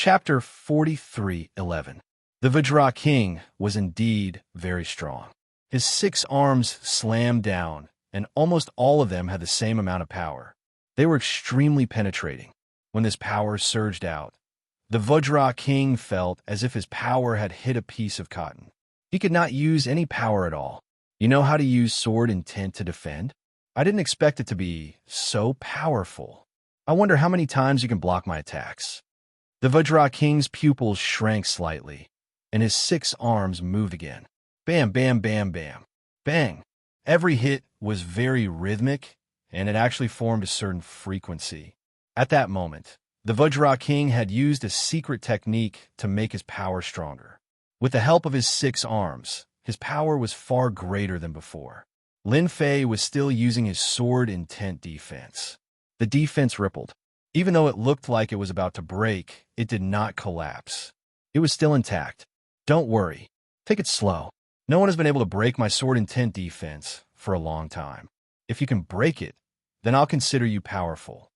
Chapter 43:11. The Vajra king was indeed very strong. His 6 arms slammed down, and almost all of them had the same amount of power. They were extremely penetrating. When this power surged out, the Vajra king felt as if his power had hit a piece of cotton. He could not use any power at all. You know how to use sword intent to defend? I didn't expect it to be so powerful. I wonder how many times you can block my attacks. The Vajra king's pupils shrank slightly, and his 6 arms moved again. Bam, bam, bam, bam. Bang. Every hit was very rhythmic, and it actually formed a certain frequency. At that moment, the Vajra king had used a secret technique to make his power stronger. With the help of his 6 arms, his power was far greater than before. Lin Fei was still using his sword intent defense. The defense rippled. Even though it looked like it was about to break, it did not collapse. It was still intact. Don't worry. Take it slow. No one has been able to break my sword intent defense for a long time. If you can break it, then I'll consider you powerful.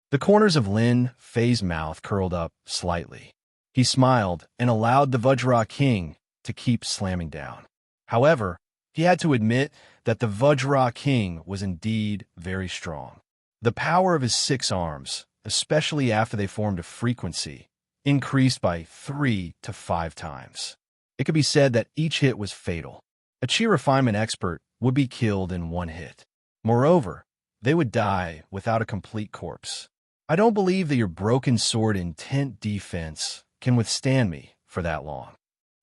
The corners of Lin Fei's mouth curled up slightly. He smiled and allowed the Vajra king to keep slamming down. However, he had to admit that the Vajra king was indeed very strong. The power of his 6 arms, especially after they formed a frequency, increased by 3 to 5 times. It could be said that each hit was fatal. A chi refinement expert would be killed in 1 hit. Moreover, they would die without a complete corpse. I don't believe that your broken sword intent defense can withstand me for that long.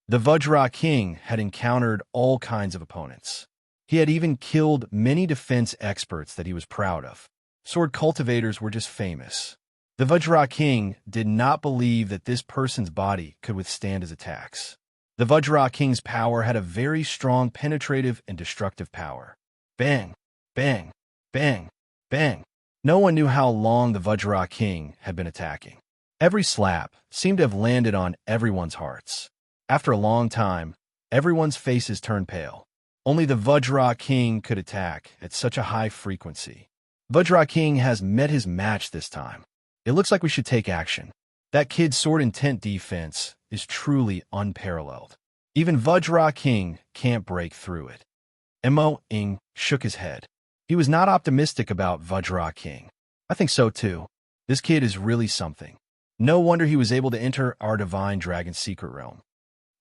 The Vajra king had encountered all kinds of opponents. He had even killed many defense experts that he was proud of. Sword cultivators were just famous. The Vajra king did not believe that this person's body could withstand his attacks. The Vajra king's power had a very strong penetrative and destructive power. Bang, bang, bang, bang. No one knew how long the Vajra king had been attacking. Every slap seemed to have landed on everyone's hearts. After a long time, everyone's faces turned pale. Only the Vajra king could attack at such a high frequency. Vajra king has met his match this time. It looks like we should take action. That kid's sword intent defense is truly unparalleled. Even Vajra king can't break through it. Mo Ing shook his head. He was not optimistic about Vajra king. I think so too. This kid is really something. No wonder he was able to enter our divine dragon's secret realm.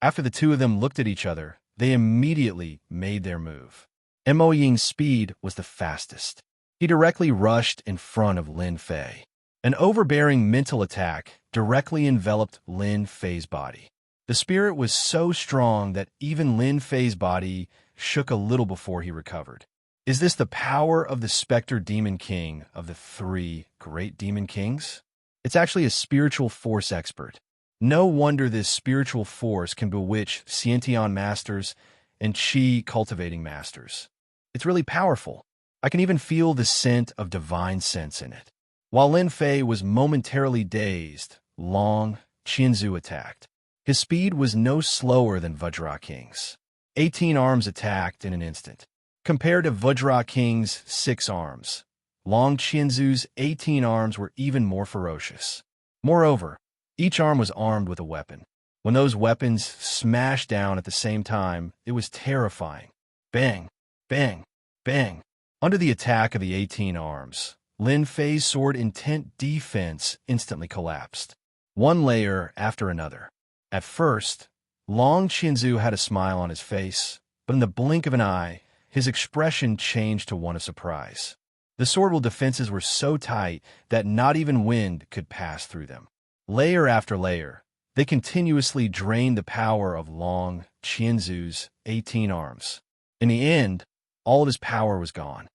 After the two of them looked at each other, they immediately made their move. Mo Ying's speed was the fastest. He directly rushed in front of Lin Fei. An overbearing mental attack directly enveloped Lin Fei's body. The spirit was so strong that even Lin Fei's body shook a little before he recovered. Is this the power of the Spectre Demon King of the 3 great demon kings? It's actually a spiritual force expert. No wonder this spiritual force can bewitch Xiantian masters and Qi cultivating masters. It's really powerful. I can even feel the scent of divine sense in it. While Lin Fei was momentarily dazed, Long Qianzu attacked. His speed was no slower than Vajra King's. 18 arms attacked in an instant. Compared to Vajra King's 6 arms, Long Qianzu's 18 arms were even more ferocious. Moreover, each arm was armed with a weapon. When those weapons smashed down at the same time, it was terrifying. Bang, bang, bang. Under the attack of the 18 arms, Lin Fei's sword intent defense instantly collapsed, one layer after another. At first, Long Qianzu had a smile on his face, but in the blink of an eye, his expression changed to one of surprise. The swordwall defenses were so tight that not even wind could pass through them. Layer after layer, they continuously drained the power of Long Qianzu's 18 arms. In the end, all of his power was gone.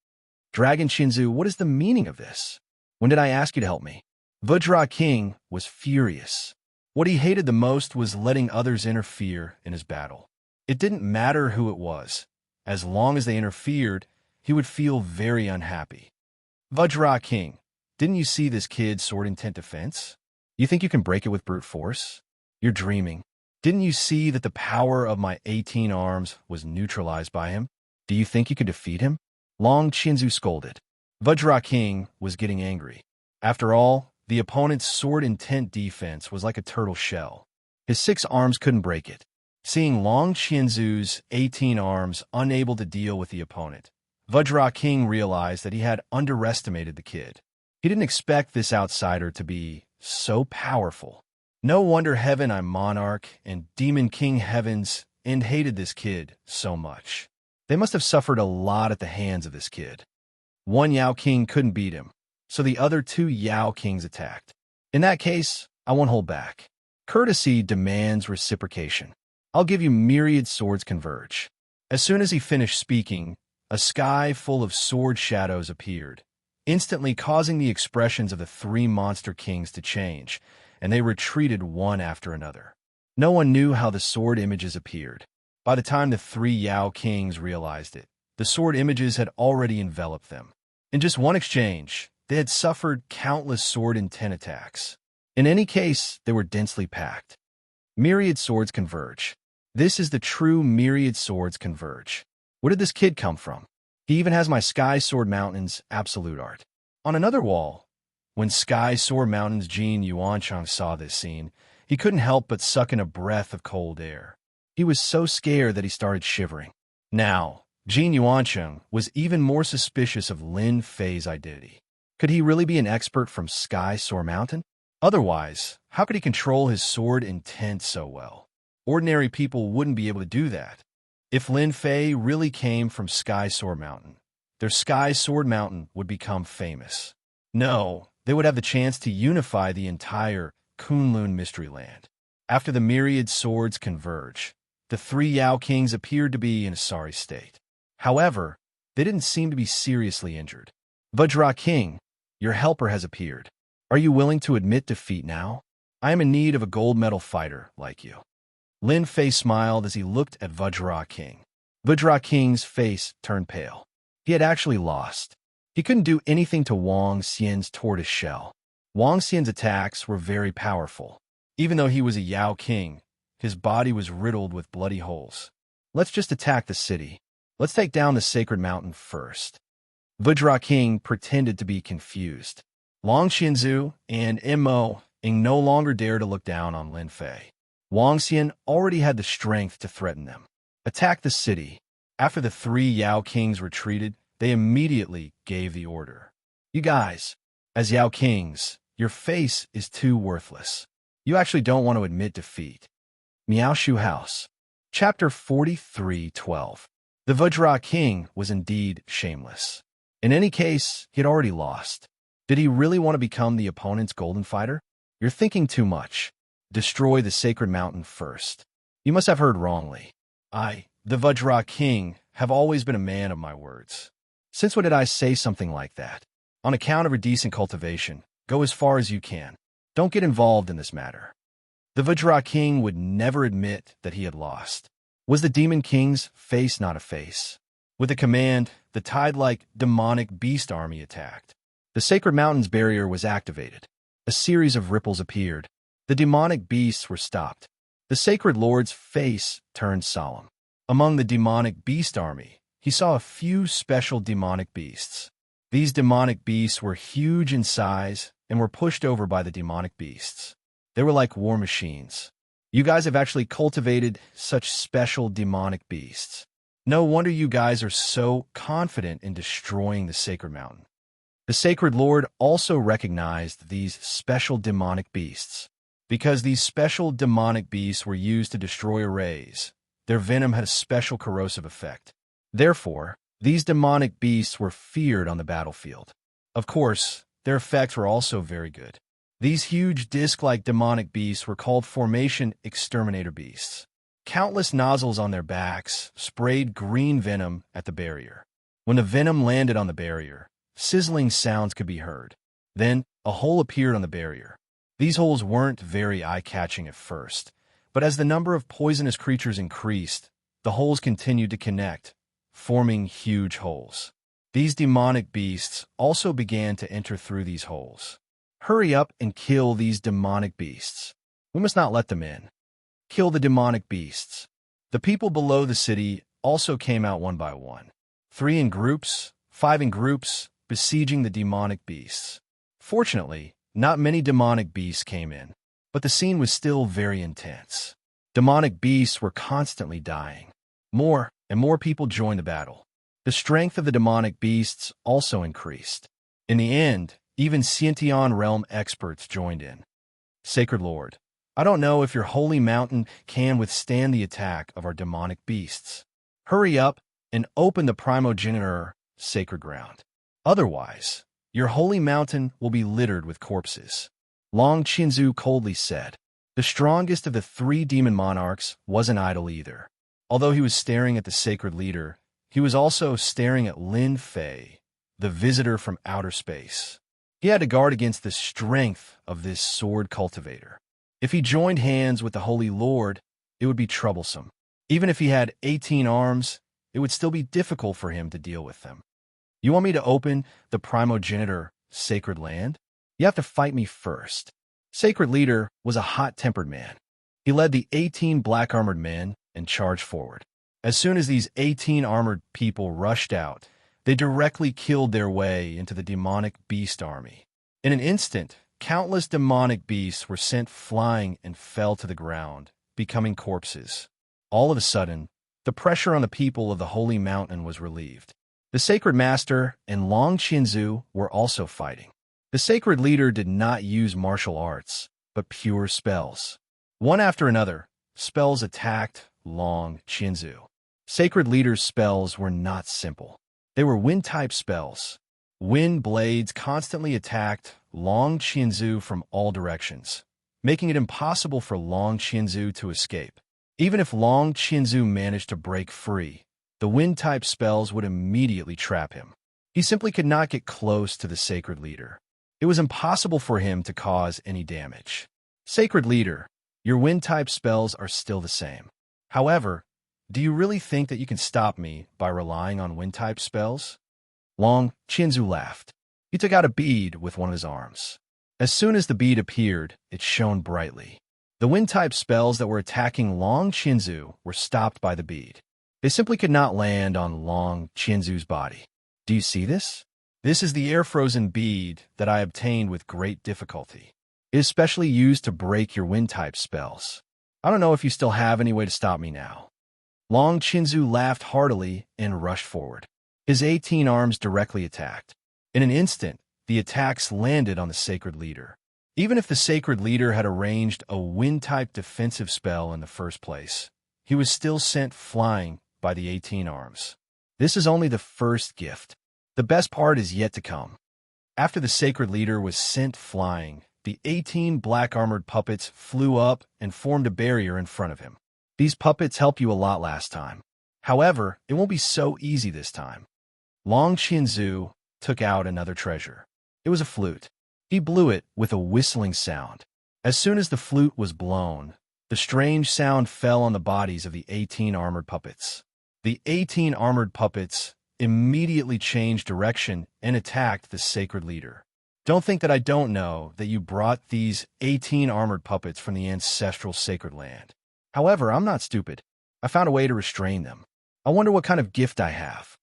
Dragon Qianzu, what is the meaning of this? When did I ask you to help me? Vajra King was furious. What he hated the most was letting others interfere in his battle. It didn't matter who it was. As long as they interfered, he would feel very unhappy. Vajra King, didn't you see this kid's sword intent defense? You think you can break it with brute force? You're dreaming. Didn't you see that the power of my 18 arms was neutralized by him? Do you think you could defeat him? Long Qianzu scolded. Vajra King was getting angry. After all, the opponent's sword-intent defense was like a turtle shell. His 6 arms couldn't break it. Seeing Long Qianzu's 18 arms unable to deal with the opponent, Vajra King realized that he had underestimated the kid. He didn't expect this outsider to be so powerful. No wonder Heaven I'm Monarch and Demon King Heavens and hated this kid so much. They must have suffered a lot at the hands of this kid. One Yao King couldn't beat him, so the other 2 Yao Kings attacked. In that case, I won't hold back. Courtesy demands reciprocation. I'll give you myriad swords converge. As soon as he finished speaking, a sky full of sword shadows appeared, instantly causing the expressions of the 3 monster kings to change, and they retreated one after another. No one knew how the sword images appeared. By the time the 3 Yao Kings realized it, the sword images had already enveloped them. In just one exchange, they had suffered countless sword-intent attacks. In any case, they were densely packed. Myriad swords converge. This is the true myriad swords converge. Where did this kid come from? He even has my Sky Sword Mountain's absolute art. On another wall, when Sky Sword Mountain's Jin Yuancheng saw this scene, he couldn't help but suck in a breath of cold air. He was so scared that he started shivering. Now, Jin Yuancheng was even more suspicious of Lin Fei's identity. Could he really be an expert from Sky Sword Mountain? Otherwise, how could he control his sword intent so well? Ordinary people wouldn't be able to do that. If Lin Fei really came from Sky Sword Mountain, their Sky Sword Mountain would become famous. No, they would have the chance to unify the entire Kunlun Mystery Land. After the myriad swords converge, the 3 Yao Kings appeared to be in a sorry state. However, they didn't seem to be seriously injured. Vajra King, your helper has appeared. Are you willing to admit defeat now? I am in need of a gold medal fighter like you. Lin Fei smiled as he looked at Vajra King. Vajra King's face turned pale. He had actually lost. He couldn't do anything to Wang Xian's tortoise shell. Wang Xian's attacks were very powerful. Even though he was a Yao King, his body was riddled with bloody holes. Let's just attack the city. Let's take down the sacred mountain first. Vajra King pretended to be confused. Long Qianzu and Mo Ying no longer dared to look down on Lin Fei. Wang Xian already had the strength to threaten them. Attack the city. After the 3 Yao Kings retreated, they immediately gave the order. You guys, as Yao Kings, your face is too worthless. You actually don't want to admit defeat. Miaoshu House. Chapter 43:12. The Vajra King was indeed shameless. In any case, he had already lost. Did he really want to become the opponent's golden fighter? You're thinking too much. Destroy the sacred mountain first. You must have heard wrongly. I, the Vajra King, have always been a man of my words. Since when did I say something like that? On account of your decent cultivation, go as far as you can. Don't get involved in this matter. The Vajra King would never admit that he had lost. Was the Demon King's face not a face? With a command, the tide-like demonic beast army attacked. The sacred mountain's barrier was activated. A series of ripples appeared. The demonic beasts were stopped. The sacred lord's face turned solemn. Among the demonic beast army, he saw a few special demonic beasts. These demonic beasts were huge in size and were pushed over by the demonic beasts. They were like war machines. You guys have actually cultivated such special demonic beasts. No wonder you guys are so confident in destroying the sacred mountain. The sacred lord also recognized these special demonic beasts. Because these special demonic beasts were used to destroy arrays, their venom had a special corrosive effect. Therefore, these demonic beasts were feared on the battlefield. Of course, their effects were also very good. These huge disc-like demonic beasts were called Formation Exterminator Beasts. Countless nozzles on their backs sprayed green venom at the barrier. When the venom landed on the barrier, sizzling sounds could be heard. Then, a hole appeared on the barrier. These holes weren't very eye-catching at first, but as the number of poisonous creatures increased, the holes continued to connect, forming huge holes. These demonic beasts also began to enter through these holes. Hurry up and kill these demonic beasts. We must not let them in. Kill the demonic beasts. The people below the city also came out one by one. 3 in groups, 5 in groups, besieging the demonic beasts. Fortunately, not many demonic beasts came in, but the scene was still very intense. Demonic beasts were constantly dying. More and more people joined the battle. The strength of the demonic beasts also increased. In the end, even Sciention realm experts joined in. Sacred Lord, I don't know if your holy mountain can withstand the attack of our demonic beasts. Hurry up and open the primogenitor sacred ground. Otherwise, your holy mountain will be littered with corpses. Long Qinzu coldly said. The strongest of the three demon monarchs wasn't idle either. Although he was staring at the sacred leader, he was also staring at Lin Fei, the visitor from outer space. He had to guard against the strength of this sword cultivator. If he joined hands with the Holy Lord, it would be troublesome. Even if he had 18 arms, it would still be difficult for him to deal with them. You want me to open the primogenitor sacred land? You have to fight me first. Sacred Leader was a hot-tempered man. He led the 18 black-armored men and charged forward. As soon as these 18 armored people rushed out, they directly killed their way into the demonic beast army. In an instant, countless demonic beasts were sent flying and fell to the ground, becoming corpses. All of a sudden, the pressure on the people of the Holy Mountain was relieved. The Sacred Master and Long Qinzu were also fighting. The Sacred Leader did not use martial arts, but pure spells. One after another, spells attacked Long Qinzu. Sacred Leader's spells were not simple. They were wind-type spells. Wind blades constantly attacked Long Qinzu from all directions, making it impossible for Long Qinzu to escape. Even if Long Qinzu managed to break free, the wind-type spells would immediately trap him. He simply could not get close to the Sacred Leader. It was impossible for him to cause any damage. Sacred Leader, your wind-type spells are still the same. However, do you really think that you can stop me by relying on wind-type spells? Long Qinzu laughed. He took out a bead with one of his arms. As soon as the bead appeared, it shone brightly. The wind-type spells that were attacking Long Qinzu were stopped by the bead. They simply could not land on Long Qinzu's body. Do you see this? This is the air-frozen bead that I obtained with great difficulty. It is specially used to break your wind-type spells. I don't know if you still have any way to stop me now. Long Qinzu laughed heartily and rushed forward. His 18 arms directly attacked. In an instant, the attacks landed on the Sacred Leader. Even if the Sacred Leader had arranged a wind-type defensive spell in the first place, he was still sent flying by the 18 arms. This is only the first gift. The best part is yet to come. After the Sacred Leader was sent flying, the 18 black-armored puppets flew up and formed a barrier in front of him. These puppets helped you a lot last time. However, it won't be so easy this time. Long Qinzu took out another treasure. It was a flute. He blew it with a whistling sound. As soon as the flute was blown, the strange sound fell on the bodies of the 18 armored puppets. The 18 armored puppets immediately changed direction and attacked the Sacred Leader. Don't think that I don't know that you brought these 18 armored puppets from the ancestral sacred land. However, I'm not stupid. I found a way to restrain them. I wonder what kind of gift I have.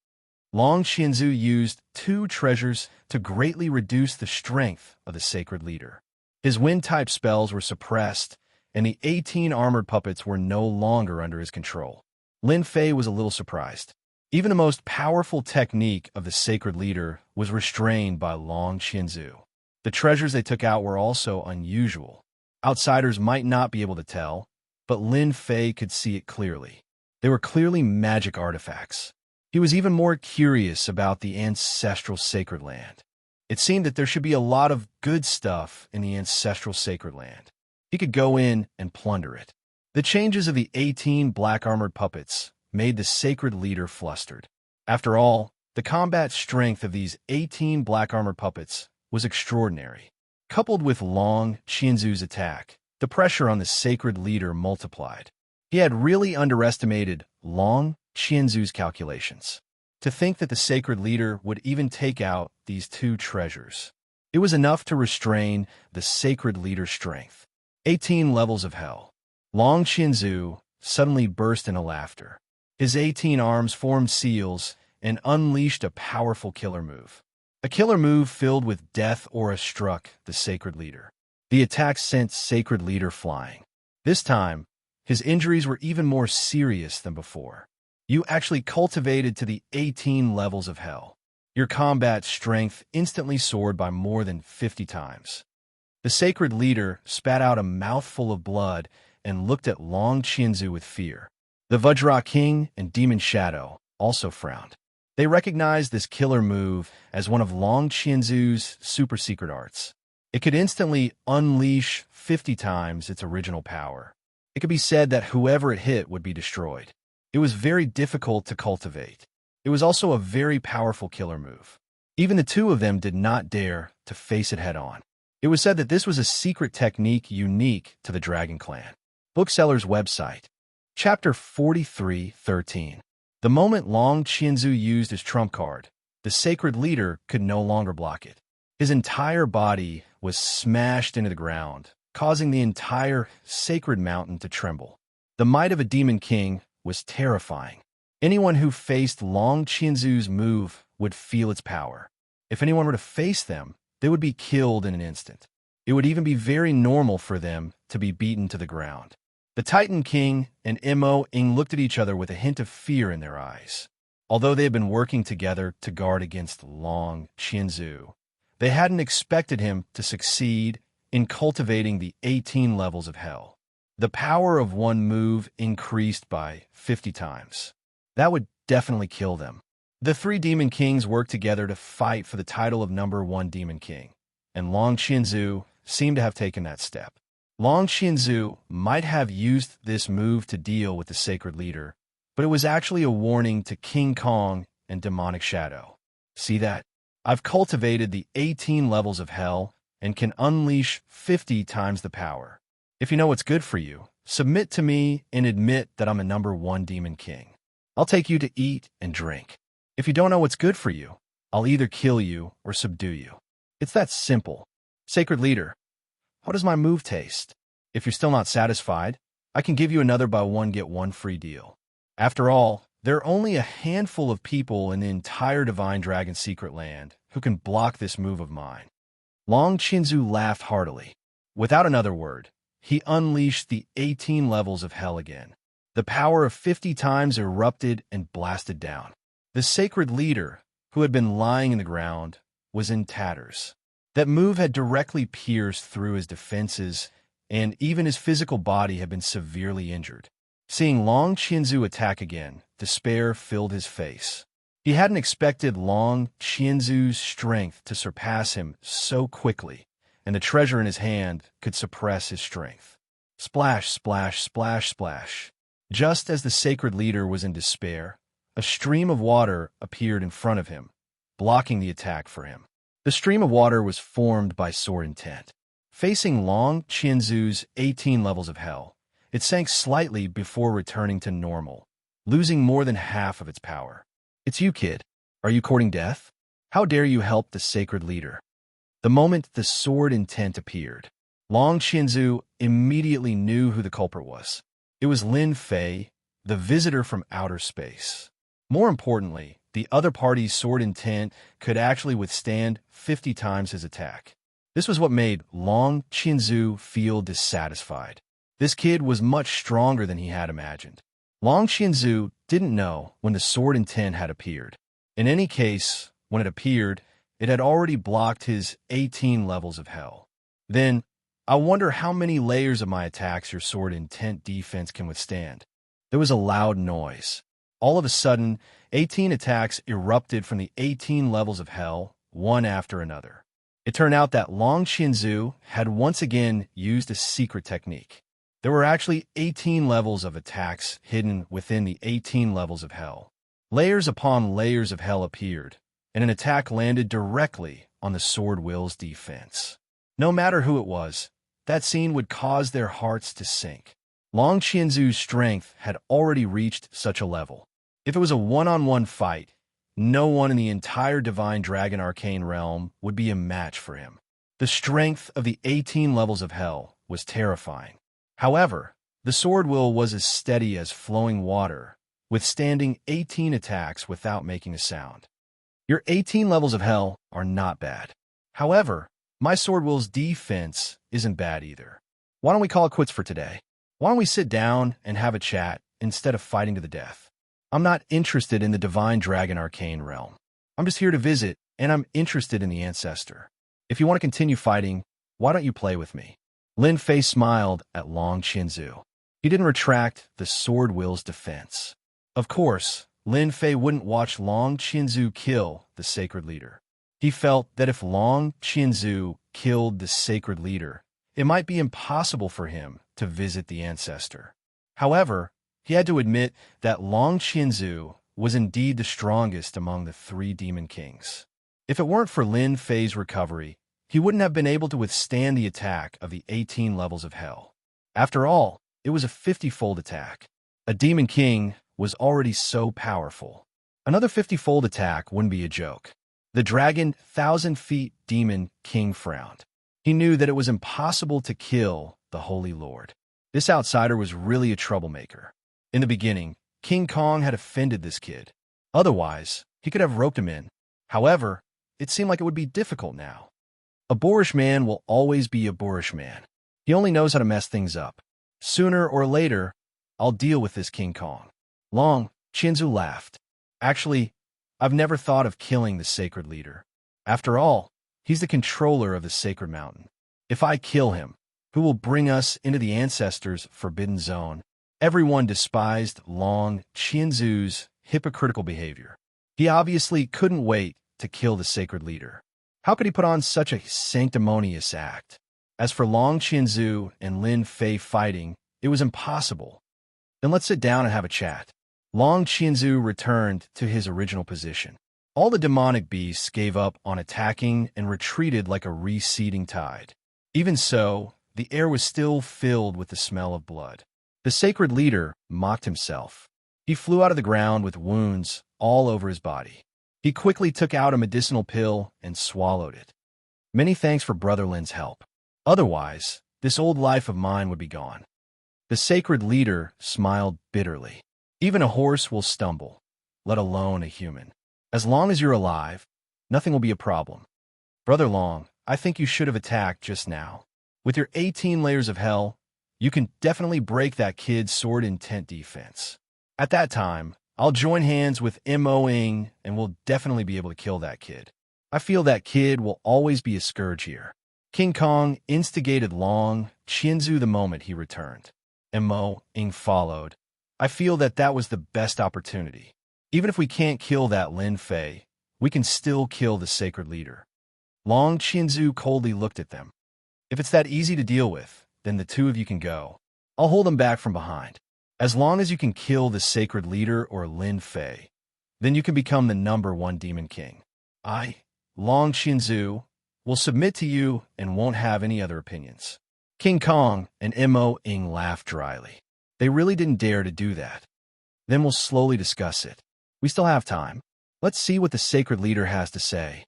Long Qinzu used 2 treasures to greatly reduce the strength of the Sacred Leader. His wind-type spells were suppressed, and the 18 armored puppets were no longer under his control. Lin Fei was a little surprised. Even the most powerful technique of the Sacred Leader was restrained by Long Qinzu. The treasures they took out were also unusual. Outsiders might not be able to tell, but Lin Fei could see it clearly. They were clearly magic artifacts. He was even more curious about the ancestral sacred land. It seemed that there should be a lot of good stuff in the ancestral sacred land. He could go in and plunder it. The changes of the 18 black-armored puppets made the Sacred Leader flustered. After all, the combat strength of these 18 black-armored puppets was extraordinary. Coupled with Long Qinzu's attack, the pressure on the Sacred Leader multiplied. He had really underestimated Long Qinzu's calculations. To think that the Sacred Leader would even take out these 2 treasures. It was enough to restrain the Sacred Leader's strength. 18 levels of hell. Long Qinzu suddenly burst into laughter. His 18 arms formed seals and unleashed a powerful killer move. A killer move filled with death aura struck the Sacred Leader. The attack sent Sacred Leader flying. This time, his injuries were even more serious than before. You actually cultivated to the 18 levels of hell. Your combat strength instantly soared by more than 50 times. The Sacred Leader spat out a mouthful of blood and looked at Long Qianzu with fear. The Vajra King and Demon Shadow also frowned. They recognized this killer move as one of Long Qianzu's super secret arts. It could instantly unleash 50 times its original power. It could be said that whoever it hit would be destroyed. It was very difficult to cultivate. It was also a very powerful killer move. Even the two of them did not dare to face it head-on. It was said that this was a secret technique unique to the Dragon Clan. Bookseller's website. Chapter 43:13. The moment Long Qianzu used his trump card, the Sacred Leader could no longer block it. His entire body was smashed into the ground, causing the entire sacred mountain to tremble. The might of a Demon King was terrifying. Anyone who faced Long Qianzu's move would feel its power. If anyone were to face them, they would be killed in an instant. It would even be very normal for them to be beaten to the ground. The Titan King and Mo Ing looked at each other with a hint of fear in their eyes. Although they had been working together to guard against Long Qianzu, they hadn't expected him to succeed in cultivating the 18 levels of hell. The power of one move increased by 50 times. That would definitely kill them. The three Demon Kings worked together to fight for the title of #1 Demon King, and Long Qianzu seemed to have taken that step. Long Qianzu might have used this move to deal with the Sacred Leader, but it was actually a warning to King Kong and Demonic Shadow. See that? I've cultivated the 18 levels of hell and can unleash 50 times the power. If you know what's good for you, submit to me and admit that I'm a #1 Demon King. I'll take you to eat and drink. If you don't know what's good for you, I'll either kill you or subdue you. It's that simple. Sacred Leader, how does my move taste? If you're still not satisfied, I can give you another buy one get one free deal. After all, there are only a handful of people in the entire Divine Dragon Secret Land who can block this move of mine. Long Qianzu laughed heartily. Without another word, he unleashed the 18 levels of hell again. The power of 50 times erupted and blasted down. The Sacred Leader, who had been lying in the ground, was in tatters. That move had directly pierced through his defenses, and even his physical body had been severely injured. Seeing Long Qianzu attack again, despair filled his face. He hadn't expected Long Qianzu's strength to surpass him so quickly, and the treasure in his hand could suppress his strength. Splash, splash, splash, splash. Just as the Sacred Leader was in despair, a stream of water appeared in front of him, blocking the attack for him. The stream of water was formed by sword intent. Facing Long Qianzu's 18 levels of hell, it sank slightly before returning to normal, losing more than half of its power. It's you, kid. Are you courting death? How dare you help the Sacred Leader? The moment the sword intent appeared, Long Qianzu immediately knew who the culprit was. It was Lin Fei, the visitor from outer space. More importantly, the other party's sword intent could actually withstand 50 times his attack. This was what made Long Qianzu feel dissatisfied. This kid was much stronger than he had imagined. Long Qianzu didn't know when the sword intent had appeared. In any case, when it appeared, it had already blocked his 18 levels of hell. Then, I wonder how many layers of my attacks your sword intent defense can withstand. There was a loud noise. All of a sudden, 18 attacks erupted from the 18 levels of hell, one after another. It turned out that Long Qianzu had once again used a secret technique. There were actually 18 levels of attacks hidden within the 18 levels of hell. Layers upon layers of hell appeared, and an attack landed directly on the sword will's defense. No matter who it was, that scene would cause their hearts to sink. Long Qianzu's strength had already reached such a level. If it was a one-on-one fight, no one in the entire Divine Dragon Arcane Realm would be a match for him. The strength of the 18 levels of hell was terrifying. However, the sword will was as steady as flowing water, withstanding 18 attacks without making a sound. Your 18 levels of hell are not bad. However, my sword will's defense isn't bad either. Why don't we call it quits for today? Why don't we sit down and have a chat instead of fighting to the death? I'm not interested in the Divine Dragon Arcane realm. I'm just here to visit, and I'm interested in the Ancestor. If you want to continue fighting, why don't you play with me? Lin Fei smiled at Long Qinzu. He didn't retract the sword will's defense. Of course, Lin Fei wouldn't watch Long Qinzu kill the sacred leader. He felt that if Long Qinzu killed the sacred leader, it might be impossible for him to visit the Ancestor. However, he had to admit that Long Qinzu was indeed the strongest among the three demon kings. If it weren't for Lin Fei's recovery, he wouldn't have been able to withstand the attack of the 18 levels of hell. After all, it was a 50-fold attack. A demon king was already so powerful. Another 50-fold attack wouldn't be a joke. The dragon 1,000-feet demon king frowned. He knew that it was impossible to kill the Holy Lord. This outsider was really a troublemaker. In the beginning, King Kong had offended this kid. Otherwise, he could have roped him in. However, it seemed like it would be difficult now. A boorish man will always be a boorish man. He only knows how to mess things up. Sooner or later, I'll deal with this King Kong. Long Qinzu laughed. Actually, I've never thought of killing the sacred leader. After all, he's the controller of the sacred mountain. If I kill him, who will bring us into the Ancestor's forbidden zone? Everyone despised Long Qinzu's hypocritical behavior. He obviously couldn't wait to kill the sacred leader. How could he put on such a sanctimonious act? As for Long Qinzu and Lin Fei fighting, it was impossible. Then let's sit down and have a chat. Long Qinzu returned to his original position. All the demonic beasts gave up on attacking and retreated like a receding tide. Even so, the air was still filled with the smell of blood. The sacred leader mocked himself. He flew out of the ground with wounds all over his body. He quickly took out a medicinal pill and swallowed it. Many thanks for Brother Lin's help. Otherwise, this old life of mine would be gone. The sacred leader smiled bitterly. Even a horse will stumble, let alone a human. As long as you're alive, nothing will be a problem. Brother Long, I think you should have attacked just now. With your 18 layers of hell, you can definitely break that kid's sword intent defense. At that time, I'll join hands with Mo Ing and we'll definitely be able to kill that kid. I feel that kid will always be a scourge here. King Kong instigated Long Qinzu the moment he returned. Mo Ing followed. I feel that that was the best opportunity. Even if we can't kill that Lin Fei, we can still kill the sacred leader. Long Qinzu coldly looked at them. If it's that easy to deal with, then the two of you can go. I'll hold them back from behind. As long as you can kill the sacred leader or Lin Fei, then you can become the #1 demon king. I, Long Qinzu, will submit to you and won't have any other opinions. King Kong and Mo Ing laughed dryly. They really didn't dare to do that. Then we'll slowly discuss it. We still have time. Let's see what the sacred leader has to say.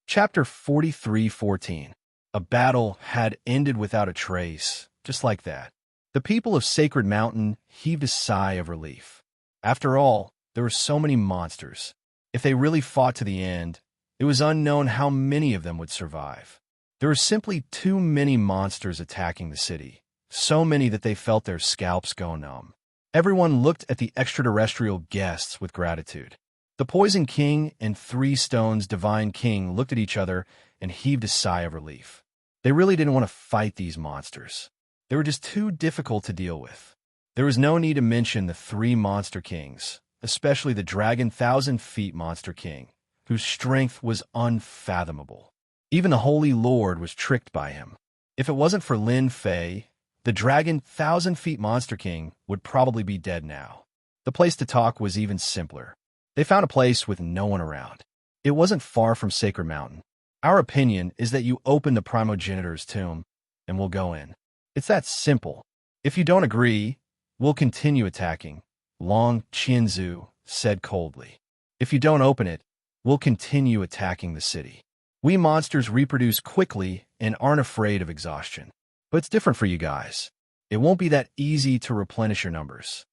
Chapter 43:14. A battle had ended without a trace, just like that. The people of Sacred Mountain heaved a sigh of relief. After all, there were so many monsters. If they really fought to the end, it was unknown how many of them would survive. There were simply too many monsters attacking the city, so many that they felt their scalps go numb. Everyone looked at the extraterrestrial guests with gratitude. The Poison King and Three Stones Divine King looked at each other and heaved a sigh of relief. They really didn't want to fight these monsters. They were just too difficult to deal with. There was no need to mention the three Monster Kings, especially the Dragon 1,000-feet Monster King, whose strength was unfathomable. Even the Holy Lord was tricked by him. If it wasn't for Lin Fei, the Dragon 1,000-feet Monster King would probably be dead now. The place to talk was even simpler. They found a place with no one around. It wasn't far from Sacred Mountain. Our opinion is that you open the primogenitor's tomb, and we'll go in. It's that simple. If you don't agree, we'll continue attacking, Long Qinzu said coldly. If you don't open it, we'll continue attacking the city. We monsters reproduce quickly and aren't afraid of exhaustion. But it's different for you guys. It won't be that easy to replenish your numbers.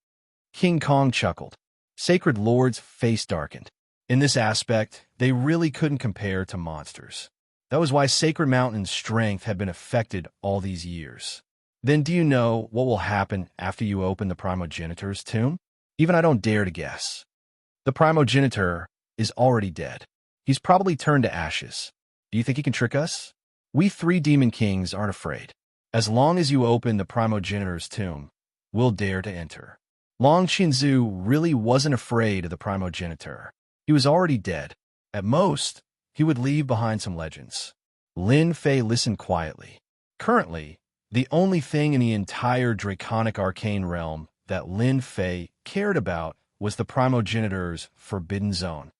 King Kong chuckled. Sacred Lord's face darkened. In this aspect, they really couldn't compare to monsters. That was why Sacred Mountain's strength had been affected all these years. Then do you know what will happen after you open the primogenitor's tomb? Even I don't dare to guess. The primogenitor is already dead. He's probably turned to ashes. Do you think he can trick us? We three demon kings aren't afraid. As long as you open the primogenitor's tomb, we'll dare to enter. Long Qinzu really wasn't afraid of the primogenitor. He was already dead. At most, he would leave behind some legends. Lin Fei listened quietly. Currently, the only thing in the entire draconic arcane realm that Lin Fei cared about was the primogenitor's forbidden zone.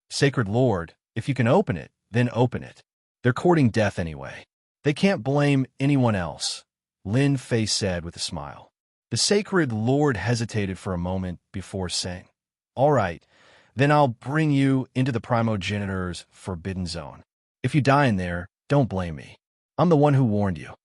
Sacred Lord, if you can open it, then open it. They're courting death anyway. They can't blame anyone else, Lin Fei said with a smile. The Sacred Lord hesitated for a moment before saying, "All right, then I'll bring you into the primogenitor's forbidden zone. If you die in there, don't blame me. I'm the one who warned you."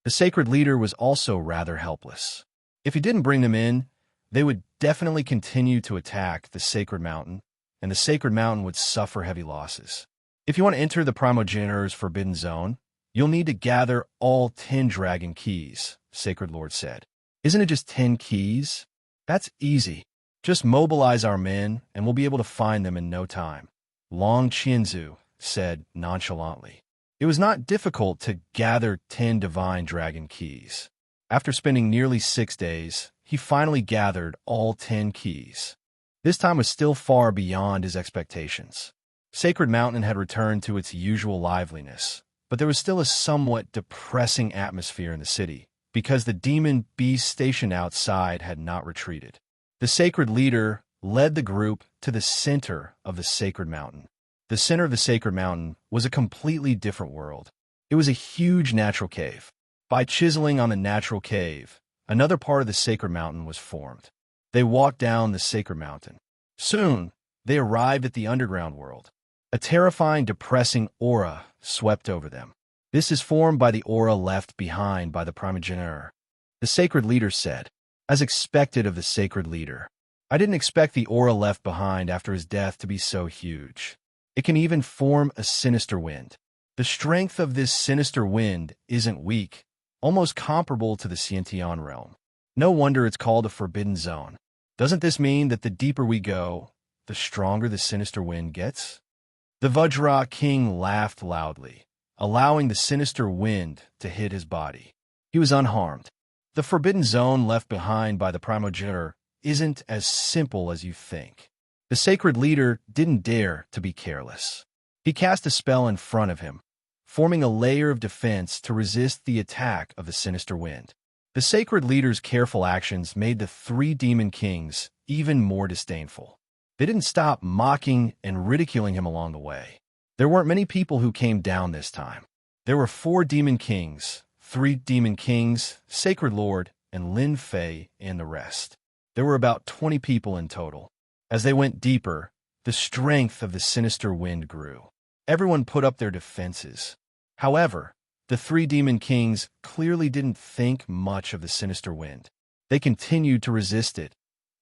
The Sacred Leader was also rather helpless. If he didn't bring them in, they would definitely continue to attack the Sacred Mountain, and the Sacred Mountain would suffer heavy losses. If you want to enter the primogenitor's forbidden zone, you'll need to gather all 10 dragon keys, Sacred Lord said. Isn't it just 10 keys? That's easy. Just mobilize our men, and we'll be able to find them in no time, Long Qianzu said nonchalantly. It was not difficult to gather 10 divine dragon keys. After spending nearly 6 days, he finally gathered all 10 keys. This time was still far beyond his expectations. Sacred Mountain had returned to its usual liveliness, but there was still a somewhat depressing atmosphere in the city, because the demon beast stationed outside had not retreated. The Sacred Leader led the group to the center of the Sacred Mountain. The center of the Sacred Mountain was a completely different world. It was a huge natural cave. By chiseling on the natural cave, another part of the Sacred Mountain was formed. They walked down the Sacred Mountain. Soon, they arrived at the underground world. A terrifying, depressing aura swept over them. This is formed by the aura left behind by the primogenitor, the Sacred Leader said. As expected of the Sacred Leader, I didn't expect the aura left behind after his death to be so huge. It can even form a sinister wind. The strength of this sinister wind isn't weak, almost comparable to the Xiantian realm. No wonder it's called a forbidden zone. Doesn't this mean that the deeper we go, the stronger the sinister wind gets? The Vajra King laughed loudly, allowing the sinister wind to hit his body. He was unharmed. The forbidden zone left behind by the primogenitor isn't as simple as you think. The Sacred Leader didn't dare to be careless. He cast a spell in front of him, forming a layer of defense to resist the attack of the sinister wind. The Sacred Leader's careful actions made the 3 demon kings even more disdainful. They didn't stop mocking and ridiculing him along the way. There weren't many people who came down this time. There were 4 demon kings, 3 demon kings, Sacred Lord, and Lin Fei, and the rest. There were about 20 people in total. As they went deeper, the strength of the sinister wind grew. Everyone put up their defenses. However, the 3 demon kings clearly didn't think much of the sinister wind. They continued to resist it,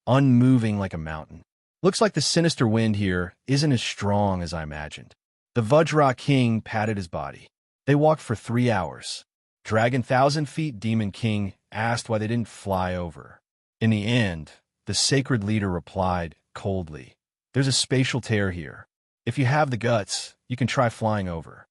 unmoving like a mountain. Looks like the sinister wind here isn't as strong as I imagined. The Vajra King patted his body. They walked for 3 hours. Dragon 1,000 Feet Demon King asked why they didn't fly over. In the end, the Sacred Leader replied coldly, "There's a spatial tear here. If you have the guts, you can try flying over."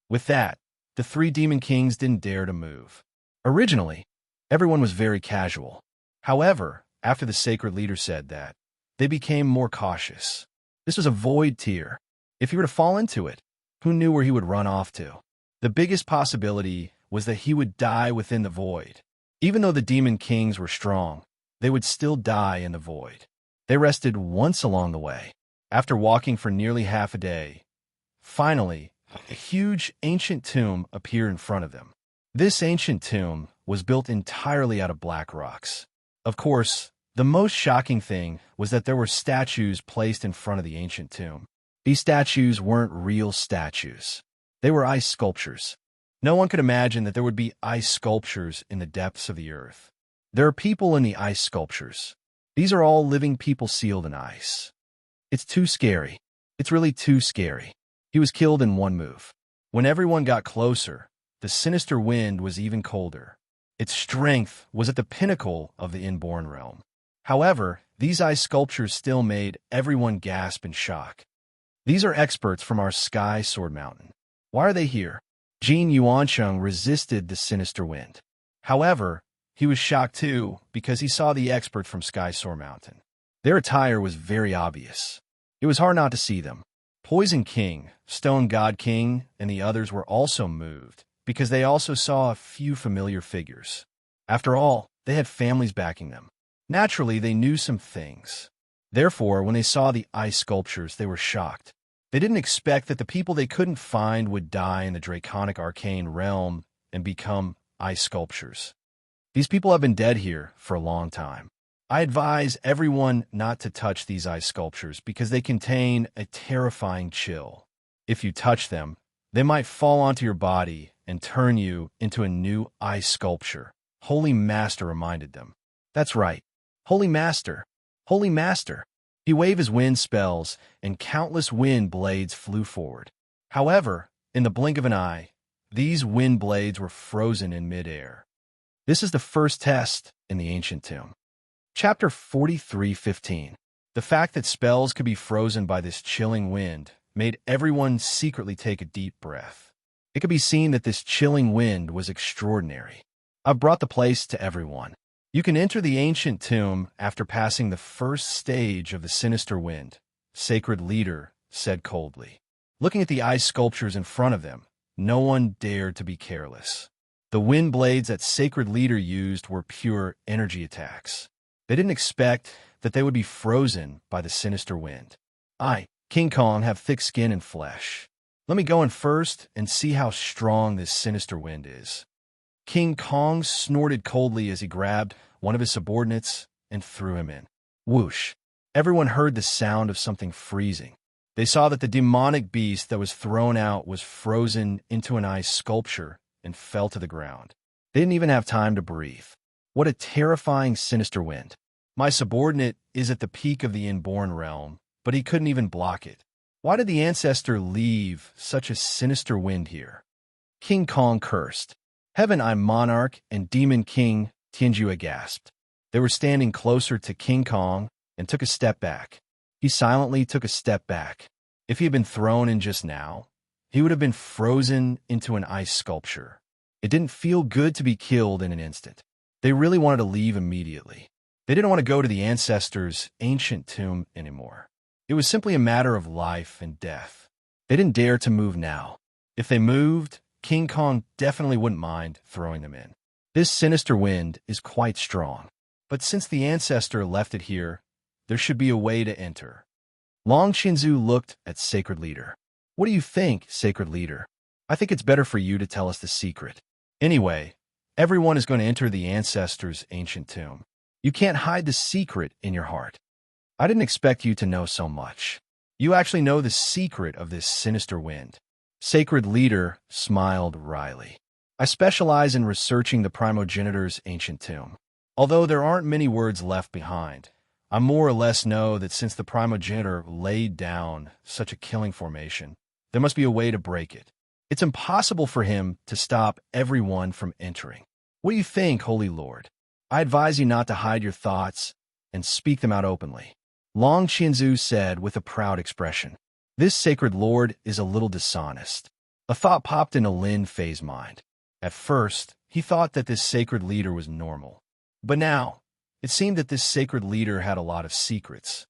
With that, the 3 demon kings didn't dare to move. Originally, everyone was very casual. However, after the Sacred Leader said that, they became more cautious. This was a void tier. If he were to fall into it, who knew where he would run off to? The biggest possibility was that he would die within the void. Even though the demon kings were strong, they would still die in the void. They rested once along the way. After walking for nearly half a day, finally, a huge ancient tomb appeared in front of them. This ancient tomb was built entirely out of black rocks. Of course, the most shocking thing was that there were statues placed in front of the ancient tomb. These statues weren't real statues. They were ice sculptures. No one could imagine that there would be ice sculptures in the depths of the earth. There are people in the ice sculptures. These are all living people sealed in ice. It's too scary. It's really too scary. He was killed in one move. When everyone got closer, the sinister wind was even colder. Its strength was at the pinnacle of the inborn realm. However, these ice sculptures still made everyone gasp in shock. These are experts from our Sky Sword Mountain. Why are they here? Jin Yuancheng resisted the sinister wind. However, he was shocked too because he saw the expert from Sky Sword Mountain. Their attire was very obvious. It was hard not to see them. Poison King, Stone God King, and the others were also moved because they also saw a few familiar figures. After all, they had families backing them. Naturally, they knew some things. Therefore, when they saw the ice sculptures, they were shocked. They didn't expect that the people they couldn't find would die in the draconic arcane realm and become ice sculptures. These people have been dead here for a long time. I advise everyone not to touch these ice sculptures because they contain a terrifying chill. If you touch them, they might fall onto your body and turn you into a new ice sculpture. Holy Master reminded them. That's right. Holy Master. Holy Master. He waved his wind spells, and countless wind blades flew forward. However, in the blink of an eye, these wind blades were frozen in midair. This is the first test in the ancient tomb. Chapter 43:15. The fact that spells could be frozen by this chilling wind made everyone secretly take a deep breath. It could be seen that this chilling wind was extraordinary. I've brought the place to everyone. You can enter the ancient tomb after passing the first stage of the sinister wind, Sacred Leader said coldly. Looking at the ice sculptures in front of them, no one dared to be careless. The wind blades that Sacred Leader used were pure energy attacks. They didn't expect that they would be frozen by the sinister wind. I, King Kong, have thick skin and flesh. Let me go in first and see how strong this sinister wind is. King Kong snorted coldly as he grabbed one of his subordinates and threw him in. Whoosh! Everyone heard the sound of something freezing. They saw that the demonic beast that was thrown out was frozen into an ice sculpture and fell to the ground. They didn't even have time to breathe. What a terrifying sinister wind. My subordinate is at the peak of the inborn realm, but he couldn't even block it. Why did the ancestor leave such a sinister wind here? King Kong cursed. Heaven, I Monarch and Demon King Tianjua gasped. They were standing closer to King Kong and took a step back. He silently took a step back. If he had been thrown in just now, he would have been frozen into an ice sculpture. It didn't feel good to be killed in an instant. They really wanted to leave immediately. They didn't want to go to the ancestors' ancient tomb anymore. It was simply a matter of life and death. They didn't dare to move now. If they moved, King Kong definitely wouldn't mind throwing them in. This sinister wind is quite strong, but since the ancestor left it here, there should be a way to enter. Long Qinzu looked at Sacred Leader. What do you think, Sacred Leader? I think it's better for you to tell us the secret. Anyway, everyone is going to enter the ancestors' ancient tomb. You can't hide the secret in your heart. I didn't expect you to know so much. You actually know the secret of this sinister wind. Sacred Leader smiled wryly. I specialize in researching the primogenitor's ancient tomb. Although there aren't many words left behind, I more or less know that since the primogenitor laid down such a killing formation, there must be a way to break it. It's impossible for him to stop everyone from entering. What do you think, Holy Lord? I advise you not to hide your thoughts and speak them out openly. Long Qinzu said with a proud expression. This sacred lord is a little dishonest. A thought popped into Lin Fei's mind. At first, he thought that this sacred leader was normal. But now, it seemed that this sacred leader had a lot of secrets.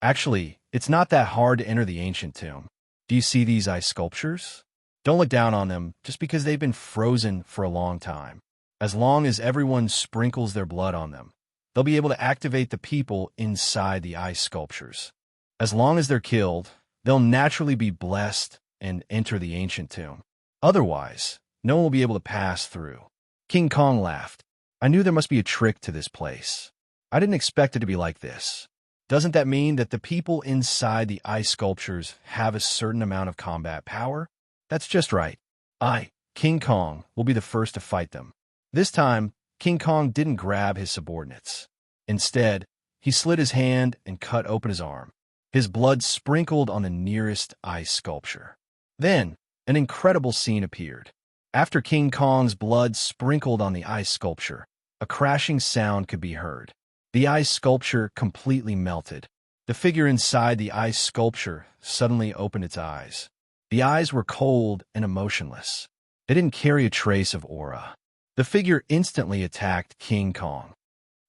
Actually, it's not that hard to enter the ancient tomb. Do you see these ice sculptures? Don't look down on them just because they've been frozen for a long time. As long as everyone sprinkles their blood on them, they'll be able to activate the people inside the ice sculptures. As long as they're killed, they'll naturally be blessed and enter the ancient tomb. Otherwise, no one will be able to pass through. King Kong laughed. I knew there must be a trick to this place. I didn't expect it to be like this. Doesn't that mean that the people inside the ice sculptures have a certain amount of combat power? That's just right. I, King Kong, will be the first to fight them. This time, King Kong didn't grab his subordinates. Instead, he slid his hand and cut open his arm. his blood sprinkled on the nearest ice sculpture. Then, an incredible scene appeared. After King Kong's blood sprinkled on the ice sculpture, a crashing sound could be heard. The ice sculpture completely melted. The figure inside the ice sculpture suddenly opened its eyes. The eyes were cold and emotionless. They didn't carry a trace of aura. The figure instantly attacked King Kong.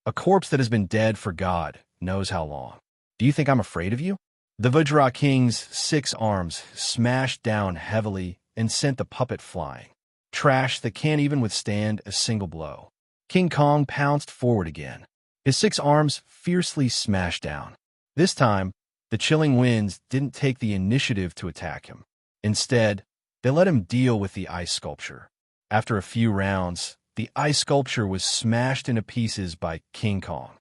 A corpse that has been dead for God knows how long. Do you think I'm afraid of you? The Vajra King's 6 arms smashed down heavily and sent the puppet flying. Trash that can't even withstand a single blow. King Kong pounced forward again. His 6 arms fiercely smashed down. This time, the chilling winds didn't take the initiative to attack him. Instead, they let him deal with the ice sculpture. After a few rounds, the ice sculpture was smashed into pieces by King Kong.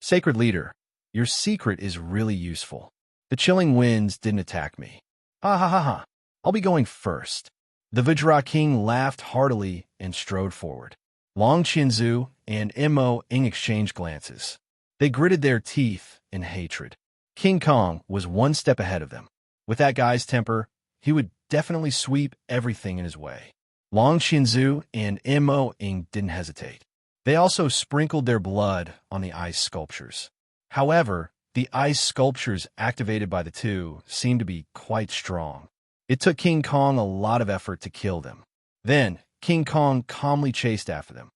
Sacred Leader, your secret is really useful. The chilling winds didn't attack me. Ha ha ha ha. I'll be going first. The Vajra King laughed heartily and strode forward. Long Qinzu and Mo Ing exchanged glances. They gritted their teeth in hatred. King Kong was one step ahead of them. With that guy's temper, he would definitely sweep everything in his way. Long Qinzu and Mo Ing didn't hesitate. They also sprinkled their blood on the ice sculptures. However, the ice sculptures activated by the two seemed to be quite strong. It took King Kong a lot of effort to kill them. Then, King Kong calmly chased after them.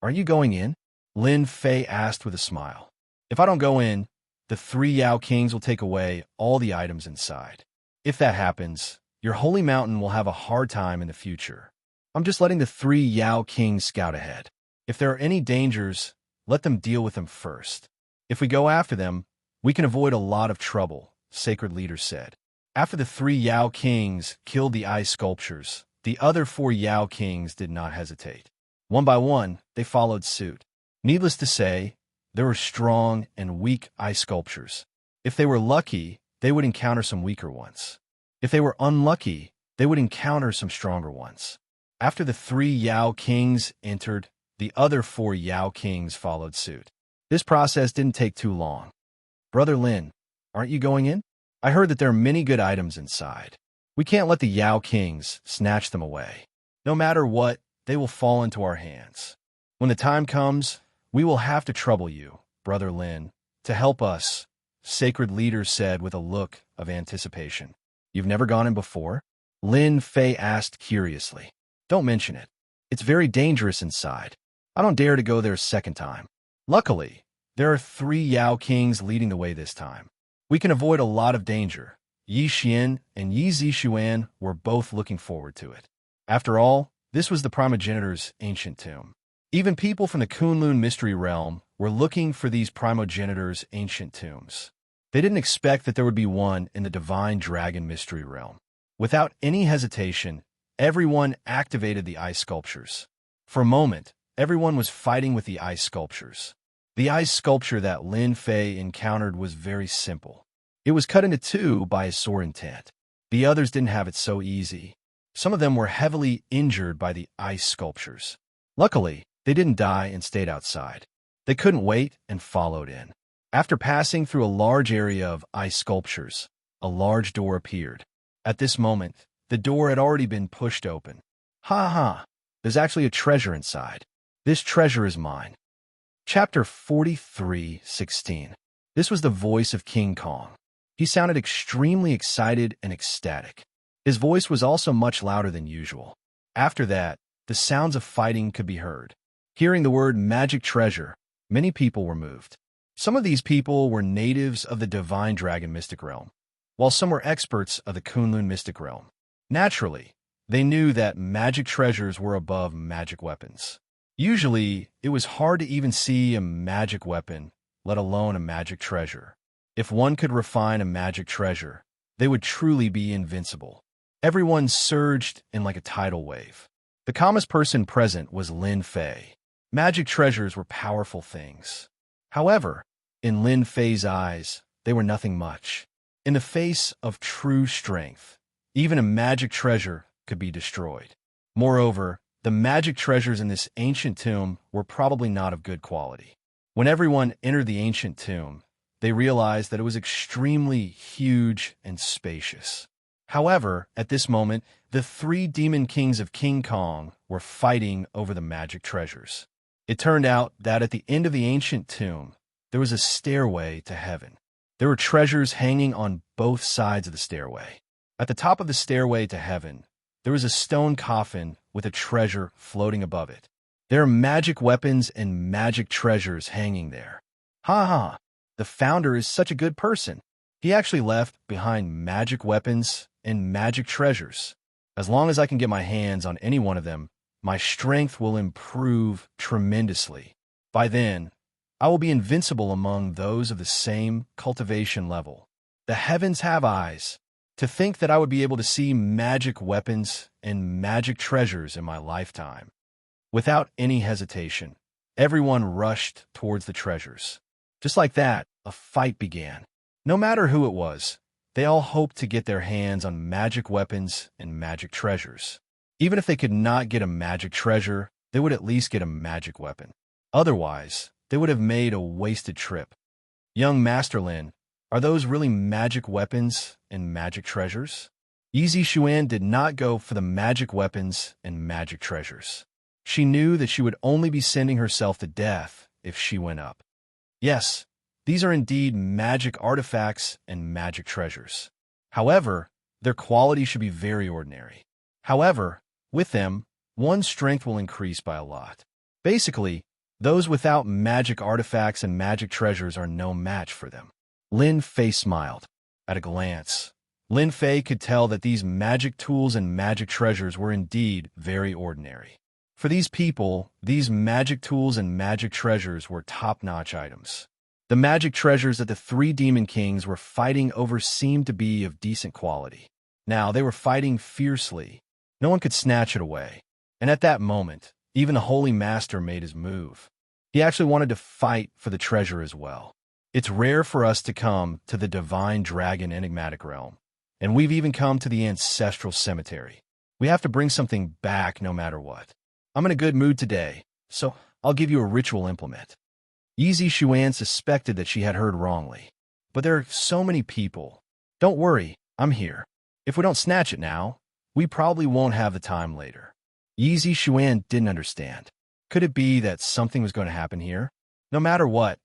Are you going in? Lin Fei asked with a smile. If I don't go in, the 3 Yao Kings will take away all the items inside. If that happens, your holy mountain will have a hard time in the future. I'm just letting the 3 Yao Kings scout ahead. If there are any dangers, let them deal with them first. If we go after them, we can avoid a lot of trouble, Sacred Leader said. After the 3 Yao Kings killed the ice sculptures, the other 4 Yao Kings did not hesitate. One by one, they followed suit. Needless to say, there were strong and weak ice sculptures. If they were lucky, they would encounter some weaker ones. If they were unlucky, they would encounter some stronger ones. After the 3 Yao Kings entered, the other 4 Yao Kings followed suit. This process didn't take too long. Brother Lin, aren't you going in? I heard that there are many good items inside. We can't let the Yao Kings snatch them away. No matter what, they will fall into our hands. When the time comes, we will have to trouble you, Brother Lin, to help us, Sacred Leader said with a look of anticipation. You've never gone in before? Lin Fei asked curiously. Don't mention it. It's very dangerous inside. I don't dare to go there a second time. Luckily, there are 3 Yao Kings leading the way this time. We can avoid a lot of danger. Yi Xian and Yi Zixuan were both looking forward to it. After all, this was the primogenitor's ancient tomb. Even people from the Kunlun Mystery Realm were looking for these primogenitor's ancient tombs. They didn't expect that there would be one in the Divine Dragon Mystery Realm. Without any hesitation, everyone activated the ice sculptures. For a moment, everyone was fighting with the ice sculptures. The ice sculpture that Lin Fei encountered was very simple. It was cut into 2 by a sore intent. The others didn't have it so easy. Some of them were heavily injured by the ice sculptures. Luckily, they didn't die and stayed outside. They couldn't wait and followed in. After passing through a large area of ice sculptures, a large door appeared. At this moment, the door had already been pushed open. Ha ha! There's actually a treasure inside. This treasure is mine. Chapter 43:16. This was the voice of King Kong. He sounded extremely excited and ecstatic. His voice was also much louder than usual. After that, the sounds of fighting could be heard. Hearing the word magic treasure, many people were moved. Some of these people were natives of the Divine Dragon Mystic Realm, while some were experts of the Kunlun Mystic Realm. Naturally, they knew that magic treasures were above magic weapons. Usually, it was hard to even see a magic weapon, let alone a magic treasure. If one could refine a magic treasure, they would truly be invincible. Everyone surged in like a tidal wave. The calmest person present was Lin Fei. Magic treasures were powerful things. However, in Lin Fei's eyes, they were nothing much. In the face of true strength, even a magic treasure could be destroyed. Moreover, the magic treasures in this ancient tomb were probably not of good quality. When everyone entered the ancient tomb, they realized that it was extremely huge and spacious. However, at this moment, the three demon kings of King Kong were fighting over the magic treasures. It turned out that at the end of the ancient tomb, there was a stairway to heaven. There were treasures hanging on both sides of the stairway. At the top of the stairway to heaven, there was a stone coffin with a treasure floating above it. There are magic weapons and magic treasures hanging there. Ha ha! The founder is such a good person. He actually left behind magic weapons and magic treasures. As long as I can get my hands on any one of them, my strength will improve tremendously. By then, I will be invincible among those of the same cultivation level. The heavens have eyes. To think that I would be able to see magic weapons and magic treasures in my lifetime. Without any hesitation, everyone rushed towards the treasures. Just like that, a fight began. No matter who it was, they all hoped to get their hands on magic weapons and magic treasures. Even if they could not get a magic treasure, they would at least get a magic weapon. Otherwise, they would have made a wasted trip. Young Master Lin, are those really magic weapons and magic treasures? Yi Xuan did not go for the magic weapons and magic treasures. She knew that she would only be sending herself to death if she went up. Yes, these are indeed magic artifacts and magic treasures. However, their quality should be very ordinary. However, with them, one's strength will increase by a lot. Basically, those without magic artifacts and magic treasures are no match for them. Lin Fei smiled. At a glance, Lin Fei could tell that these magic tools and magic treasures were indeed very ordinary. For these people, these magic tools and magic treasures were top-notch items. The magic treasures that the three demon kings were fighting over seemed to be of decent quality. Now, they were fighting fiercely. No one could snatch it away. And at that moment, even the Holy Master made his move. He actually wanted to fight for the treasure as well. It's rare for us to come to the Divine Dragon Enigmatic Realm, and we've even come to the Ancestral Cemetery. We have to bring something back no matter what. I'm in a good mood today, so I'll give you a ritual implement. Yi Xuan suspected that she had heard wrongly. But there are so many people. Don't worry, I'm here. If we don't snatch it now, we probably won't have the time later. Yi Xuan didn't understand. Could it be that something was going to happen here? No matter what,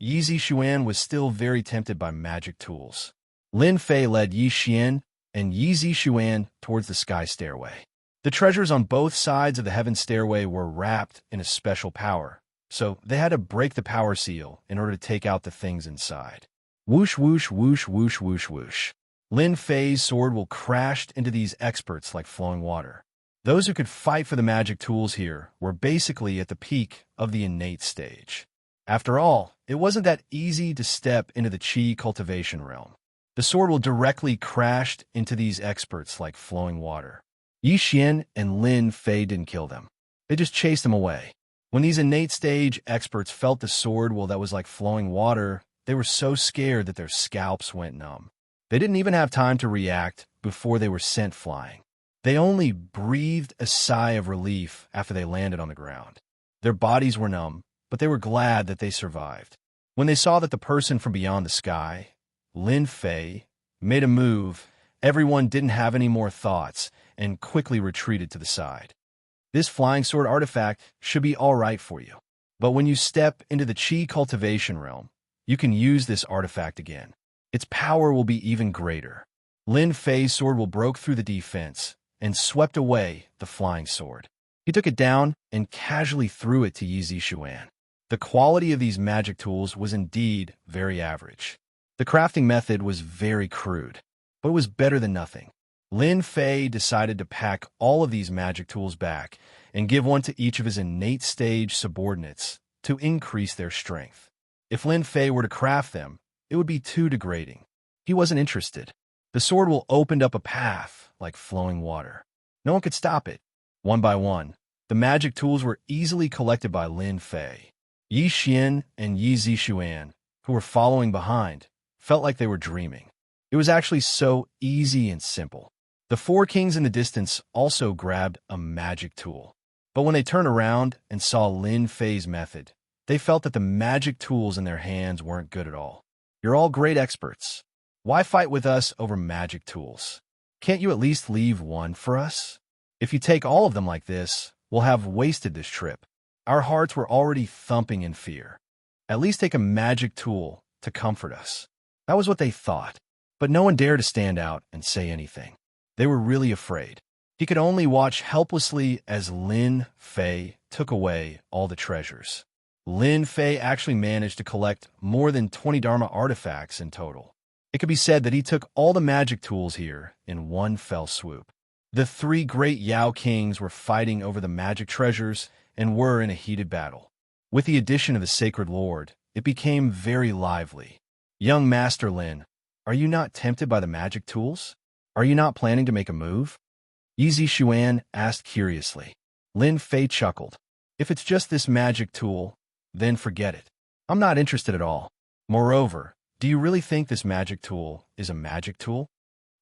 Yi Xuan was still very tempted by magic tools. Lin Fei led Yi Xian and Yi Xuan towards the sky stairway. The treasures on both sides of the heaven stairway were wrapped in a special power, so they had to break the power seal in order to take out the things inside. Whoosh, whoosh, whoosh, whoosh, whoosh, whoosh. Lin Fei's sword will crashed into these experts like flowing water. Those who could fight for the magic tools here were basically at the peak of the innate stage. After all, it wasn't that easy to step into the Qi cultivation realm. The sword will directly crashed into these experts like flowing water. Yi Xian and Lin Fei didn't kill them. They just chased them away. When these innate stage experts felt the sword that was like flowing water, they were so scared that their scalps went numb. They didn't even have time to react before they were sent flying. They only breathed a sigh of relief after they landed on the ground. Their bodies were numb, but they were glad that they survived. When they saw that the person from beyond the sky, Lin Fei, made a move, everyone didn't have any more thoughts and quickly retreated to the side. This flying sword artifact should be all right for you. But when you step into the Qi cultivation realm, you can use this artifact again. Its power will be even greater. Lin Fei's sword will broke through the defense and swept away the flying sword. He took it down and casually threw it to Yi Xuan. The quality of these magic tools was indeed very average. The crafting method was very crude, but it was better than nothing. Lin Fei decided to pack all of these magic tools back and give one to each of his innate stage subordinates to increase their strength. If Lin Fei were to craft them, it would be too degrading. He wasn't interested. The sword will opened up a path like flowing water. No one could stop it. One by one, the magic tools were easily collected by Lin Fei. Yi Xian and Yi Xuan, who were following behind, felt like they were dreaming. It was actually so easy and simple. The four kings in the distance also grabbed a magic tool. But when they turned around and saw Lin Fei's method, they felt that the magic tools in their hands weren't good at all. You're all great experts. Why fight with us over magic tools? Can't you at least leave one for us? If you take all of them like this, we'll have wasted this trip. Our hearts were already thumping in fear. At least take a magic tool to comfort us. That was what they thought. But no one dared to stand out and say anything. They were really afraid. He could only watch helplessly as Lin Fei took away all the treasures. Lin Fei actually managed to collect more than 20 Dharma artifacts in total. It could be said that he took all the magic tools here in one fell swoop. The three great Yao kings were fighting over the magic treasures and were in a heated battle. With the addition of the Sacred Lord, it became very lively. Young Master Lin, are you not tempted by the magic tools? Are you not planning to make a move? Yizi Xuan asked curiously. Lin Fei chuckled. If it's just this magic tool, then forget it. I'm not interested at all. Moreover, do you really think this magic tool is a magic tool?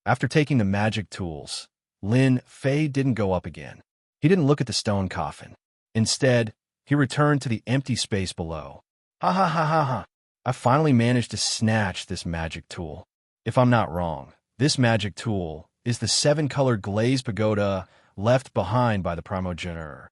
After taking the magic tools, Lin Fei didn't go up again. He didn't look at the stone coffin. Instead, he returned to the empty space below. Ha ha ha ha ha. I finally managed to snatch this magic tool. If I'm not wrong, this magic tool is the 7-colored glazed pagoda left behind by the primogenitor.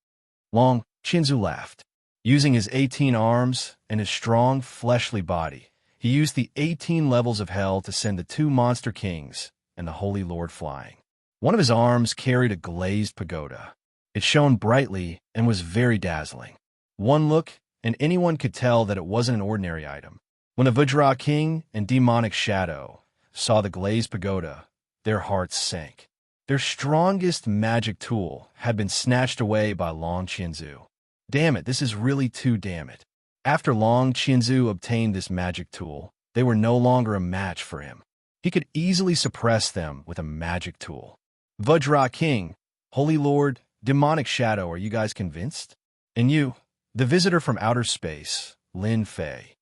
Long Qinzu laughed. Using his 18 arms and his strong, fleshly body, he used the 18 levels of hell to send the 2 monster kings and the Holy Lord flying. One of his arms carried a glazed pagoda. It shone brightly and was very dazzling. One look, and anyone could tell that it wasn't an ordinary item. When the Vajra King and Demonic Shadow saw the glazed pagoda, their hearts sank. Their strongest magic tool had been snatched away by Long Qinzu. Damn it, this is really too damn it. After Long Qinzu obtained this magic tool, they were no longer a match for him. He could easily suppress them with a magic tool. Vajra King, Holy Lord, Demonic Shadow, are you guys convinced? And you, the visitor from outer space, Lin Fei.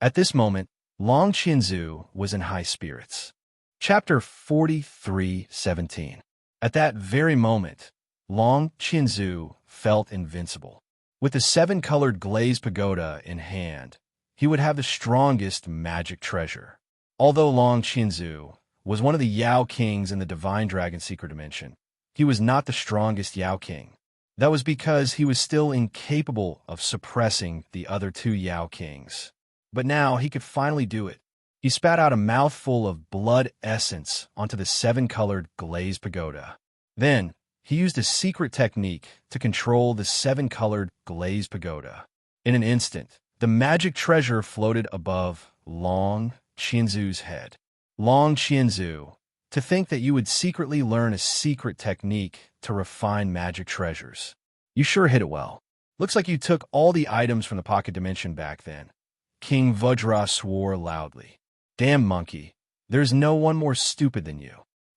At this moment, Long Qinzu was in high spirits. Chapter 43:17. At that very moment, Long Qinzu felt invincible. With the 7-colored glazed pagoda in hand, he would have the strongest magic treasure. Although Long Qinzu was one of the Yao kings in the Divine Dragon Secret Dimension, he was not the strongest Yao king. That was because he was still incapable of suppressing the other 2 Yao kings. But now he could finally do it. He spat out a mouthful of blood essence onto the 7-colored glazed pagoda. Then, he used a secret technique to control the 7-colored glazed pagoda. In an instant, the magic treasure floated above Long Qinzu's head. Long Qinzu, to think that you would secretly learn a secret technique to refine magic treasures. You sure hit it well. Looks like you took all the items from the pocket dimension back then. King Vajra swore loudly. Damn monkey, there's no one more stupid than you.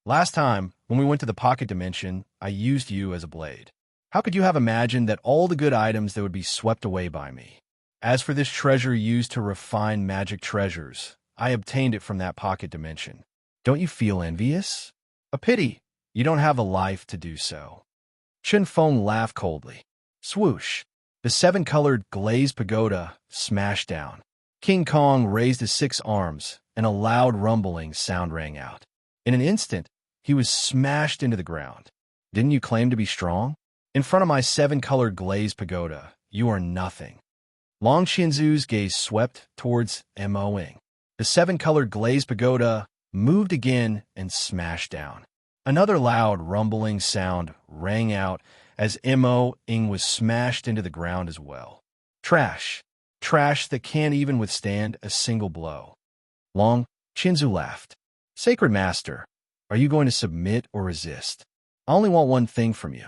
Last time, when we went to the pocket dimension, I used you as a blade. How could you have imagined that all the good items that would be swept away by me? As for this treasure used to refine magic treasures, I obtained it from that pocket dimension. Don't you feel envious? A pity. You don't have a life to do so. Chen Feng laughed coldly. Swoosh. The 7-colored glazed pagoda smashed down. King Kong raised his 6 arms, and a loud rumbling sound rang out. In an instant, he was smashed into the ground. Didn't you claim to be strong? In front of my 7-colored glazed pagoda, you are nothing. Long Qinzu's gaze swept towards Mo Ying. The 7-colored glazed pagoda moved again and smashed down. Another loud rumbling sound rang out as Mo Ying was smashed into the ground as well. Trash. Trash that can't even withstand a single blow. Long Qinzu laughed. Sacred Master, are you going to submit or resist? I only want one thing from you.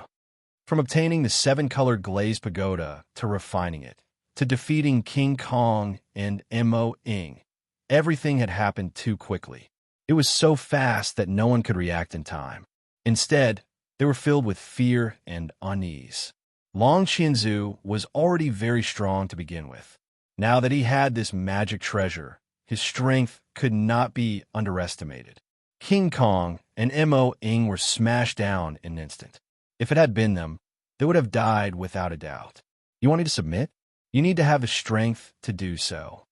From obtaining the 7-colored glazed pagoda to refining it, to defeating King Kong and Mo Ying, everything had happened too quickly. It was so fast that no one could react in time. Instead, they were filled with fear and unease. Long Qinzu was already very strong to begin with. Now that he had this magic treasure, his strength could not be underestimated. King Kong and Mo Ying were smashed down in an instant. If it had been them, they would have died without a doubt. You want me to submit? You need to have the strength to do so.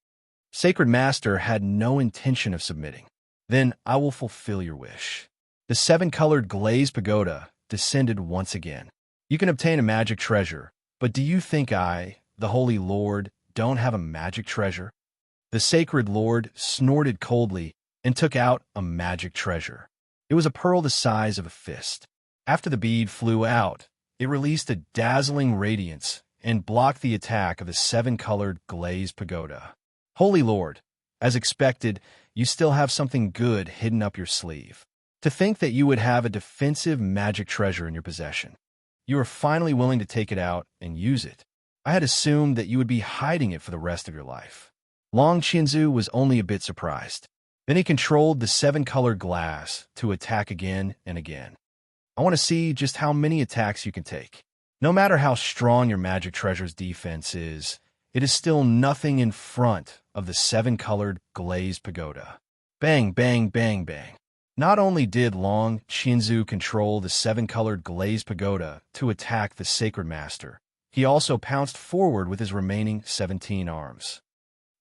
Sacred Master had no intention of submitting. Then I will fulfill your wish. The seven-colored glazed pagoda descended once again. You can obtain a magic treasure, but do you think I, the Holy Lord, don't have a magic treasure? The Sacred Lord snorted coldly and took out a magic treasure. It was a pearl the size of a fist. After the bead flew out, it released a dazzling radiance and blocked the attack of the seven-colored glazed pagoda. Holy Lord, as expected, you still have something good hidden up your sleeve. To think that you would have a defensive magic treasure in your possession. You are finally willing to take it out and use it. I had assumed that you would be hiding it for the rest of your life. Long Qianzu was only a bit surprised. Then he controlled the seven-colored glass to attack again and again. I want to see just how many attacks you can take. No matter how strong your magic treasure's defense is, it is still nothing in front of the seven-colored glazed pagoda. Bang, bang, bang, bang. Not only did Long Qianzu control the seven-colored glazed pagoda to attack the Sacred Master, he also pounced forward with his remaining 17 arms.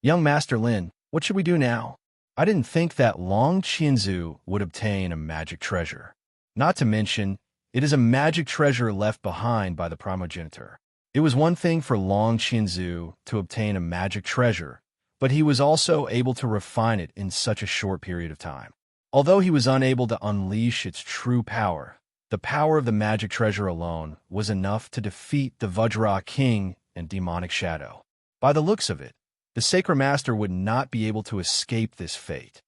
Young Master Lin, what should we do now? I didn't think that Long Qianzu would obtain a magic treasure. Not to mention, it is a magic treasure left behind by the primogenitor. It was one thing for Long Qianzu to obtain a magic treasure, but he was also able to refine it in such a short period of time. Although he was unable to unleash its true power, the power of the magic treasure alone was enough to defeat the Vajra King and demonic shadow. By the looks of it, the Sacred Master would not be able to escape this fate.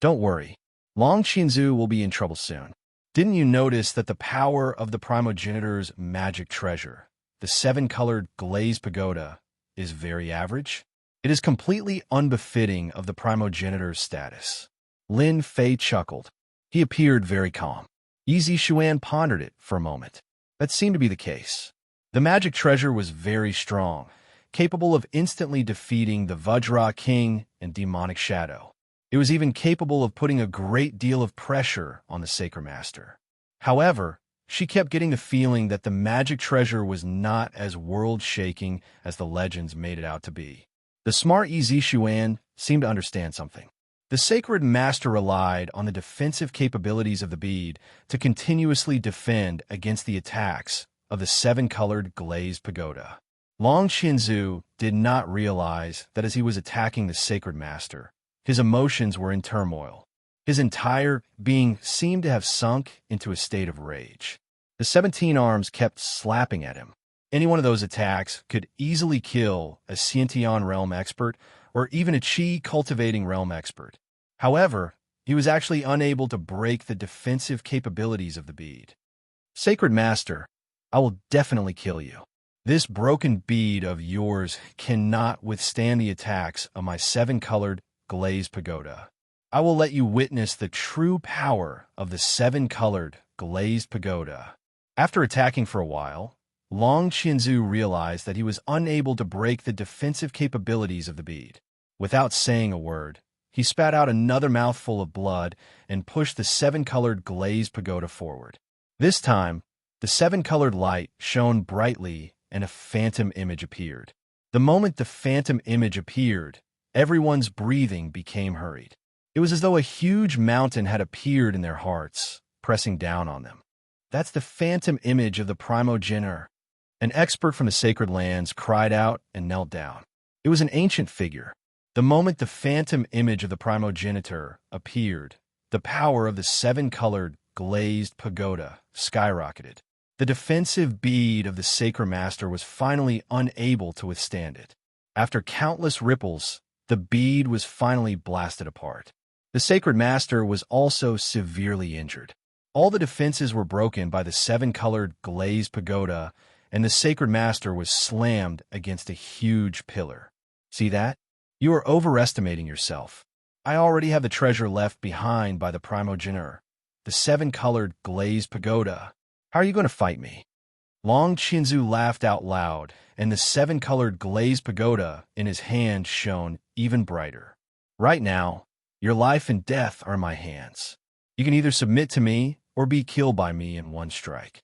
Don't worry, Long Qianzu will be in trouble soon. Didn't you notice that the power of the primogenitor's magic treasure, the seven-colored glazed pagoda, is very average? It is completely unbefitting of the primogenitor's status. Lin Fei chuckled. He appeared very calm. Yi Xuan pondered it for a moment. That seemed to be the case. The magic treasure was very strong, capable of instantly defeating the Vajra King and demonic shadow. It was even capable of putting a great deal of pressure on the Sacred Master. However, she kept getting the feeling that the magic treasure was not as world-shaking as the legends made it out to be. The smart Yi Xuan seemed to understand something. The Sacred Master relied on the defensive capabilities of the bead to continuously defend against the attacks of the seven-colored glazed pagoda. Long Qianzu did not realize that as he was attacking the Sacred Master, his emotions were in turmoil. His entire being seemed to have sunk into a state of rage. The 17 arms kept slapping at him. Any one of those attacks could easily kill a Xiantian realm expert or even a Qi-cultivating realm expert. However, he was actually unable to break the defensive capabilities of the bead. Sacred Master, I will definitely kill you. This broken bead of yours cannot withstand the attacks of my seven-colored glazed pagoda. I will let you witness the true power of the seven-colored glazed pagoda. After attacking for a while, Long Qianzu realized that he was unable to break the defensive capabilities of the bead. Without saying a word, he spat out another mouthful of blood and pushed the seven-colored glazed pagoda forward. This time, the seven-colored light shone brightly and a phantom image appeared. The moment the phantom image appeared, everyone's breathing became hurried. It was as though a huge mountain had appeared in their hearts, pressing down on them. That's the phantom image of the primogenitor. An expert from the sacred lands cried out and knelt down. It was an ancient figure. The moment the phantom image of the primogenitor appeared, the power of the seven-colored glazed pagoda skyrocketed. The defensive bead of the Sacred Master was finally unable to withstand it. After countless ripples, the bead was finally blasted apart. The Sacred Master was also severely injured. All the defenses were broken by the seven-colored glazed pagoda, and the Sacred Master was slammed against a huge pillar. See that? You are overestimating yourself. I already have the treasure left behind by the primogenitor, the seven-colored glazed pagoda. How are you going to fight me? Long Qianzu laughed out loud, and the seven-colored glazed pagoda in his hand shone even brighter. Right now, your life and death are in my hands. You can either submit to me or be killed by me in one strike.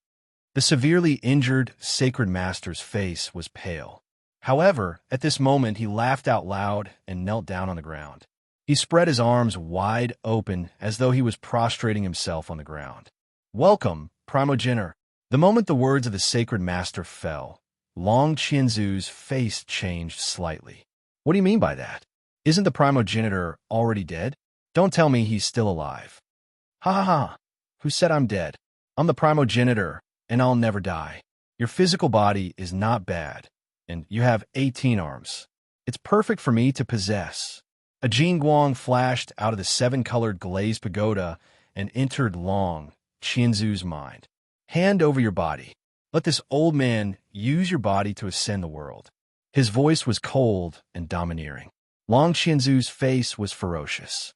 The severely injured Sacred Master's face was pale. However, at this moment he laughed out loud and knelt down on the ground. He spread his arms wide open as though he was prostrating himself on the ground. "Welcome, primogenitor." The moment the words of the sacred master fell, Long Qianzu's face changed slightly. "What do you mean by that? Isn't the primogenitor already dead? Don't tell me he's still alive." "Ha ha ha. Who said I'm dead? I'm the primogenitor, and I'll never die. Your physical body is not bad, and you have 18 arms. It's perfect for me to possess." A Jingguang flashed out of the seven-colored glazed pagoda and entered Long Qianzu's mind. "Hand over your body. Let this old man use your body to ascend the world." His voice was cold and domineering. Long Qianzu's face was ferocious.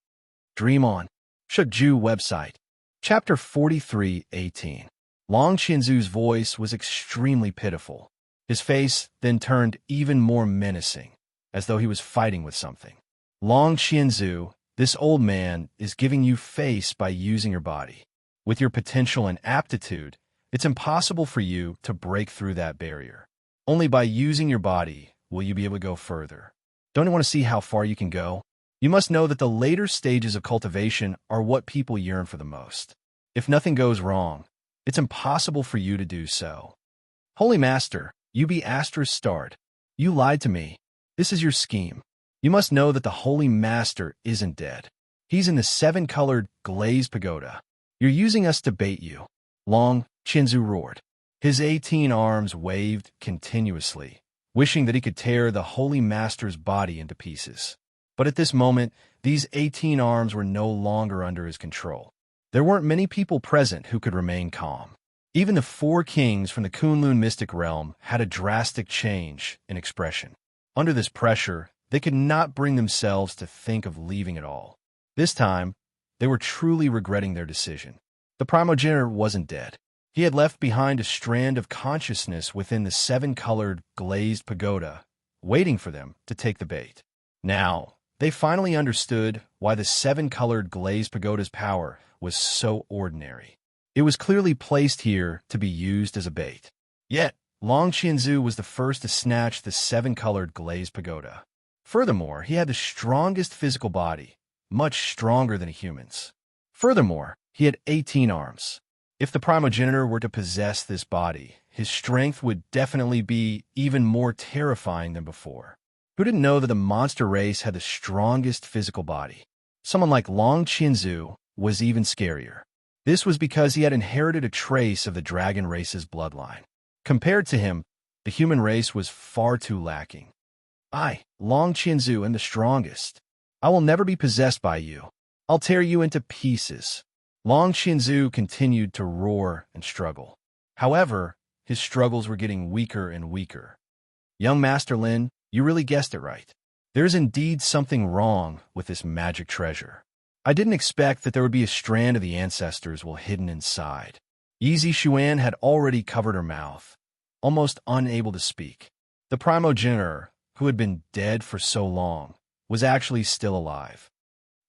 Dream on. Shukju website. Chapter 43:18. Long Qianzu's voice was extremely pitiful. His face then turned even more menacing, as though he was fighting with something. "Long Qianzu, this old man is giving you face by using your body. With your potential and aptitude, it's impossible for you to break through that barrier. Only by using your body will you be able to go further. Don't you want to see how far you can go? You must know that the later stages of cultivation are what people yearn for the most. If nothing goes wrong, it's impossible for you to do so." "Holy Master, you be Astra's starred. You lied to me. This is your scheme. You must know that the Holy Master isn't dead. He's in the seven-colored glazed pagoda. You're using us to bait you." Long Qianzu roared. His 18 arms waved continuously, wishing that he could tear the Holy Master's body into pieces. But at this moment, these 18 arms were no longer under his control. There weren't many people present who could remain calm. Even the 4 kings from the Kunlun mystic realm had a drastic change in expression. Under this pressure, they could not bring themselves to think of leaving at all. This time, they were truly regretting their decision. The primogenitor wasn't dead. He had left behind a strand of consciousness within the seven-colored glazed pagoda, waiting for them to take the bait. Now, they finally understood why the seven-colored glazed pagoda's power was so ordinary. It was clearly placed here to be used as a bait. Yet, Long Qianzu was the first to snatch the seven-colored glazed pagoda. Furthermore, he had the strongest physical body, much stronger than a human's. Furthermore, he had 18 arms. If the primogenitor were to possess this body, his strength would definitely be even more terrifying than before. Who didn't know that the monster race had the strongest physical body? Someone like Long Qianzu was even scarier. This was because he had inherited a trace of the dragon race's bloodline. Compared to him, the human race was far too lacking. "I, Long Qianzu, am the strongest. I will never be possessed by you. I'll tear you into pieces." Long Qianzu continued to roar and struggle. However, his struggles were getting weaker and weaker. "Young Master Lin, you really guessed it right. There's indeed something wrong with this magic treasure. I didn't expect that there would be a strand of the ancestors well hidden inside." Yizi Xuan had already covered her mouth, almost unable to speak. The primogenitor, who had been dead for so long, was actually still alive.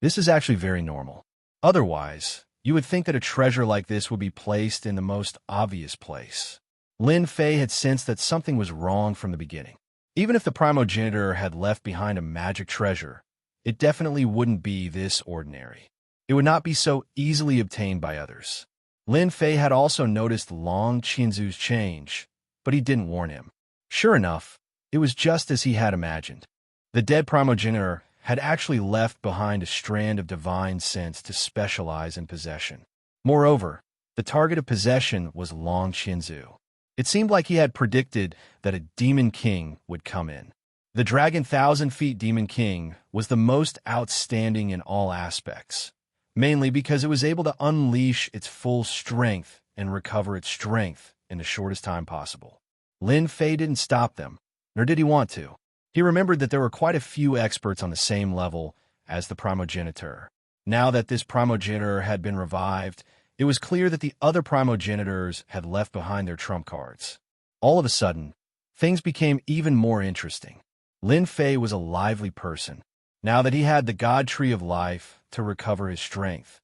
This is actually very normal. Otherwise, you would think that a treasure like this would be placed in the most obvious place. Lin Fei had sensed that something was wrong from the beginning. Even if the primogenitor had left behind a magic treasure, it definitely wouldn't be this ordinary. It would not be so easily obtained by others. Lin Fei had also noticed Long Qianzu's change, but he didn't warn him. Sure enough, it was just as he had imagined. The dead primogenitor had actually left behind a strand of divine sense to specialize in possession. Moreover, the target of possession was Long Qianzu. It seemed like he had predicted that a demon king would come in. The Dragon 1,000 Feet Demon King was the most outstanding in all aspects, mainly because it was able to unleash its full strength and recover its strength in the shortest time possible. Lin Fei didn't stop them, nor did he want to. He remembered that there were quite a few experts on the same level as the primogenitor. Now that this primogenitor had been revived, it was clear that the other primogenitors had left behind their trump cards. All of a sudden, things became even more interesting. Lin Fei was a lively person. Now that he had the God Tree of Life to recover his strength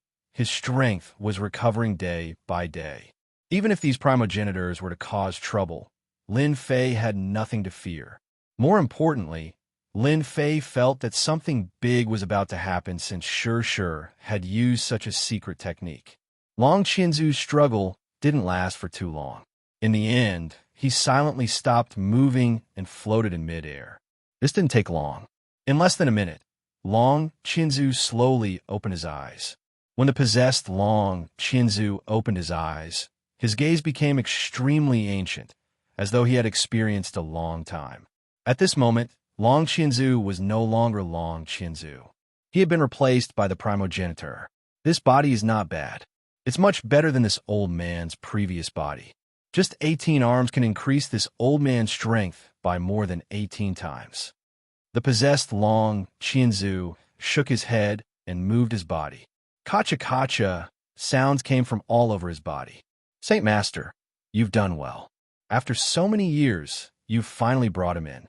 was recovering day by day. Even if these primogenitors were to cause trouble, Lin Fei had nothing to fear. More importantly, Lin Fei felt that something big was about to happen since Sure had used such a secret technique. Long Qinzu's struggle didn't last for too long. In the end, he silently stopped moving and floated in midair. This didn't take long. In less than a minute, Long Qinzu slowly opened his eyes. When the possessed Long Qinzu opened his eyes, his gaze became extremely ancient, as though he had experienced a long time. At this moment, Long Qinzu was no longer Long Qinzu. He had been replaced by the primogenitor. This body is not bad. It's much better than this old man's previous body. Just 18 arms can increase this old man's strength by more than 18 times. The possessed Long Qinzu shook his head and moved his body. Kacha-kacha sounds came from all over his body. Saint Master, you've done well. After so many years, you've finally brought him in.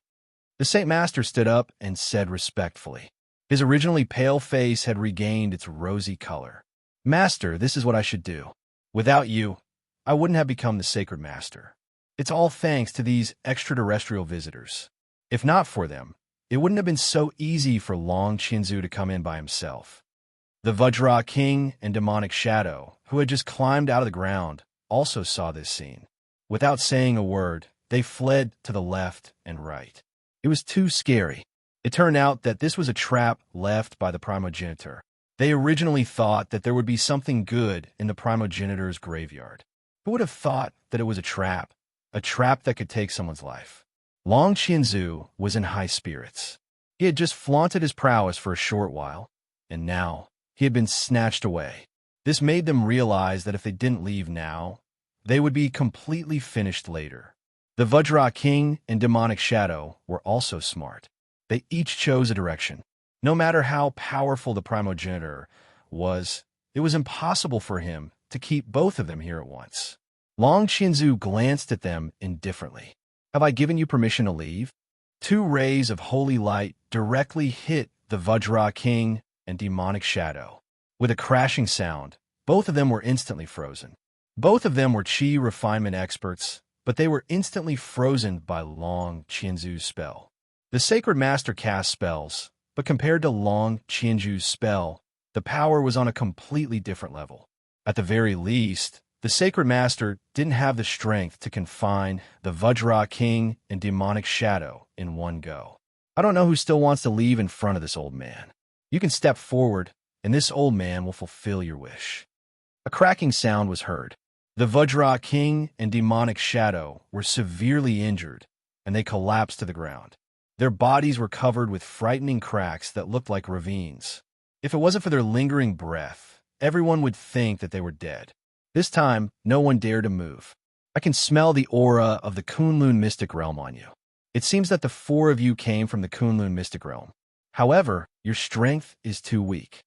The Saint Master stood up and said respectfully. His originally pale face had regained its rosy color. Master, this is what I should do. Without you, I wouldn't have become the Sacred Master. It's all thanks to these extraterrestrial visitors. If not for them, it wouldn't have been so easy for Long Qinzu to come in by himself. The Vajra King and Demonic Shadow, who had just climbed out of the ground, also saw this scene. Without saying a word, they fled to the left and right. It was too scary. It turned out that this was a trap left by the primogenitor. They originally thought that there would be something good in the primogenitor's graveyard. Who would have thought that it was a trap that could take someone's life? Long Qinzu was in high spirits. He had just flaunted his prowess for a short while, and now he had been snatched away. This made them realize that if they didn't leave now, they would be completely finished later. The Vajra King and Demonic Shadow were also smart. They each chose a direction. No matter how powerful the primogenitor was, it was impossible for him to keep both of them here at once. Long Qinzu glanced at them indifferently. Have I given you permission to leave? Two rays of holy light directly hit the Vajra King and Demonic Shadow. With a crashing sound, both of them were instantly frozen. Both of them were Qi refinement experts, but they were instantly frozen by Long Qinzu's spell. The Sacred Master cast spells, but compared to Long Qinzu's spell, the power was on a completely different level. At the very least, the Sacred Master didn't have the strength to confine the Vajra King and Demonic Shadow in one go. I don't know who still wants to leave in front of this old man. You can step forward, and this old man will fulfill your wish. A cracking sound was heard. The Vajra King and Demonic Shadow were severely injured, and they collapsed to the ground. Their bodies were covered with frightening cracks that looked like ravines. If it wasn't for their lingering breath, everyone would think that they were dead. This time, no one dared to move. I can smell the aura of the Kunlun Mystic Realm on you. It seems that the four of you came from the Kunlun Mystic Realm. However, your strength is too weak.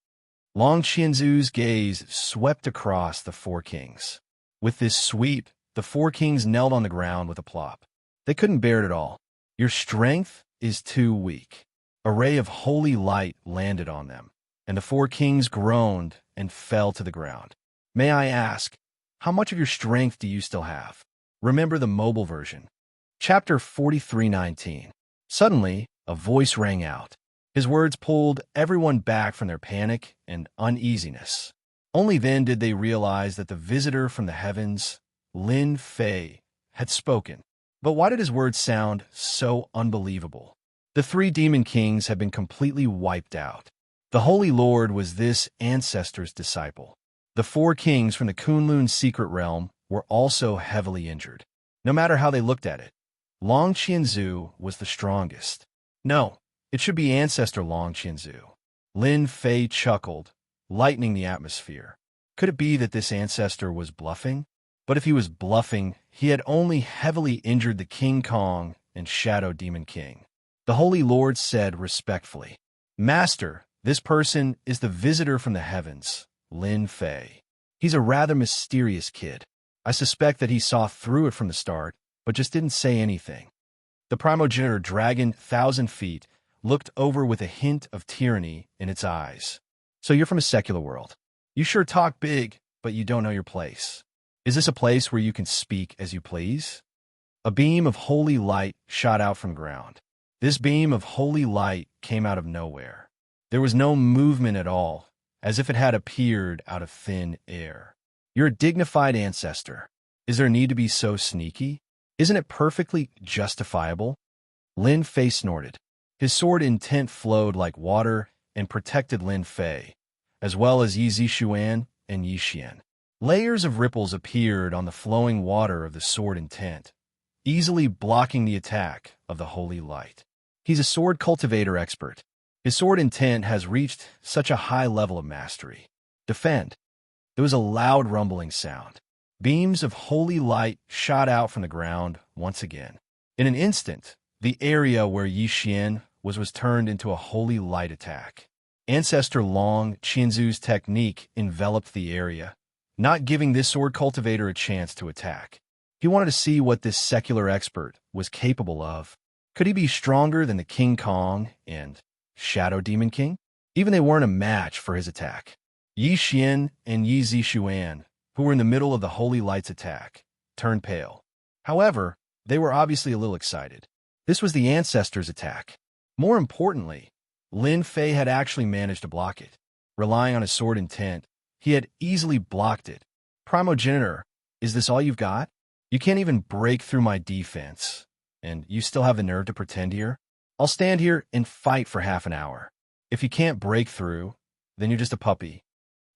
Long Qinzu's gaze swept across the four kings. With this sweep, the four kings knelt on the ground with a plop. They couldn't bear it at all. Your strength is too weak. A ray of holy light landed on them, and the four kings groaned and fell to the ground. May I ask, how much of your strength do you still have? Remember the mobile version. Chapter 43:19. Suddenly, a voice rang out. His words pulled everyone back from their panic and uneasiness. Only then did they realize that the visitor from the heavens, Lin Fei, had spoken. But why did his words sound so unbelievable? The three demon kings had been completely wiped out. The Holy Lord was this ancestor's disciple. The four kings from the Kunlun secret realm were also heavily injured. No matter how they looked at it, Long Qinzu was the strongest. No, it should be Ancestor Long Qinzu. Lin Fei chuckled, lightening the atmosphere. Could it be that this ancestor was bluffing? But if he was bluffing, he had only heavily injured the King Kong and Shadow Demon King. The Holy Lord said respectfully, Master, this person is the visitor from the heavens, Lin Fei. He's a rather mysterious kid. I suspect that he saw through it from the start, but just didn't say anything. The primogenitor dragon, 1,000 feet, looked over with a hint of tyranny in its eyes. So you're from a secular world. You sure talk big, but you don't know your place. Is this a place where you can speak as you please? A beam of holy light shot out from the ground. This beam of holy light came out of nowhere. There was no movement at all, as if it had appeared out of thin air. You're a dignified ancestor. Is there need to be so sneaky? Isn't it perfectly justifiable? Lin Fei snorted. His sword intent flowed like water and protected Lin Fei, as well as Yi Zishuan and Yi Xian. Layers of ripples appeared on the flowing water of the sword intent, easily blocking the attack of the holy light. He's a sword cultivator expert. His sword intent has reached such a high level of mastery. Defend. There was a loud rumbling sound. Beams of holy light shot out from the ground once again. In an instant, the area where Yi Xian was turned into a holy light attack. Ancestor Long Qianzu's technique enveloped the area, not giving this sword cultivator a chance to attack. He wanted to see what this secular expert was capable of. Could he be stronger than the King Kong and Shadow Demon King? Even they weren't a match for his attack. Yi Xian and Yi Zishuan, who were in the middle of the holy light's attack, turned pale. However, they were obviously a little excited. This was the ancestor's attack. More importantly, Lin Fei had actually managed to block it. Relying on his sword intent, he had easily blocked it. Primogenitor, is this all you've got? You can't even break through my defense, and you still have the nerve to pretend here? I'll stand here and fight for half an hour. If you can't break through, then you're just a puppy.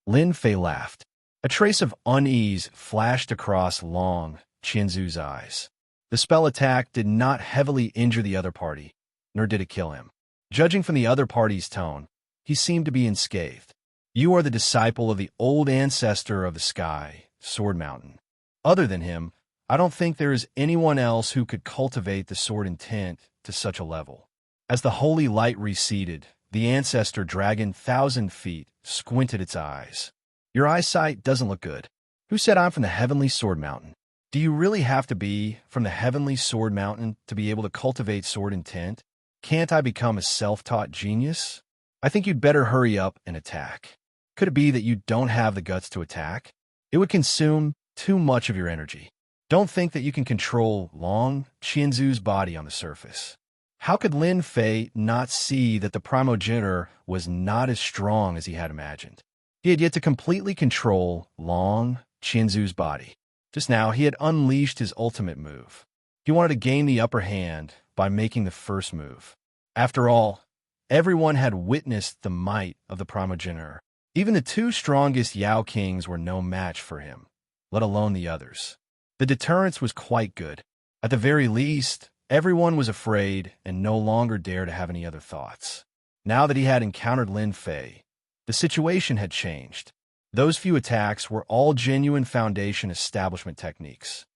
Lin Fei laughed. A trace of unease flashed across Long Qianzu's eyes. The spell attack did not heavily injure the other party, nor did it kill him. Judging from the other party's tone, he seemed to be unscathed. You are the disciple of the old ancestor of the sky, Sword Mountain. Other than him, I don't think there is anyone else who could cultivate the sword intent to such a level. As the holy light receded, the ancestor dragon 1,000 feet squinted its eyes. Your eyesight doesn't look good. Who said I'm from the heavenly Sword Mountain? Do you really have to be from the heavenly Sword Mountain to be able to cultivate sword intent? Can't I become a self-taught genius? I think you'd better hurry up and attack. Could it be that you don't have the guts to attack? It would consume too much of your energy. Don't think that you can control Long Qianzu's body on the surface. How could Lin Fei not see that the primogenitor was not as strong as he had imagined? He had yet to completely control Long Qianzu's body. Just now, he had unleashed his ultimate move. He wanted to gain the upper hand by making the first move. After all, everyone had witnessed the might of the primogenitor. Even the two strongest Yao Kings were no match for him, let alone the others. The deterrence was quite good. At the very least, everyone was afraid and no longer dared to have any other thoughts. Now that he had encountered Lin Fei, the situation had changed. Those few attacks were all genuine foundation establishment techniques.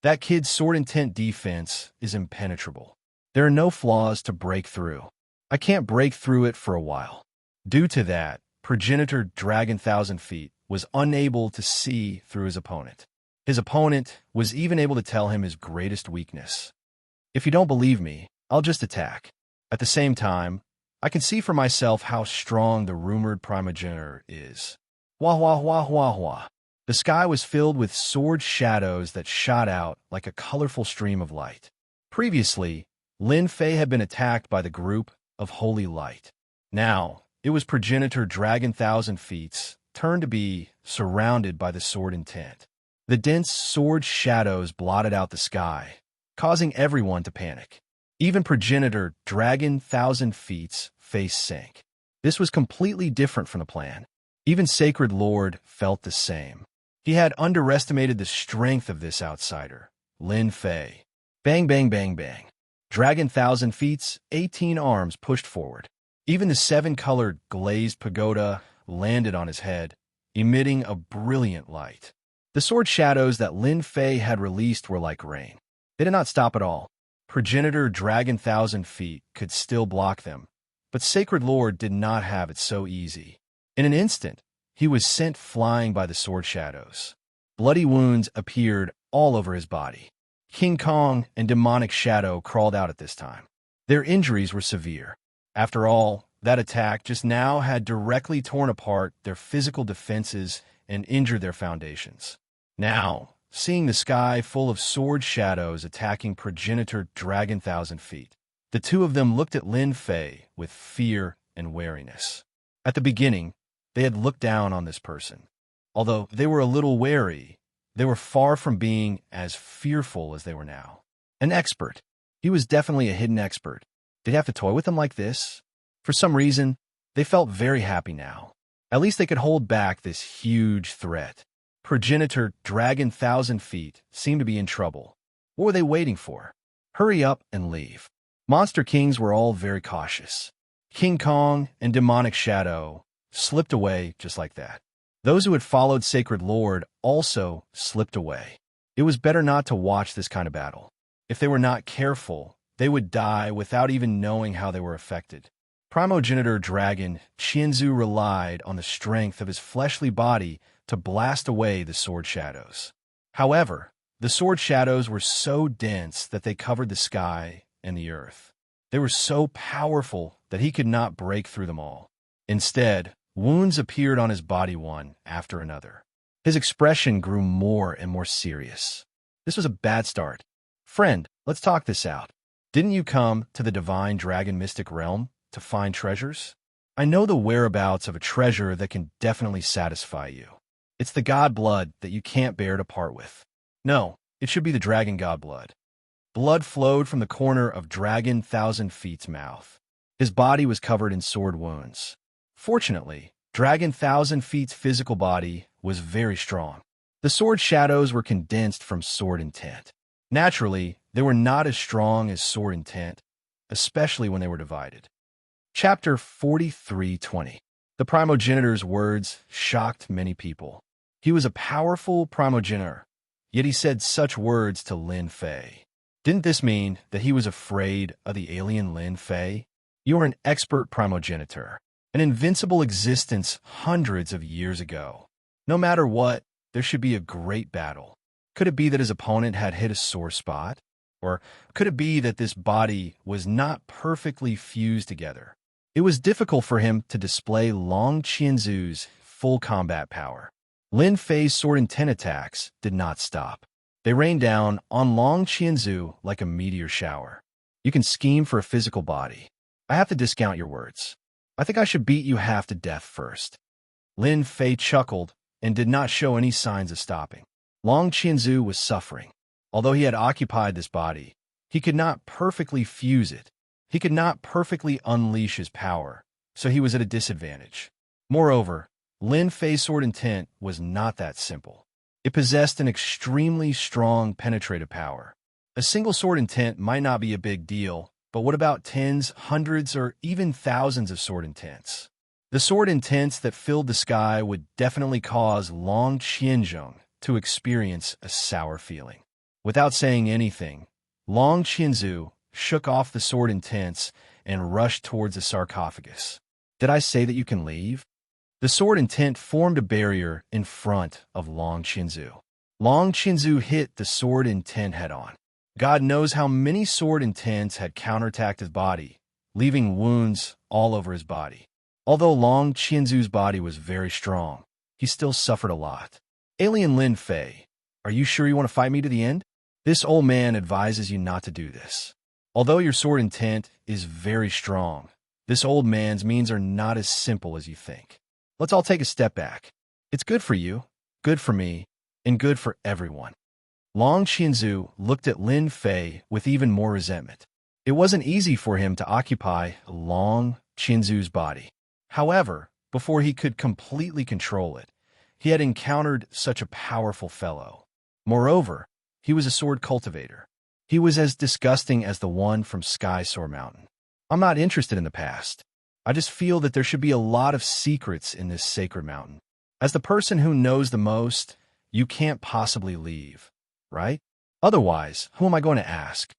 That kid's sword intent defense is impenetrable. There are no flaws to break through. I can't break through it for a while. Due to that, progenitor Dragon 1,000 Feet was unable to see through his opponent. His opponent was even able to tell him his greatest weakness. If you don't believe me, I'll just attack. At the same time, I can see for myself how strong the rumored primogenitor is. Wah wah wah wah wah. The sky was filled with sword shadows that shot out like a colorful stream of light. Previously, Lin Fei had been attacked by the group of holy light. Now, it was progenitor Dragon 1,000 Feet's turn to be surrounded by the sword intent. The dense sword shadows blotted out the sky, causing everyone to panic. Even progenitor Dragon 1,000 Feet's face sank. This was completely different from the plan. Even Sacred Lord felt the same. He had underestimated the strength of this outsider, Lin Fei. Bang, bang, bang, bang. Dragon 1,000 Feet's 18 arms pushed forward. Even the 7-colored glazed pagoda landed on his head, emitting a brilliant light. The sword shadows that Lin Fei had released were like rain. They did not stop at all. Progenitor Dragon 1,000 Feet could still block them, but Sacred Lord did not have it so easy. In an instant, he was sent flying by the sword shadows. Bloody wounds appeared all over his body. King Kong and Demonic Shadow crawled out at this time. Their injuries were severe. After all, that attack just now had directly torn apart their physical defenses and injured their foundations. Now, seeing the sky full of sword shadows attacking progenitor Dragon 1,000 Feet, The two of them looked at Lin Fei with fear and wariness. At the beginning, they had looked down on this person. Although they were a little wary, they were far from being as fearful as they were now. An expert. He was definitely a hidden expert. Did he have to toy with them like this? For some reason, they felt very happy now. At least they could hold back this huge threat. Progenitor Dragon 1,000 Feet seemed to be in trouble. What were they waiting for? Hurry up and leave. Monster Kings were all very cautious. King Kong and Demonic Shadow slipped away just like that. Those who had followed Sacred Lord also slipped away. It was better not to watch this kind of battle. If they were not careful, they would die without even knowing how they were affected. Primogenitor Dragon Qianzu relied on the strength of his fleshly body to blast away the sword shadows. However, the sword shadows were so dense that they covered the sky and the earth. They were so powerful that he could not break through them all. Instead, wounds appeared on his body one after another. His expression grew more and more serious. This was a bad start. Friend, let's talk this out. Didn't you come to the divine dragon mystic realm to find treasures? I know the whereabouts of a treasure that can definitely satisfy you. It's the god blood that you can't bear to part with. No, it should be the dragon god blood. Blood flowed from the corner of Dragon 1,000 Feet's mouth. His body was covered in sword wounds. Fortunately, Dragon 1,000 Feet's physical body was very strong. The sword shadows were condensed from sword intent. Naturally, they were not as strong as sword intent, especially when they were divided. Chapter 43:20. The primogenitor's words shocked many people. He was a powerful primogenitor, yet he said such words to Lin Fei. Didn't this mean that he was afraid of the alien Lin Fei? You are an expert primogenitor, an invincible existence hundreds of years ago. No matter what, there should be a great battle. Could it be that his opponent had hit a sore spot? Or could it be that this body was not perfectly fused together? It was difficult for him to display Long Qianzu's full combat power. Lin Fei's sword and ten attacks did not stop. They rained down on Long Qianzu like a meteor shower. You can scheme for a physical body. I have to discount your words. I think I should beat you half to death first. Lin Fei chuckled and did not show any signs of stopping. Long Qianzu was suffering. Although he had occupied this body, he could not perfectly fuse it. He could not perfectly unleash his power, so he was at a disadvantage. Moreover, Lin Fei's sword intent was not that simple. It possessed an extremely strong penetrative power. A single sword intent might not be a big deal, but what about tens, hundreds, or even thousands of sword intents? The sword intents that filled the sky would definitely cause Long Qianzhong to experience a sour feeling. Without saying anything, Long Qianzu shook off the sword intents and rushed towards the sarcophagus. Did I say that you can leave? The sword intent formed a barrier in front of Long Qianzu. Long Qianzu hit the sword intent head-on. God knows how many sword intents had counterattacked his body, leaving wounds all over his body. Although Long Qianzu's body was very strong, he still suffered a lot. Alien Lin Fei, are you sure you want to fight me to the end? This old man advises you not to do this. Although your sword intent is very strong, this old man's means are not as simple as you think. Let's all take a step back. It's good for you, good for me, and good for everyone. Long Qianzu looked at Lin Fei with even more resentment. It wasn't easy for him to occupy Long Qianzu's body. However, before he could completely control it, he had encountered such a powerful fellow. Moreover, he was a sword cultivator. He was as disgusting as the one from Sky Soar Mountain. I'm not interested in the past. I just feel that there should be a lot of secrets in this sacred mountain. As the person who knows the most, you can't possibly leave, right? Otherwise, who am I going to ask?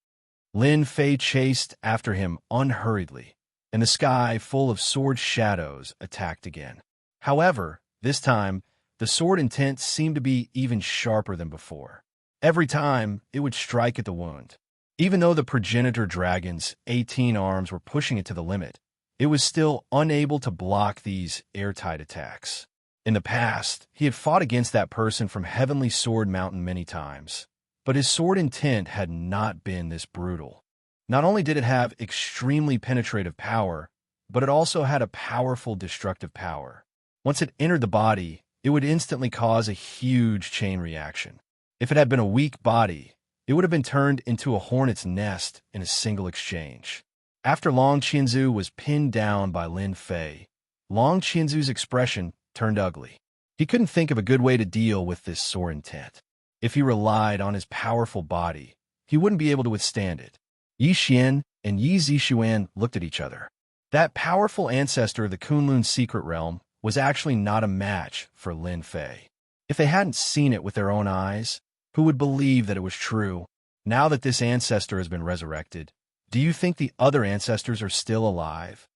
Lin Fei chased after him unhurriedly, and the sky full of sword shadows attacked again. However, this time, the sword intent seemed to be even sharper than before. Every time, it would strike at the wound. Even though the progenitor dragon's 18 arms were pushing it to the limit, it was still unable to block these airtight attacks. In the past, he had fought against that person from Heavenly Sword Mountain many times, but his sword intent had not been this brutal. Not only did it have extremely penetrative power, but it also had a powerful destructive power. Once it entered the body, it would instantly cause a huge chain reaction. If it had been a weak body, it would have been turned into a hornet's nest in a single exchange. After Long Qianzu was pinned down by Lin Fei, Long Qianzu's expression turned ugly. He couldn't think of a good way to deal with this sore intent. If he relied on his powerful body, he wouldn't be able to withstand it. Yi Xian and Yi Zixuan looked at each other. That powerful ancestor of the Kunlun secret realm was actually not a match for Lin Fei. If they hadn't seen it with their own eyes, who would believe that it was true? Now that this ancestor has been resurrected, do you think the other ancestors are still alive?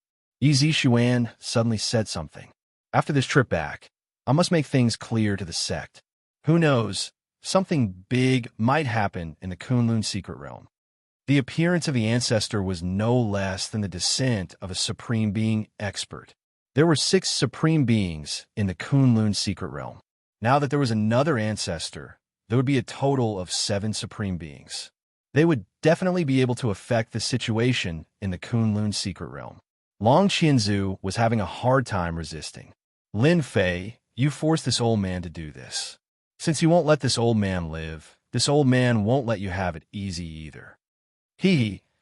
Yi Zixuan suddenly said something. After this trip back, I must make things clear to the sect. Who knows, something big might happen in the Kunlun secret realm. The appearance of the ancestor was no less than the descent of a supreme being expert. There were 6 supreme beings in the Kunlun secret realm. Now that there was another ancestor, there would be a total of 7 supreme beings. They would definitely be able to affect the situation in the Kunlun secret realm. Long Qianzu was having a hard time resisting. Lin Fei, you forced this old man to do this. Since you won't let this old man live, this old man won't let you have it easy either.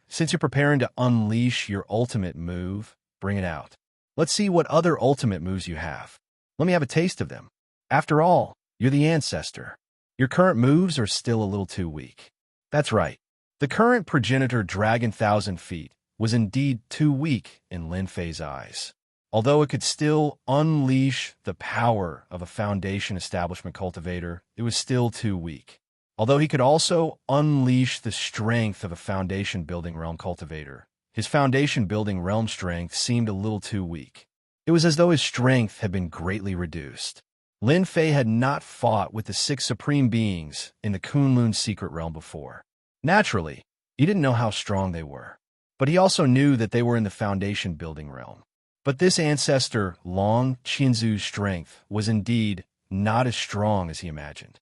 Since you're preparing to unleash your ultimate move, bring it out. Let's see what other ultimate moves you have. Let me have a taste of them. After all, you're the ancestor. Your current moves are still a little too weak. That's right. The current progenitor Dragon 1,000 Feet was indeed too weak in Lin Fei's eyes. Although it could still unleash the power of a foundation establishment cultivator, it was still too weak. Although he could also unleash the strength of a foundation building realm cultivator, his foundation building realm strength seemed a little too weak. It was as though his strength had been greatly reduced. Lin Fei had not fought with the 6 supreme beings in the Kunlun secret realm before. Naturally, he didn't know how strong they were, but he also knew that they were in the foundation building realm. But this ancestor, Long Qianzu's strength, was indeed not as strong as he imagined.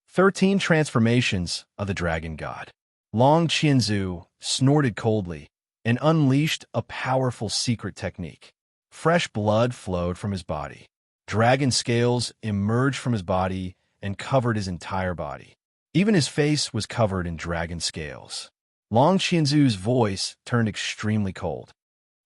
13 transformations of the dragon god. Long Qianzu snorted coldly and unleashed a powerful secret technique. Fresh blood flowed from his body. Dragon scales emerged from his body and covered his entire body. Even his face was covered in dragon scales. Long Qianzu's voice turned extremely cold.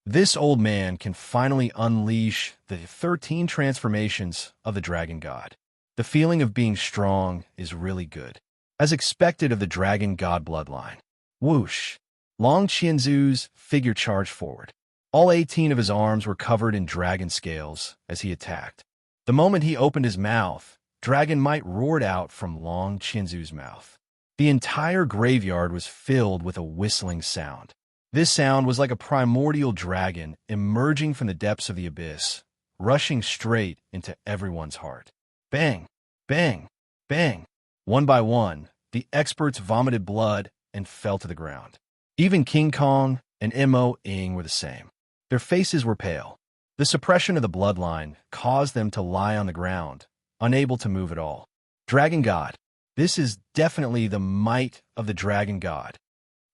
This old man can finally unleash the 13 transformations of the dragon god. The feeling of being strong is really good, as expected of the dragon god bloodline. Whoosh! Long Qianzu's figure charged forward. All 18 of his arms were covered in dragon scales as he attacked. The moment he opened his mouth, dragon might roared out from Long Qianzu's mouth. The entire graveyard was filled with a whistling sound. This sound was like a primordial dragon emerging from the depths of the abyss, rushing straight into everyone's heart. Bang! Bang! Bang! One by one, the experts vomited blood and fell to the ground. Even King Kong and Mo Ying were the same. Their faces were pale. The suppression of the bloodline caused them to lie on the ground, unable to move at all. Dragon God. This is definitely the might of the dragon god.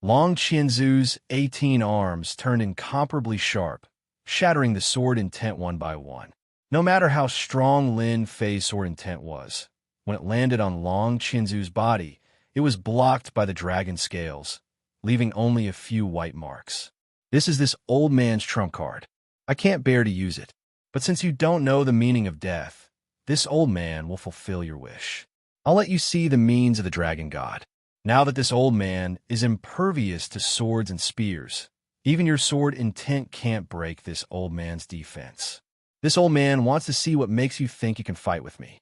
Long Qianzu's 18 arms turned incomparably sharp, shattering the sword intent one by one. No matter how strong Lin Fei's sword intent was, when it landed on Long Qianzu's body, it was blocked by the dragon scales, leaving only a few white marks. This is this old man's trump card. I can't bear to use it, but since you don't know the meaning of death, this old man will fulfill your wish. I'll let you see the means of the dragon god. Now that this old man is impervious to swords and spears, even your sword intent can't break this old man's defense. This old man wants to see what makes you think you can fight with me.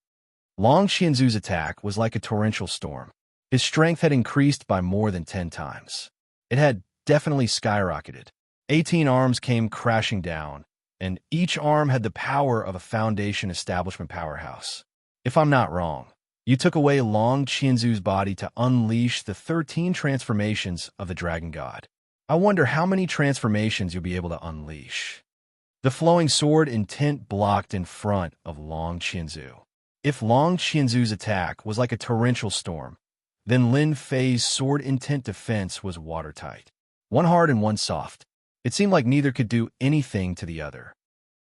Long Qianzu's attack was like a torrential storm. His strength had increased by more than 10 times. It had definitely skyrocketed. 18 arms came crashing down, and each arm had the power of a foundation establishment powerhouse. If I'm not wrong, you took away Long Qianzu's body to unleash the 13 transformations of the dragon god. I wonder how many transformations you'll be able to unleash. The flowing sword intent blocked in front of Long Qianzu. If Long Qianzu's attack was like a torrential storm, then Lin Fei's sword intent defense was watertight. one hard and one soft. It seemed like neither could do anything to the other.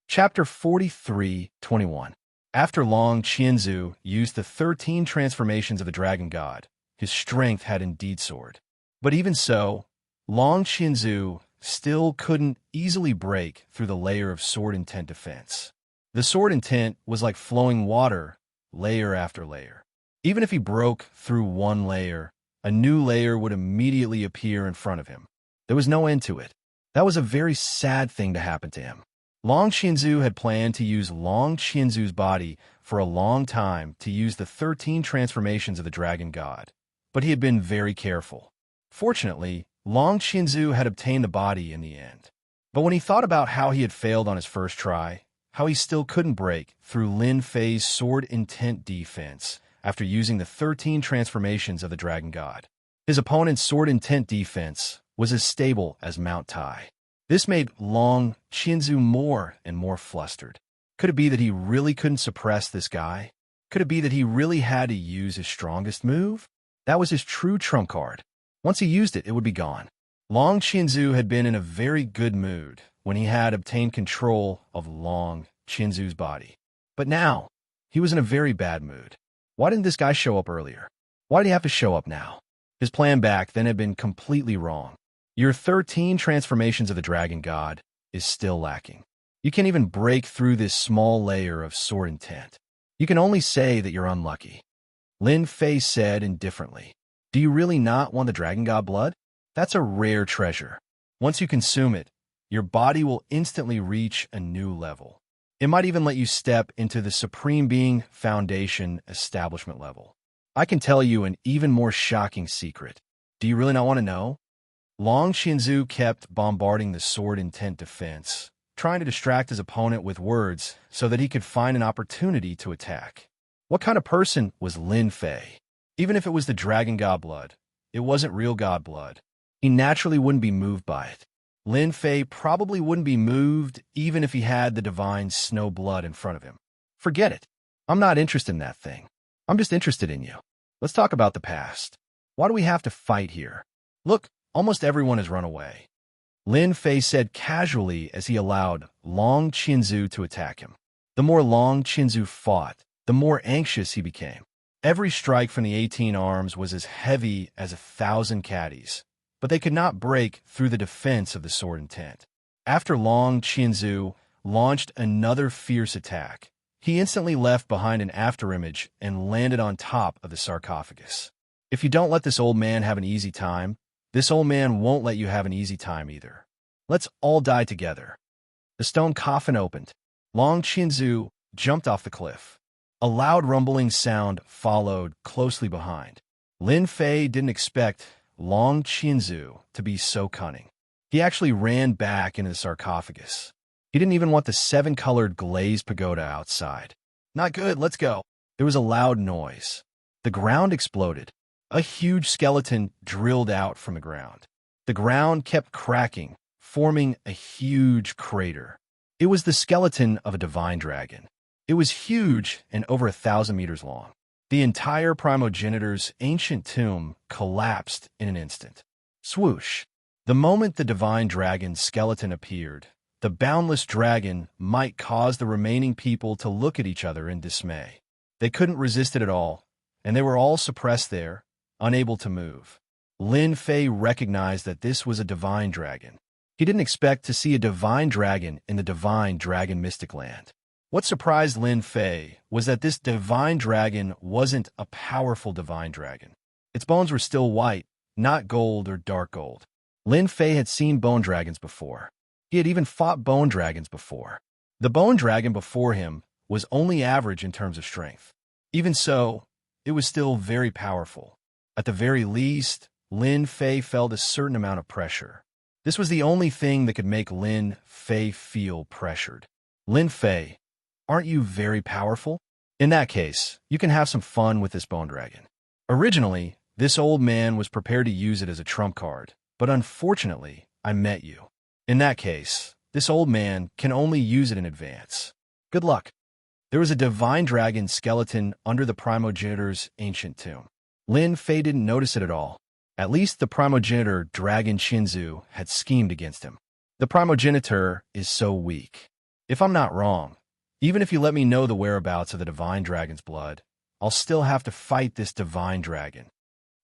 Chapter 43:21. After Long Qianzu used the 13 transformations of the dragon god, his strength had indeed soared. But even so, Long Qianzu still couldn't easily break through the layer of sword intent defense. The sword intent was like flowing water, layer after layer. Even if he broke through one layer, a new layer would immediately appear in front of him. There was no end to it. That was a very sad thing to happen to him. Long Qianzu had planned to use Long Qianzu's body for a long time to use the 13 transformations of the dragon god, but he had been very careful. Fortunately, Long Qianzu had obtained the body in the end. But when he thought about how he had failed on his first try, how he still couldn't break through Lin Fei's sword intent defense after using the 13 transformations of the dragon god, his opponent's sword intent defense was as stable as Mount Tai. This made Long Qianzu more and more flustered. Could it be that he really couldn't suppress this guy? Could it be that he really had to use his strongest move? That was his true trump card. Once he used it, it would be gone. Long Qianzu had been in a very good mood when he had obtained control of Long Qianzu's body. But now, he was in a very bad mood. Why didn't this guy show up earlier? Why did he have to show up now? His plan back then had been completely wrong. Your 13 transformations of the dragon god is still lacking. You can't even break through this small layer of sword intent. You can only say that you're unlucky. Lin Fei said indifferently, "Do you really not want the dragon god blood? That's a rare treasure. Once you consume it, your body will instantly reach a new level. It might even let you step into the Supreme Being Foundation establishment level. I can tell you an even more shocking secret. Do you really not want to know?" Long Qianzu kept bombarding the sword intent defense, trying to distract his opponent with words so that he could find an opportunity to attack. What kind of person was Lin Fei? Even if it was the dragon god blood, it wasn't real god blood. He naturally wouldn't be moved by it. Lin Fei probably wouldn't be moved even if he had the divine snow blood in front of him. Forget it. I'm not interested in that thing. I'm just interested in you. Let's talk about the past. Why do we have to fight here? Look, almost everyone has run away. Lin Fei said casually as he allowed Long Qianzu to attack him. The more Long Qianzu fought, the more anxious he became. Every strike from the 18 arms was as heavy as 1,000 caddies, but they could not break through the defense of the sword intent. After Long Qianzu launched another fierce attack, he instantly left behind an afterimage and landed on top of the sarcophagus. If you don't let this old man have an easy time, this old man won't let you have an easy time either. Let's all die together. The stone coffin opened. Long Qianzu jumped off the cliff. A loud rumbling sound followed closely behind. Lin Fei didn't expect Long Qianzu to be so cunning. He actually ran back into the sarcophagus. He didn't even want the 7-colored glazed pagoda outside. Not good, let's go. There was a loud noise. The ground exploded. A huge skeleton drilled out from the ground. The ground kept cracking, forming a huge crater. It was the skeleton of a divine dragon. It was huge and over 1,000 meters long. The entire primogenitor's ancient tomb collapsed in an instant. Swoosh! The moment the divine dragon's skeleton appeared, the boundless dragon might cause the remaining people to look at each other in dismay. They couldn't resist it at all, and they were all suppressed there, unable to move. Lin Fei recognized that this was a divine dragon. He didn't expect to see a divine dragon in the divine dragon mystic land. What surprised Lin Fei was that this divine dragon wasn't a powerful divine dragon. Its bones were still white, not gold or dark gold. Lin Fei had seen bone dragons before. He had even fought bone dragons before. The bone dragon before him was only average in terms of strength. Even so, it was still very powerful. At the very least, Lin Fei felt a certain amount of pressure. This was the only thing that could make Lin Fei feel pressured. Lin Fei, aren't you very powerful? In that case, you can have some fun with this bone dragon. Originally, this old man was prepared to use it as a trump card, but unfortunately, I met you. In that case, this old man can only use it in advance. Good luck. There was a divine dragon skeleton under the primogenitor's ancient tomb. Lin Fei didn't notice it at all. At least the primogenitor Dragon Shinzu had schemed against him. The primogenitor is so weak. If I'm not wrong, even if you let me know the whereabouts of the divine dragon's blood, I'll still have to fight this divine dragon.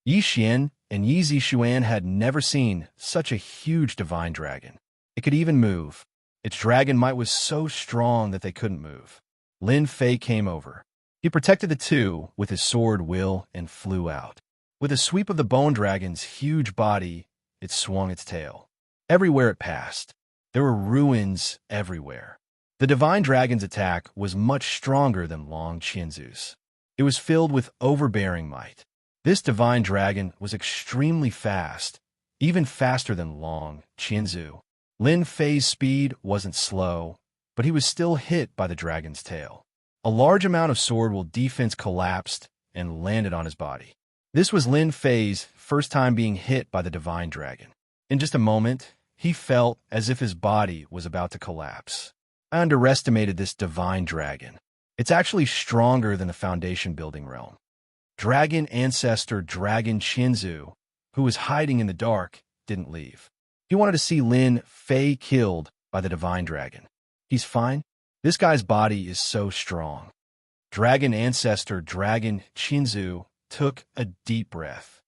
Yi Xian and Yi Zixuan had never seen such a huge divine dragon. It could even move. Its dragon might was so strong that they couldn't move. Lin Fei came over. He protected the two with his sword will and flew out. With a sweep of the bone dragon's huge body, it swung its tail. Everywhere it passed, there were ruins everywhere. The divine dragon's attack was much stronger than Long Qianzu's. It was filled with overbearing might. This divine dragon was extremely fast, even faster than Long Qianzu. Lin Fei's speed wasn't slow, but he was still hit by the dragon's tail. A large amount of sword will defense collapsed and landed on his body. This was Lin Fei's first time being hit by the divine dragon. In just a moment, he felt as if his body was about to collapse. I underestimated this divine dragon. It's actually stronger than the foundation building realm. Dragon ancestor Dragon Shinzu, who was hiding in the dark, didn't leave. He wanted to see Lin Fei killed by the divine dragon. He's fine. This guy's body is so strong. Dragon ancestor Dragon Shinzu took a deep breath.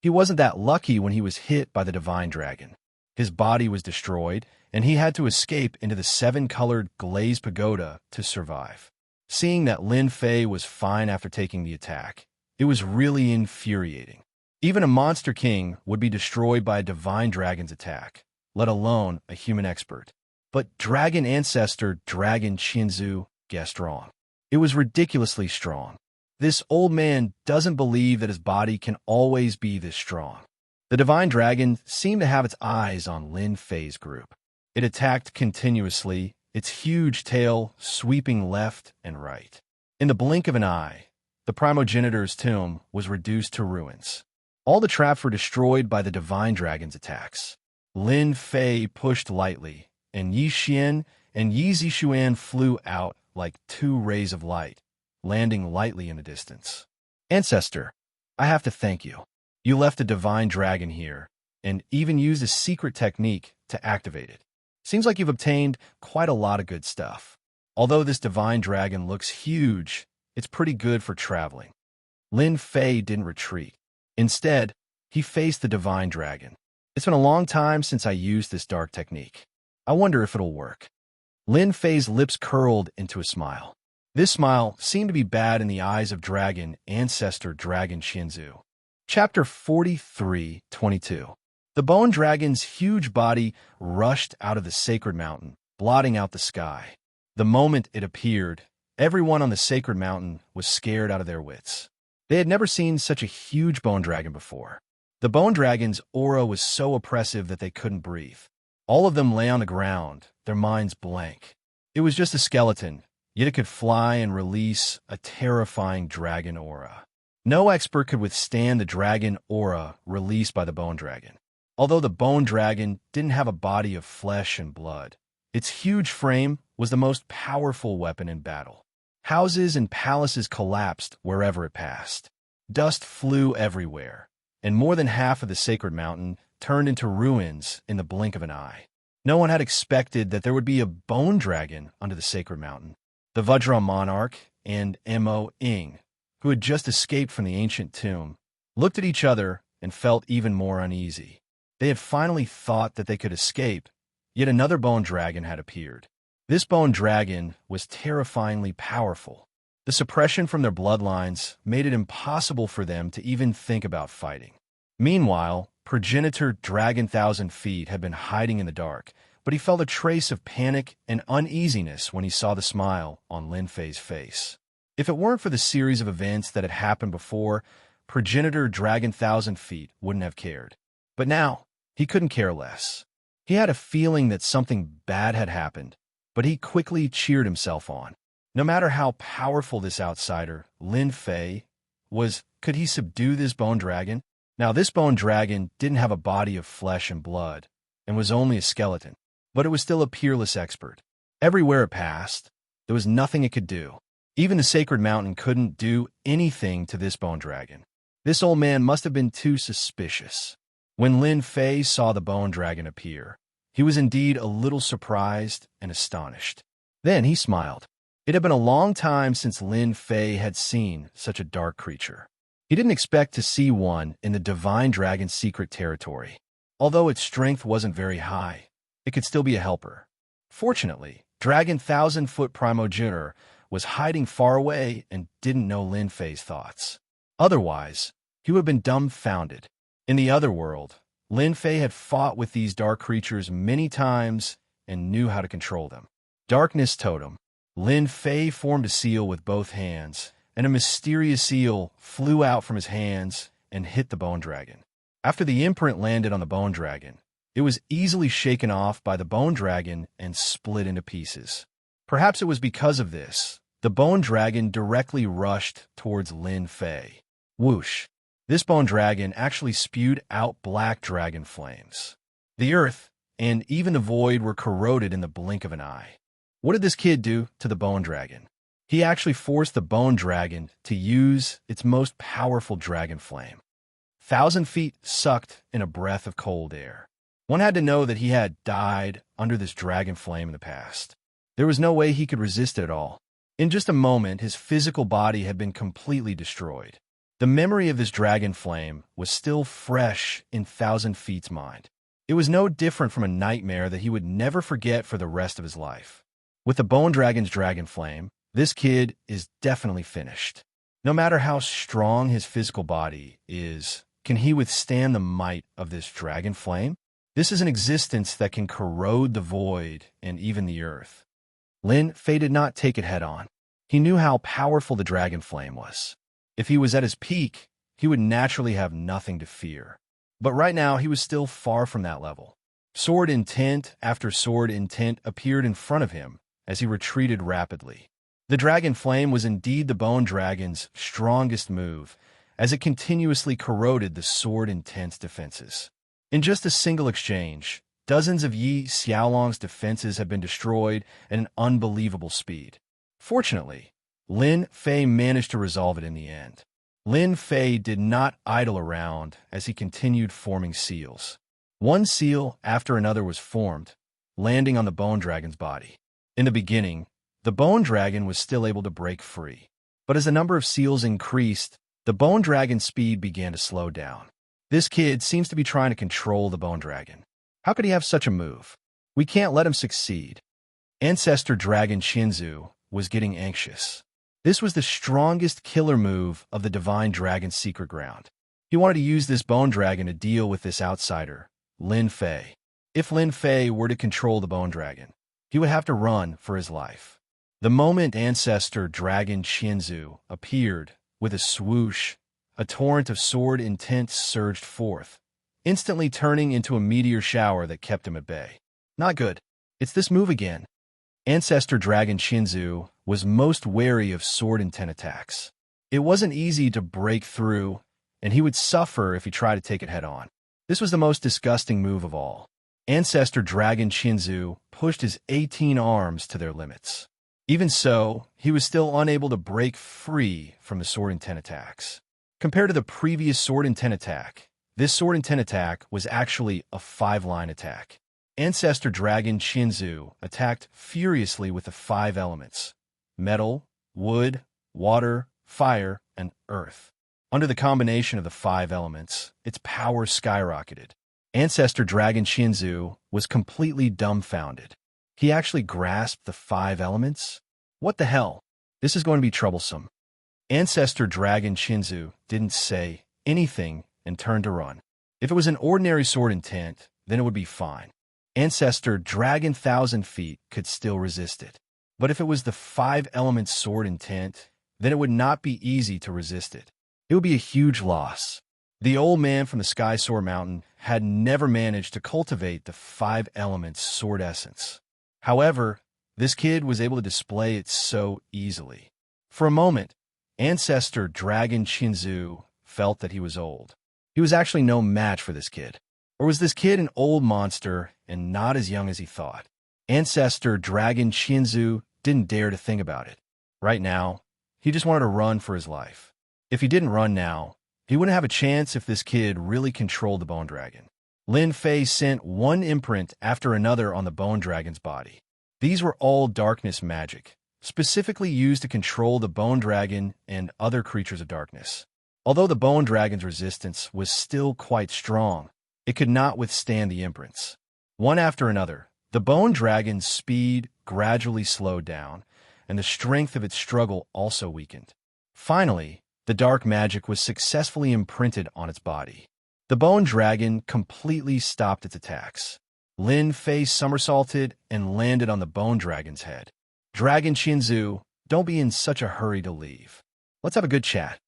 He wasn't that lucky when he was hit by the divine dragon. His body was destroyed, and he had to escape into the seven-colored glazed pagoda to survive. Seeing that Lin Fei was fine after taking the attack, it was really infuriating. Even a monster king would be destroyed by a divine dragon's attack, let alone a human expert. But dragon ancestor Dragon Shinzu guessed wrong. It was ridiculously strong. This old man doesn't believe that his body can always be this strong. The divine dragon seemed to have its eyes on Lin Fei's group. It attacked continuously, its huge tail sweeping left and right. In the blink of an eye, the primogenitor's tomb was reduced to ruins. All the traps were destroyed by the divine dragon's attacks. Lin Fei pushed lightly, and Yi Xian and Yi Zixuan flew out like two rays of light, landing lightly in the distance. Ancestor, I have to thank you. You left a divine dragon here, and even used a secret technique to activate it. Seems like you've obtained quite a lot of good stuff. Although this divine dragon looks huge, it's pretty good for traveling. Lin Fei didn't retreat. Instead, he faced the divine dragon. It's been a long time since I used this dark technique. I wonder if it'll work. Lin Fei's lips curled into a smile. This smile seemed to be bad in the eyes of dragon ancestor Dragon Shinzu. Chapter 43:22. The bone dragon's huge body rushed out of the sacred mountain, blotting out the sky. The moment it appeared, everyone on the sacred mountain was scared out of their wits. They had never seen such a huge bone dragon before. The bone dragon's aura was so oppressive that they couldn't breathe. All of them lay on the ground, their minds blank. It was just a skeleton, yet it could fly and release a terrifying dragon aura. No expert could withstand the dragon aura released by the bone dragon. Although the bone dragon didn't have a body of flesh and blood, its huge frame was the most powerful weapon in battle. Houses and palaces collapsed wherever it passed. Dust flew everywhere, and more than half of the sacred mountain turned into ruins in the blink of an eye. No one had expected that there would be a bone dragon under the sacred mountain. The Vajra monarch and Mo Ing, who had just escaped from the ancient tomb, looked at each other and felt even more uneasy. They had finally thought that they could escape, yet another bone dragon had appeared. This bone dragon was terrifyingly powerful. The suppression from their bloodlines made it impossible for them to even think about fighting. Meanwhile, progenitor Dragon Thousand Feet had been hiding in the dark, but he felt a trace of panic and uneasiness when he saw the smile on Lin Fei's face. If it weren't for the series of events that had happened before, progenitor Dragon Thousand Feet wouldn't have cared. But now, he couldn't care less. He had a feeling that something bad had happened, but he quickly cheered himself on. No matter how powerful this outsider, Lin Fei, was, could he subdue this bone dragon? Now, this bone dragon didn't have a body of flesh and blood, and was only a skeleton, but it was still a peerless expert. Everywhere it passed, there was nothing it could do. Even the sacred mountain couldn't do anything to this bone dragon. This old man must have been too suspicious. When Lin Fei saw the bone dragon appear, he was indeed a little surprised and astonished. Then he smiled. It had been a long time since Lin Fei had seen such a dark creature. He didn't expect to see one in the divine dragon's secret territory. Although its strength wasn't very high, it could still be a helper. Fortunately, Dragon 1000-foot Primogenitor was hiding far away and didn't know Lin Fei's thoughts. Otherwise, he would have been dumbfounded. In the other world, Lin Fei had fought with these dark creatures many times and knew how to control them. Darkness Totem. Lin Fei formed a seal with both hands, and a mysterious eel flew out from his hands and hit the bone dragon. After the imprint landed on the bone dragon, it was easily shaken off by the bone dragon and split into pieces. Perhaps it was because of this, the bone dragon directly rushed towards Lin Fei. Whoosh! This bone dragon actually spewed out black dragon flames. The earth and even the void were corroded in the blink of an eye. What did this kid do to the bone dragon? He actually forced the bone dragon to use its most powerful dragon flame. 1,000 feet sucked in a breath of cold air. One had to know that he had died under this dragon flame in the past. There was no way he could resist it at all. In just a moment, his physical body had been completely destroyed. The memory of this dragon flame was still fresh in 1,000 Feet's mind. It was no different from a nightmare that he would never forget for the rest of his life. With the bone dragon's dragon flame, this kid is definitely finished. No matter how strong his physical body is, can he withstand the might of this dragon flame? This is an existence that can corrode the void and even the earth. Lin Fei did not take it head-on. He knew how powerful the dragon flame was. If he was at his peak, he would naturally have nothing to fear. But right now, he was still far from that level. Sword intent after sword intent appeared in front of him as he retreated rapidly. The dragon flame was indeed the bone dragon's strongest move, as it continuously corroded the sword intent's defenses. In just a single exchange, dozens of Yi Xiaolong's defenses had been destroyed at an unbelievable speed. Fortunately, Lin Fei managed to resolve it in the end. Lin Fei did not idle around as he continued forming seals. One seal after another was formed, landing on the bone dragon's body. In the beginning, the bone dragon was still able to break free. But as the number of seals increased, the bone dragon's speed began to slow down. This kid seems to be trying to control the bone dragon. How could he have such a move? We can't let him succeed. Ancestor Dragon Shinzu was getting anxious. This was the strongest killer move of the divine dragon's secret ground. He wanted to use this bone dragon to deal with this outsider, Lin Fei. If Lin Fei were to control the bone dragon, he would have to run for his life. The moment Ancestor Dragon Shinzu appeared, with a swoosh, a torrent of sword intent surged forth, instantly turning into a meteor shower that kept him at bay. Not good. It's this move again. Ancestor Dragon Shinzu was most wary of sword intent attacks. It wasn't easy to break through, and he would suffer if he tried to take it head-on. This was the most disgusting move of all. Ancestor Dragon Shinzu pushed his 18 arms to their limits. Even so, he was still unable to break free from the sword intent attacks. Compared to the previous sword intent attack, this sword intent attack was actually a 5-line attack. Ancestor Dragon Shinzu attacked furiously with the 5 elements: metal, wood, water, fire, and earth. Under the combination of the 5 elements, its power skyrocketed. Ancestor Dragon Shinzu was completely dumbfounded. He actually grasped the 5 elements? What the hell? This is going to be troublesome. Ancestor Dragon Shinzu didn't say anything and turned to run. If it was an ordinary sword intent, then it would be fine. Ancestor Dragon 1000 Feet could still resist it. But if it was the 5 elements sword intent, then it would not be easy to resist it. It would be a huge loss. The old man from the Sky Sword Mountain had never managed to cultivate the 5 elements sword essence. However, this kid was able to display it so easily. For a moment, Ancestor Dragon Shinzu felt that he was old. He was actually no match for this kid. Or was this kid an old monster and not as young as he thought? Ancestor Dragon Shinzu didn't dare to think about it. Right now, he just wanted to run for his life. If he didn't run now, He wouldn't have a chance if this kid really controlled the bone dragon. Lin Fei sent one imprint after another on the bone dragon's body. These were all darkness magic, specifically used to control the bone dragon and other creatures of darkness. Although the bone dragon's resistance was still quite strong, it could not withstand the imprints. One after another, the bone dragon's speed gradually slowed down, and the strength of its struggle also weakened. Finally, the dark magic was successfully imprinted on its body. The bone dragon completely stopped its attacks. Lin Fei somersaulted and landed on the bone dragon's head. Dragon Qinzu, don't be in such a hurry to leave. Let's have a good chat.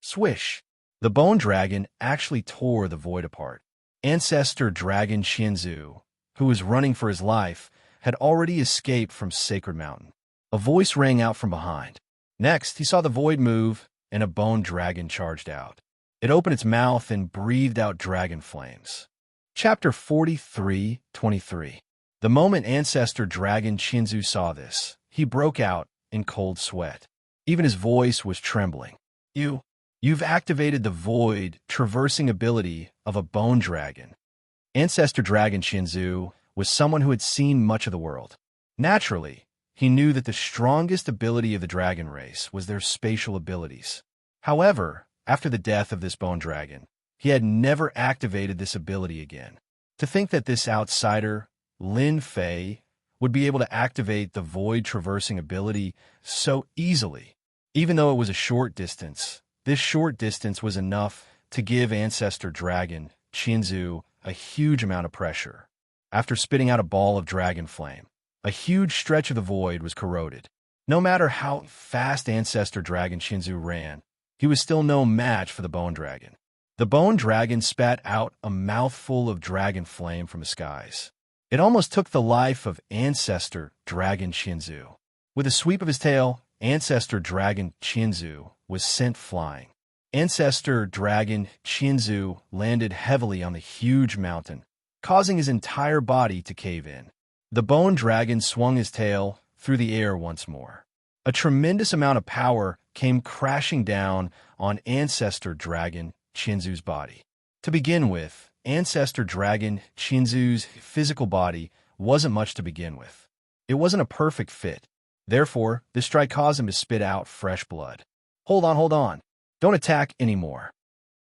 Swish! The bone dragon actually tore the void apart. Ancestor Dragon Qinzu, who was running for his life, had already escaped from Sacred Mountain. A voice rang out from behind. Next, he saw the void move, and a bone dragon charged out. It opened its mouth and breathed out dragon flames. Chapter 43:23. The moment Ancestor Dragon Qinzu saw this, he broke out in cold sweat. Even his voice was trembling. You've activated the void traversing ability of a bone dragon. Ancestor Dragon Qinzu was someone who had seen much of the world. Naturally, he knew that the strongest ability of the dragon race was their spatial abilities. However, after the death of this bone dragon, he had never activated this ability again. To think that this outsider, Lin Fei, would be able to activate the void traversing ability so easily, even though it was a short distance, this short distance was enough to give Ancestor Dragon Qinzu a huge amount of pressure. After spitting out a ball of dragon flame, a huge stretch of the void was corroded. No matter how fast Ancestor Dragon Qinzu ran, he was still no match for the bone dragon. The bone dragon spat out a mouthful of dragon flame from the skies. It almost took the life of Ancestor Dragon Qinzu. With a sweep of his tail, Ancestor Dragon Qinzu was sent flying. Ancestor Dragon Qinzu landed heavily on the huge mountain, causing his entire body to cave in. The bone dragon swung his tail through the air once more. A tremendous amount of power came crashing down on Ancestor Dragon Qinzu's body. To begin with, Ancestor Dragon Qinzu's physical body wasn't much to begin with. It wasn't a perfect fit. Therefore, this strike caused him to spit out fresh blood. Hold on. Don't attack anymore.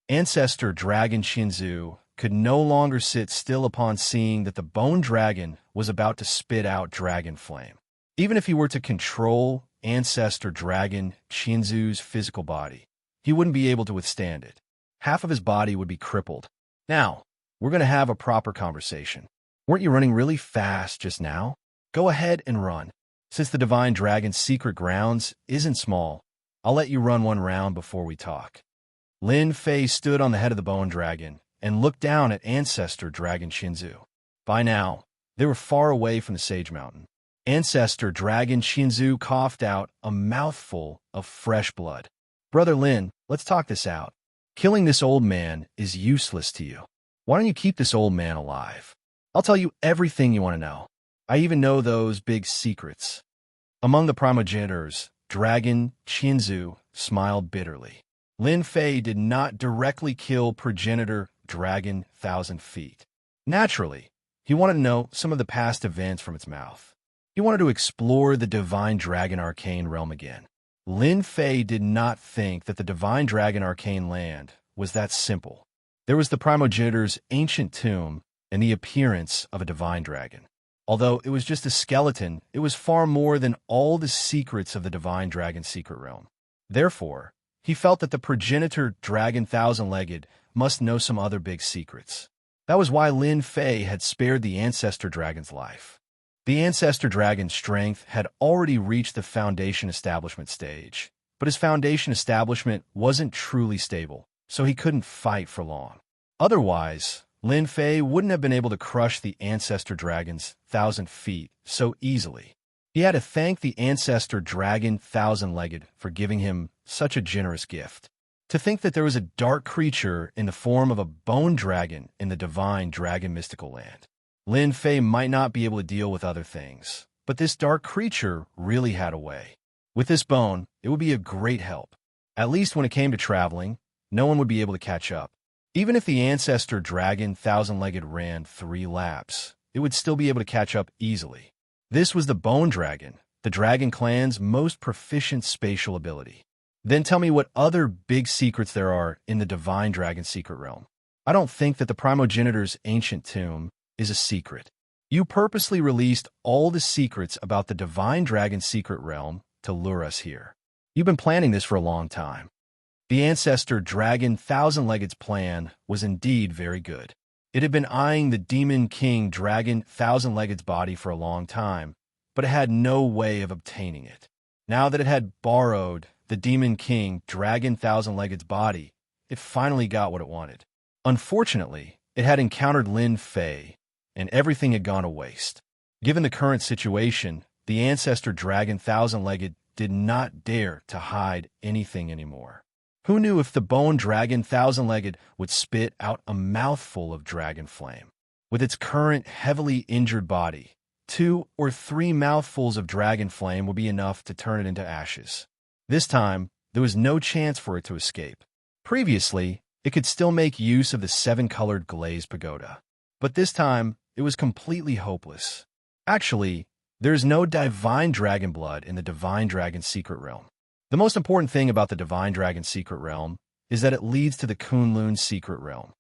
Ancestor Dragon Qinzu could no longer sit still upon seeing that the bone dragon was about to spit out dragon flame. Even if he were to control Ancestor Dragon Qinzu's physical body, he wouldn't be able to withstand it. Half of his body would be crippled. Now, we're going to have a proper conversation. Weren't you running really fast just now? Go ahead and run. Since the Divine Dragon's secret grounds isn't small, I'll let you run one round before we talk. Lin Fei stood on the head of the bone dragon and looked down at Ancestor Dragon Qinzu. By now, they were far away from the Sage Mountain. Ancestor Dragon Qinzu coughed out a mouthful of fresh blood. Brother Lin, let's talk this out. Killing this old man is useless to you. Why don't you keep this old man alive? I'll tell you everything you want to know. I even know those big secrets. Among the primogenitors, Dragon Qinzu smiled bitterly. Lin Fei did not directly kill progenitor Dragon 1,000 Feet. Naturally, he wanted to know some of the past events from its mouth. He wanted to explore the Divine Dragon Arcane Realm again. Lin Fei did not think that the Divine Dragon Arcane Land was that simple. There was the primogenitor's ancient tomb and the appearance of a divine dragon. Although it was just a skeleton, it was far more than all the secrets of the Divine Dragon's secret realm. Therefore, he felt that the progenitor Dragon 1,000-Legged must know some other big secrets. That was why Lin Fei had spared the Ancestor Dragon's life. The Ancestor Dragon's strength had already reached the Foundation Establishment stage, but his Foundation Establishment wasn't truly stable, so he couldn't fight for long. Otherwise, Lin Fei wouldn't have been able to crush the Ancestor Dragon's 1,000 Feet so easily. He had to thank the Ancestor Dragon 1,000-Legged for giving him such a generous gift. To think that there was a dark creature in the form of a bone dragon in the Divine Dragon Mystical Land. Lin Fei might not be able to deal with other things, but this dark creature really had a way. With this bone, it would be a great help. At least when it came to traveling, no one would be able to catch up. Even if the ancestor dragon thousand-legged ran 3 laps, it would still be able to catch up easily. This was the Bone Dragon, the dragon clan's most proficient spatial ability. Then tell me what other big secrets there are in the Divine Dragon secret realm. I don't think that the primogenitor's ancient tomb is a secret. You purposely released all the secrets about the Divine Dragon secret realm to lure us here. You've been planning this for a long time. The ancestor dragon thousand-legged's plan was indeed very good. It had been eyeing the demon king dragon thousand-legged's body for a long time, but it had no way of obtaining it. Now that it had borrowed the demon king dragon thousand-legged's body, it finally got what it wanted. Unfortunately, it had encountered Lin Fei, and everything had gone to waste. Given the current situation, the ancestor dragon thousand-legged did not dare to hide anything anymore. Who knew if the bone dragon thousand-legged would spit out a mouthful of dragon flame? With its current heavily injured body, 2 or 3 mouthfuls of dragon flame would be enough to turn it into ashes. This time, there was no chance for it to escape. Previously, it could still make use of the 7-colored glazed pagoda. But this time, it was completely hopeless. Actually, there is no divine dragon blood in the Divine Dragon secret realm. The most important thing about the Divine Dragon secret realm is that it leads to the Kunlun secret realm.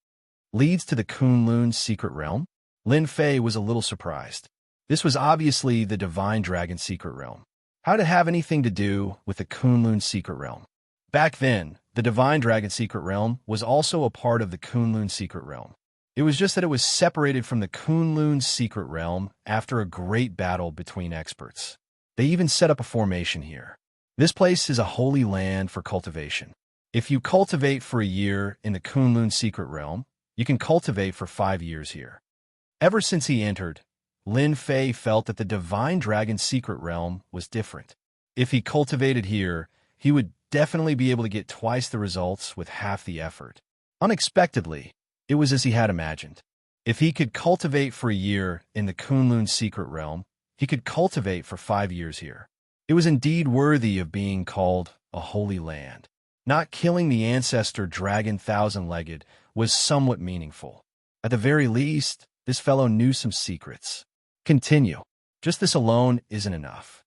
Leads to the Kunlun secret realm? Lin Fei was a little surprised. This was obviously the Divine Dragon secret realm. How did it have anything to do with the Kunlun secret realm? Back then, the Divine Dragon secret realm was also a part of the Kunlun secret realm. It was just that it was separated from the Kunlun secret realm after a great battle between experts. They even set up a formation here. This place is a holy land for cultivation. If you cultivate for a year in the Kunlun secret realm, you can cultivate for 5 years here. Ever since he entered, Lin Fei felt that the Divine Dragon secret realm was different. If he cultivated here, he would definitely be able to get twice the results with half the effort. Unexpectedly, it was as he had imagined. If he could cultivate for a year in the Kunlun secret realm, he could cultivate for 5 years here. It was indeed worthy of being called a holy land. Not killing the ancestor dragon thousand-legged was somewhat meaningful. At the very least, this fellow knew some secrets. Continue. Just this alone isn't enough.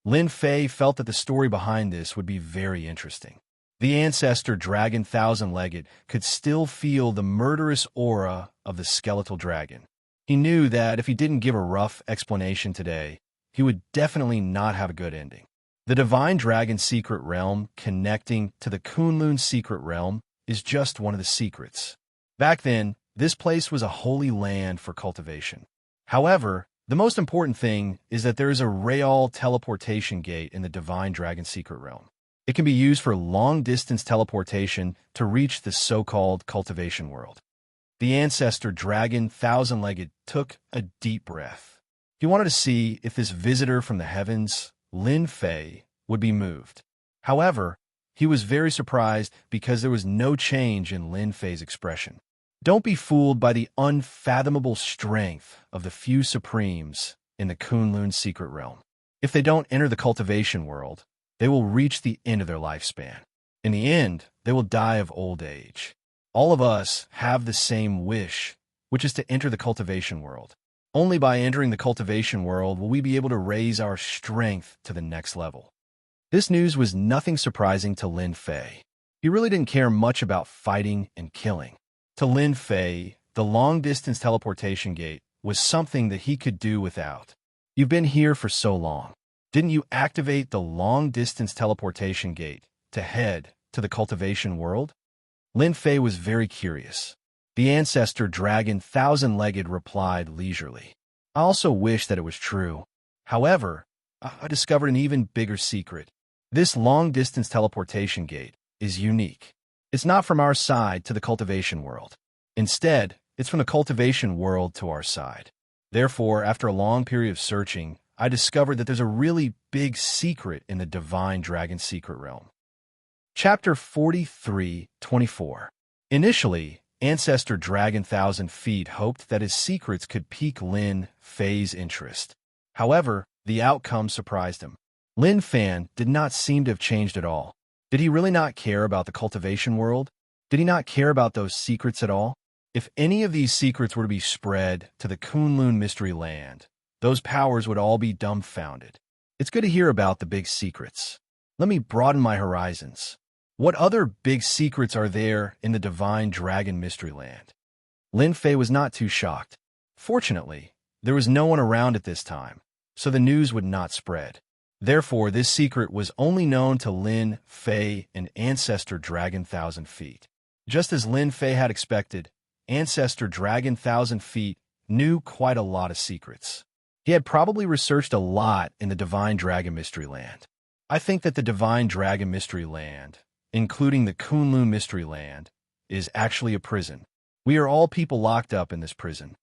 Lin Fei felt that the story behind this would be very interesting. The ancestor dragon thousand-legged could still feel the murderous aura of the skeletal dragon. He knew that if he didn't give a rough explanation today, he would definitely not have a good ending. The Divine Dragon secret realm connecting to the Kunlun secret realm is just one of the secrets. Back then, this place was a holy land for cultivation. However, the most important thing is that there is a real teleportation gate in the Divine Dragon secret realm. It can be used for long-distance teleportation to reach the so-called cultivation world. The ancestor dragon thousand-legged took a deep breath. He wanted to see if this visitor from the heavens, Lin Fei, would be moved. However, he was very surprised because there was no change in Lin Fei's expression. Don't be fooled by the unfathomable strength of the few supremes in the Kunlun secret realm. If they don't enter the cultivation world, they will reach the end of their lifespan. In the end, they will die of old age. All of us have the same wish, which is to enter the cultivation world. Only by entering the cultivation world will we be able to raise our strength to the next level. This news was nothing surprising to Lin Fei. He really didn't care much about fighting and killing. To Lin Fei, the long-distance teleportation gate was something that he could do without. You've been here for so long. Didn't you activate the long-distance teleportation gate to head to the cultivation world? Lin Fei was very curious. The ancestor dragon thousand-legged replied leisurely. I also wish that it was true. However, I discovered an even bigger secret. This long-distance teleportation gate is unique. It's not from our side to the cultivation world. Instead, it's from the cultivation world to our side. Therefore, after a long period of searching, I discovered that there's a really big secret in the Divine Dragon secret realm. Chapter 43:24. Initially, Ancestor Dragon Thousand Feet hoped that his secrets could pique Lin Fei's interest. However, the outcome surprised him. Lin Fan did not seem to have changed at all. Did he really not care about the cultivation world? Did he not care about those secrets at all? If any of these secrets were to be spread to the Kunlun Mystery Land, those powers would all be dumbfounded. It's good to hear about the big secrets. Let me broaden my horizons. What other big secrets are there in the Divine Dragon Mystery Land? Lin Fei was not too shocked. Fortunately, there was no one around at this time, so the news would not spread. Therefore, this secret was only known to Lin Fei and Ancestor Dragon Thousand Feet. Just as Lin Fei had expected, Ancestor Dragon Thousand Feet knew quite a lot of secrets. He had probably researched a lot in the Divine Dragon Mystery Land. I think that the Divine Dragon Mystery Land, including the Kunlun Mystery Land, is actually a prison. We are all people locked up in this prison.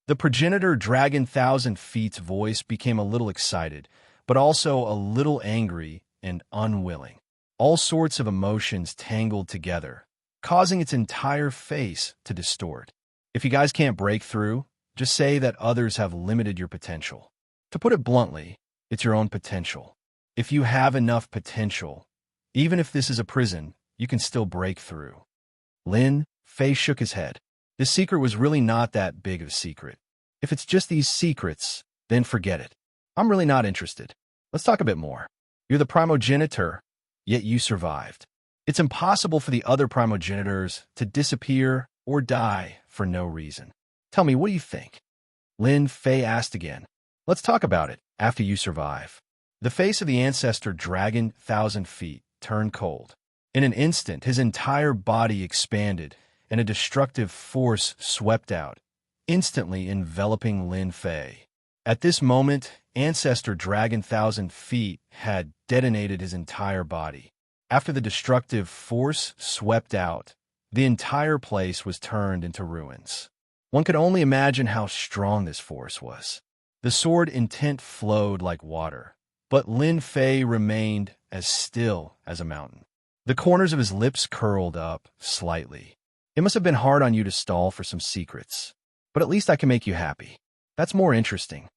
The progenitor Dragon Thousand Feet's voice became a little excited, but also a little angry and unwilling. All sorts of emotions tangled together, causing its entire face to distort. If you guys can't break through, just say that others have limited your potential. To put it bluntly, it's your own potential. If you have enough potential, even if this is a prison, you can still break through. Lin Fei shook his head. This secret was really not that big of a secret. If it's just these secrets, then forget it. I'm really not interested. Let's talk a bit more. You're the primogenitor, yet you survived. It's impossible for the other primogenitors to disappear or die for no reason. Tell me, what do you think? Lin Fei asked again. Let's talk about it after you survive. The face of the ancestor Dragon Thousand Feet turned cold. In an instant, his entire body expanded, and a destructive force swept out, instantly enveloping Lin Fei. At this moment, Ancestor Dragon Thousand Feet had detonated his entire body. After the destructive force swept out, the entire place was turned into ruins. One could only imagine how strong this force was. The sword intent flowed like water, but Lin Fei remained as still as a mountain. The corners of his lips curled up slightly. It must have been hard on you to stall for some secrets, but at least I can make you happy. That's more interesting.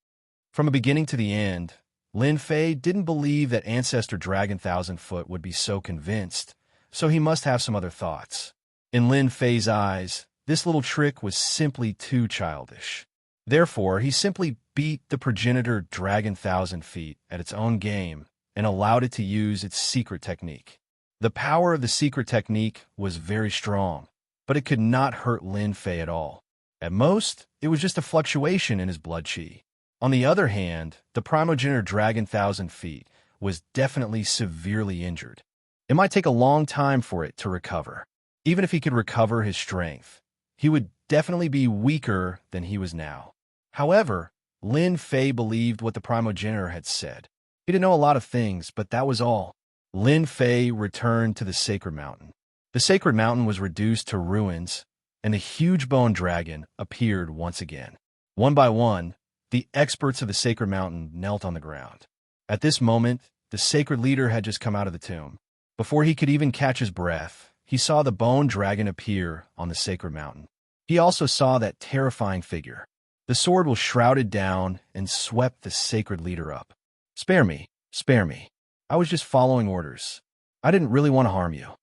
From the beginning to the end, Lin Fei didn't believe that Ancestor Dragon Thousand Foot would be so convinced, so he must have some other thoughts. In Lin Fei's eyes, this little trick was simply too childish. Therefore, he simply beat the progenitor Dragon Thousand Feet at its own game and allowed it to use its secret technique. The power of the secret technique was very strong, but it could not hurt Lin Fei at all. At most, it was just a fluctuation in his blood chi. On the other hand, the primogenitor Dragon Thousand Feet was definitely severely injured. It might take a long time for it to recover. Even if he could recover his strength, he would definitely be weaker than he was now. However, Lin Fei believed what the primogenitor had said. He didn't know a lot of things, but that was all. Lin Fei returned to the Sacred Mountain. The Sacred Mountain was reduced to ruins, and the huge bone dragon appeared once again. One by one, the experts of the Sacred Mountain knelt on the ground. At this moment, the sacred leader had just come out of the tomb. Before he could even catch his breath, he saw the bone dragon appear on the Sacred Mountain. He also saw that terrifying figure. The sword was shrouded down and swept the sacred leader up. Spare me, spare me. I was just following orders. I didn't really want to harm you.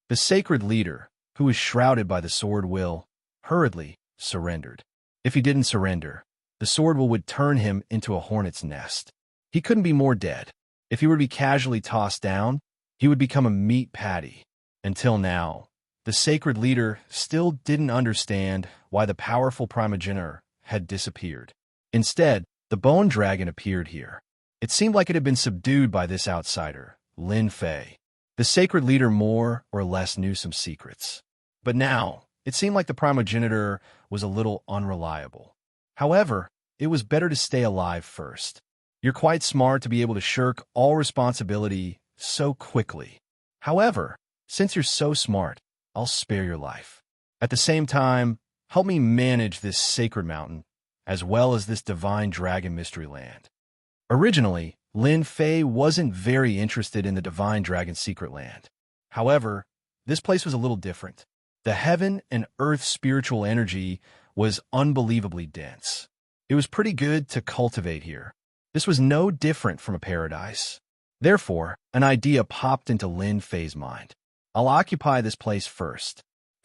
The sacred leader, who was shrouded by the sword will, hurriedly surrendered. If he didn't surrender, the sword will would turn him into a hornet's nest. He couldn't be more dead. If he were to be casually tossed down, he would become a meat patty. Until now, the sacred leader still didn't understand why the powerful primogenitor had disappeared. Instead, the bone dragon appeared here. It seemed like it had been subdued by this outsider, Lin Fei. The sacred leader more or less knew some secrets. But now, it seemed like the primogenitor was a little unreliable. However, it was better to stay alive first. You're quite smart to be able to shirk all responsibility so quickly. However, since you're so smart, I'll spare your life. At the same time, help me manage this sacred mountain, as well as this divine dragon mystery land. Originally, Lin Fei wasn't very interested in the divine dragon secret land. However, this place was a little different. The heaven and earth spiritual energy was unbelievably dense. It was pretty good to cultivate here. This was no different from a paradise. Therefore, an idea popped into Lin Fei's mind. I'll occupy this place first.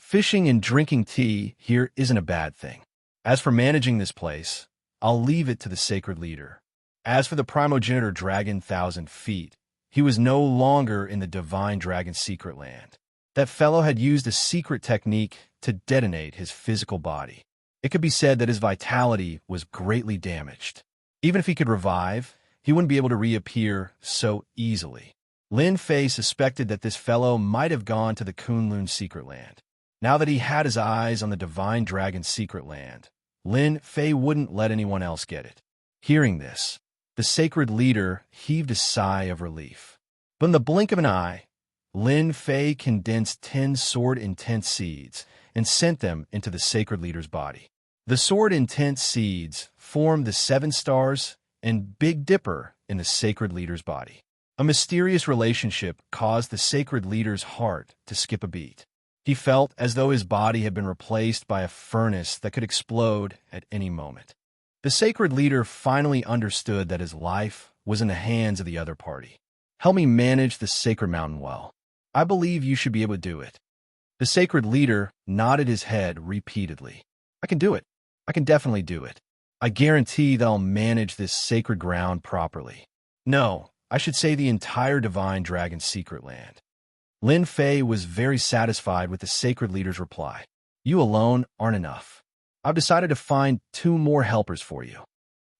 Fishing and drinking tea here isn't a bad thing. As for managing this place, I'll leave it to the sacred leader. As for the primogenitor dragon 1,000 feet, he was no longer in the divine dragon's secret land. That fellow had used a secret technique to detonate his physical body. It could be said that his vitality was greatly damaged. Even if he could revive, he wouldn't be able to reappear so easily. Lin Fei suspected that this fellow might have gone to the Kunlun's secret land. Now that he had his eyes on the divine dragon's secret land, Lin Fei wouldn't let anyone else get it. Hearing this, the sacred leader heaved a sigh of relief. But in the blink of an eye, Lin Fei condensed 10 sword intent seeds and sent them into the sacred leader's body. The sword intent seeds formed the 7 stars and Big Dipper in the sacred leader's body. A mysterious relationship caused the sacred leader's heart to skip a beat. He felt as though his body had been replaced by a furnace that could explode at any moment. The sacred leader finally understood that his life was in the hands of the other party. Help me manage the sacred mountain well. I believe you should be able to do it. The sacred leader nodded his head repeatedly. I can do it. I can definitely do it. I guarantee that I'll manage this sacred ground properly. No, I should say the entire divine dragon's secret land. Lin Fei was very satisfied with the sacred leader's reply. You alone aren't enough. I've decided to find 2 more helpers for you.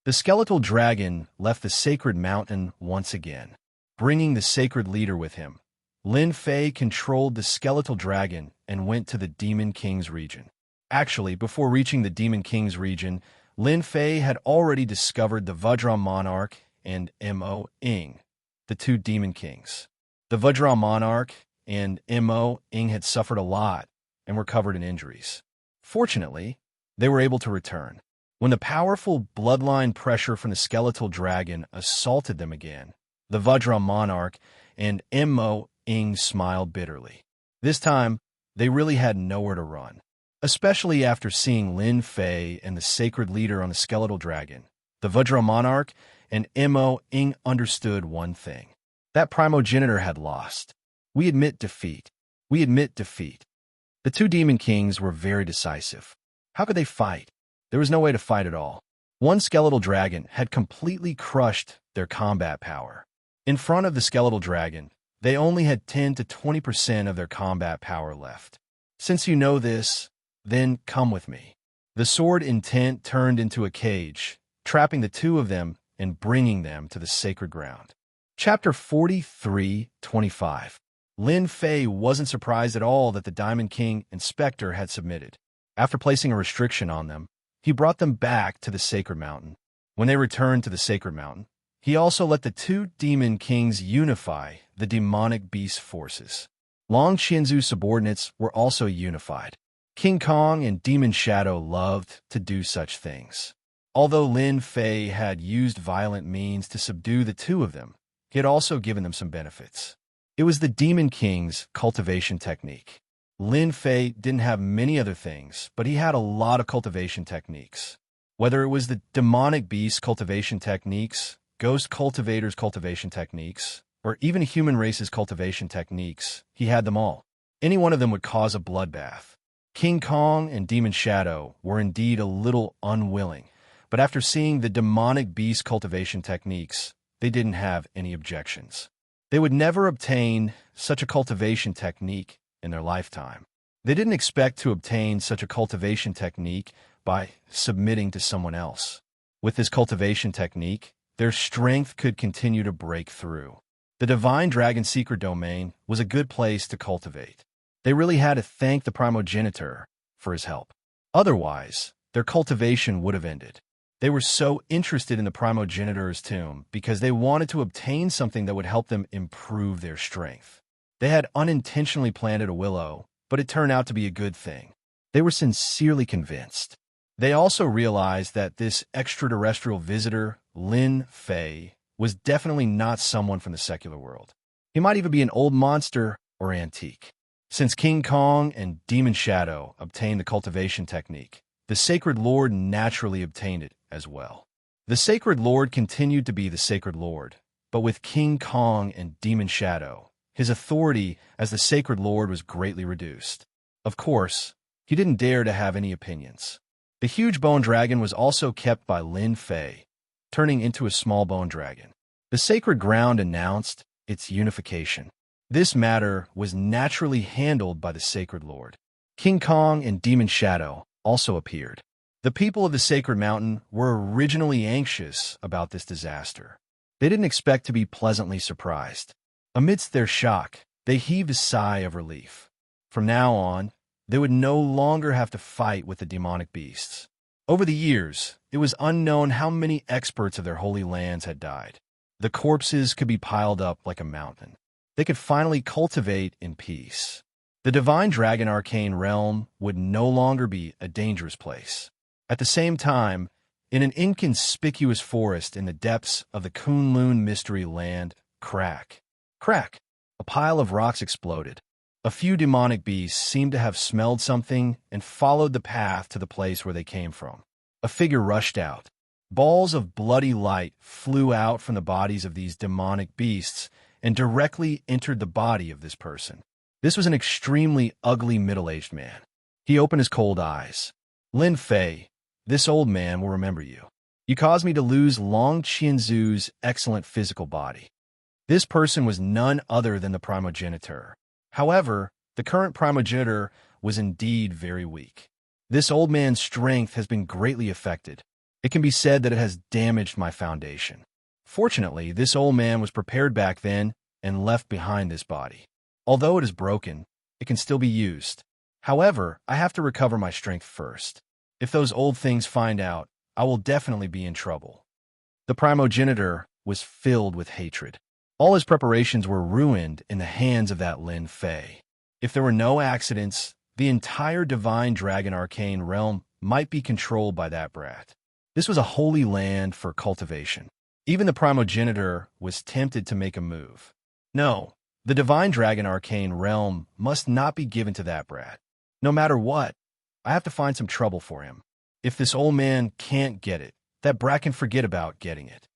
The skeletal dragon left the sacred mountain once again, bringing the sacred leader with him. Lin Fei controlled the skeletal dragon and went to the Demon King's region. Actually, before reaching the Demon King's region, Lin Fei had already discovered the Vajra Monarch and Mo Ing, the 2 Demon Kings. The Vajra Monarch and Mo Ing had suffered a lot and were covered in injuries. Fortunately, they were able to return. When the powerful bloodline pressure from the skeletal dragon assaulted them again, the Vajra Monarch and Mo Ing smiled bitterly. This time, they really had nowhere to run. Especially after seeing Lin Fei and the sacred leader on the skeletal dragon, the Vajra Monarch and Mo Ing understood one thing. That primogenitor had lost. We admit defeat. We admit defeat. The 2 Demon Kings were very decisive. How could they fight? There was no way to fight at all. One skeletal dragon had completely crushed their combat power. In front of the skeletal dragon, they only had 10 to 20% of their combat power left. Since you know this, then come with me. The sword intent turned into a cage, trapping the 2 of them and bringing them to the sacred ground. Chapter 43:25. Lin Fei wasn't surprised at all that the Diamond King and Spectre had submitted. After placing a restriction on them, he brought them back to the sacred mountain. When they returned to the sacred mountain, he also let the 2 Demon Kings unify the demonic beast forces. Long Qianzu's subordinates were also unified. King Kong and Demon Shadow loved to do such things. Although Lin Fei had used violent means to subdue the 2 of them, he had also given them some benefits. It was the Demon King's cultivation technique. Lin Fei didn't have many other things, but he had a lot of cultivation techniques. Whether it was the demonic beast cultivation techniques, ghost cultivators cultivation techniques, or even human race's cultivation techniques, he had them all. Any one of them would cause a bloodbath. King Kong and Demon Shadow were indeed a little unwilling, but after seeing the demonic beast cultivation techniques, they didn't have any objections. They would never obtain such a cultivation technique in their lifetime. They didn't expect to obtain such a cultivation technique by submitting to someone else. With this cultivation technique, their strength could continue to break through. The Divine Dragon Secret Domain was a good place to cultivate. They really had to thank the primogenitor for his help. Otherwise, their cultivation would have ended. They were so interested in the primogenitor's tomb because they wanted to obtain something that would help them improve their strength. They had unintentionally planted a willow, but it turned out to be a good thing. They were sincerely convinced. They also realized that this extraterrestrial visitor, Lin Fei, was definitely not someone from the secular world. He might even be an old monster or antique. Since King Kong and Demon Shadow obtained the cultivation technique, the Sacred Lord naturally obtained it as well. The Sacred Lord continued to be the Sacred Lord, but with King Kong and Demon Shadow, his authority as the Sacred Lord was greatly reduced. Of course, he didn't dare to have any opinions. The huge bone dragon was also kept by Lin Fei, turning into a small bone dragon. The sacred ground announced its unification. This matter was naturally handled by the Sacred Lord. King Kong and Demon Shadow also appeared. The people of the Sacred Mountain were originally anxious about this disaster. They didn't expect to be pleasantly surprised. Amidst their shock, they heaved a sigh of relief. From now on, they would no longer have to fight with the demonic beasts. Over the years, it was unknown how many experts of their holy lands had died. The corpses could be piled up like a mountain. They could finally cultivate in peace. The Divine Dragon Arcane Realm would no longer be a dangerous place. At the same time, in an inconspicuous forest in the depths of the Kunlun Mystery Land, crack, a pile of rocks exploded. A few demonic beasts seemed to have smelled something and followed the path to the place where they came from. A figure rushed out. Balls of bloody light flew out from the bodies of these demonic beasts and directly entered the body of this person. This was an extremely ugly middle-aged man. He opened his cold eyes. Lin Fei, this old man will remember you. You caused me to lose Long Qianzu's excellent physical body. This person was none other than the primogenitor. However, the current primogenitor was indeed very weak. This old man's strength has been greatly affected. It can be said that it has damaged my foundation. Fortunately, this old man was prepared back then and left behind this body. Although it is broken, it can still be used. However, I have to recover my strength first. If those old things find out, I will definitely be in trouble. The primogenitor was filled with hatred. All his preparations were ruined in the hands of that Lin Fei. If there were no accidents, the entire Divine Dragon Arcane Realm might be controlled by that brat. This was a holy land for cultivation. Even the primogenitor was tempted to make a move. No, the Divine Dragon Arcane Realm must not be given to that brat. No matter what, I have to find some trouble for him. If this old man can't get it, that brat can forget about getting it.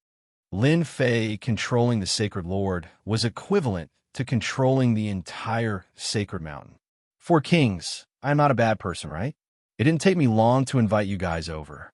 Lin Fei controlling the Sacred Lord was equivalent to controlling the entire Sacred Mountain. Four Kings, I'm not a bad person, right? It didn't take me long to invite you guys over.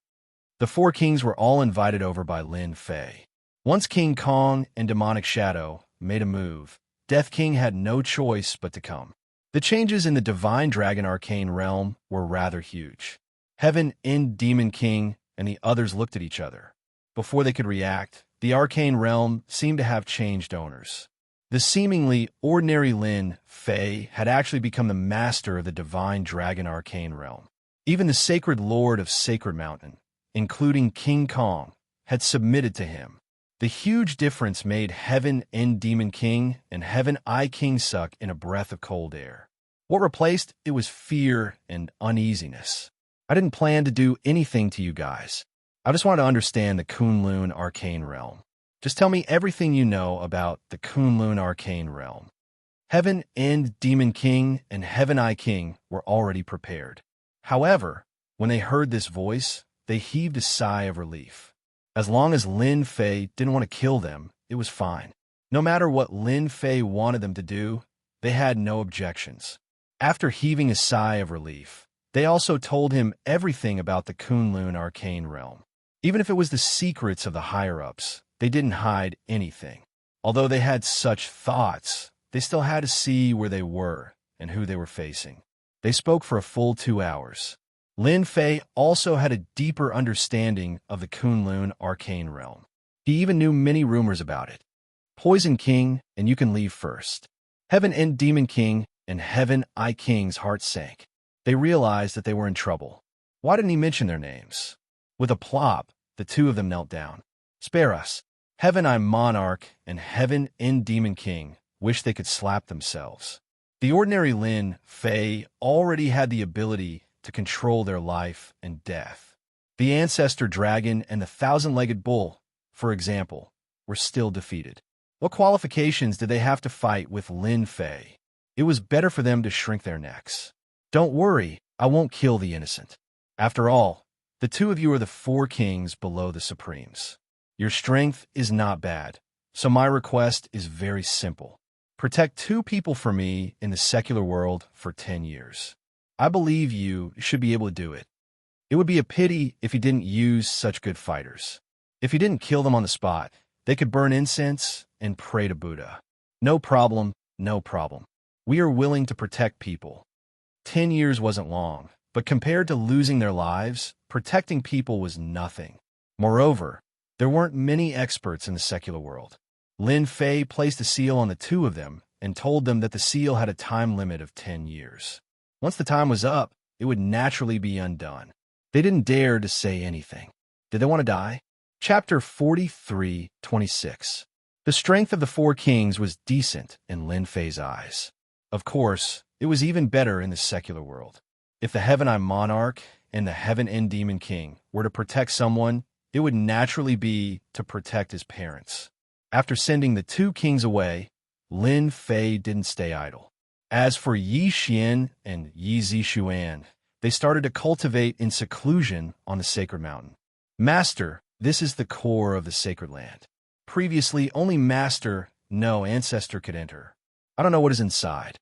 The four kings were all invited over by Lin Fei. Once King Kong and Demonic Shadow made a move, Death King had no choice but to come. The changes in the Divine Dragon Arcane Realm were rather huge. Heaven and Demon King and the others looked at each other. Before they could react, the Arcane Realm seemed to have changed owners. The seemingly ordinary Lin Fei had actually become the master of the Divine Dragon Arcane Realm. Even the Sacred Lord of Sacred Mountain, including King Kong, had submitted to him. The huge difference made Heaven and Demon King and Heaven I King suck in a breath of cold air. What replaced it was fear and uneasiness. I didn't plan to do anything to you guys. I just wanted to understand the Kunlun Arcane Realm. Just tell me everything you know about the Kunlun Arcane Realm. Heaven and Demon King and Heaven I King were already prepared. However, when they heard this voice, they heaved a sigh of relief. As long as Lin Fei didn't want to kill them, it was fine. No matter what Lin Fei wanted them to do, they had no objections. After heaving a sigh of relief, they also told him everything about the Kunlun Arcane Realm. Even if it was the secrets of the higher-ups, they didn't hide anything. Although they had such thoughts, they still had to see where they were and who they were facing. They spoke for a full 2 hours. Lin Fei also had a deeper understanding of the Kunlun Arcane Realm. He even knew many rumors about it. Poison King and You Can Leave First. Heaven and Demon King and Heaven I King's heart sank. They realized that they were in trouble. Why didn't he mention their names? With a plop, the two of them knelt down. Spare us. Heaven I Monarch and Heaven and Demon King wished they could slap themselves. The ordinary Lin Fei already had the ability to control their life and death. The Ancestor Dragon and the Thousand-Legged Bull, for example, were still defeated. What qualifications did they have to fight with Lin Fei? It was better for them to shrink their necks. Don't worry, I won't kill the innocent. After all, the two of you are the four kings below the Supremes. Your strength is not bad, so my request is very simple. Protect 2 people for me in the secular world for 10 years. I believe you should be able to do it. It would be a pity if you didn't use such good fighters. If you didn't kill them on the spot, they could burn incense and pray to Buddha. No problem, no problem. We are willing to protect people. 10 years wasn't long, but compared to losing their lives, protecting people was nothing. Moreover, there weren't many experts in the secular world. Lin Fei placed a seal on the two of them and told them that the seal had a time limit of 10 years. Once the time was up, it would naturally be undone. They didn't dare to say anything. Did they want to die? Chapter 43:26. The strength of the four kings was decent in Lin Fei's eyes. Of course, it was even better in the secular world. If the Heaven Eye Monarch and the Heaven End Demon King were to protect someone, it would naturally be to protect his parents. After sending the two kings away, Lin Fei didn't stay idle. As for Yi Xian and Yi Zixuan, they started to cultivate in seclusion on the sacred mountain. Master, this is the core of the sacred land. Previously, only Master, no ancestor could enter. I don't know what is inside.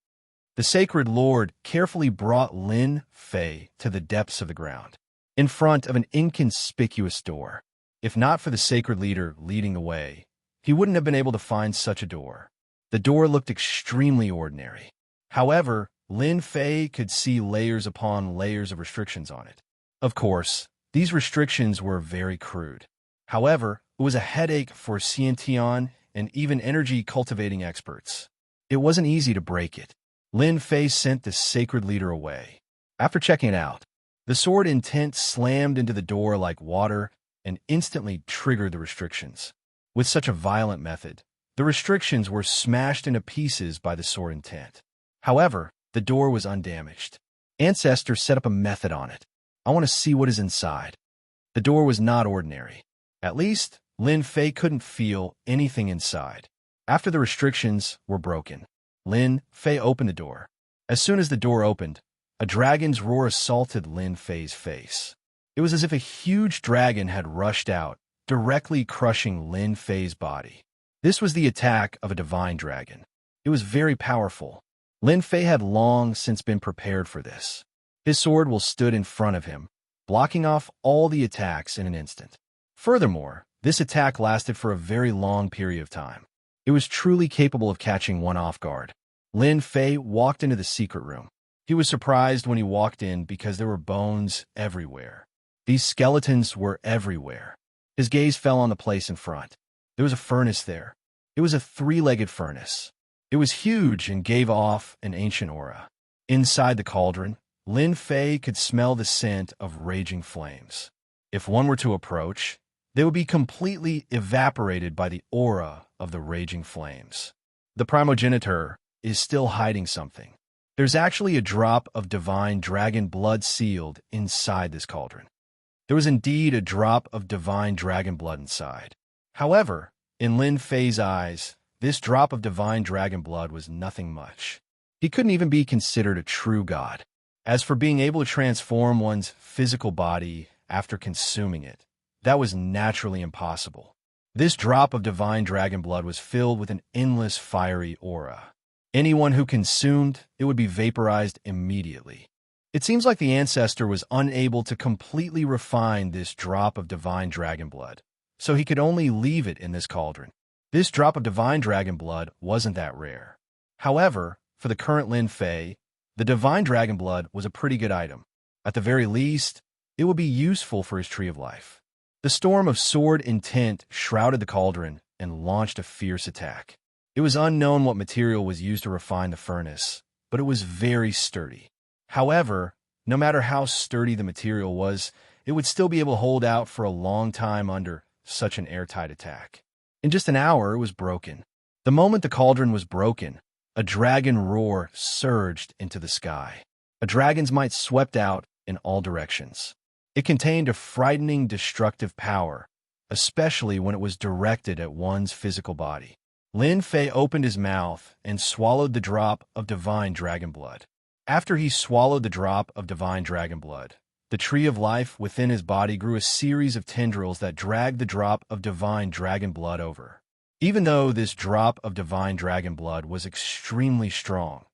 The sacred lord carefully brought Lin Fei to the depths of the ground, in front of an inconspicuous door. If not for the sacred leader leading the way, he wouldn't have been able to find such a door. The door looked extremely ordinary. However, Lin Fei could see layers upon layers of restrictions on it. Of course, these restrictions were very crude. However, it was a headache for Xiantian and even energy-cultivating experts. It wasn't easy to break it. Lin Fei sent the sacred leader away. After checking it out, the sword intent slammed into the door like water and instantly triggered the restrictions. With such a violent method, the restrictions were smashed into pieces by the sword intent. However, the door was undamaged. Ancestor set up a method on it. I want to see what is inside. The door was not ordinary. At least, Lin Fei couldn't feel anything inside. After the restrictions were broken, Lin Fei opened the door. As soon as the door opened, a dragon's roar assaulted Lin Fei's face. It was as if a huge dragon had rushed out, directly crushing Lin Fei's body. This was the attack of a divine dragon. It was very powerful. Lin Fei had long since been prepared for this. His sword stood in front of him, blocking off all the attacks in an instant. Furthermore, this attack lasted for a very long period of time. It was truly capable of catching one off guard. Lin Fei walked into the secret room. He was surprised when he walked in because there were bones everywhere. These skeletons were everywhere. His gaze fell on the place in front. There was a furnace there. It was a three-legged furnace. It was huge and gave off an ancient aura. Inside the cauldron, Lin Fei could smell the scent of raging flames. If one were to approach, they would be completely evaporated by the aura of the raging flames. The primogenitor is still hiding something. There's actually a drop of divine dragon blood sealed inside this cauldron. There was indeed a drop of divine dragon blood inside. However, in Lin Fei's eyes, this drop of divine dragon blood was nothing much. He couldn't even be considered a true god. As for being able to transform one's physical body after consuming it, that was naturally impossible. This drop of divine dragon blood was filled with an endless fiery aura. Anyone who consumed it would be vaporized immediately. It seems like the ancestor was unable to completely refine this drop of divine dragon blood, so he could only leave it in this cauldron. This drop of divine dragon blood wasn't that rare. However, for the current Lin Fei, the divine dragon blood was a pretty good item. At the very least, it would be useful for his tree of life. The storm of sword intent shrouded the cauldron and launched a fierce attack. It was unknown what material was used to refine the furnace, but it was very sturdy. However, no matter how sturdy the material was, it would still be able to hold out for a long time under such an airtight attack. In just an hour, it was broken. The moment the cauldron was broken, a dragon roar surged into the sky. A dragon's might swept out in all directions. It contained a frightening destructive power, especially when it was directed at one's physical body. Lin Fei opened his mouth and swallowed the drop of divine dragon blood. After he swallowed the drop of divine dragon blood, the tree of life within his body grew a series of tendrils that dragged the drop of divine dragon blood over. Even though this drop of divine dragon blood was extremely strong,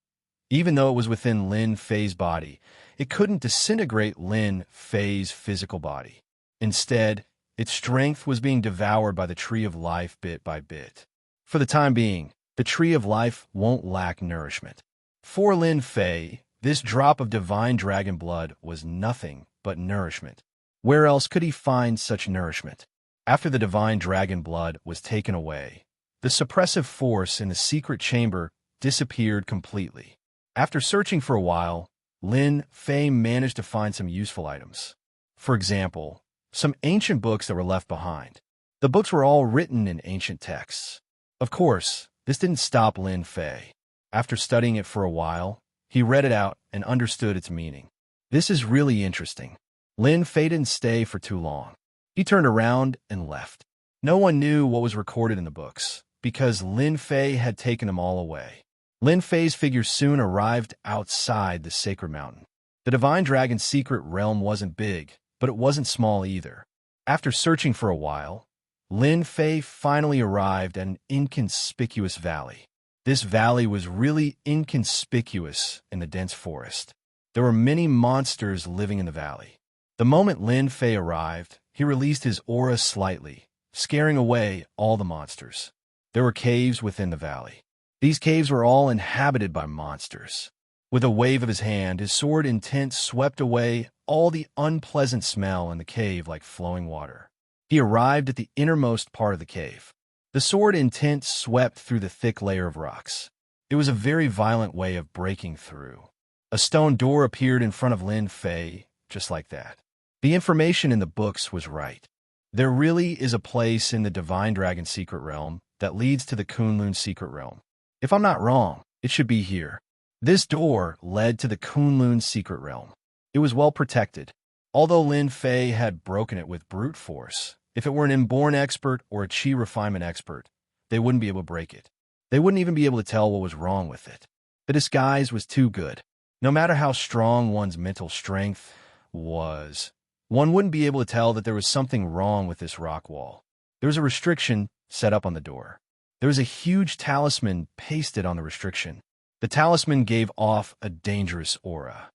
Even though it was within Lin Fei's body, it couldn't disintegrate Lin Fei's physical body. Instead, its strength was being devoured by the Tree of Life bit by bit. For the time being, the Tree of Life won't lack nourishment. For Lin Fei, this drop of divine dragon blood was nothing but nourishment. Where else could he find such nourishment? After the divine dragon blood was taken away, the suppressive force in the secret chamber disappeared completely. After searching for a while, Lin Fei managed to find some useful items. For example, some ancient books that were left behind. The books were all written in ancient texts. Of course, this didn't stop Lin Fei. After studying it for a while, he read it out and understood its meaning. This is really interesting. Lin Fei didn't stay for too long. He turned around and left. No one knew what was recorded in the books, because Lin Fei had taken them all away. Lin Fei's figure soon arrived outside the sacred mountain. The divine dragon's secret realm wasn't big, but it wasn't small either. After searching for a while, Lin Fei finally arrived at an inconspicuous valley. This valley was really inconspicuous in the dense forest. There were many monsters living in the valley. The moment Lin Fei arrived, he released his aura slightly, scaring away all the monsters. There were caves within the valley. These caves were all inhabited by monsters. With a wave of his hand, his sword intent swept away all the unpleasant smell in the cave like flowing water. He arrived at the innermost part of the cave. The sword intent swept through the thick layer of rocks. It was a very violent way of breaking through. A stone door appeared in front of Lin Fei, just like that. The information in the books was right. There really is a place in the Divine Dragon Secret Realm that leads to the Kunlun Secret Realm. If I'm not wrong, it should be here. This door led to the Kunlun Secret Realm. It was well protected. Although Lin Fei had broken it with brute force, if it were an inborn expert or a chi refinement expert, they wouldn't be able to break it. They wouldn't even be able to tell what was wrong with it. The disguise was too good. No matter how strong one's mental strength was, one wouldn't be able to tell that there was something wrong with this rock wall. There was a restriction set up on the door. There was a huge talisman pasted on the restriction. The talisman gave off a dangerous aura.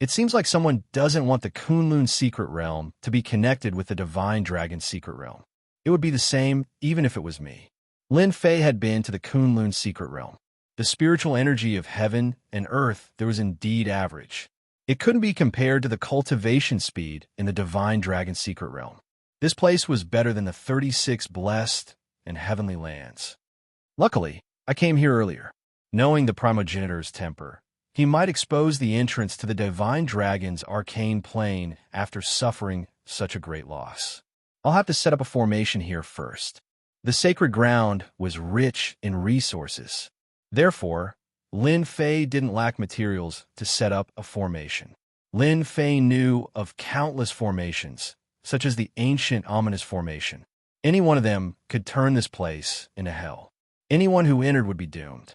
It seems like someone doesn't want the Kunlun Secret Realm to be connected with the Divine Dragon Secret Realm. It would be the same even if it was me. Lin Fei had been to the Kunlun Secret Realm. The spiritual energy of heaven and earth there was indeed average. It couldn't be compared to the cultivation speed in the Divine Dragon Secret Realm. This place was better than the 36 blessed and heavenly lands. Luckily, I came here earlier. Knowing the primogenitor's temper, he might expose the entrance to the Divine Dragon's arcane plane after suffering such a great loss. I'll have to set up a formation here first. The sacred ground was rich in resources. Therefore, Lin Fei didn't lack materials to set up a formation. Lin Fei knew of countless formations, such as the ancient ominous formation. Any one of them could turn this place into hell. Anyone who entered would be doomed.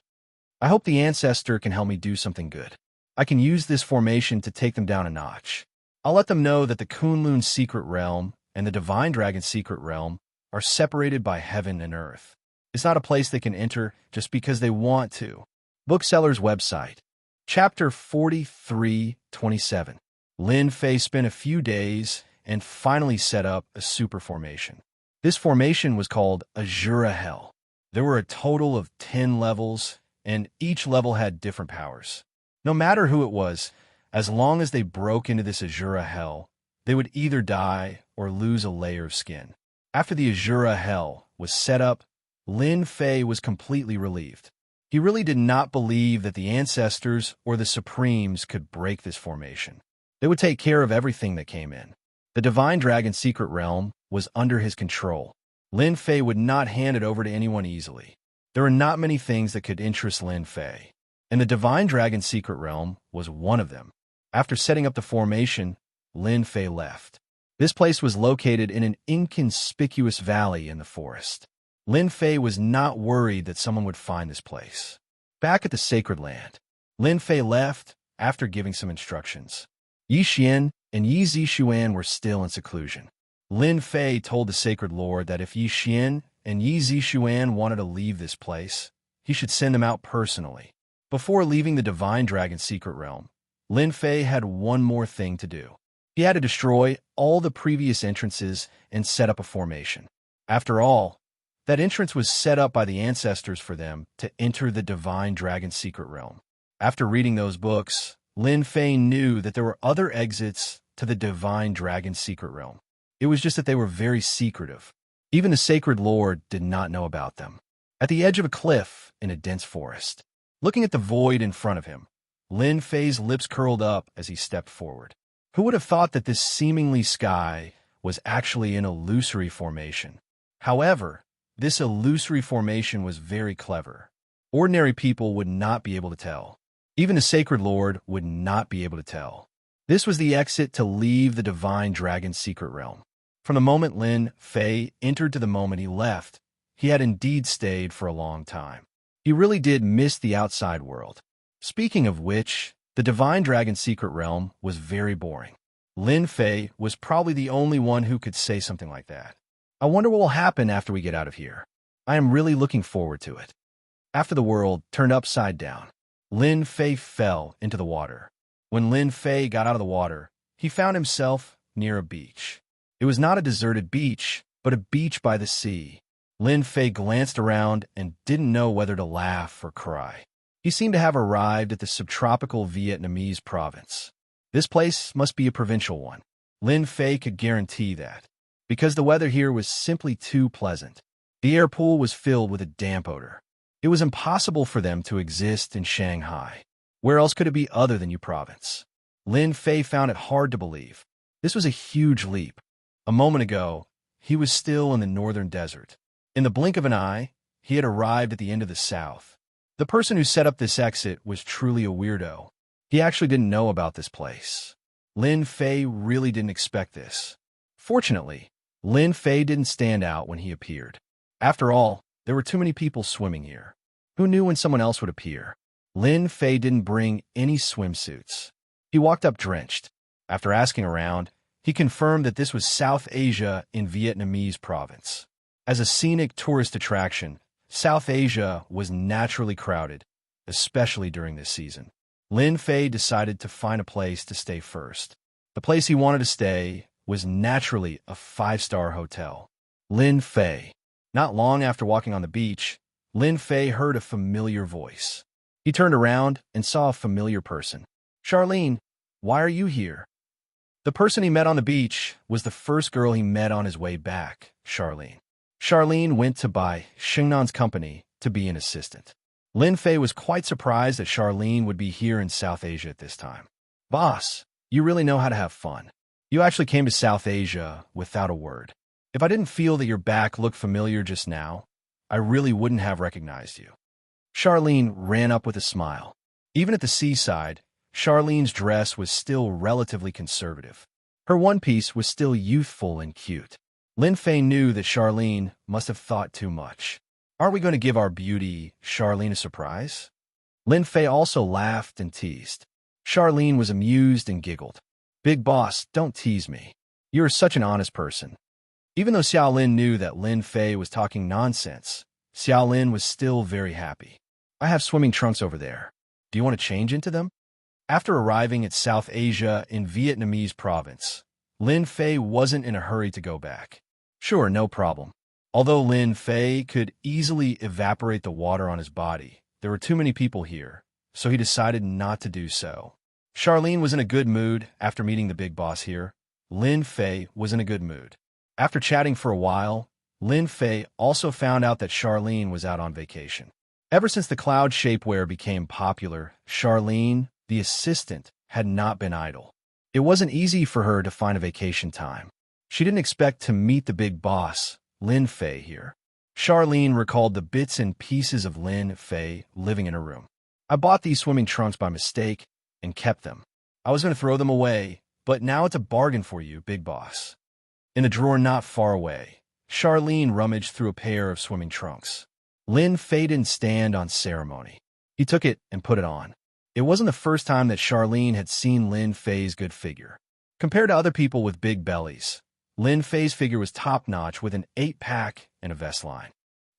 I hope the ancestor can help me do something good. I can use this formation to take them down a notch. I'll let them know that the Kunlun Secret Realm and the Divine Dragon Secret Realm are separated by heaven and earth. It's not a place they can enter just because they want to. Bookseller's website. Chapter 43:27. Lin Fei spent a few days and finally set up a super formation. This formation was called Azura Hell. There were a total of 10 levels, and each level had different powers. No matter who it was, as long as they broke into this Azura Hell, they would either die or lose a layer of skin. After the Azura Hell was set up, Lin Fei was completely relieved. He really did not believe that the ancestors or the Supremes could break this formation. They would take care of everything that came in. The Divine Dragon Secret Realm was under his control. Lin Fei would not hand it over to anyone easily. There were not many things that could interest Lin Fei, and the Divine Dragon Secret Realm was one of them. After setting up the formation, Lin Fei left. This place was located in an inconspicuous valley in the forest. Lin Fei was not worried that someone would find this place. Back at the Sacred Land, Lin Fei left after giving some instructions. Yi Xian and Yi Zixuan were still in seclusion. Lin Fei told the Sacred Lord that if Yi Xian and Yi Zixuan wanted to leave this place, he should send them out personally. Before leaving the Divine Dragon's secret realm, Lin Fei had one more thing to do. He had to destroy all the previous entrances and set up a formation. After all, that entrance was set up by the ancestors for them to enter the Divine Dragon's secret realm. After reading those books, Lin Fei knew that there were other exits to the Divine Dragon's secret realm. It was just that they were very secretive. Even the Sacred Lord did not know about them. At the edge of a cliff in a dense forest, looking at the void in front of him, Lin Fei's lips curled up as he stepped forward. Who would have thought that this seemingly sky was actually an illusory formation? However, this illusory formation was very clever. Ordinary people would not be able to tell. Even the Sacred Lord would not be able to tell. This was the exit to leave the Divine Dragon's secret realm. From the moment Lin Fei entered to the moment he left, he had indeed stayed for a long time. He really did miss the outside world. Speaking of which, the Divine Dragon's secret realm was very boring. Lin Fei was probably the only one who could say something like that. I wonder what will happen after we get out of here. I am really looking forward to it. After the world turned upside down, Lin Fei fell into the water. When Lin Fei got out of the water, he found himself near a beach. It was not a deserted beach, but a beach by the sea. Lin Fei glanced around and didn't know whether to laugh or cry. He seemed to have arrived at the subtropical Vietnamese province. This place must be a provincial one. Lin Fei could guarantee that, because the weather here was simply too pleasant. The air pool was filled with a damp odor. It was impossible for them to exist in Shanghai. Where else could it be other than Yu Province? Lin Fei found it hard to believe. This was a huge leap. A moment ago, he was still in the northern desert. In the blink of an eye, he had arrived at the end of the south. The person who set up this exit was truly a weirdo. He actually didn't know about this place. Lin Fei really didn't expect this. Fortunately, Lin Fei didn't stand out when he appeared. After all, there were too many people swimming here. Who knew when someone else would appear? Lin Fei didn't bring any swimsuits. He walked up drenched. After asking around, he confirmed that this was South Asia in Vietnamese province. As a scenic tourist attraction, South Asia was naturally crowded, especially during this season. Lin Fei decided to find a place to stay first. The place he wanted to stay was naturally a 5-star hotel. Lin Fei. Not long after walking on the beach, Lin Fei heard a familiar voice. He turned around and saw a familiar person. Charlene, why are you here? The person he met on the beach was the first girl he met on his way back, Charlene. Charlene went to buy Xingnan's company to be an assistant. Lin Fei was quite surprised that Charlene would be here in South Asia at this time. Boss, you really know how to have fun. You actually came to South Asia without a word. If I didn't feel that your back looked familiar just now, I really wouldn't have recognized you. Charlene ran up with a smile. Even at the seaside, Charlene's dress was still relatively conservative. Her one-piece was still youthful and cute. Lin Fei knew that Charlene must have thought too much. Are we going to give our beauty, Charlene, a surprise? Lin Fei also laughed and teased. Charlene was amused and giggled. Big boss, don't tease me. You are such an honest person. Even though Xiaolin knew that Lin Fei was talking nonsense, Xiaolin was still very happy. I have swimming trunks over there. Do you want to change into them? After arriving at South Asia in Vietnamese province, Lin Fei wasn't in a hurry to go back. Sure, no problem. Although Lin Fei could easily evaporate the water on his body, there were too many people here, so he decided not to do so. Charlene was in a good mood after meeting the big boss here. Lin Fei was in a good mood. After chatting for a while, Lin Fei also found out that Charlene was out on vacation. Ever since the cloud shapewear became popular, Charlene, the assistant, had not been idle. It wasn't easy for her to find a vacation time. She didn't expect to meet the big boss, Lin Fei, here. Charlene recalled the bits and pieces of Lin Fei living in her room. I bought these swimming trunks by mistake and kept them. I was going to throw them away, but now it's a bargain for you, big boss. In a drawer not far away, Charlene rummaged through a pair of swimming trunks. Lin Fei didn't stand on ceremony. He took it and put it on. It wasn't the first time that Charlene had seen Lin Fei's good figure. Compared to other people with big bellies, Lin Fei's figure was top-notch with an 8-pack and a vest line.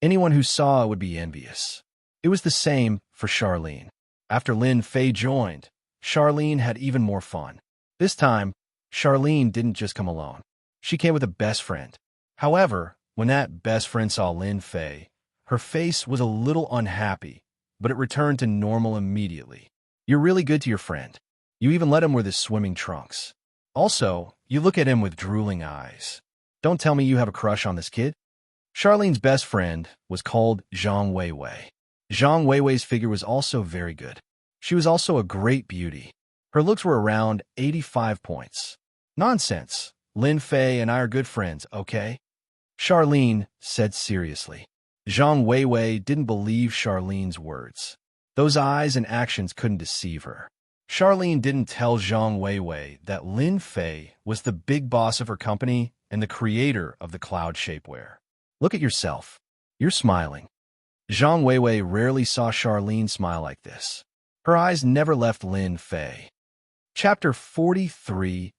Anyone who saw it would be envious. It was the same for Charlene. After Lin Fei joined, Charlene had even more fun. This time, Charlene didn't just come alone. She came with a best friend. However, when that best friend saw Lin Fei, her face was a little unhappy, but it returned to normal immediately. You're really good to your friend. You even let him wear the swimming trunks. Also, you look at him with drooling eyes. Don't tell me you have a crush on this kid? Charlene's best friend was called Zhang Weiwei. Zhang Weiwei's figure was also very good. She was also a great beauty. Her looks were around 85 points. Nonsense. Lin Fei and I are good friends, okay? Charlene said seriously. Zhang Weiwei didn't believe Charlene's words. Those eyes and actions couldn't deceive her. Charlene didn't tell Zhang Weiwei that Lin Fei was the big boss of her company and the creator of the cloud shapewear. Look at yourself. You're smiling. Zhang Weiwei rarely saw Charlene smile like this. Her eyes never left Lin Fei. Chapter 43-28.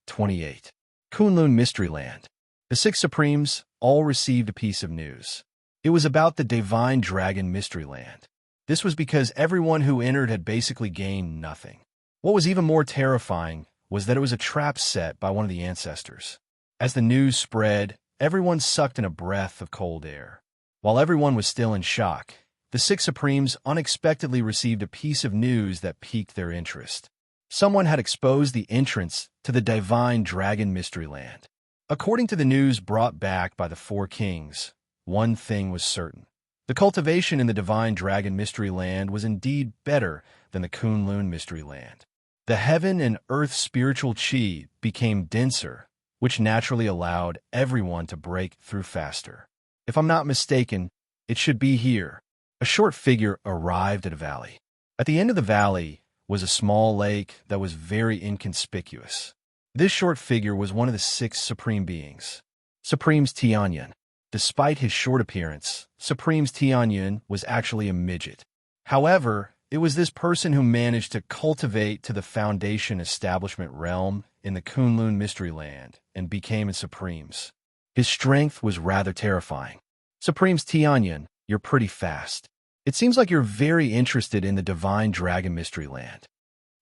Kunlun Mysteryland. The six Supremes all received a piece of news. It was about the Divine Dragon Mysteryland. This was because everyone who entered had basically gained nothing. What was even more terrifying was that it was a trap set by one of the ancestors. As the news spread, everyone sucked in a breath of cold air. While everyone was still in shock, the six Supremes unexpectedly received a piece of news that piqued their interest. Someone had exposed the entrance to the Divine Dragon Mysteryland. According to the news brought back by the four kings, one thing was certain. The cultivation in the Divine Dragon Mysteryland was indeed better than the Kunlun Mysteryland. The heaven and earth spiritual chi became denser, which naturally allowed everyone to break through faster. If I'm not mistaken, it should be here. A short figure arrived at a valley. At the end of the valley was a small lake that was very inconspicuous. This short figure was one of the six supreme beings. Supremes Tianyun. Despite his short appearance, Supremes Tianyun was actually a midget. However, it was this person who managed to cultivate to the Foundation Establishment realm in the Kunlun Mysteryland and became a Supremes. His strength was rather terrifying. Supremes Tianyun, you're pretty fast. It seems like you're very interested in the Divine Dragon Mysteryland.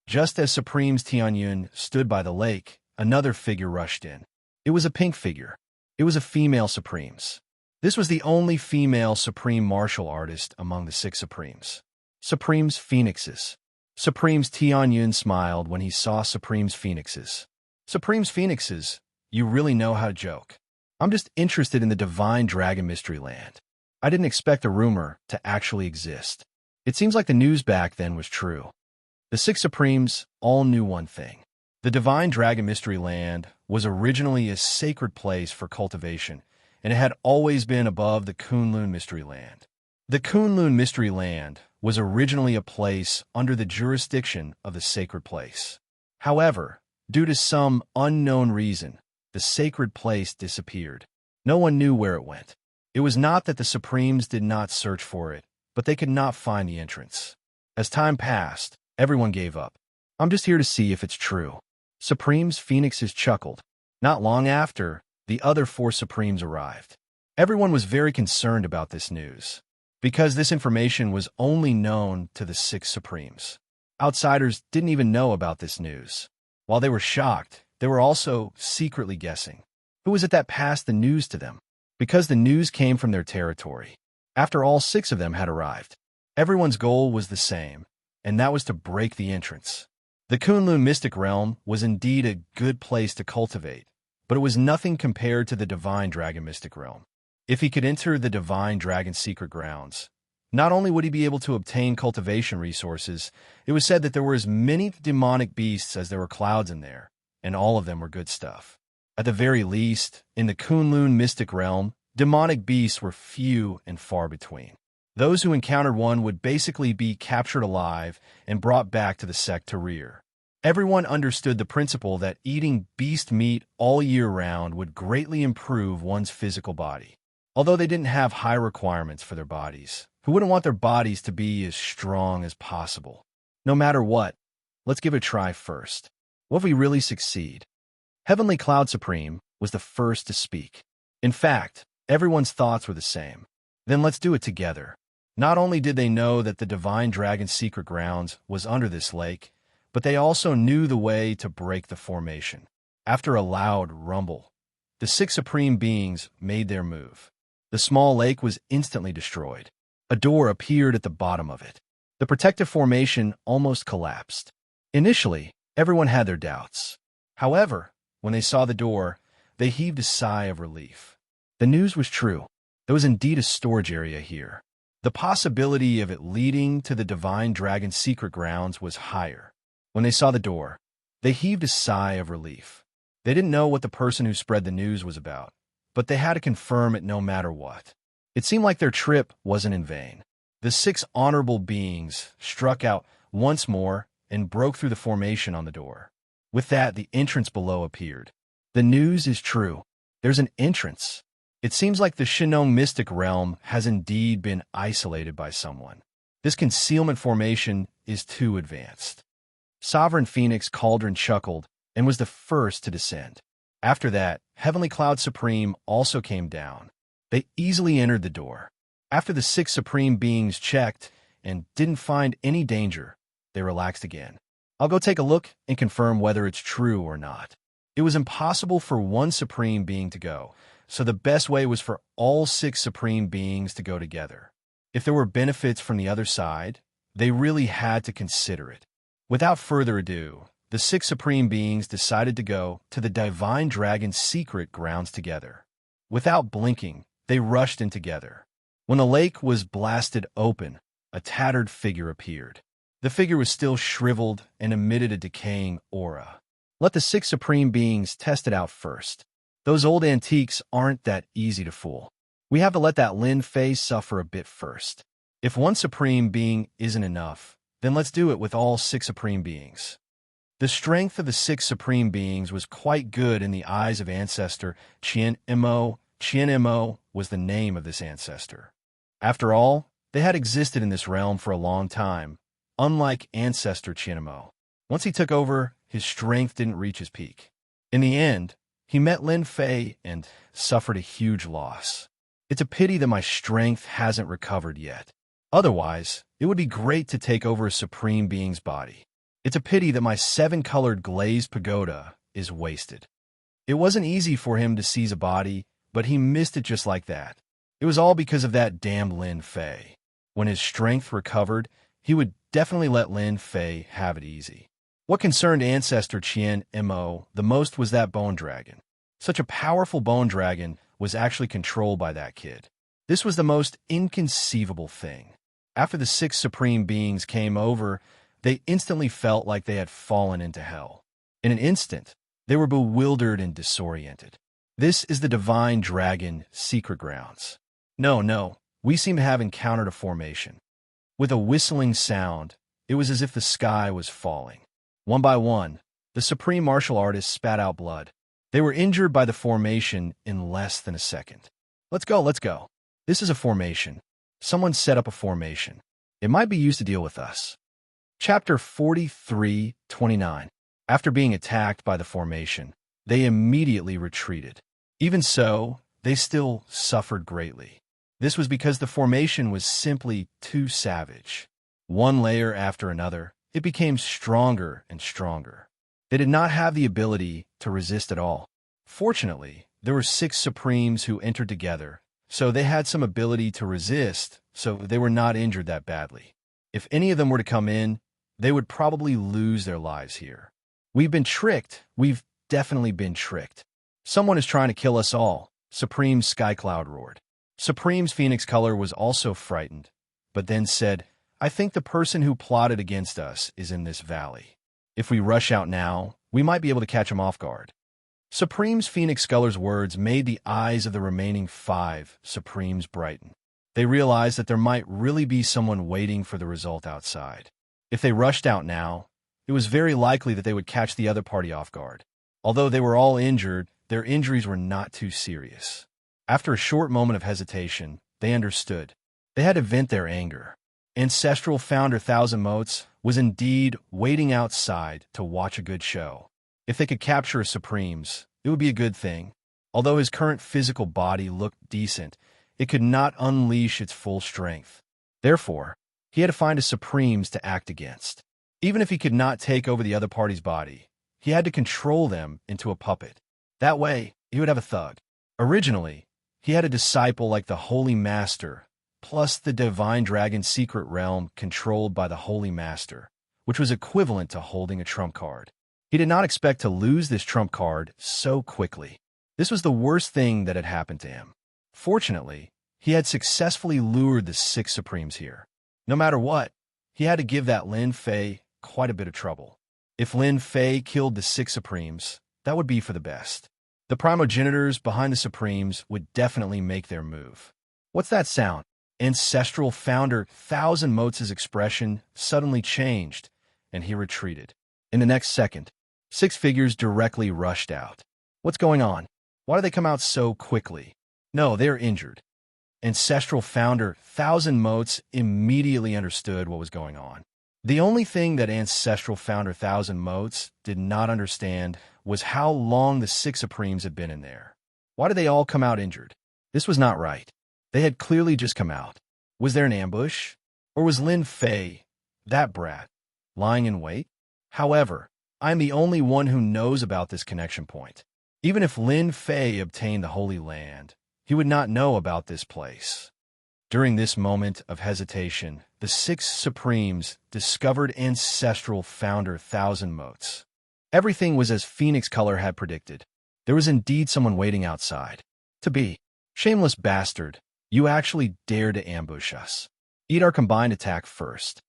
Just as Supremes Tianyun stood by the lake, another figure rushed in. It was a pink figure. It was a female Supremes. This was the only female Supreme martial artist among the six Supremes. Supremes Phoenixes. Supremes Tianyun smiled when he saw Supremes Phoenixes. Supremes Phoenixes, you really know how to joke. I'm just interested in the Divine Dragon Mysteryland. I didn't expect a rumor to actually exist. It seems like the news back then was true. The six Supremes all knew one thing. The Divine Dragon Mysteryland was originally a sacred place for cultivation, and it had always been above the Kunlun Mysteryland. The Kunlun Mysteryland was originally a place under the jurisdiction of the sacred place. However, due to some unknown reason, the sacred place disappeared. No one knew where it went. It was not that the Supremes did not search for it, but they could not find the entrance. As time passed, everyone gave up. I'm just here to see if it's true. Supremes Phoenixes chuckled. Not long after, the other four Supremes arrived. Everyone was very concerned about this news, because this information was only known to the six Supremes. Outsiders didn't even know about this news. While they were shocked, they were also secretly guessing. Who was it that passed the news to them? Because the news came from their territory. After all six of them had arrived, everyone's goal was the same, and that was to break the entrance. The Kunlun Mystic Realm was indeed a good place to cultivate, but it was nothing compared to the Divine Dragon Mystic Realm. If he could enter the Divine Dragon's secret grounds, not only would he be able to obtain cultivation resources, it was said that there were as many demonic beasts as there were clouds in there, and all of them were good stuff. At the very least, in the Kunlun Mystic Realm, demonic beasts were few and far between. Those who encountered one would basically be captured alive and brought back to the sect to rear. Everyone understood the principle that eating beast meat all year round would greatly improve one's physical body. Although they didn't have high requirements for their bodies, who wouldn't want their bodies to be as strong as possible? No matter what, let's give it a try first. What if we really succeed? Heavenly Cloud Supreme was the first to speak. In fact, everyone's thoughts were the same. Then let's do it together. Not only did they know that the Divine Dragon's secret grounds was under this lake, but they also knew the way to break the formation. After a loud rumble, the six supreme beings made their move. The small lake was instantly destroyed. A door appeared at the bottom of it. The protective formation almost collapsed. Initially, everyone had their doubts. However, when they saw the door, they heaved a sigh of relief. The news was true. There was indeed a storage area here. The possibility of it leading to the Divine Dragon's secret grounds was higher. When they saw the door, they heaved a sigh of relief. They didn't know what the person who spread the news was about, but they had to confirm it no matter what. It seemed like their trip wasn't in vain. The six honorable beings struck out once more and broke through the formation on the door. With that, the entrance below appeared. The news is true. There's an entrance. It seems like the Shinong mystic realm has indeed been isolated by someone. This concealment formation is too advanced. Sovereign Phoenix Cauldron chuckled and was the first to descend. After that, Heavenly Cloud Supreme also came down. They easily entered the door. After the six supreme beings checked and didn't find any danger, they relaxed again. I'll go take a look and confirm whether it's true or not. It was impossible for one supreme being to go, so the best way was for all six supreme beings to go together. If there were benefits from the other side, they really had to consider it. Without further ado, the six supreme beings decided to go to the Divine Dragon's secret grounds together. Without blinking, they rushed in together. When the lake was blasted open, a tattered figure appeared. The figure was still shriveled and emitted a decaying aura. Let the six supreme beings test it out first. Those old antiques aren't that easy to fool. We have to let that Lin Fei suffer a bit first. If one supreme being isn't enough, then let's do it with all six supreme beings. The strength of the six supreme beings was quite good in the eyes of ancestor Qian Mo. Qian Mo was the name of this ancestor. After all, they had existed in this realm for a long time, unlike ancestor Qian Mo. Once he took over, his strength didn't reach his peak. In the end, he met Lin Fei and suffered a huge loss. It's a pity that my strength hasn't recovered yet. Otherwise, it would be great to take over a supreme being's body. It's a pity that my seven-colored glazed pagoda is wasted. It wasn't easy for him to seize a body, but he missed it just like that. It was all because of that damned Lin Fei. When his strength recovered, he would definitely let Lin Fei have it easy. What concerned ancestor Qian Mo the most was that bone dragon. Such a powerful bone dragon was actually controlled by that kid. This was the most inconceivable thing. After the six supreme beings came over, they instantly felt like they had fallen into hell. In an instant, they were bewildered and disoriented. This is the Divine Dragon secret grounds. No, we seem to have encountered a formation. With a whistling sound, it was as if the sky was falling. One by one, the supreme martial artists spat out blood. They were injured by the formation in less than a second. Let's go. This is a formation. Someone set up a formation. It might be used to deal with us. Chapter 43:29. After being attacked by the formation, they immediately retreated. Even so, they still suffered greatly. This was because the formation was simply too savage. One layer after another, it became stronger and stronger. They did not have the ability to resist at all. Fortunately, there were six supremes who entered together, so they had some ability to resist, so they were not injured that badly. If any of them were to come in, they would probably lose their lives here. We've been tricked. We've definitely been tricked. Someone is trying to kill us all, Supreme Skycloud roared. Supreme's Phoenix Color was also frightened, but then said, I think the person who plotted against us is in this valley. If we rush out now, we might be able to catch him off guard. Supreme's Phoenix Color's words made the eyes of the remaining 5 Supremes brighten. They realized that there might really be someone waiting for the result outside. If they rushed out now, it was very likely that they would catch the other party off guard. Although they were all injured, their injuries were not too serious. After a short moment of hesitation, they understood. They had to vent their anger. Ancestral founder Thousand Motes was indeed waiting outside to watch a good show. If they could capture a Supremes, it would be a good thing. Although his current physical body looked decent, it could not unleash its full strength. Therefore, he had to find a Supremes to act against. Even if he could not take over the other party's body, he had to control them into a puppet. That way, he would have a thug. Originally, he had a disciple like the Holy Master, plus the Divine Dragon secret realm controlled by the Holy Master, which was equivalent to holding a trump card. He did not expect to lose this trump card so quickly. This was the worst thing that had happened to him. Fortunately, he had successfully lured the 6 Supremes here. No matter what, he had to give that Lin Fei quite a bit of trouble. If Lin Fei killed the 6 Supremes, that would be for the best. The primogenitors behind the Supremes would definitely make their move. What's that sound? Ancestral founder Thousand Motes' expression suddenly changed, and he retreated. In the next second, 6 figures directly rushed out. What's going on? Why do they come out so quickly? No, they're injured. Ancestral founder Thousand Motes immediately understood what was going on. The only thing that Ancestral founder Thousand Motes did not understand was how long the 6 Supremes had been in there. Why did they all come out injured? This was not right. They had clearly just come out. Was there an ambush? Or was Lin Fei, that brat, lying in wait? However, I am the only one who knows about this connection point. Even if Lin Fei obtained the Holy Land, he would not know about this place. During this moment of hesitation, the 6 Supremes discovered Ancestral founder Thousand Motes. Everything was as Phoenix Color had predicted. There was indeed someone waiting outside. To be. Shameless bastard, you actually dared to ambush us. Eat our combined attack first.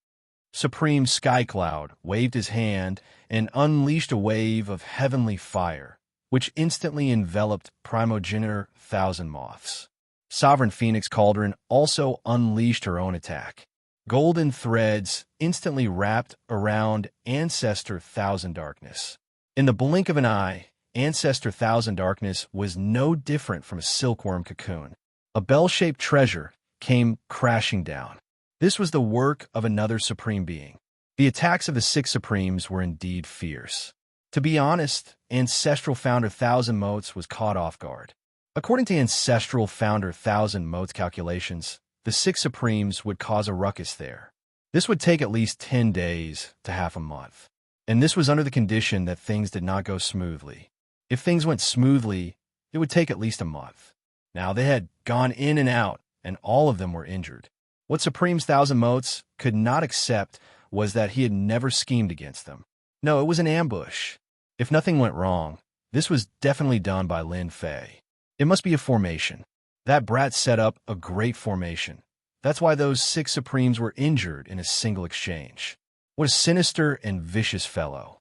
Supreme Skycloud waved his hand and unleashed a wave of heavenly fire, which instantly enveloped primogenitor Thousand Moths. Sovereign Phoenix Cauldron also unleashed her own attack. Golden threads instantly wrapped around Ancestor Thousand Darkness. In the blink of an eye, Ancestor Thousand Darkness was no different from a silkworm cocoon. A bell-shaped treasure came crashing down. This was the work of another Supreme Being. The attacks of the 6 Supremes were indeed fierce. To be honest, Ancestral founder Thousand Motes was caught off guard. According to Ancestral founder Thousand Motes calculations, the 6 Supremes would cause a ruckus there. This would take at least 10 days to half a month. And this was under the condition that things did not go smoothly. If things went smoothly, it would take at least a month. Now they had gone in and out, and all of them were injured. What Supreme's Thousand Motes could not accept was that he had never schemed against them. No, it was an ambush. If nothing went wrong, this was definitely done by Lin Fei. It must be a formation. That brat set up a great formation. That's why those 6 Supremes were injured in a single exchange. What a sinister and vicious fellow.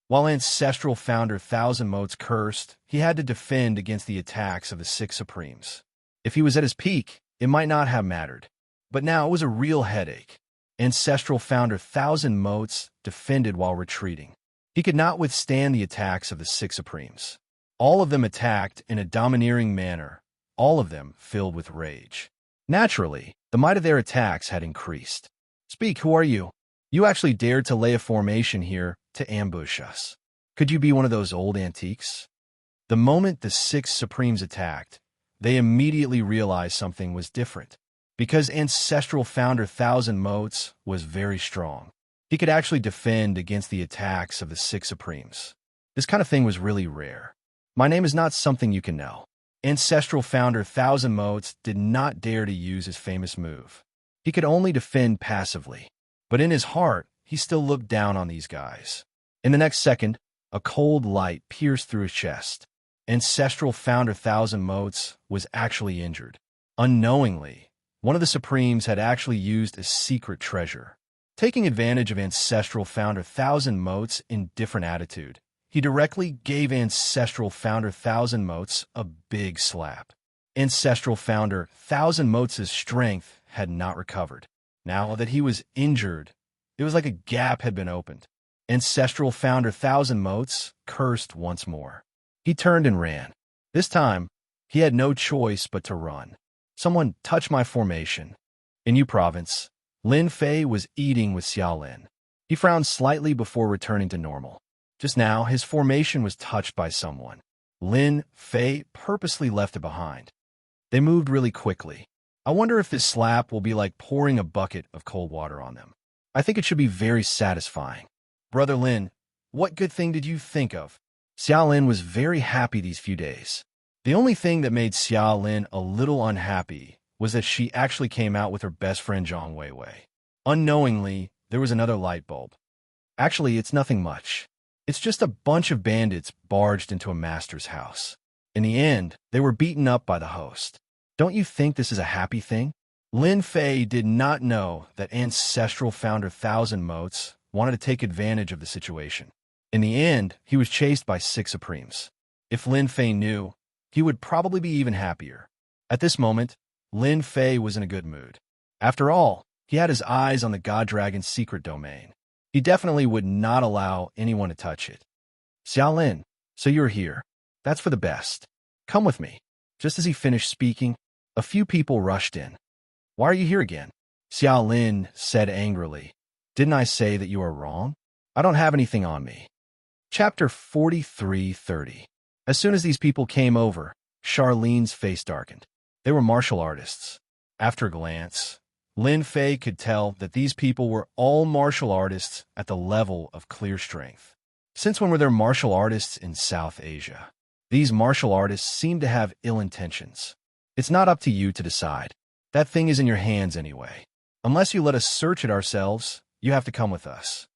While Ancestral founder Thousand Motes cursed, he had to defend against the attacks of the 6 Supremes. If he was at his peak, it might not have mattered. But now it was a real headache. Ancestral founder Thousand Motes defended while retreating. He could not withstand the attacks of the 6 Supremes. All of them attacked in a domineering manner, all of them filled with rage. Naturally, the might of their attacks had increased. Speak, who are you? You actually dared to lay a formation here to ambush us. Could you be one of those old antiques? The moment the 6 Supremes attacked, they immediately realized something was different. Because Ancestral founder Thousand Motes was very strong. He could actually defend against the attacks of the 6 Supremes. This kind of thing was really rare. My name is not something you can know. Ancestral founder Thousand Motes did not dare to use his famous move. He could only defend passively. But in his heart, he still looked down on these guys. In the next second, a cold light pierced through his chest. Ancestral founder Thousand Motes was actually injured. Unknowingly, one of the Supremes had actually used a secret treasure. Taking advantage of Ancestral founder Thousand Motes' indifferent attitude, he directly gave Ancestral founder Thousand Motes a big slap. Ancestral founder Thousand Motes' strength had not recovered. Now that he was injured, it was like a gap had been opened. Ancestral founder Thousand Motes cursed once more. He turned and ran. This time, he had no choice but to run. Someone touched my formation. In Yu Province, Lin Fei was eating with Xiaolin. He frowned slightly before returning to normal. Just now, his formation was touched by someone. Lin Fei purposely left it behind. They moved really quickly. I wonder if this slap will be like pouring a bucket of cold water on them. I think it should be very satisfying. Brother Lin, what good thing did you think of? Xiao Lin was very happy these few days. The only thing that made Xiao Lin a little unhappy was that she actually came out with her best friend Zhang Weiwei. Unknowingly, there was another light bulb. Actually, it's nothing much. It's just a bunch of bandits barged into a master's house. In the end, they were beaten up by the host. Don't you think this is a happy thing? Lin Fei did not know that ancestral founder Thousand Motes wanted to take advantage of the situation. In the end, he was chased by 6 Supremes. If Lin Fei knew, he would probably be even happier. At this moment, Lin Fei was in a good mood. After all, he had his eyes on the God Dragon's secret domain. He definitely would not allow anyone to touch it. Xiao Lin, so you're here. That's for the best. Come with me. Just as he finished speaking, a few people rushed in. Why are you here again? Xiao Lin said angrily. Didn't I say that you are wrong? I don't have anything on me. Chapter 43:30. As soon as these people came over, Charlene's face darkened. They were martial artists. After a glance, Lin Fei could tell that these people were all martial artists at the level of clear strength. Since when were there martial artists in South Asia? These martial artists seem to have ill intentions. It's not up to you to decide. That thing is in your hands anyway. Unless you let us search it ourselves, you have to come with us.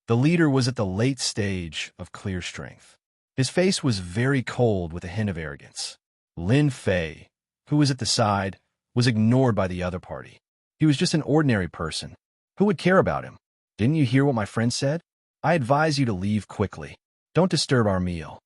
The leader was at the late stage of clear strength. His face was very cold with a hint of arrogance. Lin Fei, who was at the side, was ignored by the other party. He was just an ordinary person. Who would care about him? Didn't you hear what my friend said? I advise you to leave quickly. Don't disturb our meal.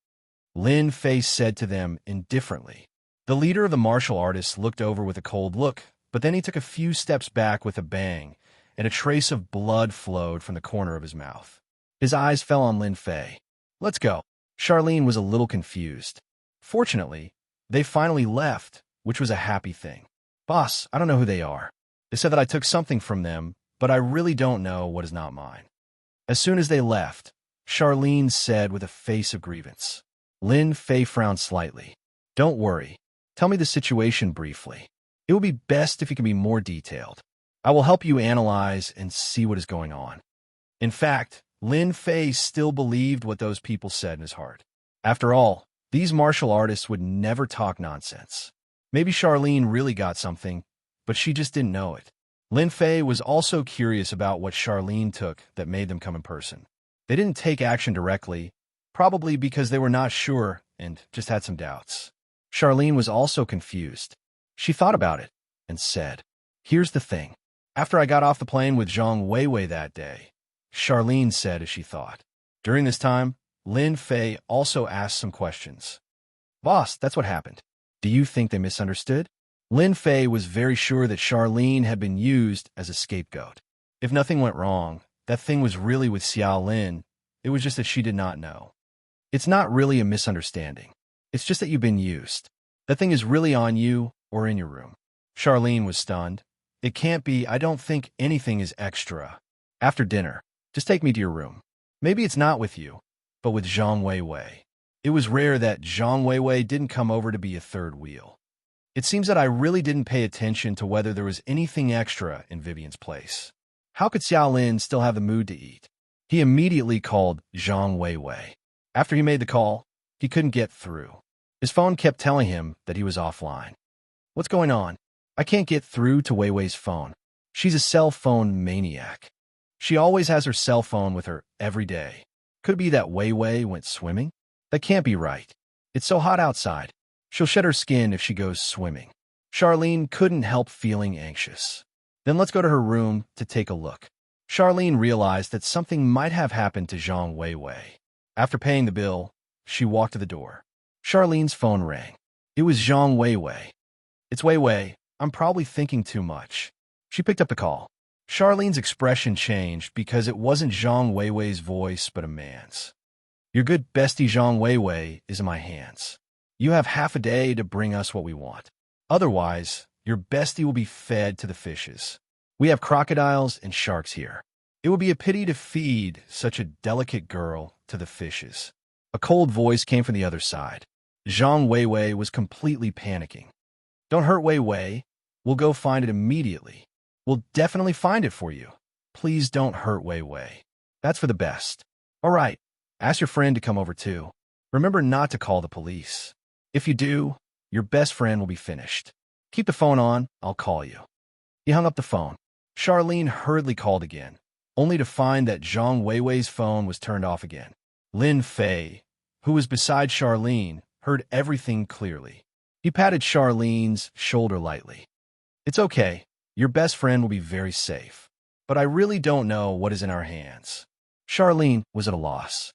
Lin Fei said to them indifferently. The leader of the martial artists looked over with a cold look, but then he took a few steps back with a bang, and a trace of blood flowed from the corner of his mouth. His eyes fell on Lin Fei. Let's go. Charlene was a little confused. Fortunately, they finally left, which was a happy thing. Boss, I don't know who they are. They said that I took something from them, but I really don't know what is not mine. As soon as they left, Charlene said with a face of grievance. Lin Fei frowned slightly. Don't worry. Tell me the situation briefly. It will be best if you can be more detailed. I will help you analyze and see what is going on. In fact, Lin Fei still believed what those people said in his heart. After all, these martial artists would never talk nonsense. Maybe Charlene really got something, but she just didn't know it. Lin Fei was also curious about what Charlene took that made them come in person. They didn't take action directly, probably because they were not sure and just had some doubts. Charlene was also confused. She thought about it and said, Here's the thing. After I got off the plane with Zhang Weiwei that day, Charlene said as she thought. During this time, Lin Fei also asked some questions. Boss, that's what happened. Do you think they misunderstood? Lin Fei was very sure that Charlene had been used as a scapegoat. If nothing went wrong, that thing was really with Xiao Lin. It was just that she did not know. It's not really a misunderstanding. It's just that you've been used. That thing is really on you or in your room. Charlene was stunned. It can't be. I don't think anything is extra. After dinner, just take me to your room. Maybe it's not with you, but with Zhang Weiwei. It was rare that Zhang Weiwei didn't come over to be a third wheel. It seems that I really didn't pay attention to whether there was anything extra in Vivian's place. How could Xiao Lin still have the mood to eat? He immediately called Zhang Weiwei. After he made the call, he couldn't get through. His phone kept telling him that he was offline. What's going on? I can't get through to Weiwei's phone. She's a cell phone maniac. She always has her cell phone with her every day. Could it be that Weiwei went swimming? That can't be right. It's so hot outside. She'll shed her skin if she goes swimming. Charlene couldn't help feeling anxious. Then let's go to her room to take a look. Charlene realized that something might have happened to Zhang Weiwei. After paying the bill, she walked to the door. Charlene's phone rang. It was Zhang Weiwei. It's Weiwei. I'm probably thinking too much. She picked up the call. Charlene's expression changed because it wasn't Zhang Weiwei's voice but a man's. Your good bestie Zhang Weiwei is in my hands. You have half a day to bring us what we want. Otherwise, your bestie will be fed to the fishes. We have crocodiles and sharks here. It would be a pity to feed such a delicate girl to the fishes. A cold voice came from the other side. Zhang Weiwei was completely panicking. Don't hurt Weiwei. We'll go find it immediately. We'll definitely find it for you. Please don't hurt Wei Wei. That's for the best. All right. Ask your friend to come over too. Remember not to call the police. If you do, your best friend will be finished. Keep the phone on. I'll call you." He hung up the phone. Charlene hurriedly called again, only to find that Zhang Weiwei's phone was turned off again. Lin Fei, who was beside Charlene, heard everything clearly. He patted Charlene's shoulder lightly. "It's okay. Your best friend will be very safe. But I really don't know what is in our hands." Charlene was at a loss.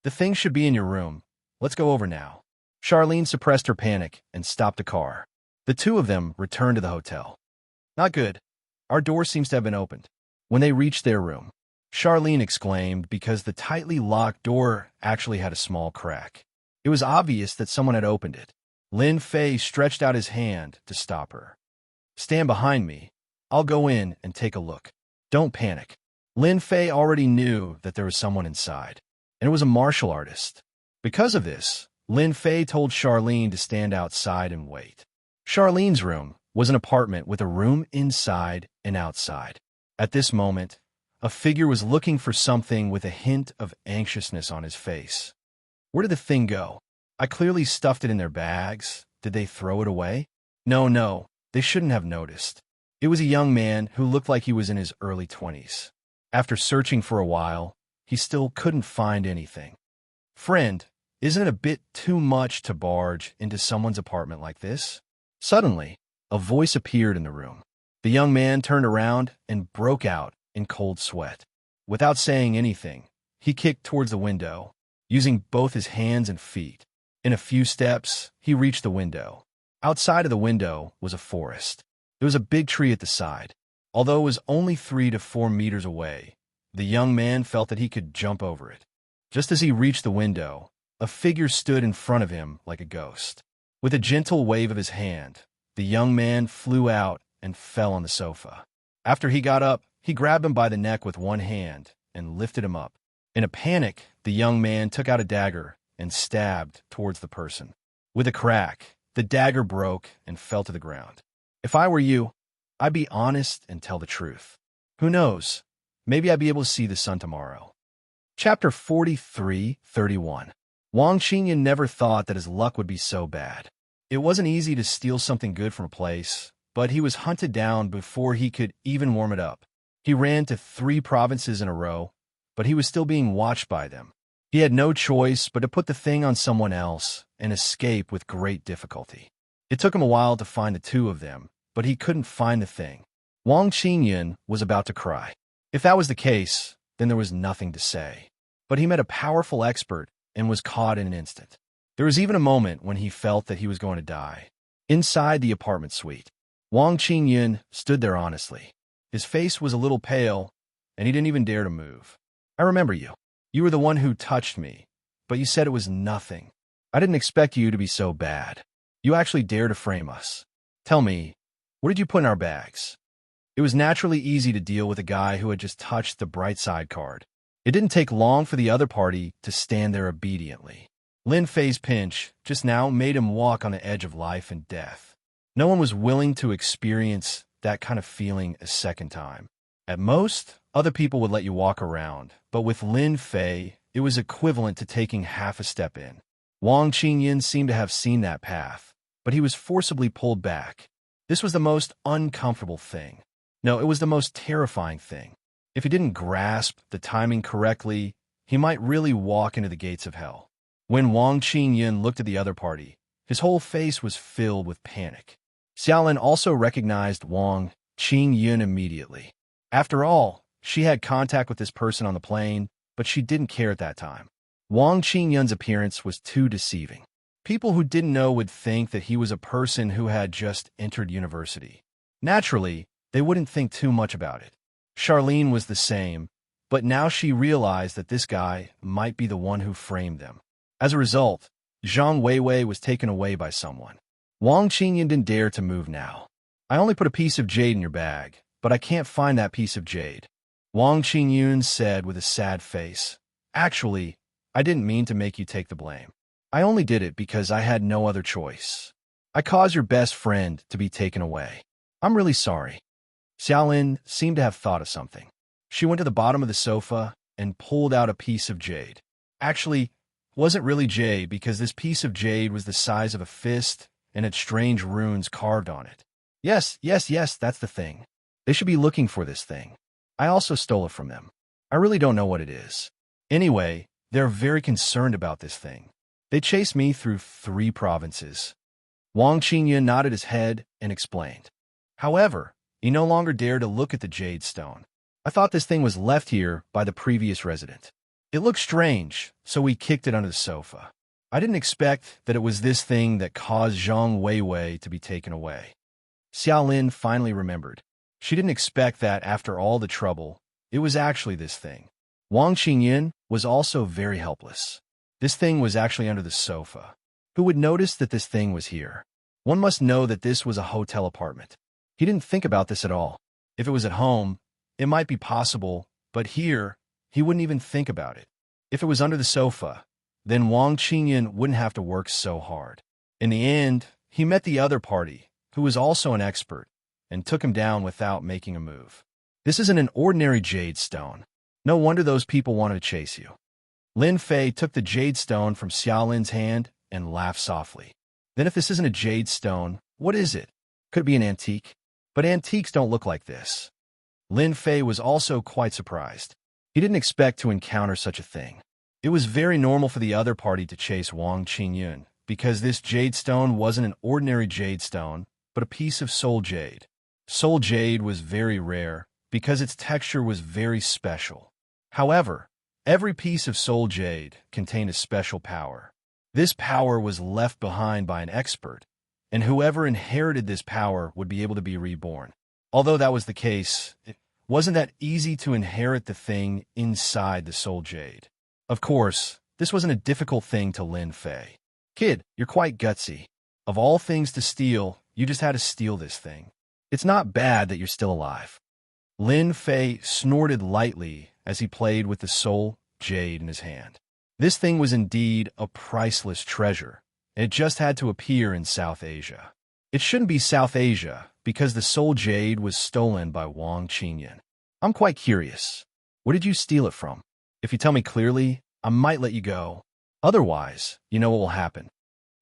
"The things should be in your room. Let's go over now." Charlene suppressed her panic and stopped the car. The two of them returned to the hotel. "Not good. Our door seems to have been opened." When they reached their room, Charlene exclaimed because the tightly locked door actually had a small crack. It was obvious that someone had opened it. Lin Fei stretched out his hand to stop her. "Stand behind me. I'll go in and take a look. Don't panic." Lin Fei already knew that there was someone inside, and it was a martial artist. Because of this, Lin Fei told Charlene to stand outside and wait. Charlene's room was an apartment with a room inside and outside. At this moment, a figure was looking for something with a hint of anxiousness on his face. "Where did the thing go? I clearly stuffed it in their bags. Did they throw it away?" No, they shouldn't have noticed. It was a young man who looked like he was in his early 20s. After searching for a while, he still couldn't find anything. "Friend, isn't it a bit too much to barge into someone's apartment like this?" Suddenly, a voice appeared in the room. The young man turned around and broke out in cold sweat. Without saying anything, he kicked towards the window, using both his hands and feet. In a few steps, he reached the window. Outside of the window was a forest. There was a big tree at the side. Although it was only 3 to 4 meters away, the young man felt that he could jump over it. Just as he reached the window, a figure stood in front of him like a ghost. With a gentle wave of his hand, the young man flew out and fell on the sofa. After he got up, he grabbed him by the neck with one hand and lifted him up. In a panic, the young man took out a dagger and stabbed towards the person. With a crack, the dagger broke and fell to the ground. "If I were you, I'd be honest and tell the truth. Who knows? Maybe I'd be able to see the sun tomorrow." Chapter 43:31. Wang Qingyan never thought that his luck would be so bad. It wasn't easy to steal something good from a place, but he was hunted down before he could even warm it up. He ran to 3 provinces in a row, but he was still being watched by them. He had no choice but to put the thing on someone else and escape with great difficulty. It took him a while to find the 2 of them, but he couldn't find the thing. Wang Qingyan was about to cry. If that was the case, then there was nothing to say. But he met a powerful expert and was caught in an instant. There was even a moment when he felt that he was going to die. Inside the apartment suite, Wang Qingyan stood there honestly. His face was a little pale, and he didn't even dare to move. "I remember you. You were the one who touched me, but you said it was nothing. I didn't expect you to be so bad. You actually dared to frame us. Tell me, what did you put in our bags?" It was naturally easy to deal with a guy who had just touched the bright side card. It didn't take long for the other party to stand there obediently. Lin Fei's pinch just now made him walk on the edge of life and death. No one was willing to experience that kind of feeling a second time. At most, other people would let you walk around, but with Lin Fei, it was equivalent to taking half a step in. Wang Qingyan seemed to have seen that path, but he was forcibly pulled back. This was the most uncomfortable thing. No, it was the most terrifying thing. If he didn't grasp the timing correctly, he might really walk into the gates of hell. When Wang Qingyan looked at the other party, his whole face was filled with panic. Xiaolin also recognized Wang Qingyan immediately. After all, she had contact with this person on the plane, but she didn't care at that time. Wang Qingyan's appearance was too deceiving. People who didn't know would think that he was a person who had just entered university. Naturally, they wouldn't think too much about it. Charlene was the same, but now she realized that this guy might be the one who framed them. As a result, Zhang Weiwei was taken away by someone. Wang Qingyan didn't dare to move now. "I only put a piece of jade in your bag, but I can't find that piece of jade," Wang Qingyan said with a sad face. "Actually, I didn't mean to make you take the blame. I only did it because I had no other choice. I caused your best friend to be taken away." I'm really sorry. Xiaolin seemed to have thought of something. She went to the bottom of the sofa and pulled out a piece of jade. Actually, it wasn't really jade because this piece of jade was the size of a fist and had strange runes carved on it. Yes, yes, yes, that's the thing. They should be looking for this thing. I also stole it from them. I really don't know what it is. Anyway, they're very concerned about this thing. They chased me through 3 provinces. Wang Qingyan nodded his head and explained. However, he no longer dared to look at the jade stone. I thought this thing was left here by the previous resident. It looked strange, so we kicked it under the sofa. I didn't expect that it was this thing that caused Zhang Weiwei to be taken away. Xiaolin finally remembered. She didn't expect that after all the trouble, it was actually this thing. Wang Qingyan was also very helpless. This thing was actually under the sofa. Who would notice that this thing was here? One must know that this was a hotel apartment. He didn't think about this at all. If it was at home, it might be possible, but here, he wouldn't even think about it. If it was under the sofa, then Wang Qingyan wouldn't have to work so hard. In the end, he met the other party, who was also an expert, and took him down without making a move. This isn't an ordinary jade stone. No wonder those people wanted to chase you. Lin Fei took the jade stone from Xiaolin's hand and laughed softly. Then if this isn't a jade stone, what is it? Could it be an antique? But antiques don't look like this. Lin Fei was also quite surprised. He didn't expect to encounter such a thing. It was very normal for the other party to chase Wang Qingyun, because this jade stone wasn't an ordinary jade stone, but a piece of soul jade. Soul jade was very rare, because its texture was very special. However, every piece of soul jade contained a special power. This power was left behind by an expert, and whoever inherited this power would be able to be reborn. Although that was the case, it wasn't that easy to inherit the thing inside the soul jade. Of course, this wasn't a difficult thing to Lin Fei. Kid, you're quite gutsy. Of all things to steal, you just had to steal this thing. It's not bad that you're still alive. Lin Fei snorted lightly as he played with the soul jade in his hand. This thing was indeed a priceless treasure. It just had to appear in South Asia. It shouldn't be South Asia, because the soul jade was stolen by Wang Qingyan. I'm quite curious. Where did you steal it from? If you tell me clearly, I might let you go. Otherwise, you know what will happen.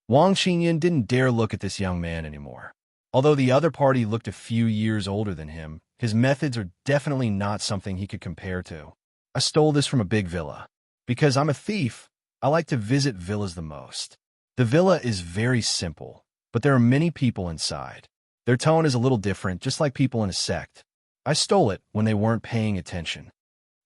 Wang Qingyan didn't dare look at this young man anymore. Although the other party looked a few years older than him, his methods are definitely not something he could compare to. I stole this from a big villa. Because I'm a thief, I like to visit villas the most. The villa is very simple, but there are many people inside. Their tone is a little different, just like people in a sect. I stole it when they weren't paying attention.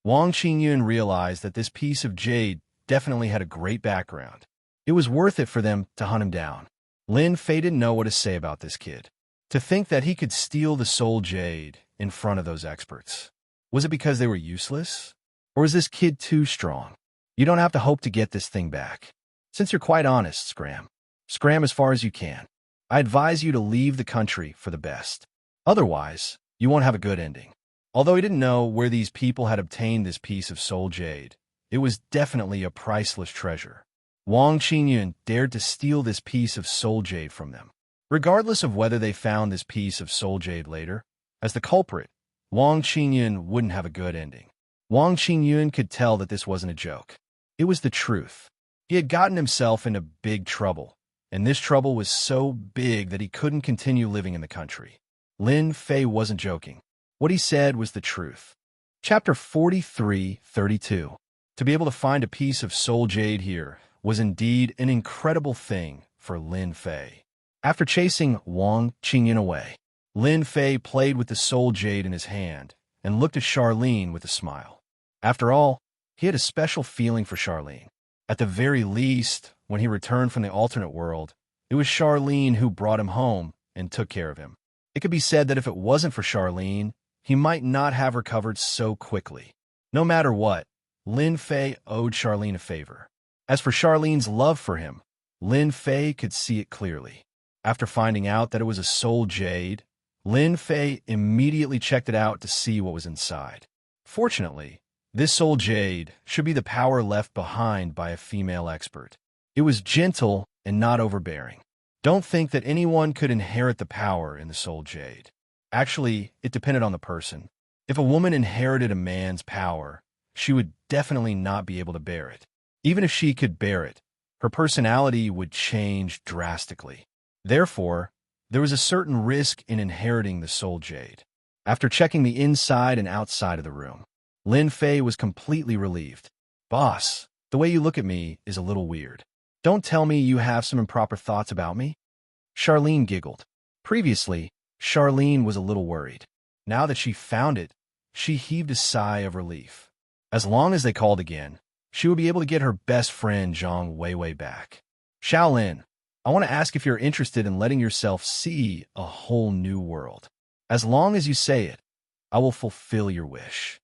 Wang Qingyun realized that this piece of jade definitely had a great background. It was worth it for them to hunt him down. Lin Fei didn't know what to say about this kid. To think that he could steal the soul jade in front of those experts. Was it because they were useless? Or is this kid too strong? You don't have to hope to get this thing back. Since you're quite honest, scram as far as you can. I advise you to leave the country for the best. Otherwise, you won't have a good ending. Although he didn't know where these people had obtained this piece of soul jade, it was definitely a priceless treasure. Wang Qingyun dared to steal this piece of soul jade from them. Regardless of whether they found this piece of soul jade later, as the culprit, Wang Qingyun wouldn't have a good ending. Wang Qingyun could tell that this wasn't a joke. It was the truth. He had gotten himself into big trouble, and this trouble was so big that he couldn't continue living in the country. Lin Fei wasn't joking. What he said was the truth. Chapter 43:32. To be able to find a piece of soul jade here was indeed an incredible thing for Lin Fei. After chasing Wang Qingyun away, Lin Fei played with the soul jade in his hand and looked at Charlene with a smile. After all, he had a special feeling for Charlene. At the very least, when he returned from the alternate world, it was Charlene who brought him home and took care of him. It could be said that if it wasn't for Charlene, he might not have recovered so quickly. No matter what, Lin Fei owed Charlene a favor. As for Charlene's love for him, Lin Fei could see it clearly. After finding out that it was a soul jade, Lin Fei immediately checked it out to see what was inside. Fortunately, this soul jade should be the power left behind by a female expert. It was gentle and not overbearing. Don't think that anyone could inherit the power in the soul jade. Actually, it depended on the person. If a woman inherited a man's power, she would definitely not be able to bear it. Even if she could bear it, her personality would change drastically. Therefore, there was a certain risk in inheriting the soul jade. After checking the inside and outside of the room, Lin Fei was completely relieved. Boss, the way you look at me is a little weird. Don't tell me you have some improper thoughts about me? Charlene giggled. Previously, Charlene was a little worried. Now that she found it, she heaved a sigh of relief. As long as they called again, she would be able to get her best friend Zhang Weiwei back. Shaolin, I want to ask if you're interested in letting yourself see a whole new world. As long as you say it, I will fulfill your wish.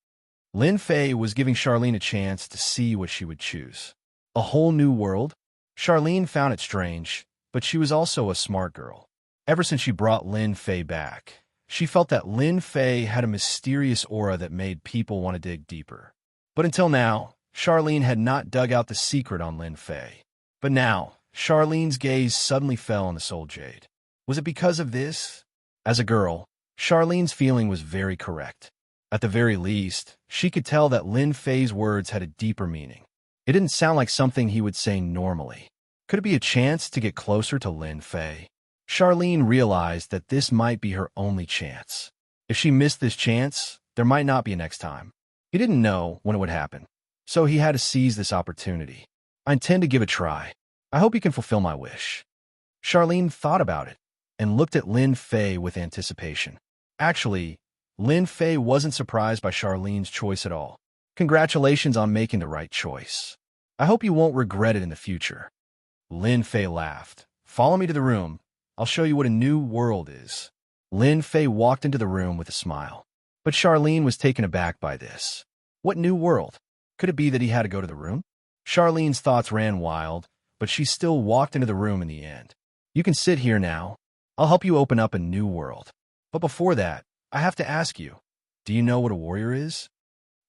Lin Fei was giving Charlene a chance to see what she would choose. A whole new world? Charlene found it strange, but she was also a smart girl. Ever since she brought Lin Fei back, she felt that Lin Fei had a mysterious aura that made people want to dig deeper. But until now, Charlene had not dug out the secret on Lin Fei. But now, Charlene's gaze suddenly fell on the soul jade. Was it because of this? As a girl, Charlene's feeling was very correct. At the very least, she could tell that Lin Fei's words had a deeper meaning. It didn't sound like something he would say normally. Could it be a chance to get closer to Lin Fei? Charlene realized that this might be her only chance. If she missed this chance, there might not be a next time. He didn't know when it would happen, so he had to seize this opportunity. I intend to give it a try. I hope you can fulfill my wish. Charlene thought about it and looked at Lin Fei with anticipation. Actually, Lin Fei wasn't surprised by Charlene's choice at all. Congratulations on making the right choice. I hope you won't regret it in the future. Lin Fei laughed. Follow me to the room. I'll show you what a new world is. Lin Fei walked into the room with a smile. But Charlene was taken aback by this. What new world? Could it be that he had to go to the room? Charlene's thoughts ran wild, but she still walked into the room in the end. You can sit here now. I'll help you open up a new world. But before that, I have to ask you, do you know what a warrior is?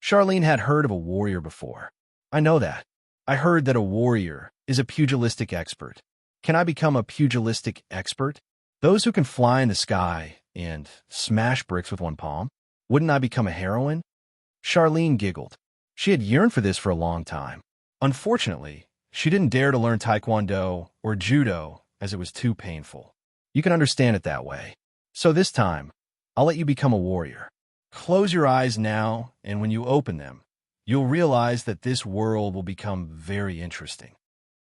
Charlene had heard of a warrior before. I know that. I heard that a warrior is a pugilistic expert. Can I become a pugilistic expert? Those who can fly in the sky and smash bricks with one palm? Wouldn't I become a heroine? Charlene giggled. She had yearned for this for a long time. Unfortunately, she didn't dare to learn taekwondo or judo as it was too painful. You can understand it that way. So this time, I'll let you become a warrior. Close your eyes now, and when you open them, you'll realize that this world will become very interesting.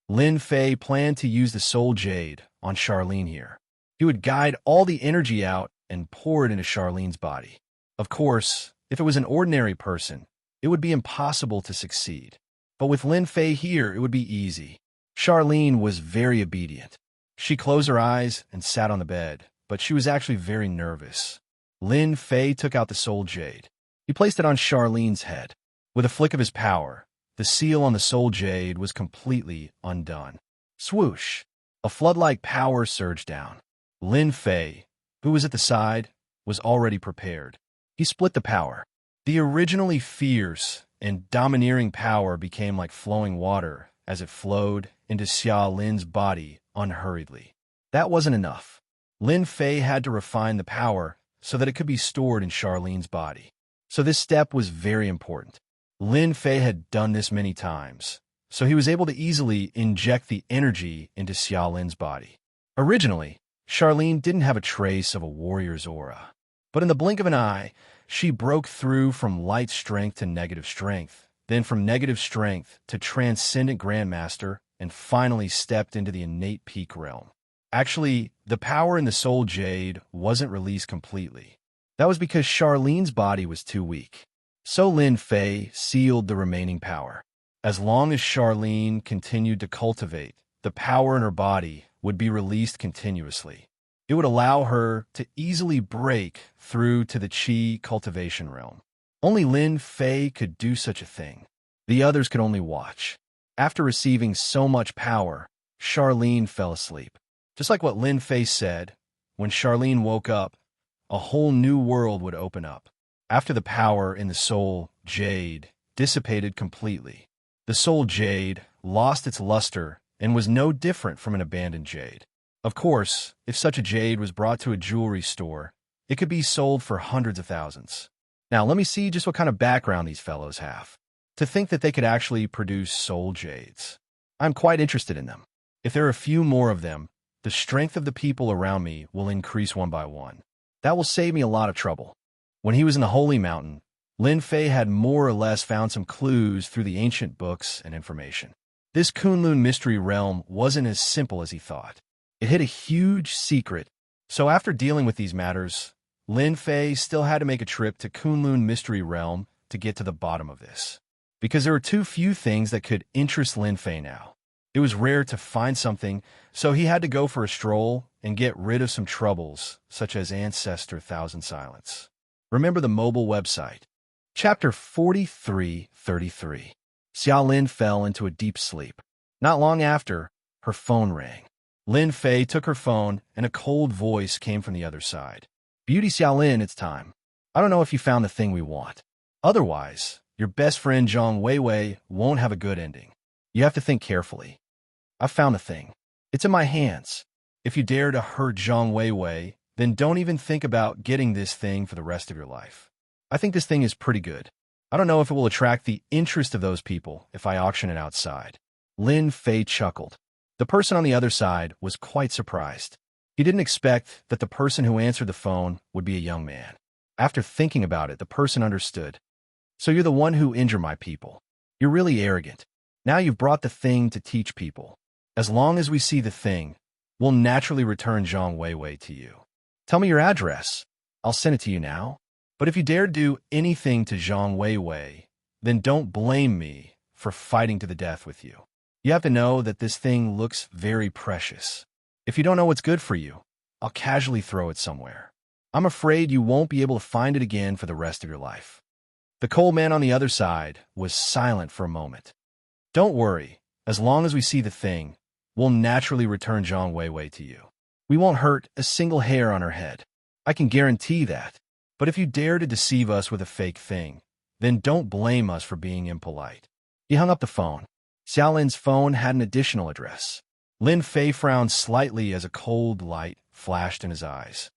Lin Fei planned to use the soul jade on Charlene here. He would guide all the energy out and pour it into Charlene's body. Of course, if it was an ordinary person, it would be impossible to succeed. But with Lin Fei here, it would be easy. Charlene was very obedient. She closed her eyes and sat on the bed, but she was actually very nervous. Lin Fei took out the soul jade. He placed it on Charlene's head. With a flick of his power, the seal on the soul jade was completely undone. Swoosh! A flood-like power surged down. Lin Fei, who was at the side, was already prepared. He split the power. The originally fierce and domineering power became like flowing water as it flowed into Xia Lin's body unhurriedly. That wasn't enough. Lin Fei had to refine the power so that it could be stored in Charlene's body. So this step was very important. Lin Fei had done this many times, so he was able to easily inject the energy into Xia Lin's body. Originally, Charlene didn't have a trace of a warrior's aura, but in the blink of an eye, she broke through from light strength to negative strength, then from negative strength to transcendent grandmaster, and finally stepped into the innate peak realm. Actually, the power in the soul jade wasn't released completely. That was because Charlene's body was too weak. So Lin Fei sealed the remaining power. As long as Charlene continued to cultivate, the power in her body would be released continuously. It would allow her to easily break through to the qi cultivation realm. Only Lin Fei could do such a thing. The others could only watch. After receiving so much power, Charlene fell asleep. Just like what Lin Fei said, when Charlene woke up, a whole new world would open up. After the power in the soul jade dissipated completely, the soul jade lost its luster and was no different from an abandoned jade. Of course, if such a jade was brought to a jewelry store, It could be sold for hundreds of thousands. Now, let me see just what kind of background these fellows have. To think that they could actually produce soul jades. I'm quite interested in them. If there are a few more of them, the strength of the people around me will increase one by one. That will save me a lot of trouble. When he was in the Holy Mountain, Lin Fei had more or less found some clues through the ancient books and information. This Kunlun mystery realm wasn't as simple as he thought. It hid a huge secret. So after dealing with these matters, Lin Fei still had to make a trip to Kunlun mystery realm to get to the bottom of this. Because there were too few things that could interest Lin Fei now. It was rare to find something, so he had to go for a stroll and get rid of some troubles, such as Ancestor Thousand Silence. Remember the mobile website. Chapter 43:33. Xiao Lin fell into a deep sleep. Not long after, her phone rang. Lin Fei took her phone, and a cold voice came from the other side. Beauty Xiao Lin, it's time. I don't know if you found the thing we want. Otherwise, your best friend Zhang Weiwei won't have a good ending. You have to think carefully. I've found the thing. It's in my hands. If you dare to hurt Zhang Weiwei, then don't even think about getting this thing for the rest of your life. I think this thing is pretty good. I don't know if it will attract the interest of those people if I auction it outside. Lin Fei chuckled. The person on the other side was quite surprised. He didn't expect that the person who answered the phone would be a young man. After thinking about it, the person understood. So you're the one who injured my people. You're really arrogant. Now you've brought the thing to teach people. As long as we see the thing, we'll naturally return Zhang Weiwei to you. Tell me your address. I'll send it to you now. But if you dare do anything to Zhang Weiwei, then don't blame me for fighting to the death with you. You have to know that this thing looks very precious. If you don't know what's good for you, I'll casually throw it somewhere. I'm afraid you won't be able to find it again for the rest of your life. The cold man on the other side was silent for a moment. Don't worry, as long as we see the thing, we'll naturally return Zhang Weiwei to you. We won't hurt a single hair on her head. I can guarantee that. But if you dare to deceive us with a fake thing, then don't blame us for being impolite. He hung up the phone. Xiao Lin's phone had an additional address. Lin Fei frowned slightly as a cold light flashed in his eyes.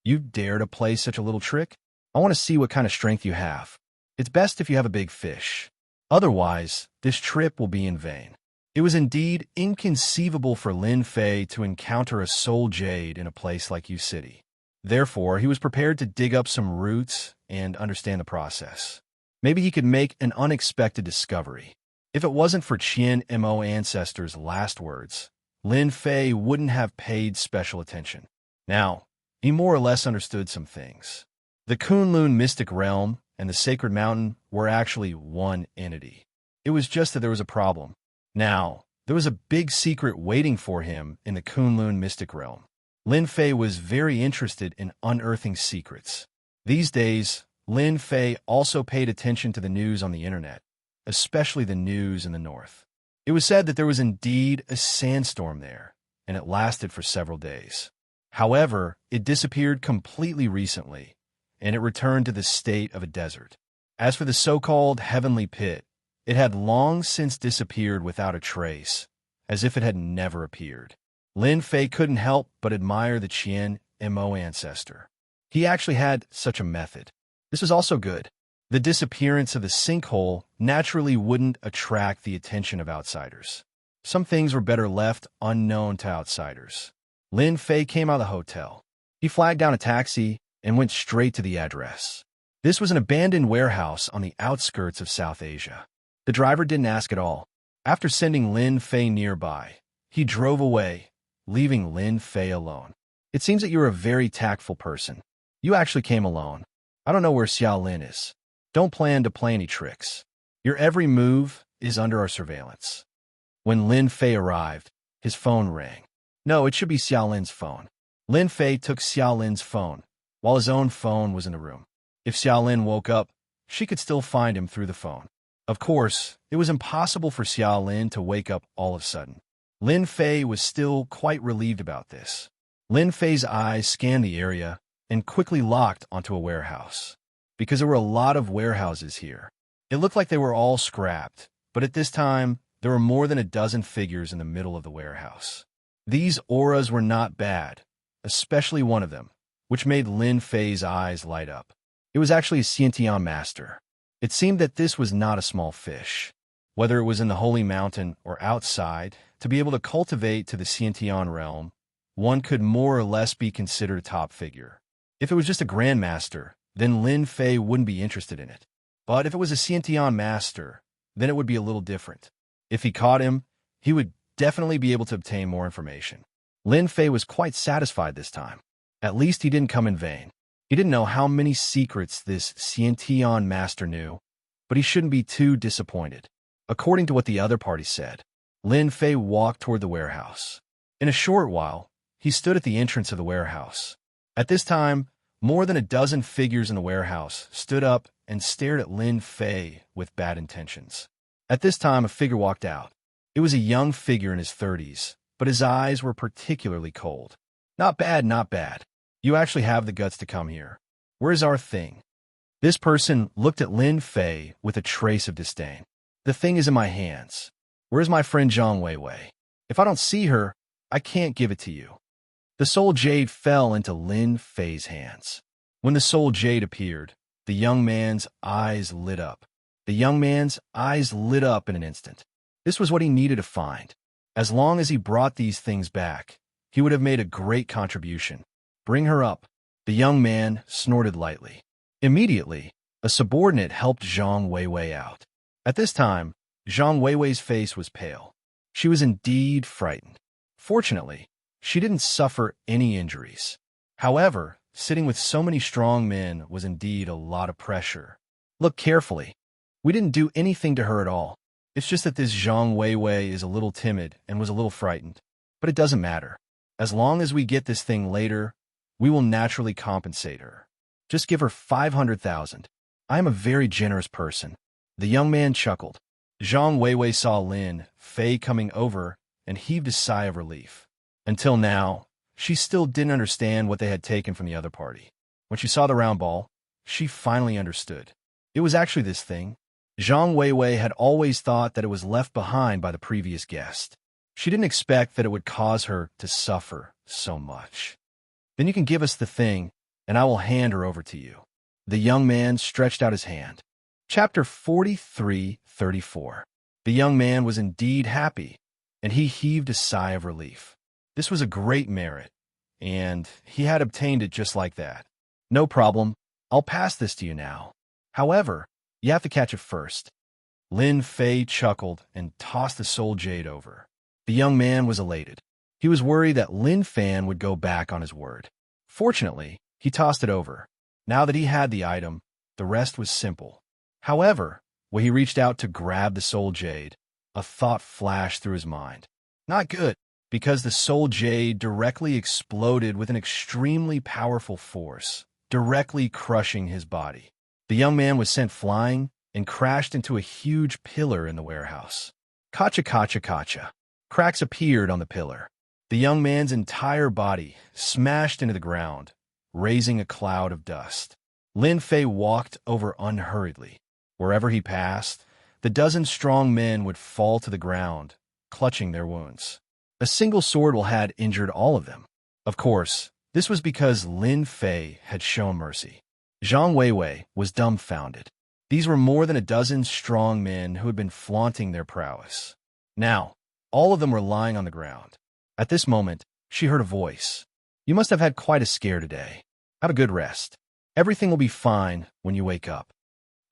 You dare to play such a little trick? I want to see what kind of strength you have. It's best if you have a big fish. Otherwise, this trip will be in vain. It was indeed inconceivable for Lin Fei to encounter a soul jade in a place like U City. Therefore, he was prepared to dig up some roots and understand the process. Maybe he could make an unexpected discovery. If it wasn't for Qian Mo Ancestor's last words, Lin Fei wouldn't have paid special attention. Now, he more or less understood some things. The Kunlun mystic realm and the sacred mountain were actually one entity. It was just that there was a problem. Now, there was a big secret waiting for him in the Kunlun mystic realm. Lin Fei was very interested in unearthing secrets. These days, Lin Fei also paid attention to the news on the internet, especially the news in the north. It was said that there was indeed a sandstorm there, and it lasted for several days. However, it disappeared completely recently, and it returned to the state of a desert. As for the so-called heavenly pit, it had long since disappeared without a trace, as if it had never appeared. Lin Fei couldn't help but admire the Qian Mo ancestor. He actually had such a method. This was also good. The disappearance of the sinkhole naturally wouldn't attract the attention of outsiders. Some things were better left unknown to outsiders. Lin Fei came out of the hotel. He flagged down a taxi and went straight to the address. This was an abandoned warehouse on the outskirts of South Asia. The driver didn't ask at all. After sending Lin Fei nearby, he drove away, leaving Lin Fei alone. It seems that you're a very tactful person. You actually came alone. I don't know where Xiao Lin is. Don't plan to play any tricks. Your every move is under our surveillance. When Lin Fei arrived, his phone rang. No, it should be Xiao Lin's phone. Lin Fei took Xiao Lin's phone, while his own phone was in the room. If Xiao Lin woke up, she could still find him through the phone. Of course, it was impossible for Xiao Lin to wake up all of a sudden. Lin Fei was still quite relieved about this. Lin Fei's eyes scanned the area and quickly locked onto a warehouse. Because there were a lot of warehouses here. It looked like they were all scrapped, but at this time, there were more than a dozen figures in the middle of the warehouse. These auras were not bad, especially one of them, which made Lin Fei's eyes light up. It was actually a Xiantian master. It seemed that this was not a small fish. Whether it was in the Holy Mountain or outside, to be able to cultivate to the Xiantian realm, one could more or less be considered a top figure. If it was just a grandmaster, then Lin Fei wouldn't be interested in it. But if it was a Xiantian master, then it would be a little different. If he caught him, he would definitely be able to obtain more information. Lin Fei was quite satisfied this time. At least he didn't come in vain. He didn't know how many secrets this Xiantian master knew, but he shouldn't be too disappointed. According to what the other party said, Lin Fei walked toward the warehouse. In a short while, he stood at the entrance of the warehouse. At this time, more than a dozen figures in the warehouse stood up and stared at Lin Fei with bad intentions. At this time, a figure walked out. It was a young figure in his 30s, but his eyes were particularly cold. Not bad, not bad. You actually have the guts to come here. Where's our thing? This person looked at Lin Fei with a trace of disdain. The thing is in my hands. Where's my friend Zhang Weiwei? If I don't see her, I can't give it to you. The soul jade fell into Lin Fei's hands. When the soul jade appeared, the young man's eyes lit up. The young man's eyes lit up in an instant. This was what he needed to find. As long as he brought these things back, he would have made a great contribution. Bring her up. The young man snorted lightly. Immediately, a subordinate helped Zhang Weiwei out. At this time, Zhang Weiwei's face was pale. She was indeed frightened. Fortunately, she didn't suffer any injuries. However, sitting with so many strong men was indeed a lot of pressure. Look carefully. We didn't do anything to her at all. It's just that this Zhang Weiwei is a little timid and was a little frightened. But it doesn't matter. As long as we get this thing later, we will naturally compensate her. Just give her 500,000. I am a very generous person. The young man chuckled. Zhang Weiwei saw Lin Fei coming over and heaved a sigh of relief. Until now, she still didn't understand what they had taken from the other party. When she saw the round ball, she finally understood. It was actually this thing. Zhang Weiwei had always thought that it was left behind by the previous guest. She didn't expect that it would cause her to suffer so much. Then you can give us the thing, and I will hand her over to you. The young man stretched out his hand. Chapter 43:34. The young man was indeed happy, and he heaved a sigh of relief. This was a great merit, and he had obtained it just like that. No problem, I'll pass this to you now. However, you have to catch it first. Lin Fei chuckled and tossed the soul jade over. The young man was elated. He was worried that Lin Fan would go back on his word. Fortunately, he tossed it over. Now that he had the item, the rest was simple. However, when he reached out to grab the soul jade, a thought flashed through his mind. Not good, because the soul jade directly exploded with an extremely powerful force, directly crushing his body. The young man was sent flying and crashed into a huge pillar in the warehouse. Kacha, kacha, kacha. Cracks appeared on the pillar. The young man's entire body smashed into the ground, raising a cloud of dust. Lin Fei walked over unhurriedly. Wherever he passed, the dozen strong men would fall to the ground, clutching their wounds. A single sword will had injured all of them. Of course, this was because Lin Fei had shown mercy. Zhang Weiwei was dumbfounded. These were more than a dozen strong men who had been flaunting their prowess. Now, all of them were lying on the ground. At this moment, she heard a voice. You must have had quite a scare today. Have a good rest. Everything will be fine when you wake up.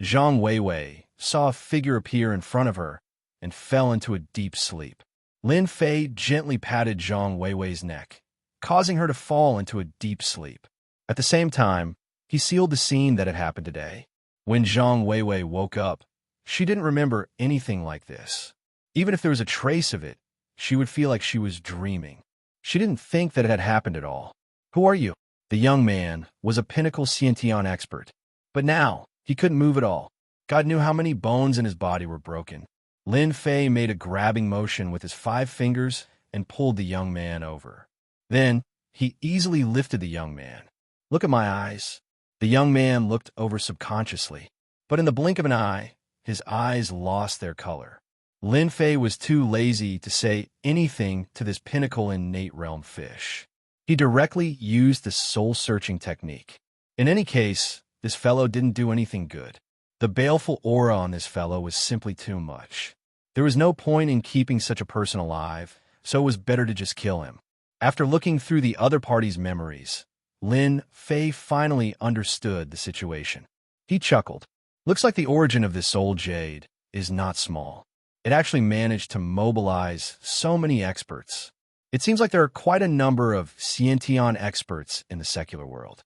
Zhang Weiwei saw a figure appear in front of her and fell into a deep sleep. Lin Fei gently patted Zhang Weiwei's neck, causing her to fall into a deep sleep. At the same time, he sealed the scene that had happened today. When Zhang Weiwei woke up, she didn't remember anything like this. Even if there was a trace of it, she would feel like she was dreaming. She didn't think that it had happened at all. Who are you? The young man was a pinnacle Xiantian expert. But now, he couldn't move at all. God knew how many bones in his body were broken. Lin Fei made a grabbing motion with his 5 fingers and pulled the young man over. Then, he easily lifted the young man. Look at my eyes. The young man looked over subconsciously, but in the blink of an eye, his eyes lost their color. Lin Fei was too lazy to say anything to this pinnacle innate realm fish. He directly used the soul-searching technique. In any case, this fellow didn't do anything good. The baleful aura on this fellow was simply too much. There was no point in keeping such a person alive, so it was better to just kill him. After looking through the other party's memories, Lin Fei finally understood the situation. He chuckled. Looks like the origin of this soul jade is not small. It actually managed to mobilize so many experts. It seems like there are quite a number of Xiantian experts in the secular world.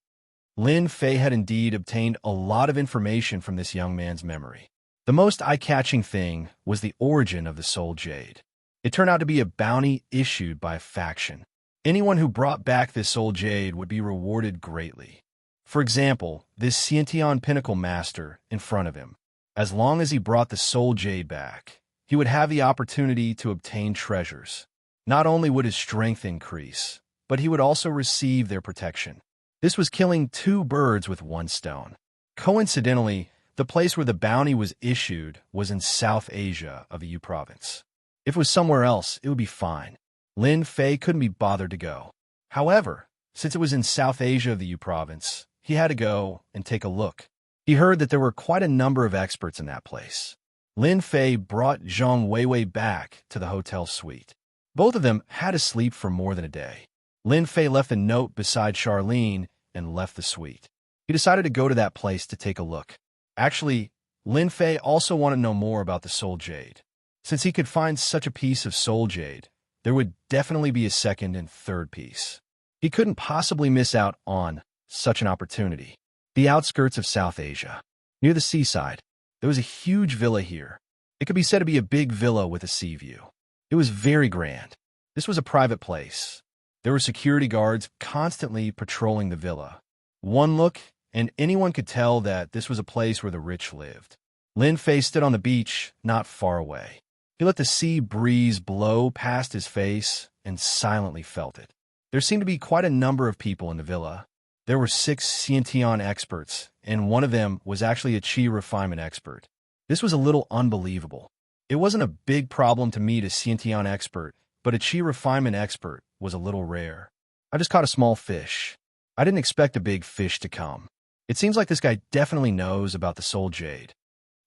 Lin Fei had indeed obtained a lot of information from this young man's memory. The most eye-catching thing was the origin of the soul jade. It turned out to be a bounty issued by a faction. Anyone who brought back this soul jade would be rewarded greatly. For example, this Xiantian pinnacle master in front of him. As long as he brought the soul jade back, he would have the opportunity to obtain treasures. Not only would his strength increase, but he would also receive their protection. This was killing two birds with one stone. Coincidentally, the place where the bounty was issued was in South Asia of the Yu province. If it was somewhere else, it would be fine. Lin Fei couldn't be bothered to go. However, since it was in South Asia of the Yu province, he had to go and take a look. He heard that there were quite a number of experts in that place. Lin Fei brought Zhang Weiwei back to the hotel suite. Both of them had to sleep for more than a day. Lin Fei left a note beside Charlene and left the suite. He decided to go to that place to take a look. Actually, Lin Fei also wanted to know more about the soul jade. Since he could find such a piece of soul jade, there would definitely be a second and third piece. He couldn't possibly miss out on such an opportunity. The outskirts of South Asia, near the seaside, there was a huge villa here. It could be said to be a big villa with a sea view. It was very grand. This was a private place. There were security guards constantly patrolling the villa. One look, and anyone could tell that this was a place where the rich lived. Lin Fei stood on the beach, not far away. He let the sea breeze blow past his face and silently felt it. There seemed to be quite a number of people in the villa. There were 6 Xiantian experts, and one of them was actually a chi refinement expert. This was a little unbelievable. It wasn't a big problem to meet a Xiantian expert, but a chi refinement expert was a little rare. I just caught a small fish. I didn't expect a big fish to come. It seems like this guy definitely knows about the soul jade.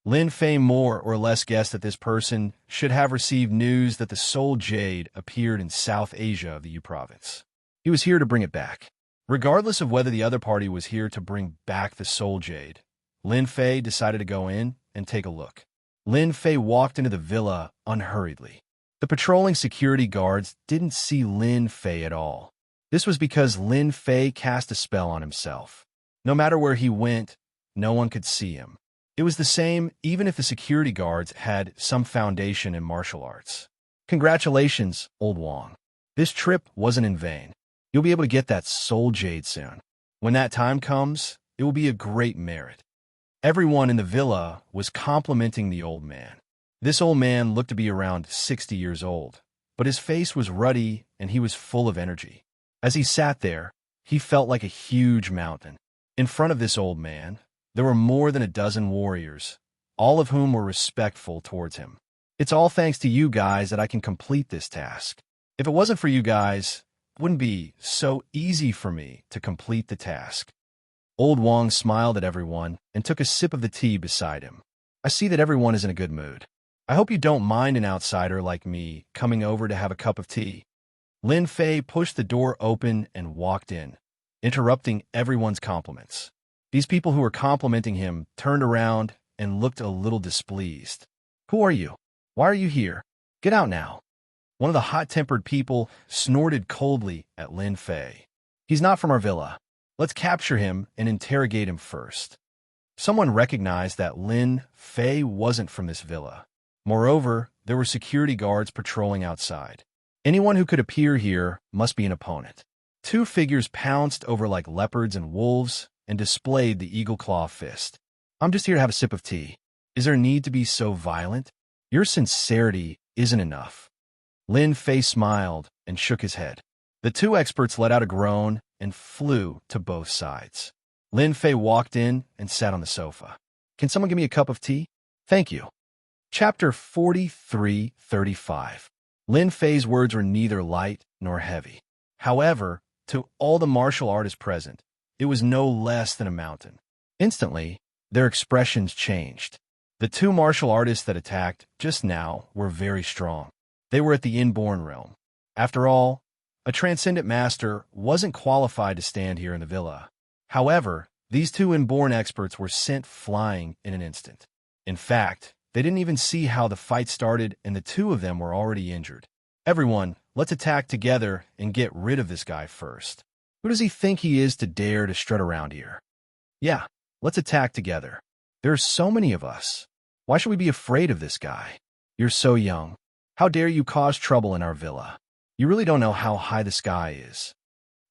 Lin Fei more or less guessed that this person should have received news that the soul jade appeared in South Asia of the Yu province. He was here to bring it back. Regardless of whether the other party was here to bring back the soul jade, Lin Fei decided to go in and take a look. Lin Fei walked into the villa unhurriedly. The patrolling security guards didn't see Lin Fei at all. This was because Lin Fei cast a spell on himself. No matter where he went, no one could see him. It was the same even if the security guards had some foundation in martial arts. Congratulations, Old Wang. This trip wasn't in vain. You'll be able to get that soul jade soon. When that time comes, it will be a great merit. Everyone in the villa was complimenting the old man. This old man looked to be around 60 years old, but his face was ruddy and he was full of energy. As he sat there, he felt like a huge mountain. In front of this old man, there were more than a dozen warriors, all of whom were respectful towards him. It's all thanks to you guys that I can complete this task. If it wasn't for you guys, it wouldn't be so easy for me to complete the task. Old Wang smiled at everyone and took a sip of the tea beside him. I see that everyone is in a good mood. I hope you don't mind an outsider like me coming over to have a cup of tea. Lin Fei pushed the door open and walked in, interrupting everyone's compliments. These people who were complimenting him turned around and looked a little displeased. Who are you? Why are you here? Get out now. One of the hot-tempered people snorted coldly at Lin Fei. He's not from our villa. Let's capture him and interrogate him first. Someone recognized that Lin Fei wasn't from this villa. Moreover, there were security guards patrolling outside. Anyone who could appear here must be an opponent. 2 figures pounced over like leopards and wolves and displayed the eagle claw fist. I'm just here to have a sip of tea. Is there a need to be so violent? Your sincerity isn't enough. Lin Fei smiled and shook his head. The 2 experts let out a groan and flew to both sides. Lin Fei walked in and sat on the sofa. Can someone give me a cup of tea? Thank you. Chapter 43:35. Lin Fei's words were neither light nor heavy. However, To all the martial artists present, it was no less than a mountain. Instantly, their expressions changed. The two martial artists that attacked just now were very strong. They were at the inborn realm. After all, a transcendent master wasn't qualified to stand here in the villa. However, these two inborn experts were sent flying in an instant. In fact, they didn't even see how the fight started, and the two of them were already injured. Everyone, let's attack together and get rid of this guy first. Who does he think he is to dare to strut around here? Yeah, let's attack together. There are so many of us. Why should we be afraid of this guy? You're so young. How dare you cause trouble in our villa? You really don't know how high the sky is.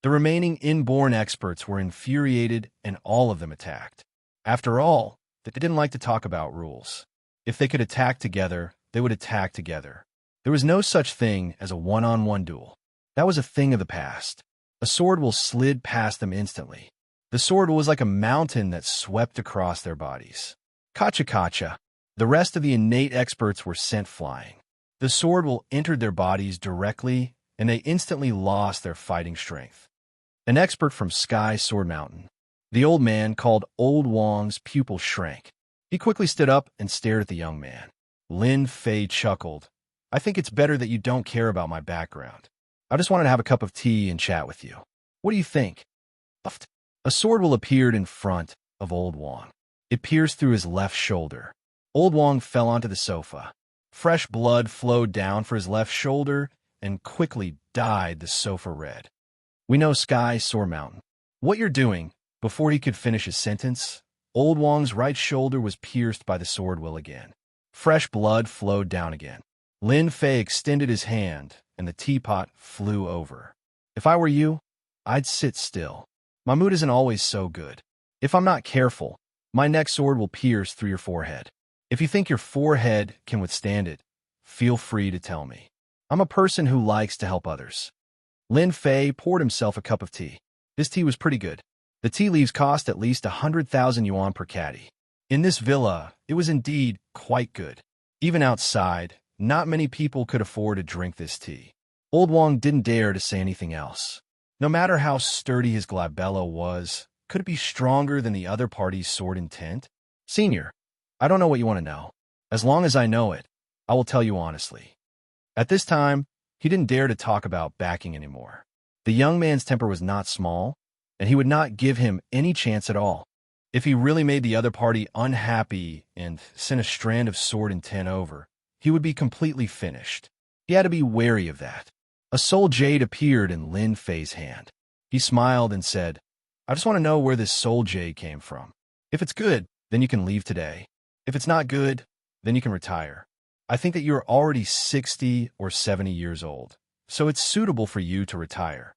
The remaining inborn experts were infuriated, and all of them attacked. After all, they didn't like to talk about rules. If they could attack together, they would attack together. There was no such thing as a one-on-one duel. That was a thing of the past. A sword will slid past them instantly. The sword was like a mountain that swept across their bodies. Kacha-kacha. The rest of the innate experts were sent flying. The sword will entered their bodies directly, and they instantly lost their fighting strength. An expert from Sky Sword Mountain. The old man called Old Wong's pupil shrank. He quickly stood up and stared at the young man. Lin Fei chuckled. I think it's better that you don't care about my background. I just wanted to have a cup of tea and chat with you. What do you think? A sword will appeared in front of Old Wong. It pierced through his left shoulder. Old Wong fell onto the sofa. Fresh blood flowed down for his left shoulder and quickly dyed the sofa red. We know Sky Sword Mountain. What you're doing, before he could finish his sentence, Old Wong's right shoulder was pierced by the sword will again. Fresh blood flowed down again. Lin Fei extended his hand, and the teapot flew over. If I were you, I'd sit still. My mood isn't always so good. If I'm not careful, my next sword will pierce through your forehead. If you think your forehead can withstand it, feel free to tell me. I'm a person who likes to help others. Lin Fei poured himself a cup of tea. This tea was pretty good. The tea leaves cost at least 100,000 yuan per caddy. In this villa, it was indeed quite good. Even outside, not many people could afford to drink this tea. Old Wong didn't dare to say anything else. No matter how sturdy his glabella was, could it be stronger than the other party's sword intent? Senior, I don't know what you want to know. As long as I know it, I will tell you honestly. At this time, he didn't dare to talk about backing anymore. The young man's temper was not small, and he would not give him any chance at all. If he really made the other party unhappy and sent a strand of sword intent over, he would be completely finished. He had to be wary of that. A soul jade appeared in Lin Fei's hand. He smiled and said, I just want to know where this soul jade came from. If it's good, then you can leave today. If it's not good, then you can retire. I think that you're already 60 or 70 years old, so it's suitable for you to retire.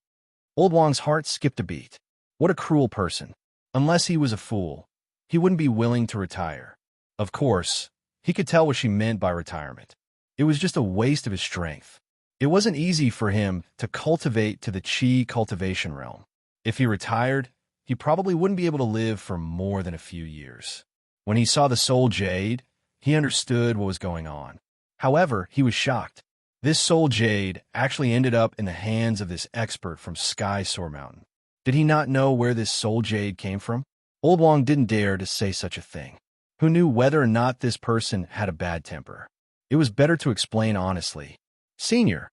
Old Wong's heart skipped a beat. What a cruel person. Unless he was a fool, he wouldn't be willing to retire. Of course, he could tell what she meant by retirement. It was just a waste of his strength. It wasn't easy for him to cultivate to the Qi cultivation realm. If he retired, he probably wouldn't be able to live for more than a few years. When he saw the soul jade, he understood what was going on. However, he was shocked. This soul jade actually ended up in the hands of this expert from Sky Sword Mountain. Did he not know where this soul jade came from? Old Wong didn't dare to say such a thing. Who knew whether or not this person had a bad temper? It was better to explain honestly. Senior,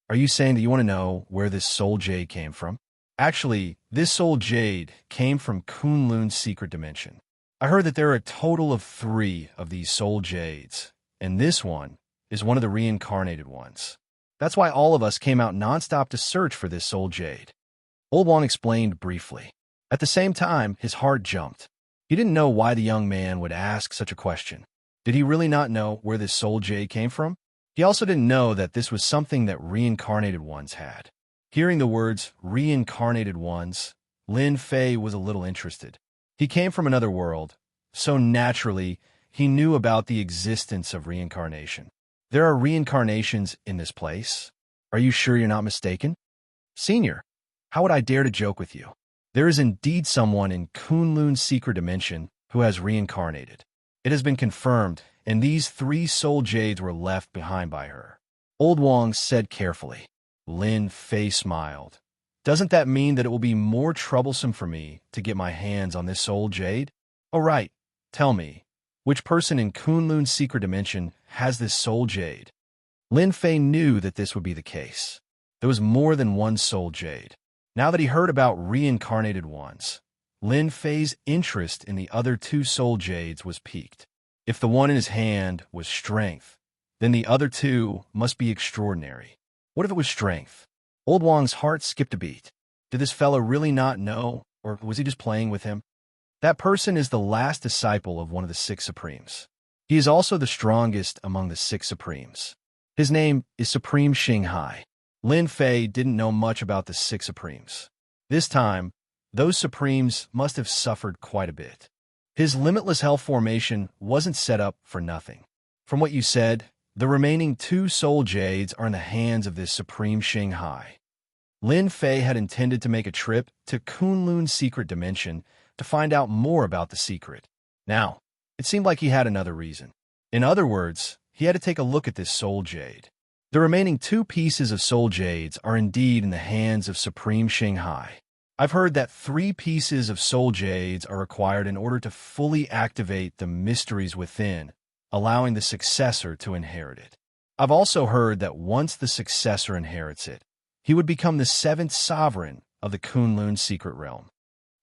are you saying that you want to know where this soul jade came from? Actually, this soul jade came from Kunlun's secret dimension. I heard that there are a total of 3 of these soul jades, and this one is one of the reincarnated ones. That's why all of us came out nonstop to search for this soul jade. Old Wong explained briefly. At the same time, his heart jumped. He didn't know why the young man would ask such a question. Did he really not know where this soul jade came from? He also didn't know that this was something that reincarnated ones had. Hearing the words reincarnated ones, Lin Fei was a little interested. He came from another world, so naturally, he knew about the existence of reincarnation. There are reincarnations in this place? Are you sure you're not mistaken? Senior, how would I dare to joke with you? There is indeed someone in Kunlun's secret dimension who has reincarnated. It has been confirmed, and these 3 soul jades were left behind by her. Old Wong said carefully. Lin Fei smiled. Doesn't that mean that it will be more troublesome for me to get my hands on this soul jade? Oh right, tell me, which person in Kunlun's secret dimension has this soul jade? Lin Fei knew that this would be the case. There was more than one soul jade. Now that he heard about reincarnated ones, Lin Fei's interest in the other two soul jades was piqued. If the one in his hand was strength, then the other two must be extraordinary. What if it was strength? Old Wang's heart skipped a beat. Did this fellow really not know, or was he just playing with him? That person is the last disciple of one of the six supremes. He is also the strongest among the six supremes. His name is Supreme Xinghai. Lin Fei didn't know much about the six supremes. This time, those supremes must have suffered quite a bit. His limitless hell formation wasn't set up for nothing. From what you said, the remaining two soul jades are in the hands of this Supreme Xinghai. Lin Fei had intended to make a trip to Kunlun's secret dimension to find out more about the secret. Now, it seemed like he had another reason. In other words, he had to take a look at this soul jade. The remaining two pieces of soul jades are indeed in the hands of Supreme Xinghai. I've heard that 3 pieces of soul jades are required in order to fully activate the mysteries within, allowing the successor to inherit it. I've also heard that once the successor inherits it, he would become the 7th sovereign of the Kunlun secret realm.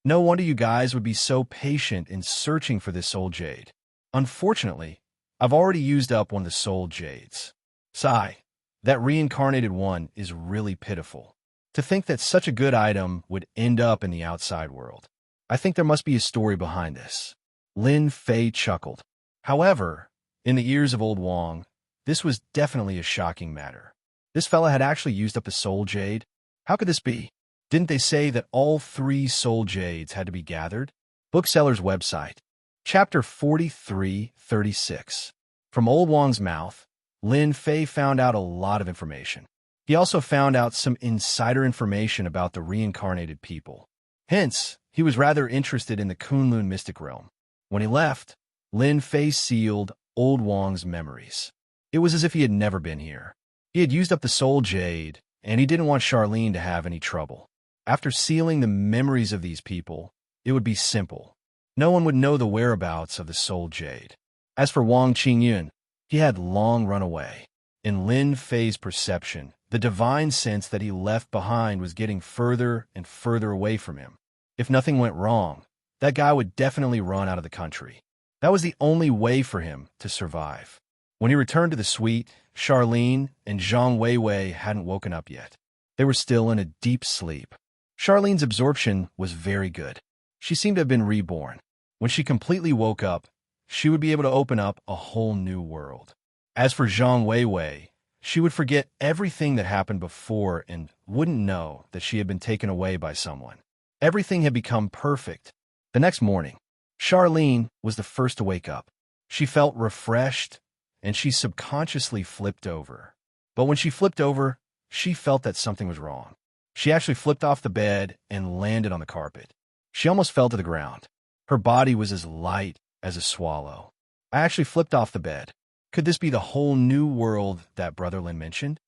No wonder you guys would be so patient in searching for this soul jade. Unfortunately, I've already used up one of the soul jades. Sigh, that reincarnated one is really pitiful. To think that such a good item would end up in the outside world. I think there must be a story behind this. Lin Fei chuckled. However, in the ears of old Wang, this was definitely a shocking matter. This fella had actually used up the soul jade? How could this be? Didn't they say that all 3 soul jades had to be gathered? Bookseller's website. Chapter 43:36. From old Wang's mouth, Lin Fei found out a lot of information. He also found out some insider information about the reincarnated people. Hence, he was rather interested in the Kunlun mystic realm. When he left, Lin Fei sealed old Wang's memories. It was as if he had never been here. He had used up the soul jade, and he didn't want Charlene to have any trouble. After sealing the memories of these people, it would be simple. No one would know the whereabouts of the soul jade. As for Wang Qingyun, he had long run away. In Lin Fei's perception, the divine sense that he left behind was getting further and further away from him. If nothing went wrong, that guy would definitely run out of the country. That was the only way for him to survive. When he returned to the suite, Charlene and Zhang Weiwei hadn't woken up yet. They were still in a deep sleep. Charlene's absorption was very good. She seemed to have been reborn. When she completely woke up, she would be able to open up a whole new world. As for Zhang Weiwei, she would forget everything that happened before and wouldn't know that she had been taken away by someone. Everything had become perfect. The next morning, Charlene was the first to wake up. She felt refreshed, and she subconsciously flipped over. But when she flipped over, she felt that something was wrong. She actually flipped off the bed and landed on the carpet. She almost fell to the ground. Her body was as light as a swallow. I actually flipped off the bed. Could this be the whole new world that Brother Lin mentioned?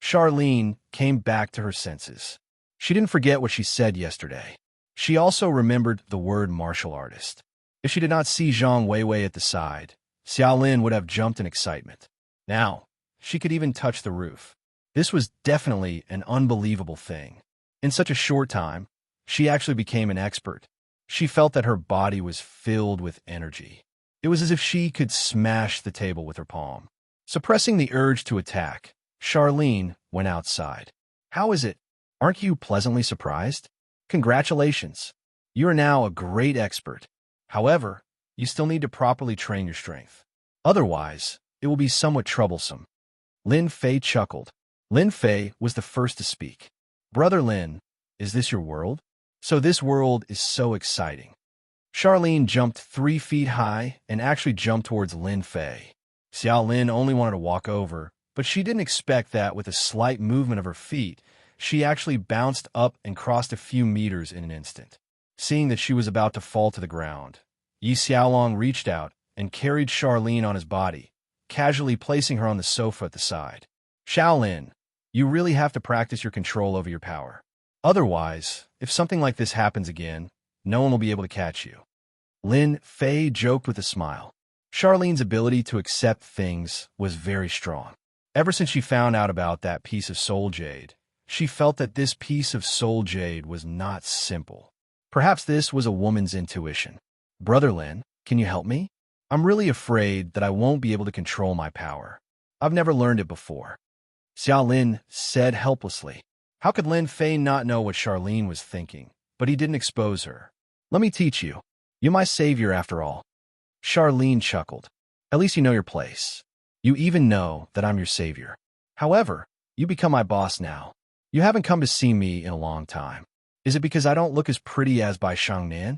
Charlene came back to her senses. She didn't forget what she said yesterday. She also remembered the word martial artist. If she did not see Zhang Weiwei at the side, Xiaolin would have jumped in excitement. Now, she could even touch the roof. This was definitely an unbelievable thing. In such a short time, she actually became an expert. She felt that her body was filled with energy. It was as if she could smash the table with her palm. Suppressing the urge to attack, Charlene went outside. How is it? Aren't you pleasantly surprised? Congratulations. You are now a great expert. However, you still need to properly train your strength. Otherwise, it will be somewhat troublesome. Lin Fei chuckled. Lin Fei was the first to speak. Brother Lin, is this your world? So this world is so exciting. Charlene jumped 3 feet high and actually jumped towards Lin Fei. Xiaolin only wanted to walk over, but she didn't expect that with a slight movement of her feet, she actually bounced up and crossed a few meters in an instant. Seeing that she was about to fall to the ground, Yi Xiaolong reached out and carried Charlene on his body, casually placing her on the sofa at the side. Xiaolin, you really have to practice your control over your power. Otherwise, if something like this happens again, no one will be able to catch you. Lin Fei joked with a smile. Charlene's ability to accept things was very strong. Ever since she found out about that piece of soul jade, she felt that this piece of soul jade was not simple. Perhaps this was a woman's intuition. Brother Lin, can you help me? I'm really afraid that I won't be able to control my power. I've never learned it before. Xiao Lin said helplessly. How could Lin Fei not know what Charlene was thinking? But he didn't expose her. Let me teach you. You're my savior after all. Charlene chuckled. At least you know your place. You even know that I'm your savior. However, you become my boss now. You haven't come to see me in a long time. Is it because I don't look as pretty as Bai Shangnan?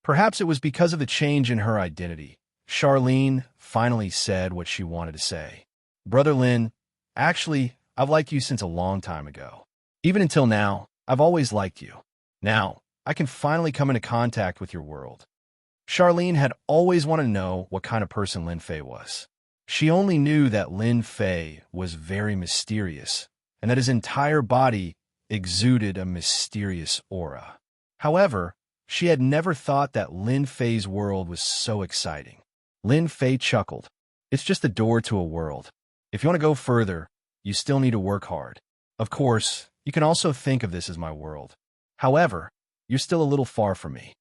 Perhaps it was because of the change in her identity. Charlene finally said what she wanted to say. Brother Lin, actually, I've liked you since a long time ago. Even until now, I've always liked you. Now, I can finally come into contact with your world. Charlene had always wanted to know what kind of person Lin Fei was. She only knew that Lin Fei was very mysterious, and that his entire body exuded a mysterious aura. However, she had never thought that Lin Fei's world was so exciting. Lin Fei chuckled. It's just the door to a world. If you want to go further, you still need to work hard. Of course, you can also think of this as my world. However, you're still a little far from me.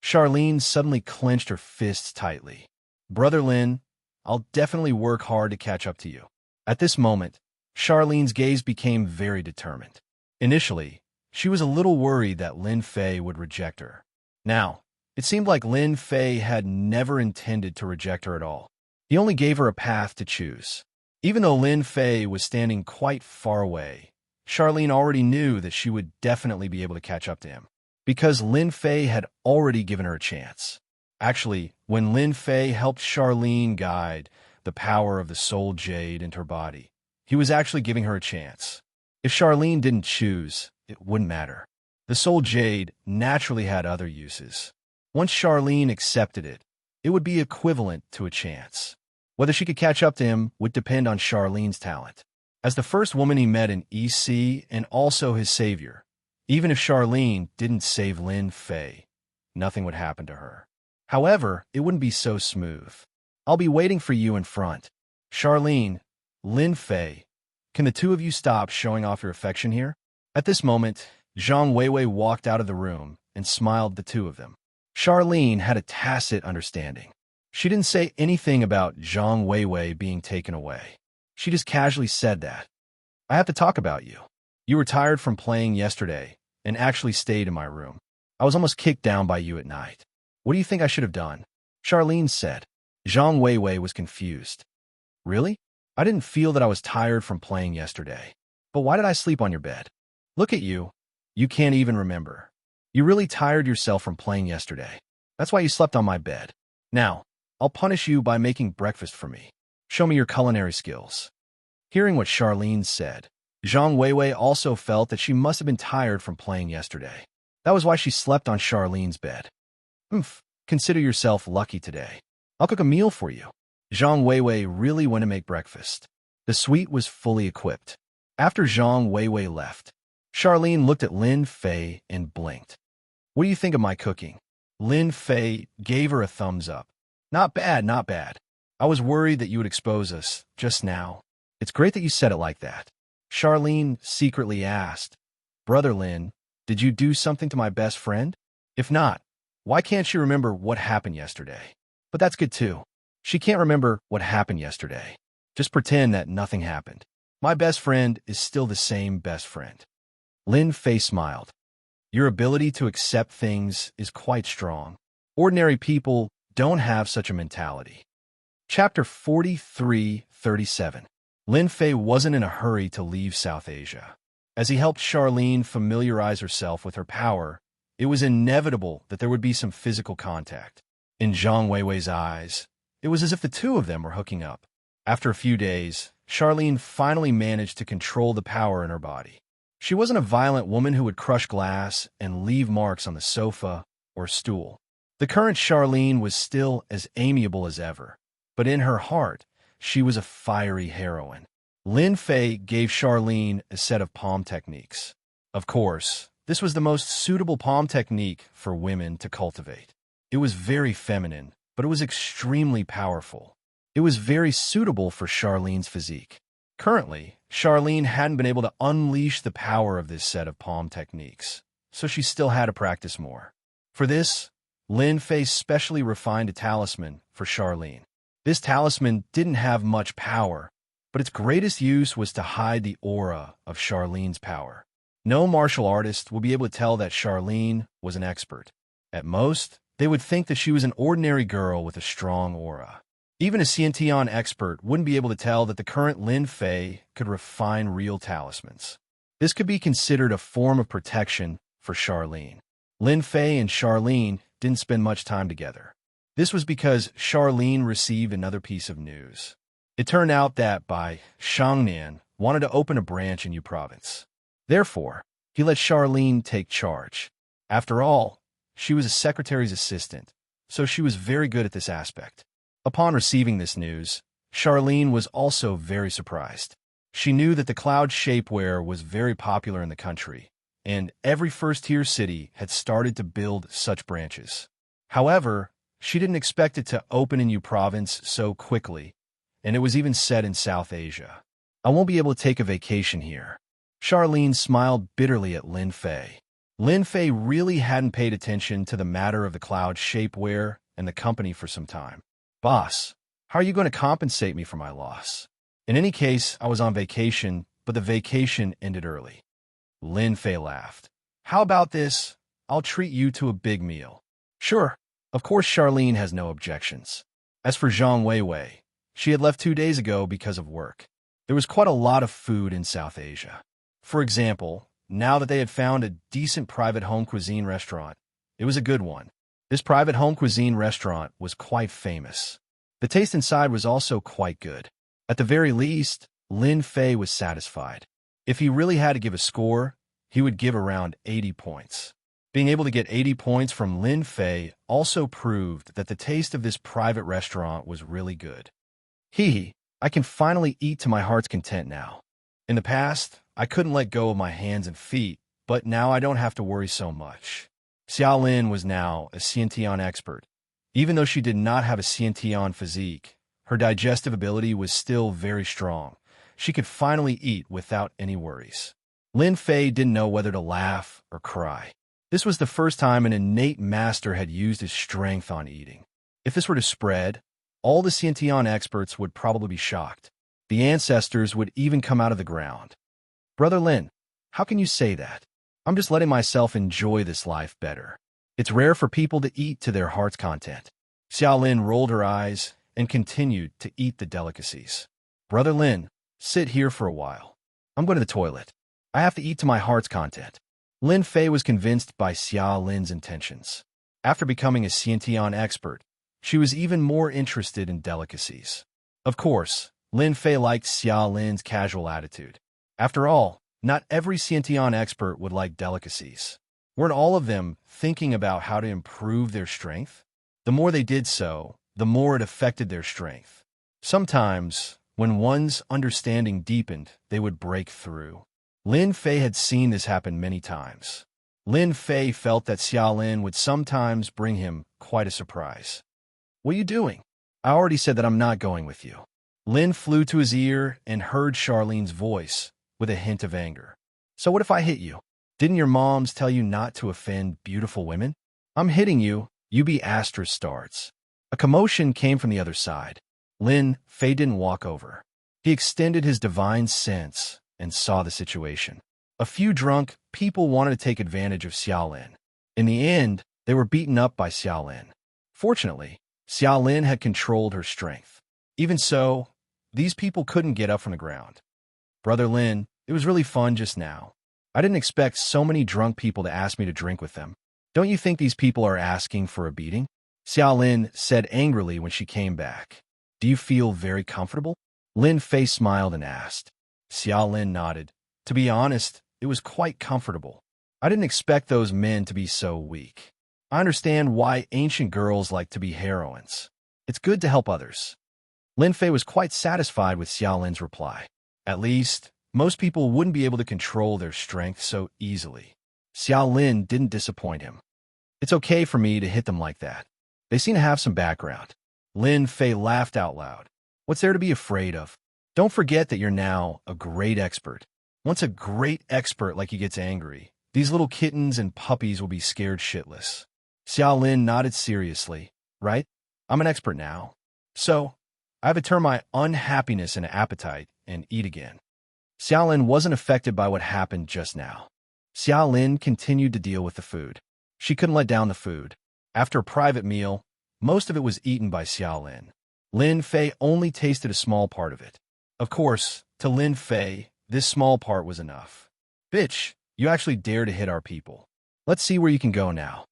Charlene suddenly clenched her fists tightly. Brother Lin, I'll definitely work hard to catch up to you. At this moment, Charlene's gaze became very determined. Initially, she was a little worried that Lin Fei would reject her. Now, it seemed like Lin Fei had never intended to reject her at all. He only gave her a path to choose. Even though Lin Fei was standing quite far away, Charlene already knew that she would definitely be able to catch up to him, because Lin Fei had already given her a chance. Actually, when Lin Fei helped Charlene guide the power of the soul jade into her body, he was actually giving her a chance. If Charlene didn't choose, it wouldn't matter. The soul jade naturally had other uses. Once Charlene accepted it, it would be equivalent to a chance. Whether she could catch up to him would depend on Charlene's talent. As the first woman he met in EC and also his savior, even if Charlene didn't save Lin Fei, nothing would happen to her. However, it wouldn't be so smooth. I'll be waiting for you in front. Charlene, Lin Fei, can the two of you stop showing off your affection here? At this moment, Zhang Weiwei walked out of the room and smiled at the two of them. Charlene had a tacit understanding. She didn't say anything about Zhang Weiwei being taken away. She just casually said that. I have to talk about you. You were tired from playing yesterday and actually stayed in my room. I was almost kicked down by you at night. What do you think I should have done? Charlene said. Zhang Weiwei was confused. Really? I didn't feel that I was tired from playing yesterday. But why did I sleep on your bed? Look at you. You can't even remember. You really tired yourself from playing yesterday. That's why you slept on my bed. Now, I'll punish you by making breakfast for me. Show me your culinary skills. Hearing what Charlene said, Zhang Weiwei also felt that she must have been tired from playing yesterday. That was why she slept on Charlene's bed. Consider yourself lucky today. I'll cook a meal for you. Zhang Weiwei really went to make breakfast. The suite was fully equipped. After Zhang Weiwei left, Charlene looked at Lin Fei and blinked. What do you think of my cooking? Lin Fei gave her a thumbs up. Not bad, not bad. I was worried that you would expose us just now. It's great that you said it like that. Charlene secretly asked, Brother Lin, did you do something to my best friend? If not, why can't she remember what happened yesterday? But that's good too. She can't remember what happened yesterday. Just pretend that nothing happened. My best friend is still the same best friend. Lin Fei smiled. Your ability to accept things is quite strong. Ordinary people don't have such a mentality. Chapter 43:37. Lin Fei wasn't in a hurry to leave South Asia. As he helped Charlene familiarize herself with her power, it was inevitable that there would be some physical contact. In Zhang Weiwei's eyes, it was as if the two of them were hooking up. After a few days, Charlene finally managed to control the power in her body. She wasn't a violent woman who would crush glass and leave marks on the sofa or stool. The current Charlene was still as amiable as ever, but in her heart, she was a fiery heroine. Lin Fei gave Charlene a set of palm techniques. Of course, This was the most suitable palm technique for women to cultivate. It was very feminine, but it was extremely powerful. It was very suitable for Charlene's physique. Currently, Charlene hadn't been able to unleash the power of this set of palm techniques, so she still had to practice more. For this, Lin Fei specially refined a talisman for Charlene. This talisman didn't have much power, but its greatest use was to hide the aura of Charlene's power. No martial artist would be able to tell that Charlene was an expert. At most, they would think that she was an ordinary girl with a strong aura. Even a Xiantian expert wouldn't be able to tell that the current Lin Fei could refine real talismans. This could be considered a form of protection for Charlene. Lin Fei and Charlene didn't spend much time together. This was because Charlene received another piece of news. It turned out that Bai Shangnian wanted to open a branch in Yu province. Therefore, he let Charlene take charge. After all, she was a secretary's assistant, so she was very good at this aspect. Upon receiving this news, Charlene was also very surprised. She knew that the cloud shapewear was very popular in the country, and every first-tier city had started to build such branches. However, she didn't expect it to open in Yu province so quickly, and it was even said in South Asia. I won't be able to take a vacation here. Charlene smiled bitterly at Lin Fei. Lin Fei really hadn't paid attention to the matter of the cloud shapewear and the company for some time. Boss, how are you going to compensate me for my loss? In any case, I was on vacation, but the vacation ended early. Lin Fei laughed. How about this? I'll treat you to a big meal. Sure. Of course, Charlene has no objections. As for Zhang Weiwei, she had left 2 days ago because of work. There was quite a lot of food in South Asia. For example, now that they had found a decent private home cuisine restaurant, it was a good one. This private home cuisine restaurant was quite famous. The taste inside was also quite good. At the very least, Lin Fei was satisfied. If he really had to give a score, he would give around 80 points. Being able to get 80 points from Lin Fei also proved that the taste of this private restaurant was really good. I can finally eat to my heart's content now. In the past, I couldn't let go of my hands and feet, but now I don't have to worry so much. Xiaolin was now a Xiantian expert. Even though she did not have a Xiantian physique, her digestive ability was still very strong. She could finally eat without any worries. Lin Fei didn't know whether to laugh or cry. This was the first time an innate master had used his strength on eating. If this were to spread, all the Xiantian experts would probably be shocked. The ancestors would even come out of the ground. Brother Lin, how can you say that? I'm just letting myself enjoy this life better. It's rare for people to eat to their heart's content. Xiaolin rolled her eyes and continued to eat the delicacies. Brother Lin, sit here for a while. I'm going to the toilet. I have to eat to my heart's content. Lin Fei was convinced by Xiaolin's intentions. After becoming a Xiantian expert, she was even more interested in delicacies. Of course, Lin Fei liked Xiaolin's casual attitude. After all, not every Xiantian expert would like delicacies. Weren't all of them thinking about how to improve their strength? The more they did so, the more it affected their strength. Sometimes, when one's understanding deepened, they would break through. Lin Fei had seen this happen many times. Lin Fei felt that Xiaolin would sometimes bring him quite a surprise. What are you doing? I already said that I'm not going with you. Lin flew to his ear and heard Charlene's voice with a hint of anger. So what if I hit you? Didn't your moms tell you not to offend beautiful women? I'm hitting you, you be Astra starts. A commotion came from the other side. Lin Fei didn't walk over. He extended his divine sense and saw the situation. A few drunk people wanted to take advantage of Xiaolin. In the end, they were beaten up by Xiaolin. Fortunately, Xiaolin had controlled her strength. Even so, these people couldn't get up from the ground. Brother Lin, it was really fun just now. I didn't expect so many drunk people to ask me to drink with them. Don't you think these people are asking for a beating? Xiaolin said angrily when she came back. Do you feel very comfortable? Lin Fei smiled and asked. Xiaolin nodded. To be honest, it was quite comfortable. I didn't expect those men to be so weak. I understand why ancient girls like to be heroines. It's good to help others. Lin Fei was quite satisfied with Xiaolin's reply. At least, most people wouldn't be able to control their strength so easily. Xiao Lin didn't disappoint him. It's okay for me to hit them like that. They seem to have some background. Lin Fei laughed out loud. What's there to be afraid of? Don't forget that you're now a great expert. Once a great expert like you gets angry, these little kittens and puppies will be scared shitless. Xiao Lin nodded seriously. Right? I'm an expert now. So, I have to turn my unhappiness into appetite and eat again. Xiao Lin wasn't affected by what happened just now. Xiao Lin continued to deal with the food. She couldn't let down the food. After a private meal, most of it was eaten by Xiao Lin. Lin Fei only tasted a small part of it. Of course, to Lin Fei, this small part was enough. Bitch, you actually dare to hit our people. Let's see where you can go now.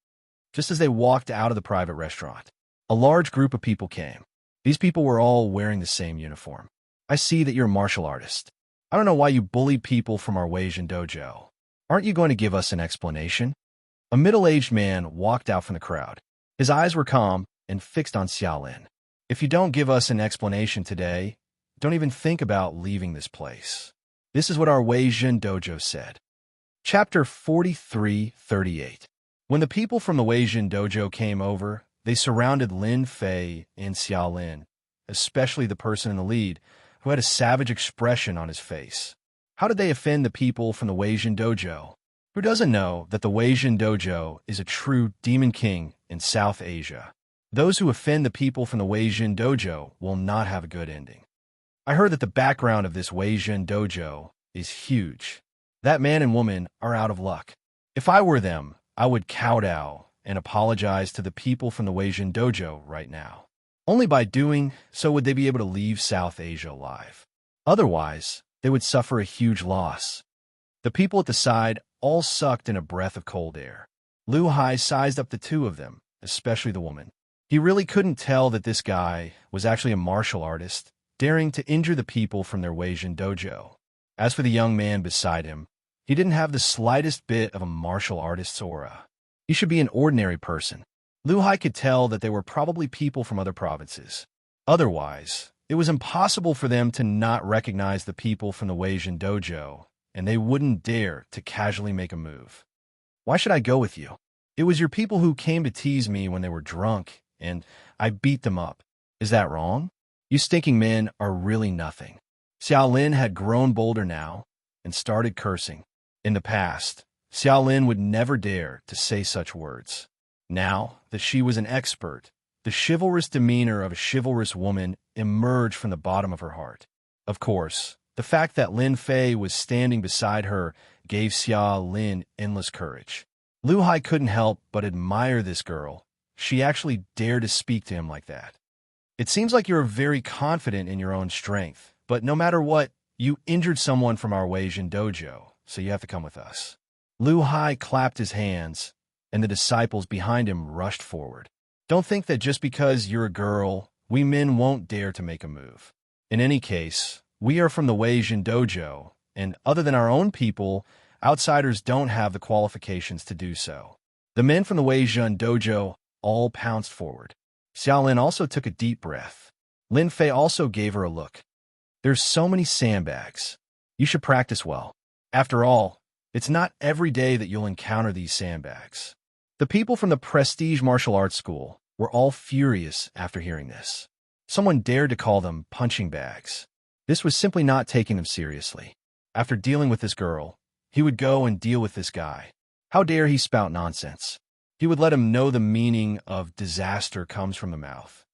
Just as they walked out of the private restaurant, a large group of people came. These people were all wearing the same uniform. I see that you're a martial artist. I don't know why you bullied people from our Weijin dojo. Aren't you going to give us an explanation? A middle-aged man walked out from the crowd. His eyes were calm and fixed on Xiao Lin. If you don't give us an explanation today, don't even think about leaving this place. This is what our Weijin dojo said. Chapter 43:38. When the people from the Weijin dojo came over, they surrounded Lin Fei and Xiao Lin, especially the person in the lead, who had a savage expression on his face. How did they offend the people from the Weijin dojo? Who doesn't know that the Weijin dojo is a true demon king in South Asia? Those who offend the people from the Weijin dojo will not have a good ending. I heard that the background of this Weijin dojo is huge. That man and woman are out of luck. If I were them, I would kowtow and apologize to the people from the Weijin dojo right now. Only by doing so would they be able to leave South Asia alive. Otherwise, they would suffer a huge loss. The people at the side all sucked in a breath of cold air. Lu Hai sized up the two of them, especially the woman. He really couldn't tell that this guy was actually a martial artist, daring to injure the people from their Weijin dojo. As for the young man beside him, he didn't have the slightest bit of a martial artist's aura. He should be an ordinary person. Lu Hai could tell that they were probably people from other provinces. Otherwise, it was impossible for them to not recognize the people from the Weijin dojo, and they wouldn't dare to casually make a move. Why should I go with you? It was your people who came to tease me when they were drunk, and I beat them up. Is that wrong? You stinking men are really nothing. Xiao Lin had grown bolder now and started cursing. In the past, Xiao Lin would never dare to say such words. Now that she was an expert, the chivalrous demeanor of a chivalrous woman emerged from the bottom of her heart. Of course, the fact that Lin Fei was standing beside her gave Xiao Lin endless courage. Lu Hai couldn't help but admire this girl. She actually dared to speak to him like that. It seems like you're very confident in your own strength, but no matter what, you injured someone from our Weijin dojo, so you have to come with us. Lu Hai clapped his hands, and the disciples behind him rushed forward. Don't think that just because you're a girl, we men won't dare to make a move. In any case, we are from the Weijin dojo, and other than our own people, outsiders don't have the qualifications to do so. The men from the Weijin dojo all pounced forward. Xiao Lin also took a deep breath. Lin Fei also gave her a look. There's so many sandbags. You should practice well. After all, it's not every day that you'll encounter these sandbags. The people from the Prestige Martial Arts School were all furious after hearing this. Someone dared to call them punching bags. This was simply not taking them seriously. After dealing with this girl, he would go and deal with this guy. How dare he spout nonsense? He would let him know the meaning of disaster comes from the mouth.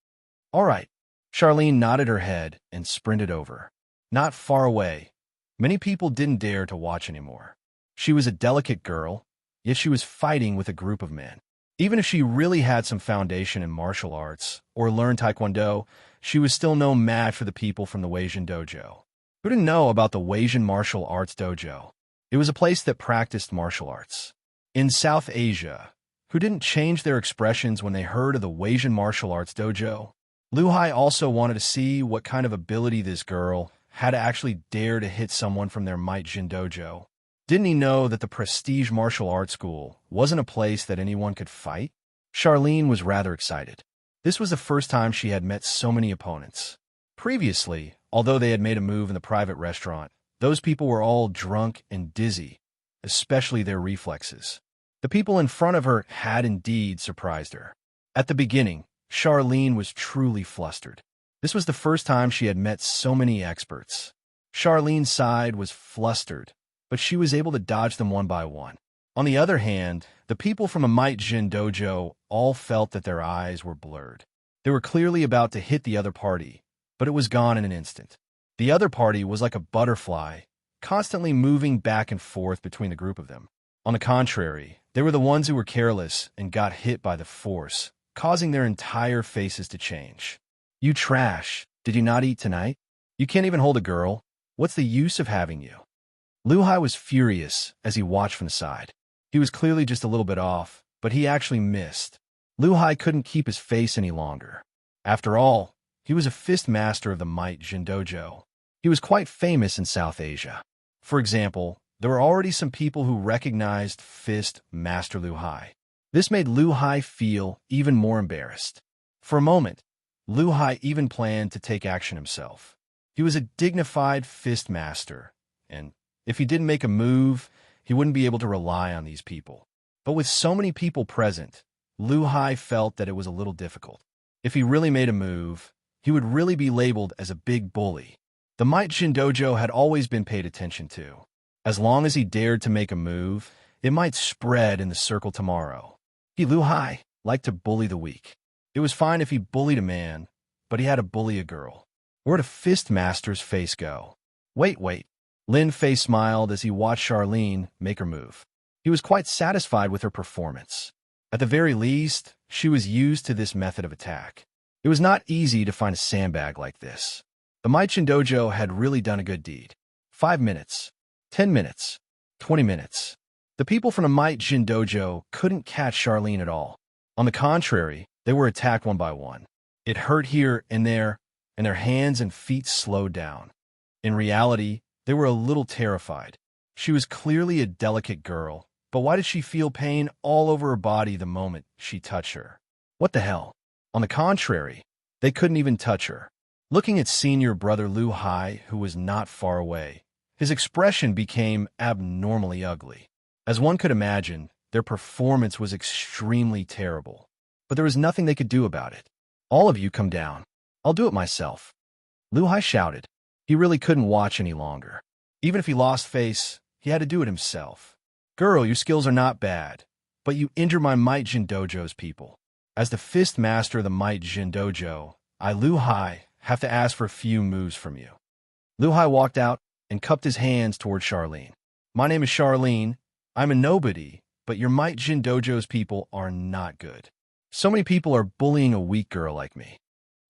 All right. Charlene nodded her head and sprinted over. Not far away. Many people didn't dare to watch anymore. She was a delicate girl, yet she was fighting with a group of men. Even if she really had some foundation in martial arts or learned taekwondo, she was still no match for the people from the Weijin dojo. Who didn't know about the Weijin Martial Arts Dojo? It was a place that practiced martial arts. In South Asia, who didn't change their expressions when they heard of the Weijin Martial Arts Dojo? Lu Hai also wanted to see what kind of ability this girl had to actually dare to hit someone from their Meijin dojo. Didn't he know that the Prestige Martial Arts School wasn't a place that anyone could fight? Charlene was rather excited. This was the first time she had met so many opponents. Previously, although they had made a move in the private restaurant, those people were all drunk and dizzy. especially their reflexes. The people in front of her had indeed surprised her. At the beginning, Charlene was truly flustered. This was the first time she had met so many experts. Charlene's side was flustered, but she was able to dodge them one by one. On the other hand, the people from a Might Jin dojo all felt that their eyes were blurred. They were clearly about to hit the other party, but it was gone in an instant. The other party was like a butterfly, constantly moving back and forth between the group of them. On the contrary, they were the ones who were careless and got hit by the force, causing their entire faces to change. "You trash. Did you not eat tonight? You can't even hold a girl. What's the use of having you?" Lu Hai was furious as he watched from the side. He was clearly just a little bit off, but he actually missed. Lu Hai couldn't keep his face any longer. After all, he was a fist master of the Might Jin dojo. He was quite famous in South Asia. For example, there were already some people who recognized Fist Master Lu Hai. This made Lu Hai feel even more embarrassed. For a moment, Lu Hai even planned to take action himself. He was a dignified fist master, and if he didn't make a move, he wouldn't be able to rely on these people. But with so many people present, Lu Hai felt that it was a little difficult. If he really made a move, he would really be labeled as a big bully. The Might Jin dojo had always been paid attention to. As long as he dared to make a move, it might spread in the circle tomorrow. Lu Hai liked to bully the weak. It was fine if he bullied a man, but he had to bully a girl. Where'd a fist master's face go? Wait. Lin Fei smiled as he watched Charlene make her move. He was quite satisfied with her performance. At the very least, she was used to this method of attack. It was not easy to find a sandbag like this. The Might Jin dojo had really done a good deed. 5 minutes, 10 minutes, 20 minutes. The people from the Might Jin dojo couldn't catch Charlene at all. On the contrary, they were attacked one by one. It hurt here and there, and their hands and feet slowed down. In reality, they were a little terrified. She was clearly a delicate girl, but why did she feel pain all over her body the moment she touched her? What the hell? On the contrary, they couldn't even touch her. Looking at senior brother Lu Hai, who was not far away, his expression became abnormally ugly. As one could imagine, their performance was extremely terrible. But there was nothing they could do about it. "All of you come down. I'll do it myself," Lu Hai shouted. He really couldn't watch any longer. Even if he lost face, he had to do it himself. "Girl, your skills are not bad, but you injure my Might Jin dojo's people. As the fist master of the Might Jin dojo, I, Lu Hai, have to ask for a few moves from you." Lu Hai walked out and cupped his hands toward Charlene. "My name is Charlene. I'm a nobody, but your Might Jin dojo's people are not good. So many people are bullying a weak girl like me."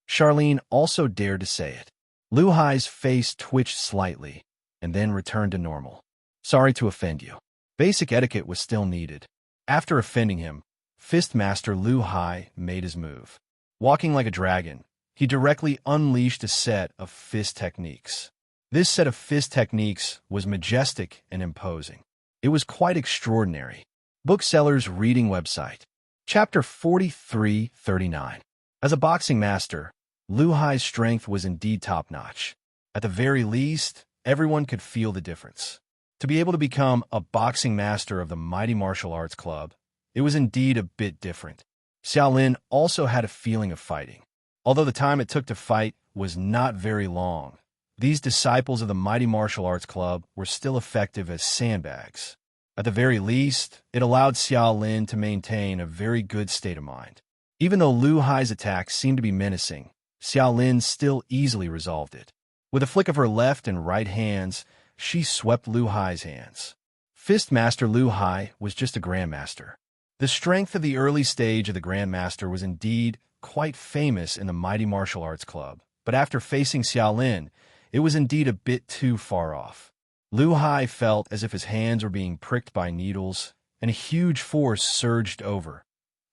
Charlene also dared to say it. Lu Hai's face twitched slightly, and then returned to normal. "Sorry to offend you." Basic etiquette was still needed. After offending him, Fist Master Lu Hai made his move. Walking like a dragon, he directly unleashed a set of fist techniques. This set of fist techniques was majestic and imposing. It was quite extraordinary. Bookseller's reading website. Chapter 4339. As a boxing master, Lu Hai's strength was indeed top-notch. At the very least, everyone could feel the difference. To be able to become a boxing master of the Mighty Martial Arts Club, it was indeed a bit different. Xiaolin also had a feeling of fighting. Although the time it took to fight was not very long, these disciples of the Mighty Martial Arts Club were still effective as sandbags. At the very least, it allowed Xiaolin to maintain a very good state of mind. Even though Lu Hai's attacks seemed to be menacing, Xiaolin still easily resolved it. With a flick of her left and right hands, she swept Lu Hai's hands. Fist Master Lu Hai was just a grandmaster. The strength of the early stage of the grandmaster was indeed quite famous in the Mighty Martial Arts Club, but after facing Xiaolin, it was indeed a bit too far off. Lu Hai felt as if his hands were being pricked by needles, and a huge force surged over,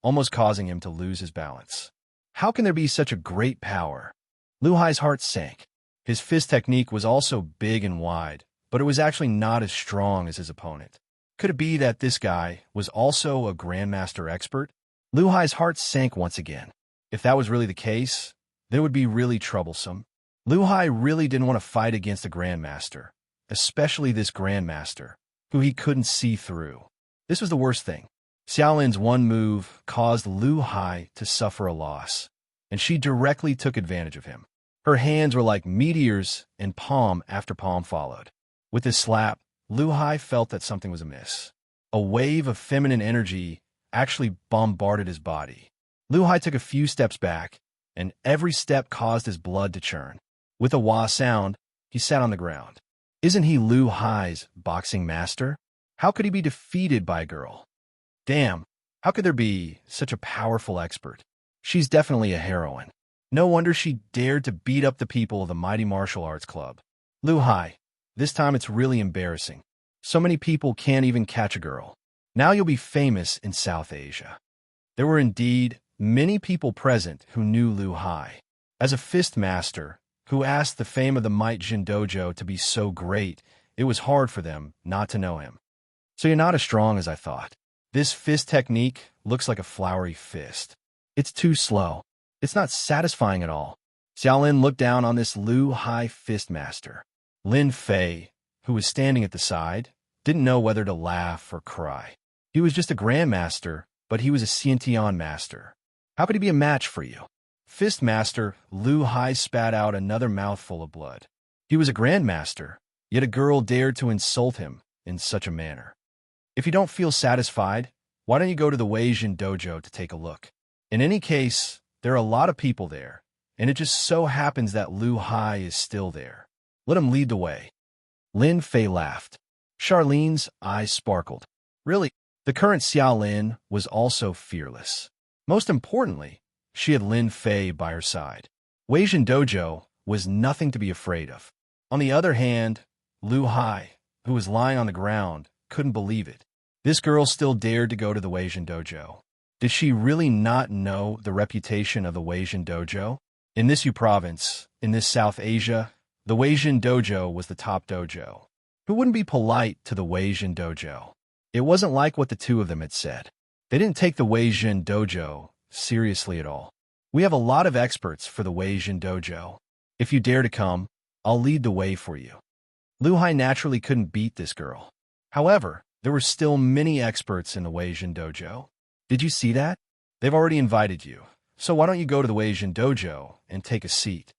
almost causing him to lose his balance. How can there be such a great power? Lu Hai's heart sank. His fist technique was also big and wide, but it was actually not as strong as his opponent. Could it be that this guy was also a grandmaster expert? Lu Hai's heart sank once again. If that was really the case, then it would be really troublesome. Lu Hai really didn't want to fight against a grandmaster, especially this grandmaster, who he couldn't see through. This was the worst thing. Xiaolin's one move caused Lu Hai to suffer a loss, and she directly took advantage of him. Her hands were like meteors, and palm after palm followed. With his slap, Lu Hai felt that something was amiss. A wave of feminine energy actually bombarded his body. Lu Hai took a few steps back, and every step caused his blood to churn. With a wah sound, he sat on the ground. Isn't he Lu Hai's boxing master? How could he be defeated by a girl? Damn, how could there be such a powerful expert? She's definitely a heroine. No wonder she dared to beat up the people of the mighty martial arts club. Lu Hai, this time it's really embarrassing. So many people can't even catch a girl. Now you'll be famous in South Asia. There were indeed many people present who knew Lu Hai. As a fist master, who asked the fame of the Might Jin Dojo to be so great, it was hard for them not to know him. So you're not as strong as I thought. This fist technique looks like a flowery fist. It's too slow. It's not satisfying at all. Xiaolin looked down on this Lu Hai fist master. Lin Fei, who was standing at the side, didn't know whether to laugh or cry. He was just a grandmaster, but he was a Xiantian master. How could he be a match for you? Fist master Lu Hai spat out another mouthful of blood. He was a grandmaster, yet a girl dared to insult him in such a manner. If you don't feel satisfied, why don't you go to the Weijin Dojo to take a look? In any case, there are a lot of people there, and it just so happens that Lu Hai is still there. Let him lead the way. Lin Fei laughed. Charlene's eyes sparkled. Really, the current Xiaolin was also fearless. Most importantly, she had Lin Fei by her side. Weijin Dojo was nothing to be afraid of. On the other hand, Lu Hai, who was lying on the ground, couldn't believe it. This girl still dared to go to the Weijin Dojo. Did she really not know the reputation of the Weijin Dojo? In this province, in this South Asia, the Weijin Dojo was the top dojo. Who wouldn't be polite to the Weijin Dojo? It wasn't like what the two of them had said. They didn't take the Weijin Dojo seriously at all. We have a lot of experts for the Weijin Dojo. If you dare to come, I'll lead the way for you. Lu Hai naturally couldn't beat this girl. However, there were still many experts in the Weijin Dojo. Did you see that? They've already invited you, so why don't you go to the Weijin Dojo and take a seat?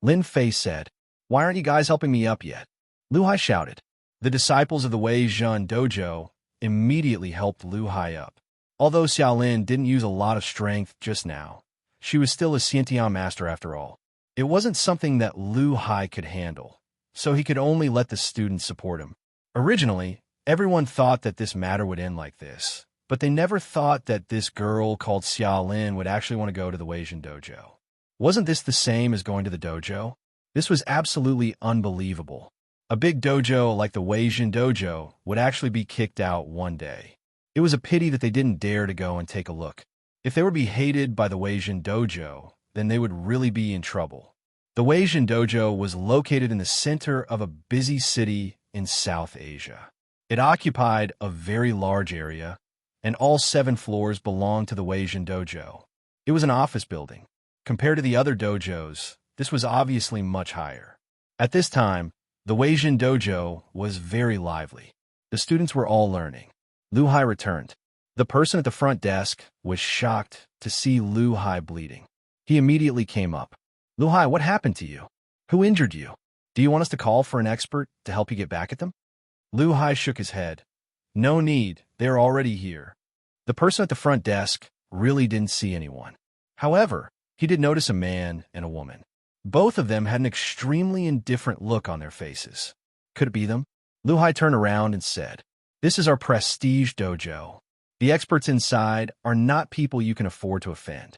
Lin Fei said, Why aren't you guys helping me up yet? Lu Hai shouted. The disciples of the Weijin Dojo immediately helped Lu Hai up. Although Xiaolin didn't use a lot of strength just now, she was still a Xiantian master after all. It wasn't something that Lu Hai could handle, so he could only let the students support him. Originally, everyone thought that this matter would end like this, but they never thought that this girl called Xiaolin would actually want to go to the Weijin Dojo. Wasn't this the same as going to the dojo? This was absolutely unbelievable. A big dojo like the Weijin Dojo would actually be kicked out one day. It was a pity that they didn't dare to go and take a look. If they would be hated by the Weijin Dojo, then they would really be in trouble. The Weijin Dojo was located in the center of a busy city in South Asia. It occupied a very large area, and all 7 floors belonged to the Weijin Dojo. It was an office building. Compared to the other dojos, this was obviously much higher. At this time, the Weijin Dojo was very lively. The students were all learning. Lu Hai returned. The person at the front desk was shocked to see Lu Hai bleeding. He immediately came up. Lu Hai, what happened to you? Who injured you? Do you want us to call for an expert to help you get back at them? Lu Hai shook his head. No need, they're already here. The person at the front desk really didn't see anyone. However, he did notice a man and a woman. Both of them had an extremely indifferent look on their faces. Could it be them? Lu Hai turned around and said, This is our prestige dojo. The experts inside are not people you can afford to offend.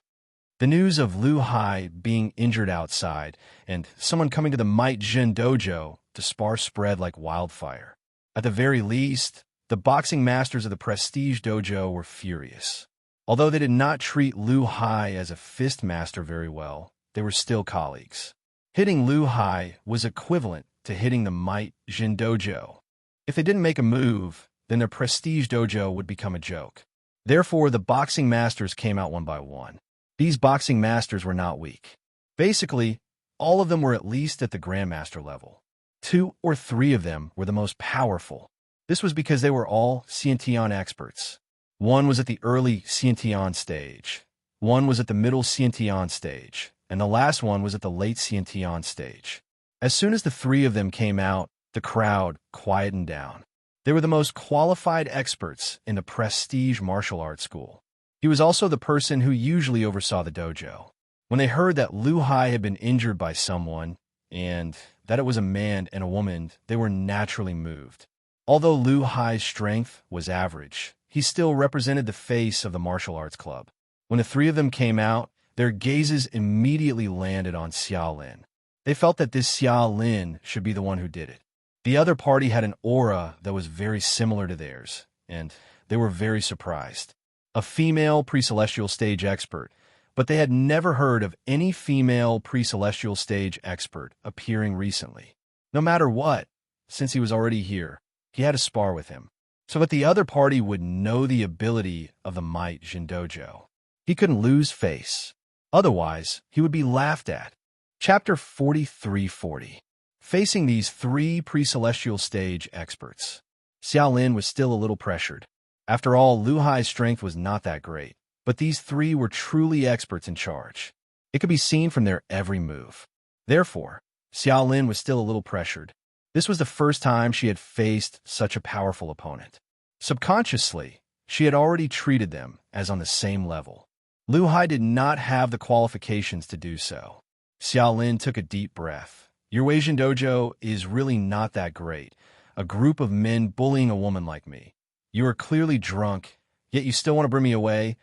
The news of Lu Hai being injured outside and someone coming to the Might Jin Dojo to spar spread like wildfire. At the very least, the boxing masters of the prestige dojo were furious. Although they did not treat Lu Hai as a fist master very well, they were still colleagues. Hitting Lu Hai was equivalent to hitting the Might Jin Dojo. If they didn't make a move, then their prestige dojo would become a joke. Therefore, the boxing masters came out one by one. These boxing masters were not weak. Basically, all of them were at least at the grandmaster level. 2 or 3 of them were the most powerful. This was because they were all Xiantian experts. One was at the early Xiantian stage, one was at the middle Xiantian stage, and the last one was at the late Xiantian stage. As soon as the three of them came out, the crowd quietened down. They were the most qualified experts in the prestige martial arts school. He was also the person who usually oversaw the dojo. When they heard that Lu Hai had been injured by someone, and that it was a man and a woman, they were naturally moved. Although Lu Hai's strength was average, he still represented the face of the martial arts club. When the three of them came out, their gazes immediately landed on Xiao Lin. They felt that this Xiao Lin should be the one who did it. The other party had an aura that was very similar to theirs, and they were very surprised. A female pre-celestial stage expert, but they had never heard of any female pre-celestial stage expert appearing recently. No matter what, since he was already here, he had to spar with him, so that the other party would know the ability of the Might Jindojo. He couldn't lose face. Otherwise, he would be laughed at. Chapter 4340. Facing these three pre-celestial stage experts, Xiao Lin was still a little pressured. After all, Lu Hai's strength was not that great, but these three were truly experts in charge. It could be seen from their every move. Therefore, Xiao Lin was still a little pressured. This was the first time she had faced such a powerful opponent. Subconsciously, she had already treated them as on the same level. Lu Hai did not have the qualifications to do so. Xiao Lin took a deep breath. Your Weijin dojo is really not that great. A group of men bullying a woman like me. You are clearly drunk, yet you still want to bring me away.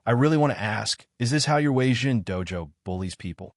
I really want to ask, is this how your Weijin dojo bullies people?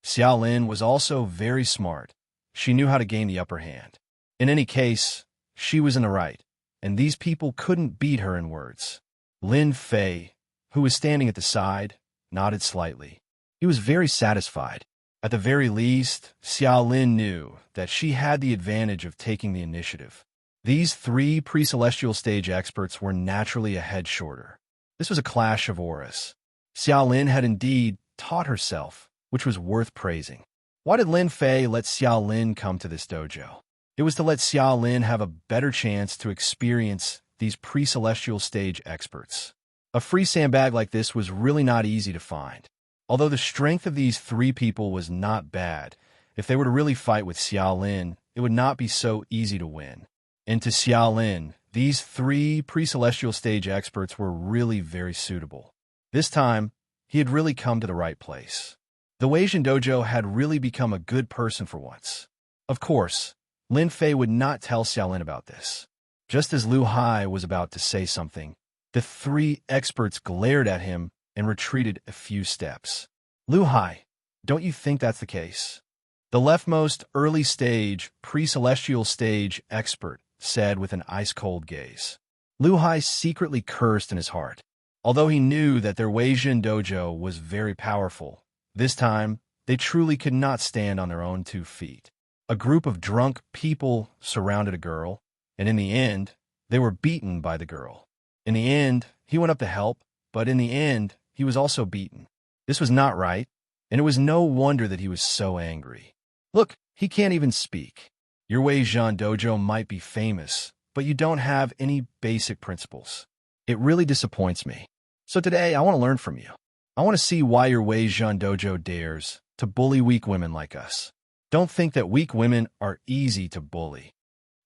Xiao Lin was also very smart. She knew how to gain the upper hand. In any case, she was in the right, and these people couldn't beat her in words. Lin Fei, who was standing at the side, nodded slightly. He was very satisfied. At the very least, Xiao Lin knew that she had the advantage of taking the initiative. These three pre-celestial stage experts were naturally a head shorter. This was a clash of auras. Xiao Lin had indeed taught herself, which was worth praising. Why did Lin Fei let Xiao Lin come to this dojo? It was to let Xiao Lin have a better chance to experience these pre-celestial stage experts. A free sandbag like this was really not easy to find. Although the strength of these three people was not bad, if they were to really fight with Xiao Lin, it would not be so easy to win. And to Xiao Lin, these three pre-celestial stage experts were really very suitable. This time, he had really come to the right place. The Weijin dojo had really become a good person for once. Of course, Lin Fei would not tell Xiao Lin about this. Just as Lu Hai was about to say something, the three experts glared at him and retreated a few steps. Lu Hai, don't you think that's the case? The leftmost early stage, pre-celestial stage expert said with an ice-cold gaze. Lu Hai secretly cursed in his heart. Although he knew that their Weijin dojo was very powerful, this time they truly could not stand on their own 2 feet. A group of drunk people surrounded a girl, and in the end, they were beaten by the girl. In the end, he went up to help, but in the end, he was also beaten. This was not right, and it was no wonder that he was so angry. Look, he can't even speak. Your Weijin dojo might be famous, but you don't have any basic principles. It really disappoints me. So today, I want to learn from you. I want to see why your Weijin dojo dares to bully weak women like us. Don't think that weak women are easy to bully.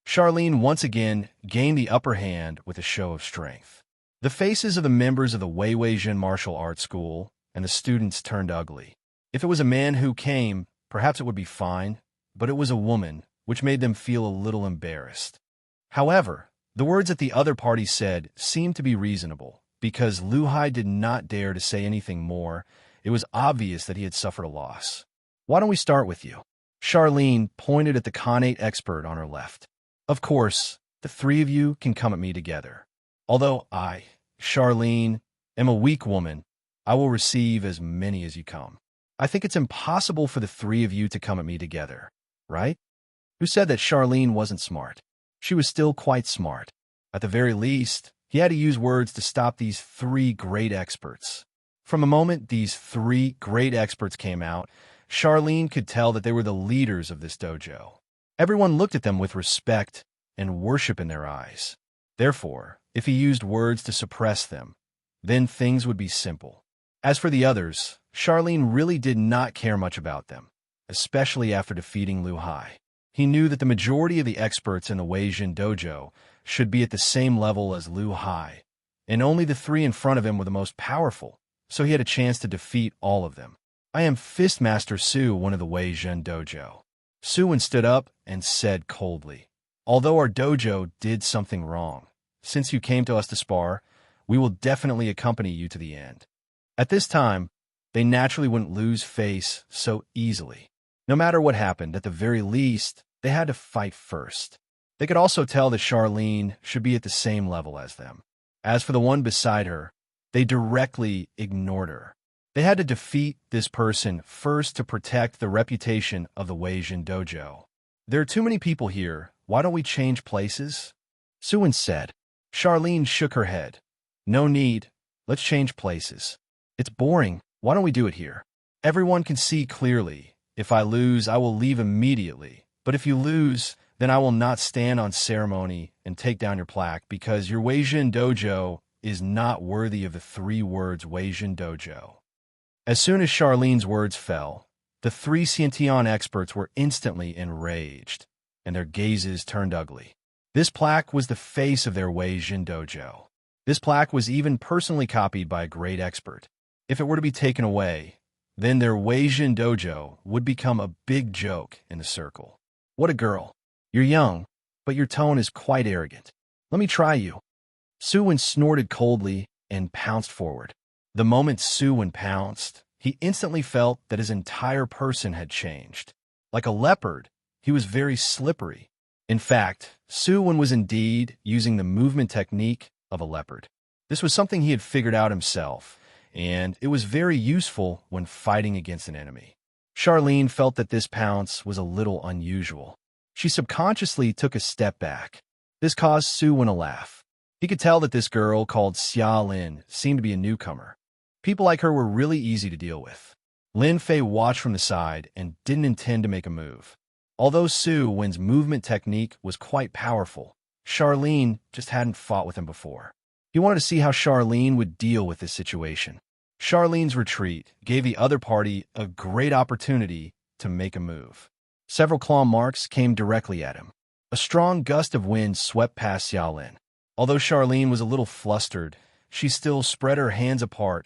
Charlene once again gained the upper hand with a show of strength. The faces of the members of the Weijin Martial Arts School and the students turned ugly. If it was a man who came, perhaps it would be fine, but it was a woman, which made them feel a little embarrassed. However, the words that the other party said seemed to be reasonable, because Lu Hai did not dare to say anything more. It was obvious that he had suffered a loss. Why don't we start with you? Charlene pointed at the Khanate expert on her left. Of course, the three of you can come at me together. Although I, Charlene, am a weak woman, I will receive as many as you come. I think it's impossible for the three of you to come at me together, right? Who said that Charlene wasn't smart? She was still quite smart. At the very least, he had to use words to stop these three great experts. From the moment these three great experts came out, Charlene could tell that they were the leaders of this dojo. Everyone looked at them with respect and worship in their eyes. Therefore, if he used words to suppress them, then things would be simple. As for the others, Charlene really did not care much about them, especially after defeating Lu Hai. He knew that the majority of the experts in the Weijin dojo should be at the same level as Lu Hai, and only the three in front of him were the most powerful, so he had a chance to defeat all of them. I am Fistmaster Su, one of the Weijin dojo. Suwon stood up and said coldly, although our dojo did something wrong, since you came to us to spar, we will definitely accompany you to the end. At this time, they naturally wouldn't lose face so easily. No matter what happened, at the very least, they had to fight first. They could also tell that Charlene should be at the same level as them. As for the one beside her, they directly ignored her. They had to defeat this person first to protect the reputation of the Weijin dojo. There are too many people here. Why don't we change places? Suwon said. Charlene shook her head. No need. Let's change places. It's boring. Why don't we do it here? Everyone can see clearly. If I lose, I will leave immediately. But if you lose, then I will not stand on ceremony and take down your plaque because your Weijin dojo is not worthy of the 3 words Weijin dojo. As soon as Charlene's words fell, the 3 Xiantian experts were instantly enraged, and their gazes turned ugly. This plaque was the face of their Weijin dojo. This plaque was even personally copied by a great expert. If it were to be taken away, then their Weijin dojo would become a big joke in the circle. What a girl. You're young, but your tone is quite arrogant. Let me try you. Suwon snorted coldly and pounced forward. The moment Suwon pounced, he instantly felt that his entire person had changed. Like a leopard, he was very slippery. In fact, Suwon was indeed using the movement technique of a leopard. This was something he had figured out himself, and it was very useful when fighting against an enemy. Charlene felt that this pounce was a little unusual. She subconsciously took a step back. This caused Suwon to laugh. He could tell that this girl called Xia Lin seemed to be a newcomer. People like her were really easy to deal with. Lin Fei watched from the side and didn't intend to make a move. Although Suwon's movement technique was quite powerful, Charlene just hadn't fought with him before. He wanted to see how Charlene would deal with this situation. Charlene's retreat gave the other party a great opportunity to make a move. Several claw marks came directly at him. A strong gust of wind swept past Xiaolin. Although Charlene was a little flustered, she still spread her hands apart,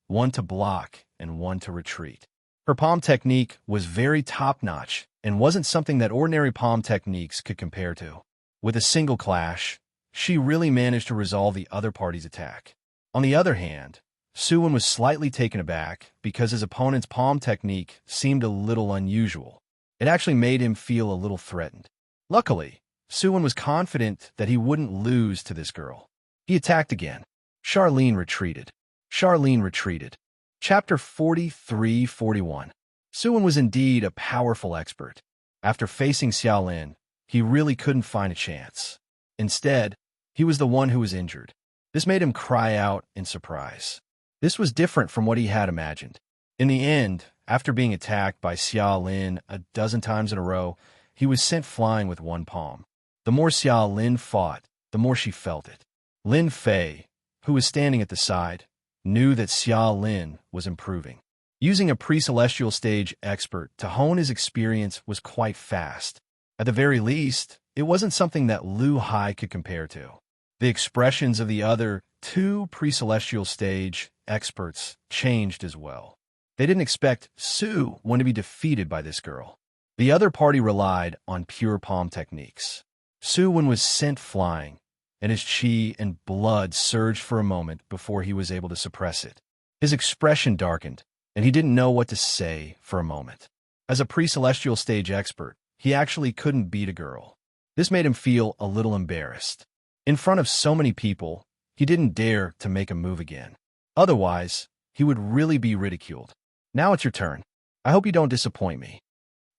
one to block and one to retreat. Her palm technique was very top-notch and wasn't something that ordinary palm techniques could compare to. With a single clash, she really managed to resolve the other party's attack. On the other hand, Suwon was slightly taken aback because his opponent's palm technique seemed a little unusual. It actually made him feel a little threatened. Luckily, Suwon was confident that he wouldn't lose to this girl. He attacked again. Charlene retreated. Charlene retreated. Chapter 43-41. Suwon was indeed a powerful expert. After facing Xiaolin, he really couldn't find a chance. Instead, he was the one who was injured. This made him cry out in surprise. This was different from what he had imagined. In the end, after being attacked by Xiaolin a dozen times in a row, he was sent flying with one palm. The more Xiaolin fought, the more she felt it. Lin Fei, who was standing at the side, knew that Xiaolin was improving. Using a pre-celestial stage expert to hone his experience was quite fast. At the very least, it wasn't something that Lu Hai could compare to. The expressions of the other 2 pre-celestial stage experts changed as well. They didn't expect Suwon to be defeated by this girl. The other party relied on pure palm techniques. Suwon was sent flying, and his chi and blood surged for a moment before he was able to suppress it. His expression darkened, and he didn't know what to say for a moment. As a pre-celestial stage expert, he actually couldn't beat a girl. This made him feel a little embarrassed. In front of so many people, he didn't dare to make a move again. Otherwise, he would really be ridiculed. Now it's your turn. I hope you don't disappoint me.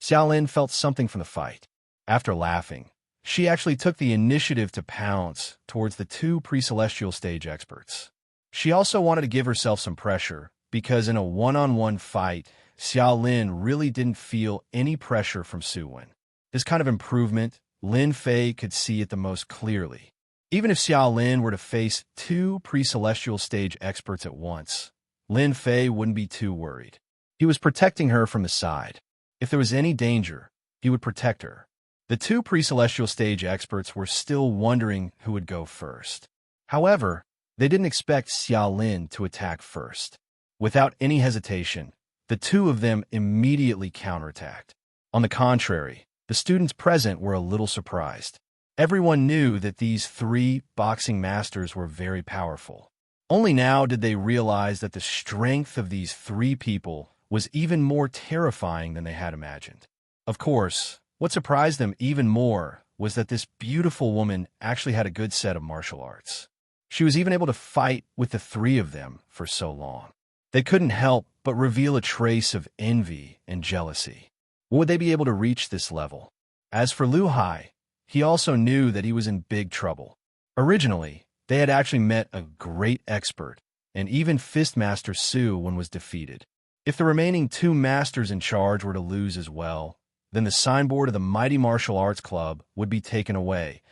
Xiaolin felt something from the fight. After laughing, she actually took the initiative to pounce towards the 2 pre-celestial stage experts. She also wanted to give herself some pressure because in a one-on-one fight, Xiaolin really didn't feel any pressure from Suwon. This kind of improvement Lin Fei could see it the most clearly. Even if Xiao Lin were to face two pre-celestial stage experts at once, Lin Fei wouldn't be too worried. He was protecting her from the side. If there was any danger, he would protect her. The two pre-celestial stage experts were still wondering who would go first. However, they didn't expect Xiao Lin to attack first. Without any hesitation, the two of them immediately counterattacked. On the contrary, the students present were a little surprised. Everyone knew that these three boxing masters were very powerful. Only now did they realize that the strength of these three people was even more terrifying than they had imagined. Of course, what surprised them even more was that this beautiful woman actually had a good set of martial arts. She was even able to fight with the three of them for so long. They couldn't help but reveal a trace of envy and jealousy. Would they be able to reach this level? As for Lu Hai, he also knew that he was in big trouble. Originally, they had actually met a great expert, and even Fistmaster Su when was defeated. If the remaining two masters in charge were to lose as well, then the signboard of the Mighty Martial Arts Club would be taken away,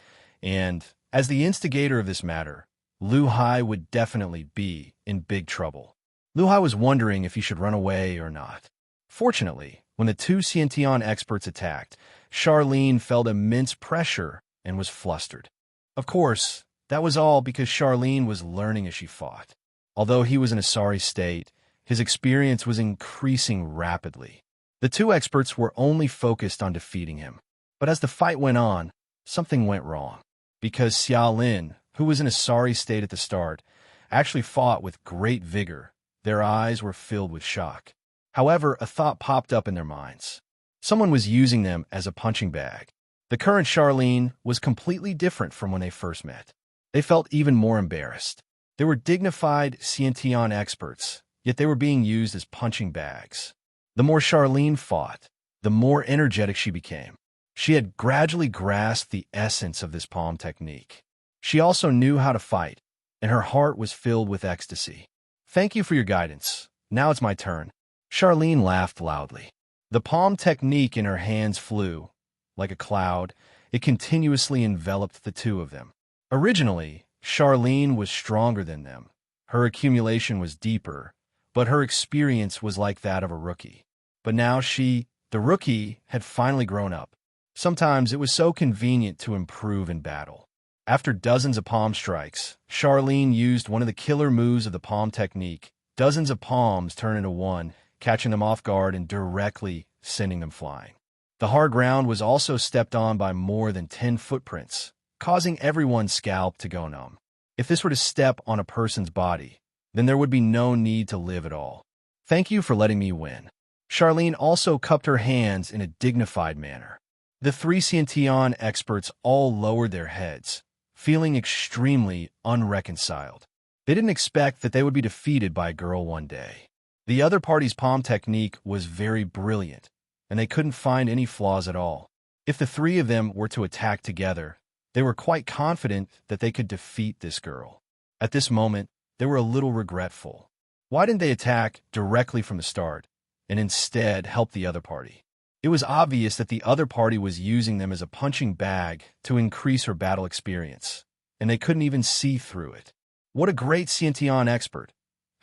and, as the instigator of this matter, Lu Hai would definitely be in big trouble. Lu Hai was wondering if he should run away or not. Fortunately, when the two Xiantian experts attacked, Charlene felt immense pressure and was flustered. Of course, that was all because Charlene was learning as she fought. Although he was in a sorry state, his experience was increasing rapidly. The two experts were only focused on defeating him. But as the fight went on, something went wrong. Because Xiao Lin, who was in a sorry state at the start, actually fought with great vigor, their eyes were filled with shock. However, a thought popped up in their minds. Someone was using them as a punching bag. The current Charlene was completely different from when they first met. They felt even more embarrassed. They were dignified Xiantian experts, yet they were being used as punching bags. The more Charlene fought, the more energetic she became. She had gradually grasped the essence of this palm technique. She also knew how to fight, and her heart was filled with ecstasy. "Thank you for your guidance. Now it's my turn." Charlene laughed loudly. The palm technique in her hands flew. Like a cloud, it continuously enveloped the two of them. Originally, Charlene was stronger than them. Her accumulation was deeper, but her experience was like that of a rookie. But now she, the rookie, had finally grown up. Sometimes it was so convenient to improve in battle. After dozens of palm strikes, Charlene used one of the killer moves of the palm technique. Dozens of palms turned into one, catching them off guard and directly sending them flying. The hard ground was also stepped on by more than 10 footprints, causing everyone's scalp to go numb. If this were to step on a person's body, then there would be no need to live at all. "Thank you for letting me win." Charlene also cupped her hands in a dignified manner. The three Xiantian experts all lowered their heads, feeling extremely unreconciled. They didn't expect that they would be defeated by a girl one day. The other party's palm technique was very brilliant, and they couldn't find any flaws at all. If the three of them were to attack together, they were quite confident that they could defeat this girl. At this moment, they were a little regretful. Why didn't they attack directly from the start, and instead help the other party? It was obvious that the other party was using them as a punching bag to increase her battle experience, and they couldn't even see through it. What a great Xiantian expert!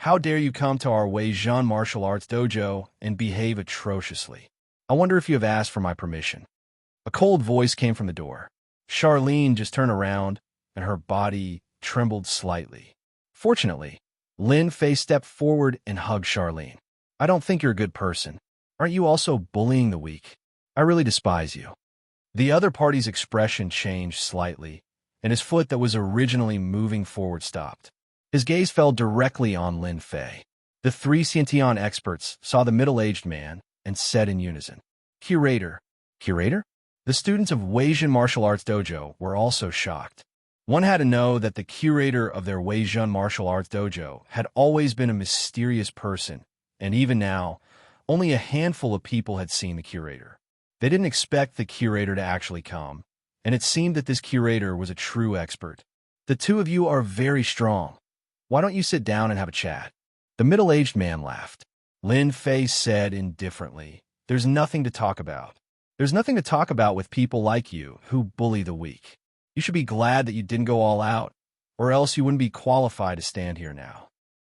How dare you come to our Weizhan martial arts dojo and behave atrociously? I wonder if you have asked for my permission. A cold voice came from the door. Charlene just turned around, and her body trembled slightly. Fortunately, Lin Fei stepped forward and hugged Charlene. "I don't think you're a good person. Aren't you also bullying the weak? I really despise you." The other party's expression changed slightly, and his foot that was originally moving forward stopped. His gaze fell directly on Lin Fei. The three Xiantian experts saw the middle-aged man and said in unison, "Curator." "Curator?" The students of Weizhan Martial Arts Dojo were also shocked. One had to know that the curator of their Weizhan Martial Arts Dojo had always been a mysterious person, and even now, only a handful of people had seen the curator. They didn't expect the curator to actually come, and it seemed that this curator was a true expert. "The two of you are very strong. Why don't you sit down and have a chat?" The middle-aged man laughed. Lin Fei said indifferently, "There's nothing to talk about." There's nothing to talk about with people like you who bully the weak. You should be glad that you didn't go all out, or else you wouldn't be qualified to stand here now.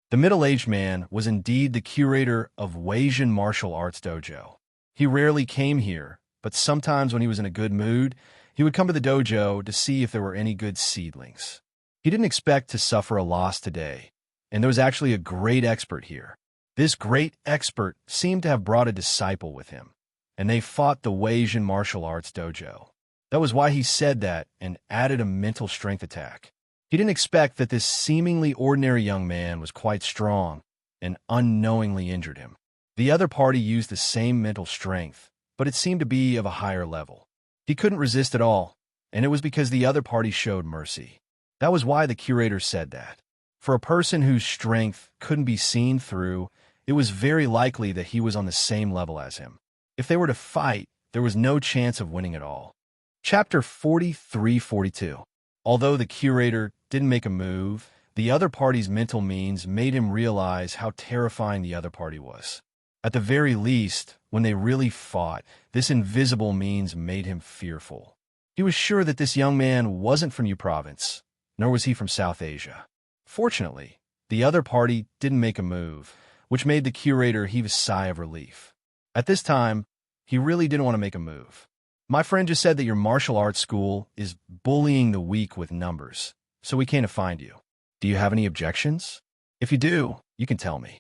The middle-aged man was indeed the curator of Weijin Martial Arts Dojo. He rarely came here, but sometimes when he was in a good mood, he would come to the dojo to see if there were any good seedlings. He didn't expect to suffer a loss today, and there was actually a great expert here. This great expert seemed to have brought a disciple with him, and they fought the Weijin Martial Arts Dojo. That was why he said that and added a mental strength attack. He didn't expect that this seemingly ordinary young man was quite strong and unknowingly injured him. The other party used the same mental strength, but it seemed to be of a higher level. He couldn't resist at all, and it was because the other party showed mercy. That was why the curator said that. For a person whose strength couldn't be seen through, it was very likely that he was on the same level as him. If they were to fight, there was no chance of winning at all. Chapter 43-42. Although the curator didn't make a move, the other party's mental means made him realize how terrifying the other party was. At the very least, when they really fought, this invisible means made him fearful. He was sure that this young man wasn't from U Province, nor was he from South Asia. Fortunately, the other party didn't make a move, which made the curator heave a sigh of relief. At this time, he really didn't want to make a move. My friend just said that your martial arts school is bullying the weak with numbers, so we came to find you. Do you have any objections? If you do, you can tell me.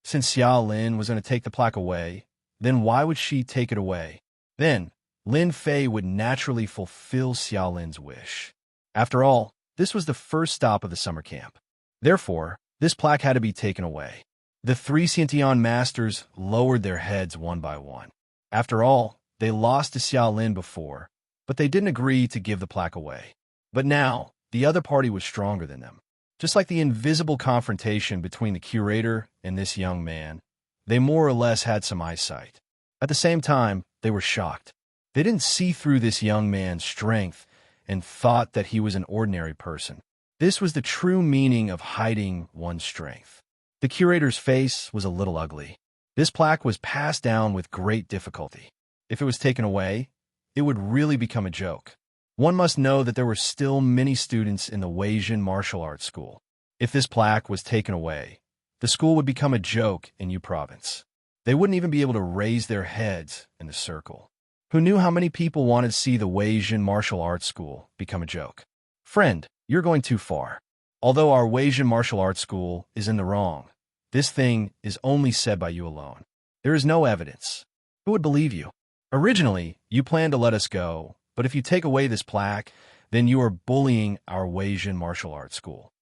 Since Xiao Lin was going to take the plaque away, then why would she take it away? Then, Lin Fei would naturally fulfill Xiao Lin's wish. After all, this was the first stop of the summer camp. Therefore, this plaque had to be taken away. The three Xiantian masters lowered their heads one by one. After all, they lost to Xiao Lin before, but they didn't agree to give the plaque away. But now, the other party was stronger than them. Just like the invisible confrontation between the curator and this young man, they more or less had some eyesight. At the same time, they were shocked. They didn't see through this young man's strength and thought that he was an ordinary person. This was the true meaning of hiding one's strength. The curator's face was a little ugly. This plaque was passed down with great difficulty. If it was taken away, it would really become a joke. One must know that there were still many students in the Weijin Martial Arts School. If this plaque was taken away, the school would become a joke in U Province. They wouldn't even be able to raise their heads in the circle. Who knew how many people wanted to see the Weijin Martial Arts School become a joke? Friend, you're going too far. Although our Weijin Martial Arts School is in the wrong, this thing is only said by you alone. There is no evidence. Who would believe you? Originally, you planned to let us go, but if you take away this plaque, then you are bullying our Weijin Martial Arts School.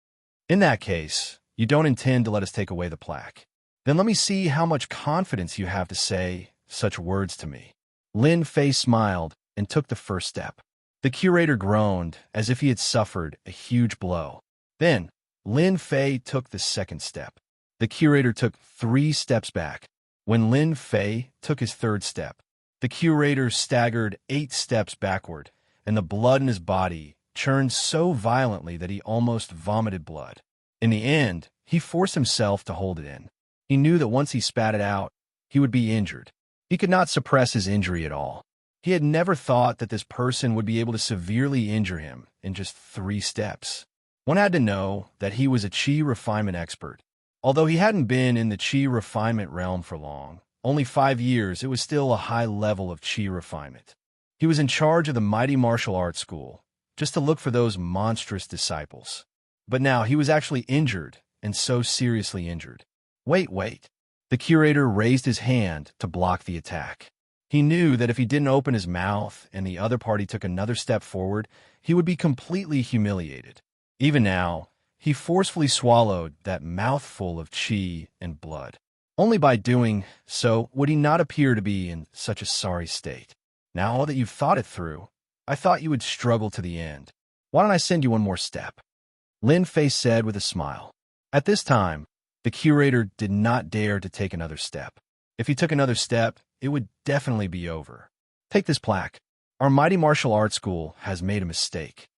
In that case, you don't intend to let us take away the plaque. Then let me see how much confidence you have to say such words to me. Lin Fei smiled and took the first step. The curator groaned as if he had suffered a huge blow. Then, Lin Fei took the second step. The curator took 3 steps back. When Lin Fei took his third step, the curator staggered 8 steps backward, and the blood in his body churned so violently that he almost vomited blood. In the end, he forced himself to hold it in. He knew that once he spat it out, he would be injured. He could not suppress his injury at all. He had never thought that this person would be able to severely injure him in just 3 steps. One had to know that he was a chi refinement expert. Although he hadn't been in the chi refinement realm for long, only 5 years, it was still a high level of chi refinement. He was in charge of the mighty martial arts school, just to look for those monstrous disciples. But now he was actually injured, and so seriously injured. Wait. The curator raised his hand to block the attack. He knew that if he didn't open his mouth and the other party took another step forward, he would be completely humiliated. Even now, he forcefully swallowed that mouthful of chi and blood. Only by doing so would he not appear to be in such a sorry state. Now that you've thought it through, I thought you would struggle to the end. Why don't I send you one more step? Lin Fei said with a smile. At this time, the curator did not dare to take another step. If he took another step, it would definitely be over. Take this plaque. Our mighty martial arts school has made a mistake.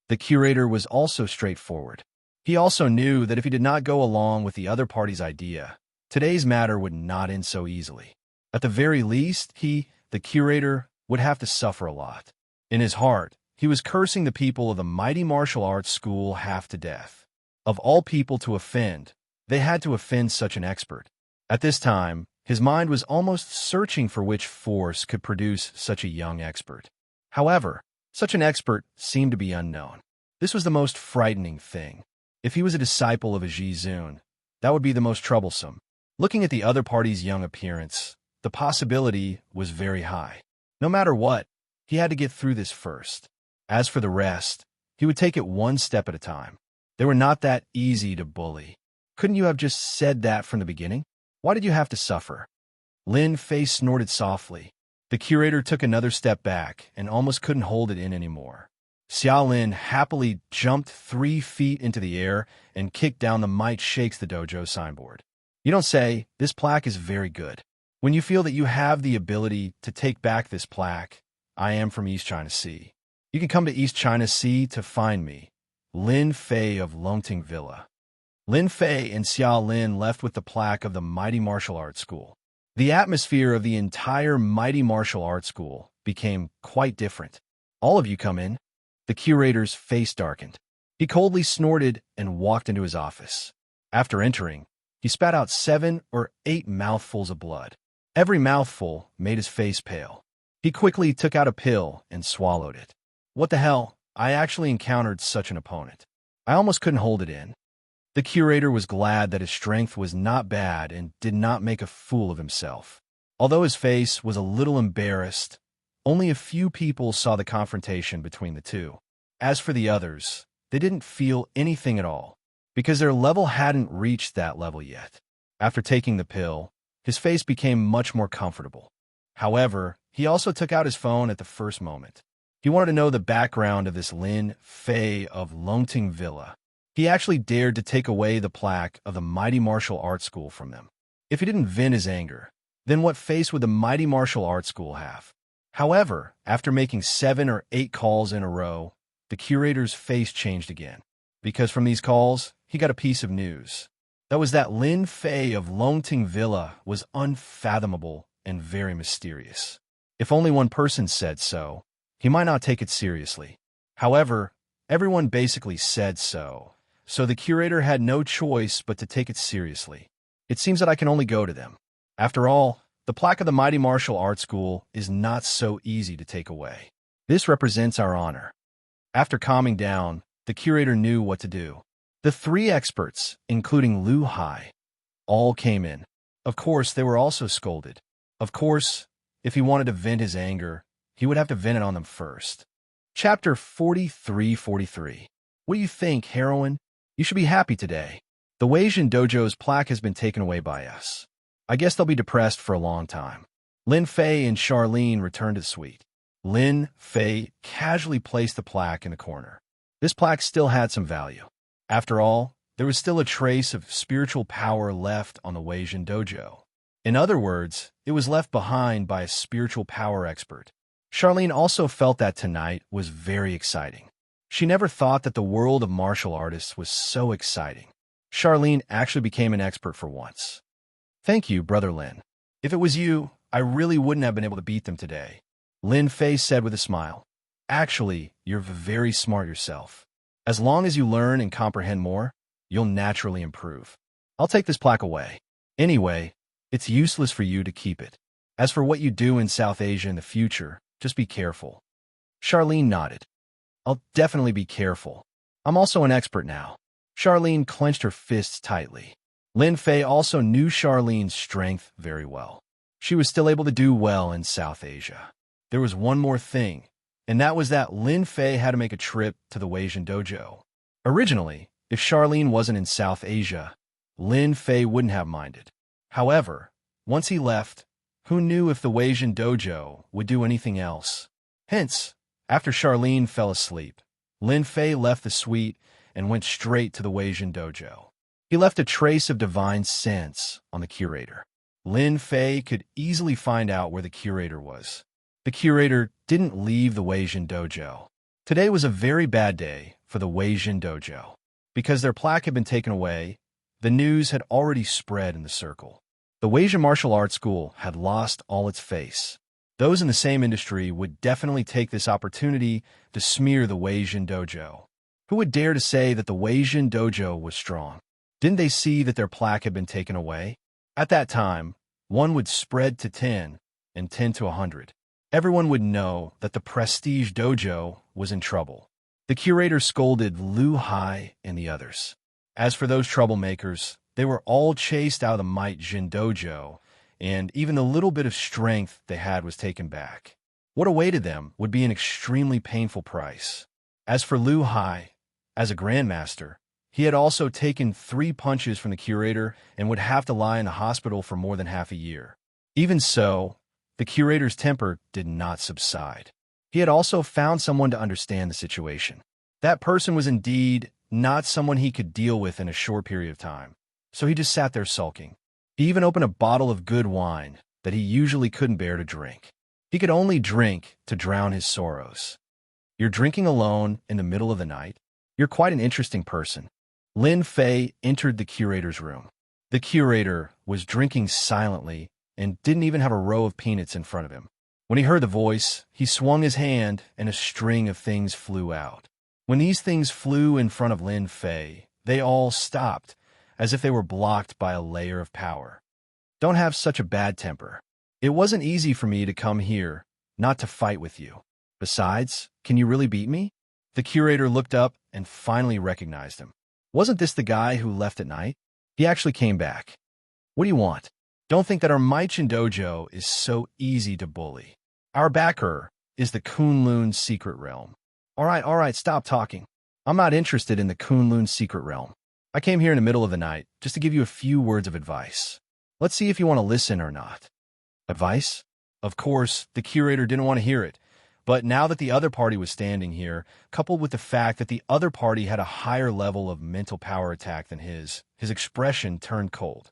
The curator was also straightforward. He also knew that if he did not go along with the other party's idea, today's matter would not end so easily. At the very least, the curator, would have to suffer a lot. In his heart, he was cursing the people of the mighty martial arts school half to death. Of all people to offend, they had to offend such an expert. At this time, his mind was almost searching for which force could produce such a young expert. However, such an expert seemed to be unknown. This was the most frightening thing. If he was a disciple of a Jizun, that would be the most troublesome. Looking at the other party's young appearance, the possibility was very high. No matter what, he had to get through this first. As for the rest, he would take it one step at a time. They were not that easy to bully. Couldn't you have just said that from the beginning? Why did you have to suffer? Lin Fei snorted softly. The curator took another step back and almost couldn't hold it in anymore. Xiao Lin happily jumped 3 feet into the air and kicked down the Might Shakes the Dojo signboard. You don't say, this plaque is very good. When you feel that you have the ability to take back this plaque, I am from East China Sea. You can come to East China Sea to find me, Lin Fei of Longting Villa. Lin Fei and Xiao Lin left with the plaque of the Mighty Martial Arts School. The atmosphere of the entire Mighty Martial Arts School became quite different. All of you come in. The curator's face darkened. He coldly snorted and walked into his office. After entering, he spat out 7 or 8 mouthfuls of blood. Every mouthful made his face pale. He quickly took out a pill and swallowed it. What the hell? I actually encountered such an opponent. I almost couldn't hold it in. The curator was glad that his strength was not bad and did not make a fool of himself. Although his face was a little embarrassed, only a few people saw the confrontation between the two. As for the others, they didn't feel anything at all, because their level hadn't reached that level yet. After taking the pill, his face became much more comfortable. However, he also took out his phone at the first moment. He wanted to know the background of this Lin Fei of Longting Villa. He actually dared to take away the plaque of the Mighty Martial Arts School from them. If he didn't vent his anger, then what face would the Mighty Martial Arts School have? However, after making 7 or 8 calls in a row, the curator's face changed again. Because from these calls, he got a piece of news. That was that Lin Fei of Longting Villa was unfathomable and very mysterious. If only one person said so, he might not take it seriously. However, everyone basically said so the curator had no choice but to take it seriously. It seems that I can only go to them. After all, the plaque of the Mighty Martial Arts School is not so easy to take away. This represents our honor. After calming down, the curator knew what to do. The 3 experts, including Lu Hai, all came in. Of course, they were also scolded. Of course, if he wanted to vent his anger, he would have to vent it on them first. Chapter 43-43. What do you think, heroine? You should be happy today. The Weijin Dojo's plaque has been taken away by us. I guess they'll be depressed for a long time. Lin Fei and Charlene returned to the suite. Lin Fei casually placed the plaque in the corner. This plaque still had some value. After all, there was still a trace of spiritual power left on the Weijin Dojo. In other words, it was left behind by a spiritual power expert. Charlene also felt that tonight was very exciting. She never thought that the world of martial artists was so exciting. Charlene actually became an expert for once. Thank you, Brother Lin. If it was you, I really wouldn't have been able to beat them today, Lin Fei said with a smile. Actually, you're very smart yourself. As long as you learn and comprehend more, you'll naturally improve. I'll take this plaque away. Anyway, it's useless for you to keep it. As for what you do in South Asia in the future, just be careful. Charlene nodded. I'll definitely be careful. I'm also an expert now. Charlene clenched her fists tightly. Lin Fei also knew Charlene's strength very well. She was still able to do well in South Asia. There was one more thing, and that was that Lin Fei had to make a trip to the Weijin Dojo. Originally, if Charlene wasn't in South Asia, Lin Fei wouldn't have minded. However, once he left, who knew if the Weijin Dojo would do anything else? Hence, after Charlene fell asleep, Lin Fei left the suite and went straight to the Weijin Dojo. He left a trace of divine sense on the curator. Lin Fei could easily find out where the curator was. The curator didn't leave the Weijin Dojo. Today was a very bad day for the Weijin Dojo. Because their plaque had been taken away, the news had already spread in the circle. The Weijin Martial Arts School had lost all its face. Those in the same industry would definitely take this opportunity to smear the Weijin Dojo. Who would dare to say that the Weijin Dojo was strong? Didn't they see that their plaque had been taken away? At that time, 1 would spread to 10, and 10 to 100. Everyone would know that the prestige dojo was in trouble. The curator scolded Lu Hai and the others. As for those troublemakers, they were all chased out of the Might Jin Dojo, and even the little bit of strength they had was taken back. What awaited them would be an extremely painful price. As for Lu Hai, as a grandmaster, he had also taken 3 punches from the curator and would have to lie in the hospital for more than half a year. Even so, the curator's temper did not subside. He had also found someone to understand the situation. That person was indeed not someone he could deal with in a short period of time, so he just sat there sulking. He even opened a bottle of good wine that he usually couldn't bear to drink. He could only drink to drown his sorrows. You're drinking alone in the middle of the night? You're quite an interesting person. Lin Fei entered the curator's room. The curator was drinking silently and didn't even have a row of peanuts in front of him. When he heard the voice, he swung his hand and a string of things flew out. When these things flew in front of Lin Fei, they all stopped, as if they were blocked by a layer of power. Don't have such a bad temper. It wasn't easy for me to come here, not to fight with you. Besides, can you really beat me? The curator looked up and finally recognized him. Wasn't this the guy who left at night? He actually came back. What do you want? Don't think that our Maichin Dojo is so easy to bully. Our backer is the Kunlun secret realm. All right, stop talking. I'm not interested in the Kunlun secret realm. I came here in the middle of the night just to give you a few words of advice. Let's see if you want to listen or not. Advice? Of course, the curator didn't want to hear it, but now that the other party was standing here, coupled with the fact that the other party had a higher level of mental power attack than his expression turned cold.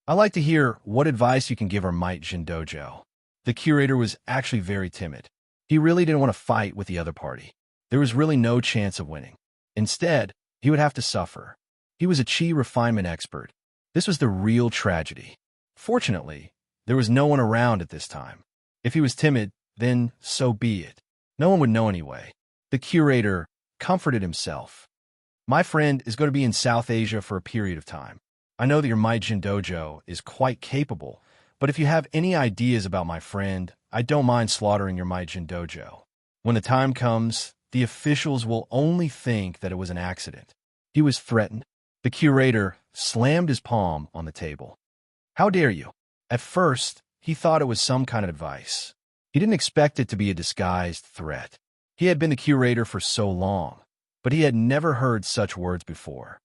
I'd like to hear what advice you can give our Might Jin Dojo. The curator was actually very timid. He really didn't want to fight with the other party. There was really no chance of winning. Instead, he would have to suffer. He was a chi refinement expert. This was the real tragedy. Fortunately, there was no one around at this time. If he was timid, then so be it. No one would know anyway. The curator comforted himself. My friend is going to be in South Asia for a period of time. I know that your Maijin Dojo is quite capable, but if you have any ideas about my friend, I don't mind slaughtering your Maijin Dojo. When the time comes, the officials will only think that it was an accident. He was threatened. The curator slammed his palm on the table. How dare you? At first, he thought it was some kind of advice. He didn't expect it to be a disguised threat. He had been the curator for so long, but he had never heard such words before.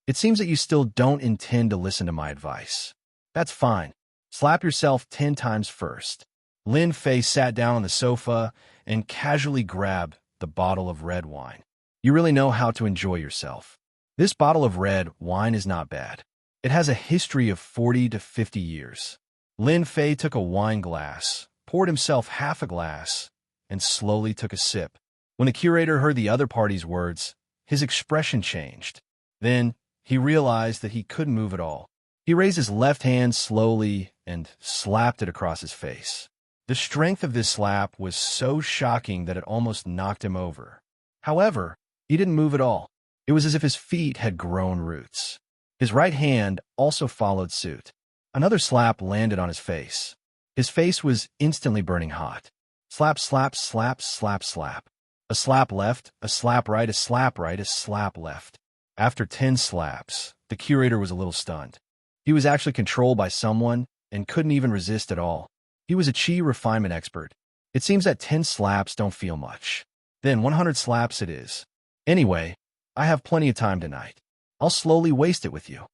It seems that you still don't intend to listen to my advice. That's fine. Slap yourself 10 times first. Lin Fei sat down on the sofa and casually grabbed the bottle of red wine. You really know how to enjoy yourself. This bottle of red wine is not bad. It has a history of 40 to 50 years. Lin Fei took a wine glass, poured himself half a glass, and slowly took a sip. When the curator heard the other party's words, his expression changed. Then, he realized that he couldn't move at all. He raised his left hand slowly and slapped it across his face. The strength of this slap was so shocking that it almost knocked him over. However, he didn't move at all. It was as if his feet had grown roots. His right hand also followed suit. Another slap landed on his face. His face was instantly burning hot. Slap, slap, slap, slap, slap. A slap left, a slap right, a slap right, a slap left. After 10 slaps, the curator was a little stunned. He was actually controlled by someone and couldn't even resist at all. He was a chi refinement expert. It seems that 10 slaps don't feel much. Then 100 slaps it is. Anyway, I have plenty of time tonight. I'll slowly waste it with you.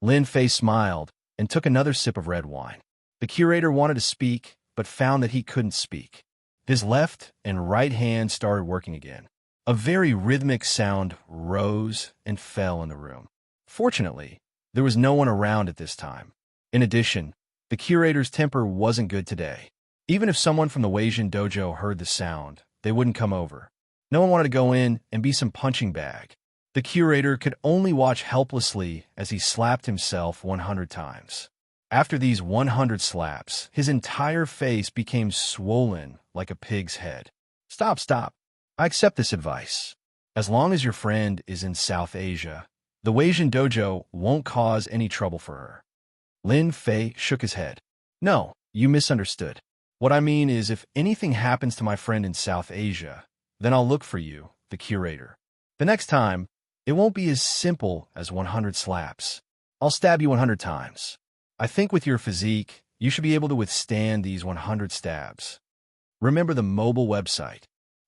Lin Fei smiled and took another sip of red wine. The curator wanted to speak, but found that he couldn't speak. His left and right hand started working again. A very rhythmic sound rose and fell in the room. Fortunately, there was no one around at this time. In addition, the curator's temper wasn't good today. Even if someone from the Weijin Dojo heard the sound, they wouldn't come over. No one wanted to go in and be some punching bag. The curator could only watch helplessly as he slapped himself 100 times. After these 100 slaps, his entire face became swollen like a pig's head. Stop, stop. I accept this advice. As long as your friend is in South Asia, the Weijin dojo won't cause any trouble for her. Lin Fei shook his head. No, you misunderstood. What I mean is if anything happens to my friend in South Asia, then I'll look for you, the curator. The next time, it won't be as simple as 100 slaps. I'll stab you 100 times. I think with your physique, you should be able to withstand these 100 stabs. Remember the mobile website.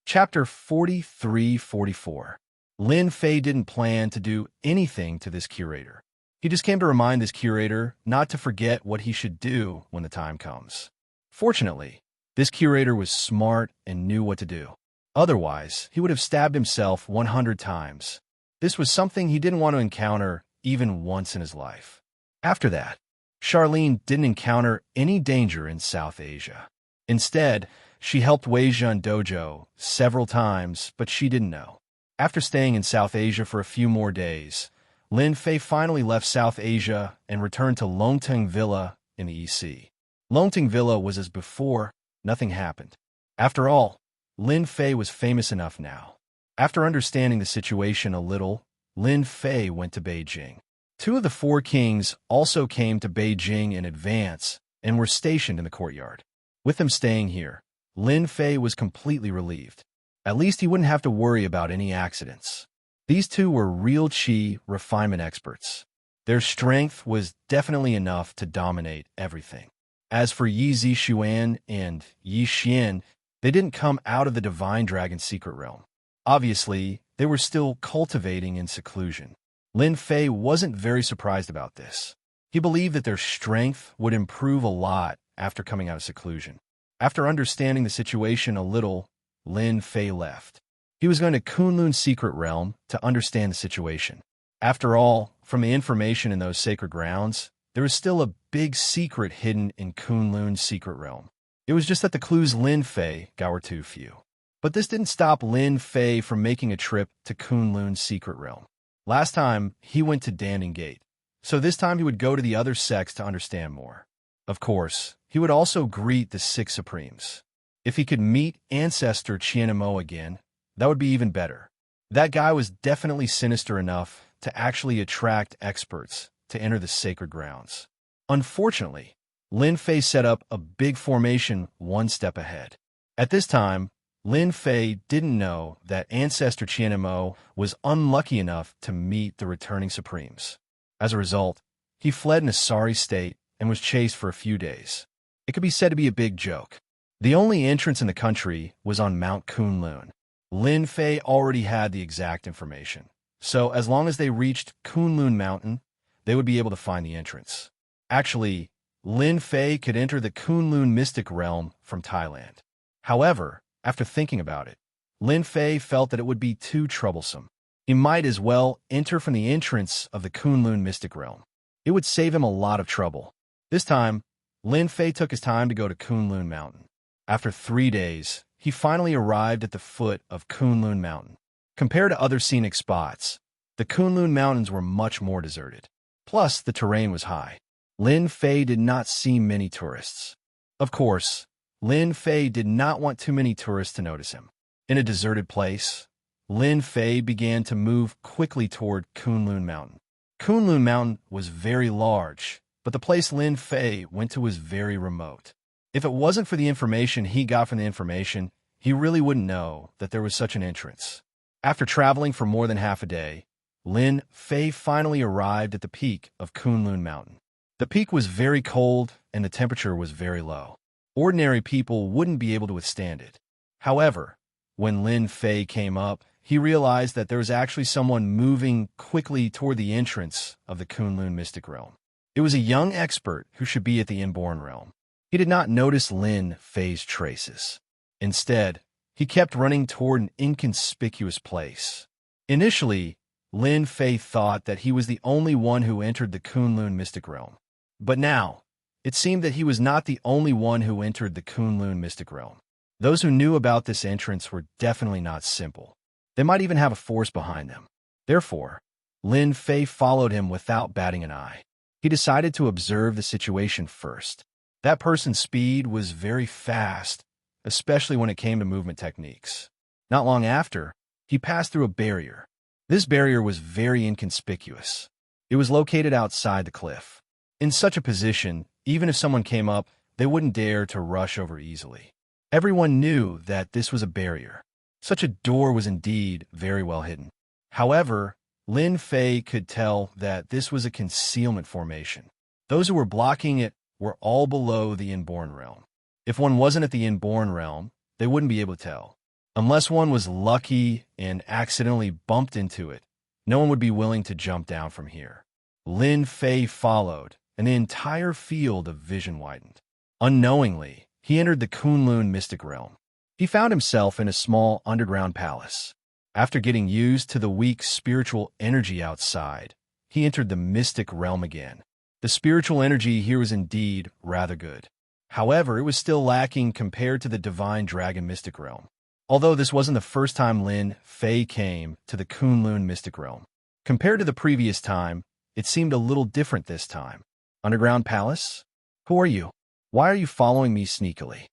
Chapter 43-44. Lin Fei didn't plan to do anything to this curator. He just came to remind this curator not to forget what he should do when the time comes. Fortunately, this curator was smart and knew what to do. Otherwise, he would have stabbed himself 100 times. This was something he didn't want to encounter even once in his life. After that, Charlene didn't encounter any danger in South Asia. Instead, she helped Weijin dojo several times, but she didn't know. After staying in South Asia for a few more days, Lin Fei finally left South Asia and returned to Longting Villa in the EC. Longting Villa was as before, nothing happened. After all, Lin Fei was famous enough now. After understanding the situation a little, Lin Fei went to Beijing. 2 of the 4 kings also came to Beijing in advance and were stationed in the courtyard. With them staying here, Lin Fei was completely relieved. At least he wouldn't have to worry about any accidents. These 2 were real qi refinement experts. Their strength was definitely enough to dominate everything. As for Yi Zixuan and Yi Xian, they didn't come out of the Divine Dragon's secret realm. Obviously, they were still cultivating in seclusion. Lin Fei wasn't very surprised about this. He believed that their strength would improve a lot after coming out of seclusion. After understanding the situation a little, Lin Fei left. He was going to Kunlun's secret realm to understand the situation. After all, from the information in those sacred grounds, there was still a big secret hidden in Kunlun's secret realm. It was just that the clues Lin Fei got were too few. But this didn't stop Lin Fei from making a trip to Kunlun's secret realm. Last time, he went to Danding Gate, so this time he would go to the other sects to understand more. Of course, he would also greet the 6 Supremes. If he could meet Ancestor Qianmo again, that would be even better. That guy was definitely sinister enough to actually attract experts to enter the sacred grounds. Unfortunately, Lin Fei set up a big formation 1 step ahead. At this time, Lin Fei didn't know that Ancestor Qianmo was unlucky enough to meet the returning Supremes. As a result, he fled in a sorry state and was chased for a few days. It could be said to be a big joke. The only entrance in the country was on Mount Kunlun. Lin Fei already had the exact information, so as long as they reached Kunlun Mountain, they would be able to find the entrance. Actually, Lin Fei could enter the Kunlun mystic realm from Thailand. However, after thinking about it, Lin Fei felt that it would be too troublesome. He might as well enter from the entrance of the Kunlun mystic realm. It would save him a lot of trouble. This time, Lin Fei took his time to go to Kunlun Mountain. After 3 days, he finally arrived at the foot of Kunlun Mountain. Compared to other scenic spots, the Kunlun Mountains were much more deserted. Plus, the terrain was high. Lin Fei did not see many tourists. Of course, Lin Fei did not want too many tourists to notice him. In a deserted place, Lin Fei began to move quickly toward Kunlun Mountain. Kunlun Mountain was very large, but the place Lin Fei went to was very remote. If it wasn't for the information he got from the information, he really wouldn't know that there was such an entrance. After traveling for more than half a day, Lin Fei finally arrived at the peak of Kunlun Mountain. The peak was very cold and the temperature was very low. Ordinary people wouldn't be able to withstand it. However, when Lin Fei came up, he realized that there was actually someone moving quickly toward the entrance of the Kunlun mystic realm. It was a young expert who should be at the inborn realm. He did not notice Lin Fei's traces. Instead, he kept running toward an inconspicuous place. Initially, Lin Fei thought that he was the only one who entered the Kunlun mystic realm. But now, it seemed that he was not the only one who entered the Kunlun mystic realm. Those who knew about this entrance were definitely not simple. They might even have a force behind them. Therefore, Lin Fei followed him without batting an eye. He decided to observe the situation first. That person's speed was very fast, especially when it came to movement techniques. Not long after, he passed through a barrier. This barrier was very inconspicuous. It was located outside the cliff. In such a position, even if someone came up, they wouldn't dare to rush over easily. Everyone knew that this was a barrier. Such a door was indeed very well hidden. However, Lin Fei could tell that this was a concealment formation. Those who were blocking it were all below the inborn realm. If one wasn't at the inborn realm, they wouldn't be able to tell. Unless one was lucky and accidentally bumped into it, no one would be willing to jump down from here. Lin Fei followed, and the entire field of vision widened. Unknowingly, he entered the Kunlun mystic realm. He found himself in a small underground palace. After getting used to the weak spiritual energy outside, he entered the mystic realm again. The spiritual energy here was indeed rather good. However, it was still lacking compared to the divine dragon mystic realm. Although this wasn't the first time Lin Fei came to the Kunlun mystic realm. Compared to the previous time, it seemed a little different this time. Underground palace? Who are you? Why are you following me sneakily?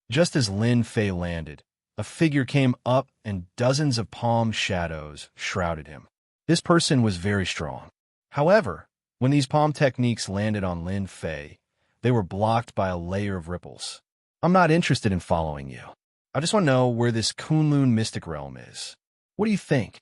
Just as Lin Fei landed, a figure came up and dozens of palm shadows shrouded him. This person was very strong. However, when these palm techniques landed on Lin Fei, they were blocked by a layer of ripples. I'm not interested in following you. I just want to know where this Kunlun mystic realm is. What do you think?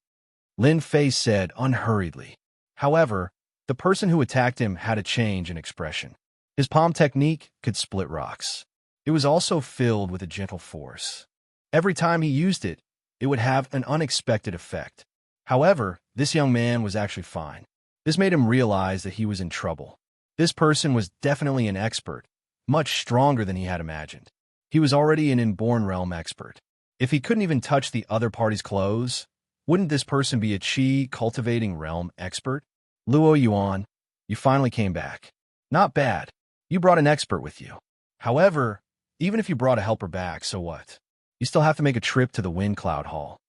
Lin Fei said unhurriedly. However, the person who attacked him had a change in expression. His palm technique could split rocks. It was also filled with a gentle force. Every time he used it, it would have an unexpected effect. However, this young man was actually fine. This made him realize that he was in trouble. This person was definitely an expert, much stronger than he had imagined. He was already an inborn realm expert. If he couldn't even touch the other party's clothes, wouldn't this person be a chi-cultivating realm expert? Luo Yuan, you finally came back. Not bad. You brought an expert with you. However, even if you brought a helper back, so what? You still have to make a trip to the Wind Cloud Hall.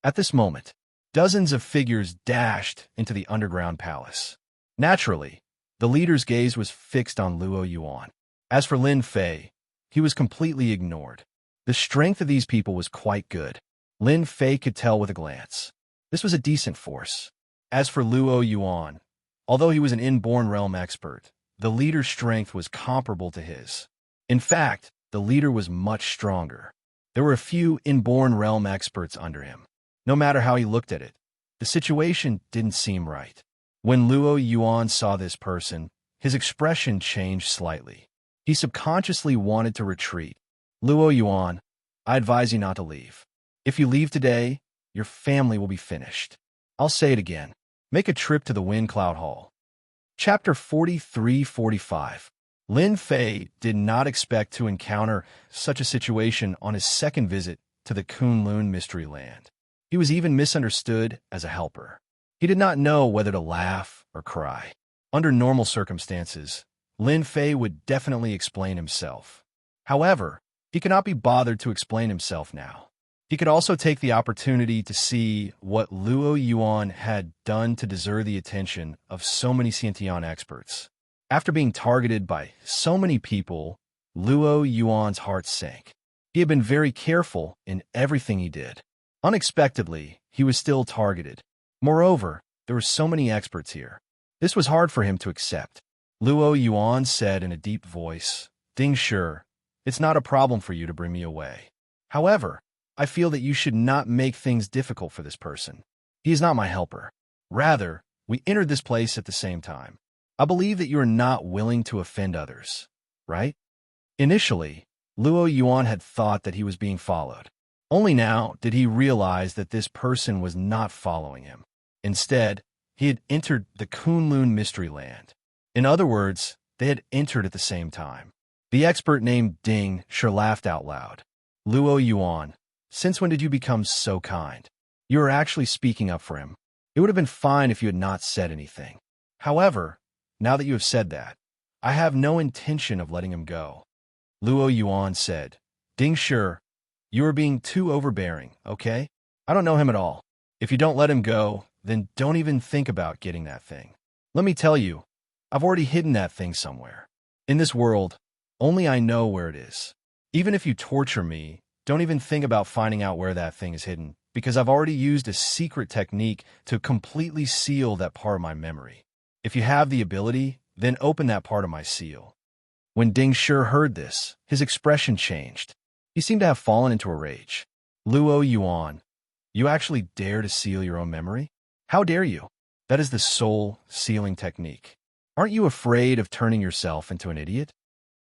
At this moment, dozens of figures dashed into the underground palace. Naturally, the leader's gaze was fixed on Luo Yuan. As for Lin Fei, he was completely ignored. The strength of these people was quite good. Lin Fei could tell with a glance. This was a decent force. As for Luo Yuan, although he was an inborn realm expert, the leader's strength was comparable to his. In fact, the leader was much stronger. There were a few inborn realm experts under him. No matter how he looked at it, the situation didn't seem right. When Luo Yuan saw this person, his expression changed slightly. He subconsciously wanted to retreat. Luo Yuan, I advise you not to leave. If you leave today, your family will be finished. I'll say it again. Make a trip to the Wind Cloud Hall. Chapter 43-45. Lin Fei did not expect to encounter such a situation on his second visit to the Kunlun Mystery Land. He was even misunderstood as a helper. He did not know whether to laugh or cry. Under normal circumstances, Lin Fei would definitely explain himself. However, he could not be bothered to explain himself now. He could also take the opportunity to see what Luo Yuan had done to deserve the attention of so many Xiantian experts. After being targeted by so many people, Luo Yuan's heart sank. He had been very careful in everything he did. Unexpectedly, he was still targeted. Moreover, there were so many experts here. This was hard for him to accept. Luo Yuan said in a deep voice, Ding Shi, it's not a problem for you to bring me away. However, I feel that you should not make things difficult for this person. He is not my helper. Rather, we entered this place at the same time. I believe that you are not willing to offend others, right? Initially, Luo Yuan had thought that he was being followed. Only now did he realize that this person was not following him. Instead, he had entered the Kunlun Mystery Land. In other words, they had entered at the same time. The expert named Ding Shi laughed out loud. Luo Yuan, since when did you become so kind? You are actually speaking up for him. It would have been fine if you had not said anything. However, now that you have said that, I have no intention of letting him go. Luo Yuan said, Ding Shi, you are being too overbearing, okay? I don't know him at all. If you don't let him go, then don't even think about getting that thing. Let me tell you, I've already hidden that thing somewhere. In this world, only I know where it is. Even if you torture me, don't even think about finding out where that thing is hidden, because I've already used a secret technique to completely seal that part of my memory. If you have the ability, then open that part of my seal." When Ding Shi heard this, his expression changed. He seemed to have fallen into a rage. "Luo Yuan, you actually dare to seal your own memory? How dare you? That is the soul sealing technique. Aren't you afraid of turning yourself into an idiot?"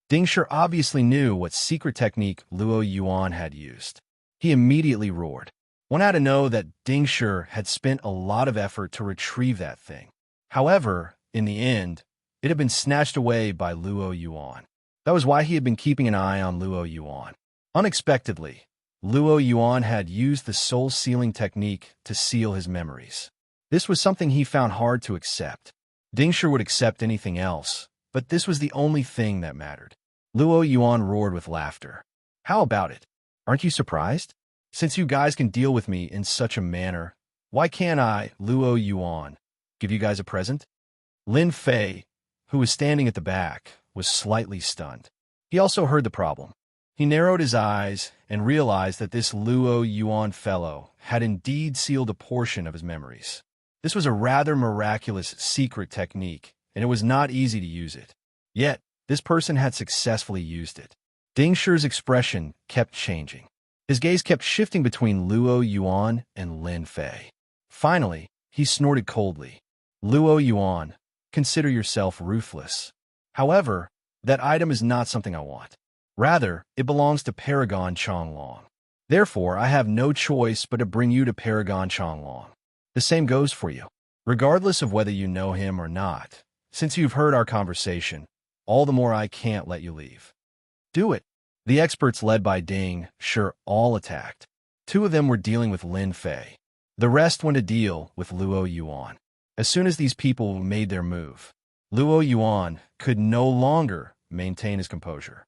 Ding Shi obviously knew what secret technique Luo Yuan had used. He immediately roared. One had to know that Ding Shi had spent a lot of effort to retrieve that thing. However, in the end, it had been snatched away by Luo Yuan. That was why he had been keeping an eye on Luo Yuan. Unexpectedly, Luo Yuan had used the soul-sealing technique to seal his memories. This was something he found hard to accept. Ding Shi would accept anything else, but this was the only thing that mattered. Luo Yuan roared with laughter. "How about it? Aren't you surprised? Since you guys can deal with me in such a manner, why can't I, Luo Yuan, give you guys a present?" Lin Fei, who was standing at the back, was slightly stunned. He also heard the problem. He narrowed his eyes and realized that this Luo Yuan fellow had indeed sealed a portion of his memories. This was a rather miraculous secret technique, and it was not easy to use it. Yet, this person had successfully used it. Ding Shi's expression kept changing. His gaze kept shifting between Luo Yuan and Lin Fei. Finally, he snorted coldly. "Luo Yuan, consider yourself ruthless. However, that item is not something I want. Rather, it belongs to Paragon Changlong. Therefore, I have no choice but to bring you to Paragon Changlong. The same goes for you. Regardless of whether you know him or not, since you've heard our conversation, all the more I can't let you leave. Do it." The experts led by Ding Shi all attacked. Two of them were dealing with Lin Fei. The rest went to deal with Luo Yuan. As soon as these people made their move, Luo Yuan could no longer maintain his composure.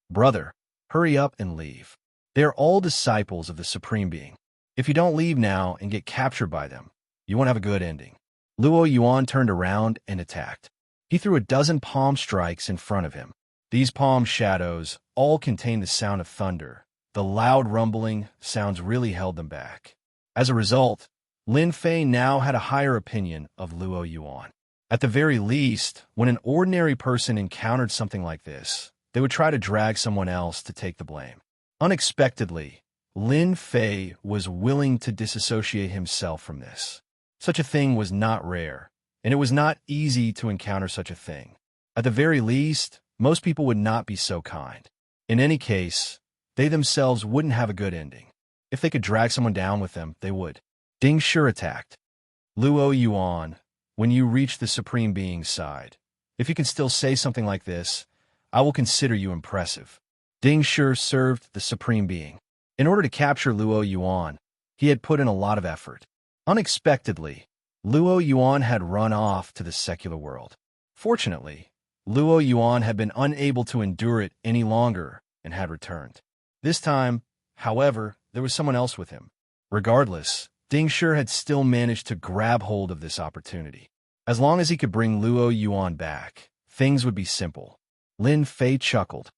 "Brother, hurry up and leave. They are all disciples of the Supreme Being. If you don't leave now and get captured by them, you won't have a good ending." Luo Yuan turned around and attacked. He threw a dozen palm strikes in front of him. These palm shadows all contained the sound of thunder. The loud rumbling sounds really held them back. As a result, Lin Fei now had a higher opinion of Luo Yuan. At the very least, when an ordinary person encountered something like this, they would try to drag someone else to take the blame. Unexpectedly, Lin Fei was willing to disassociate himself from this. Such a thing was not rare, and it was not easy to encounter such a thing. At the very least, most people would not be so kind. In any case, they themselves wouldn't have a good ending. If they could drag someone down with them, they would. Ding Shi attacked. "Luo Yuan, when you reach the Supreme Being's side, if you can still say something like this, I will consider you impressive." Ding Shi served the Supreme Being. In order to capture Luo Yuan, he had put in a lot of effort. Unexpectedly, Luo Yuan had run off to the secular world. Fortunately, Luo Yuan had been unable to endure it any longer and had returned. This time, however, there was someone else with him. Regardless, Ding Shi had still managed to grab hold of this opportunity. As long as he could bring Luo Yuan back, things would be simple. Lin Fei chuckled.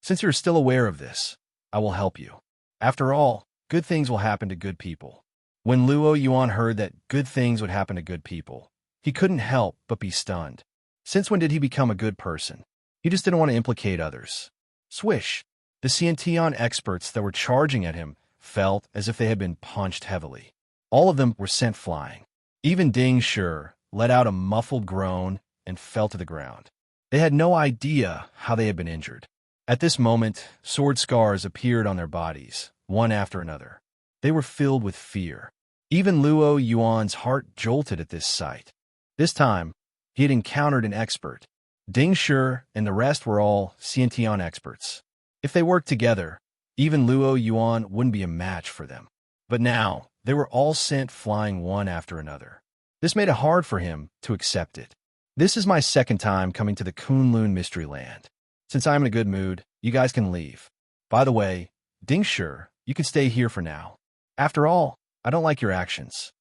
"Since you're still aware of this, I will help you. After all, good things will happen to good people." When Luo Yuan heard that good things would happen to good people, he couldn't help but be stunned. Since when did he become a good person? He just didn't want to implicate others. Swish! The Xiantian experts that were charging at him felt as if they had been punched heavily. All of them were sent flying. Even Ding Shi let out a muffled groan and fell to the ground. They had no idea how they had been injured. At this moment, sword scars appeared on their bodies, one after another. They were filled with fear. Even Luo Yuan's heart jolted at this sight. This time, he had encountered an expert. Ding Shi and the rest were all Xiantian experts. If they worked together, even Luo Yuan wouldn't be a match for them. But now, they were all sent flying one after another. This made it hard for him to accept it. "This is my second time coming to the Kunlun Mystery Land. Since I'm in a good mood, you guys can leave. By the way, Ding Shi, you can stay here for now. After all, I don't like your actions."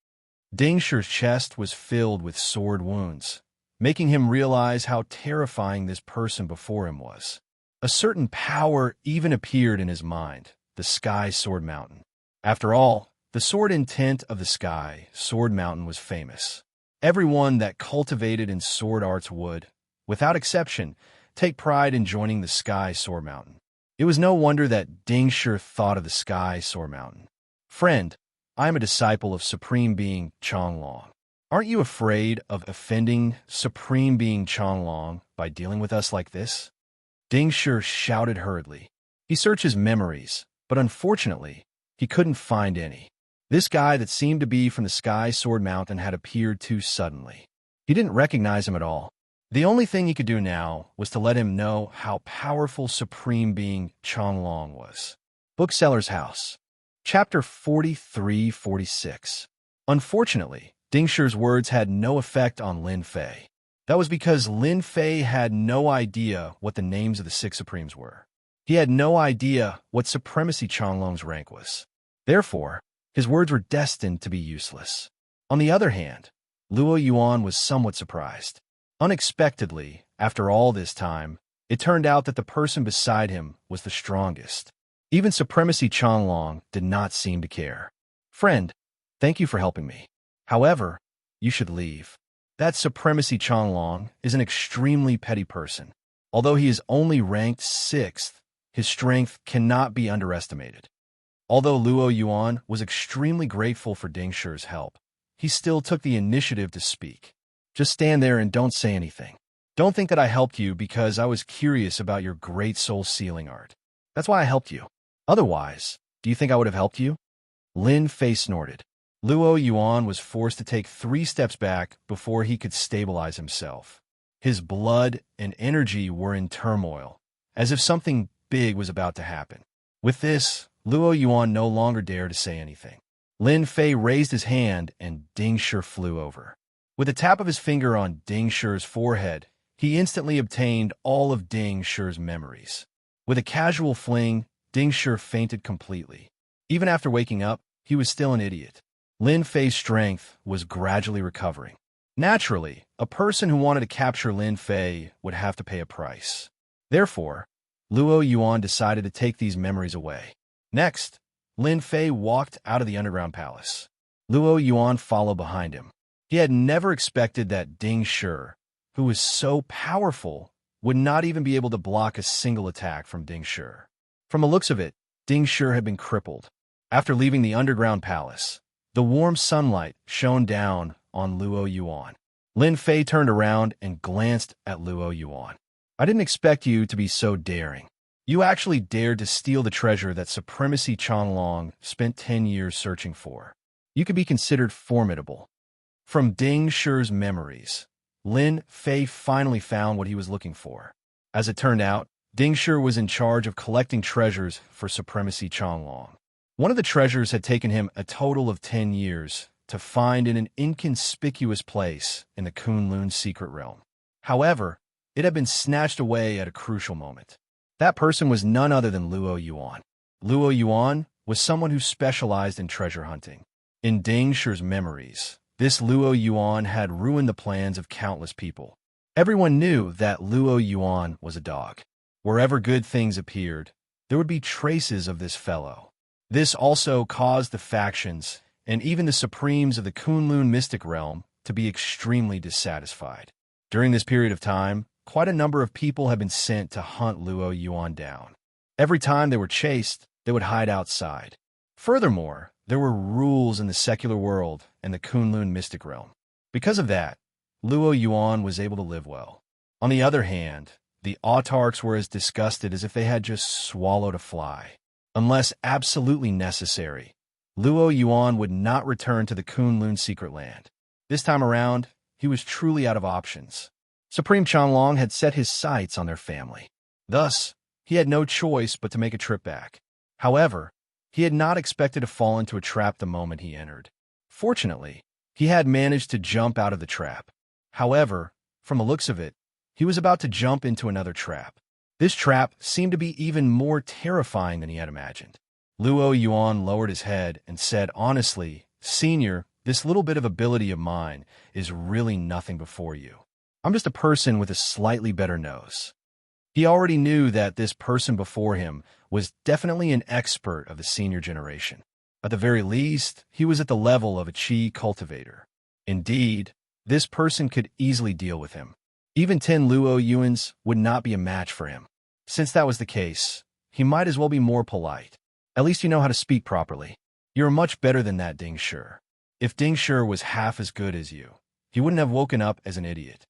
Ding Shi's chest was filled with sword wounds. making him realize how terrifying this person before him was. A certain power even appeared in his mind, the Sky Sword Mountain. After all, the sword intent of the Sky Sword Mountain was famous. Everyone that cultivated in sword arts would, without exception, take pride in joining the Sky Sword Mountain. It was no wonder that Dingshi thought of the Sky Sword Mountain. Friend, I am a disciple of Supreme Being Changlong. Aren't you afraid of offending Supreme Being Changlong by dealing with us like this? Dingshi shouted hurriedly. He searched his memories, but unfortunately, he couldn't find any. This guy that seemed to be from the Sky Sword Mountain had appeared too suddenly. He didn't recognize him at all. The only thing he could do now was to let him know how powerful Supreme Being Changlong was. Bookseller's House. Chapter 43-46. Unfortunately, Dingshi's words had no effect on Lin Fei. That was because Lin Fei had no idea what the names of the six Supremes were. He had no idea what Supremacy Changlong's rank was. Therefore, his words were destined to be useless. On the other hand, Luo Yuan was somewhat surprised. Unexpectedly, after all this time, it turned out that the person beside him was the strongest. Even Supremacy Changlong did not seem to care. Friend, thank you for helping me. However, you should leave. That Supremacy Changlong is an extremely petty person. Although he is only ranked 6th, his strength cannot be underestimated. Although Luo Yuan was extremely grateful for Dingshi's help, he still took the initiative to speak. Just stand there and don't say anything. Don't think that I helped you because I was curious about your great soul sealing art. That's why I helped you. Otherwise, do you think I would have helped you? Lin Fei snorted. Luo Yuan was forced to take 3 steps back before he could stabilize himself. His blood and energy were in turmoil, as if something big was about to happen. With this, Luo Yuan no longer dared to say anything. Lin Fei raised his hand and Dingshi flew over. With a tap of his finger on Dingshi's forehead, he instantly obtained all of Dingshi's memories. With a casual fling, Dingshi fainted completely. Even after waking up, he was still an idiot. Lin Fei's strength was gradually recovering. Naturally, a person who wanted to capture Lin Fei would have to pay a price. Therefore, Luo Yuan decided to take these memories away. Next, Lin Fei walked out of the underground palace. Luo Yuan followed behind him. He had never expected that Dingshi, who was so powerful, would not even be able to block a single attack from Dingshi. From the looks of it, Dingshi had been crippled. After leaving the underground palace, the warm sunlight shone down on Luo Yuan. Lin Fei turned around and glanced at Luo Yuan. I didn't expect you to be so daring. You actually dared to steal the treasure that Supremacy Changlong spent 10 years searching for. You could be considered formidable. From Dingshi's memories, Lin Fei finally found what he was looking for. As it turned out, Dingshi was in charge of collecting treasures for Supremacy Changlong. One of the treasures had taken him a total of 10 years to find in an inconspicuous place in the Kunlun secret realm. However, it had been snatched away at a crucial moment. That person was none other than Luo Yuan. Luo Yuan was someone who specialized in treasure hunting. In Dingshi's memories, this Luo Yuan had ruined the plans of countless people. Everyone knew that Luo Yuan was a dog. Wherever good things appeared, there would be traces of this fellow. This also caused the factions and even the Supremes of the Kunlun mystic realm to be extremely dissatisfied. During this period of time, quite a number of people had been sent to hunt Luo Yuan down. Every time they were chased, they would hide outside. Furthermore, there were rules in the secular world and the Kunlun mystic realm. Because of that, Luo Yuan was able to live well. On the other hand, the autarchs were as disgusted as if they had just swallowed a fly. Unless absolutely necessary, Luo Yuan would not return to the Kunlun secret land. This time around, he was truly out of options. Supreme Changlong had set his sights on their family. Thus, he had no choice but to make a trip back. However, he had not expected to fall into a trap the moment he entered. Fortunately, he had managed to jump out of the trap. However, from the looks of it, he was about to jump into another trap. This trap seemed to be even more terrifying than he had imagined. Luo Yuan lowered his head and said, honestly, Senior, this little bit of ability of mine is really nothing before you. I'm just a person with a slightly better nose. He already knew that this person before him was definitely an expert of the senior generation. At the very least, he was at the level of a chi cultivator. Indeed, this person could easily deal with him. Even 10 Luo Yuans would not be a match for him. Since that was the case, he might as well be more polite. At least you know how to speak properly. You're much better than that, Ding Shi. If Ding Shi was half as good as you, he wouldn't have woken up as an idiot.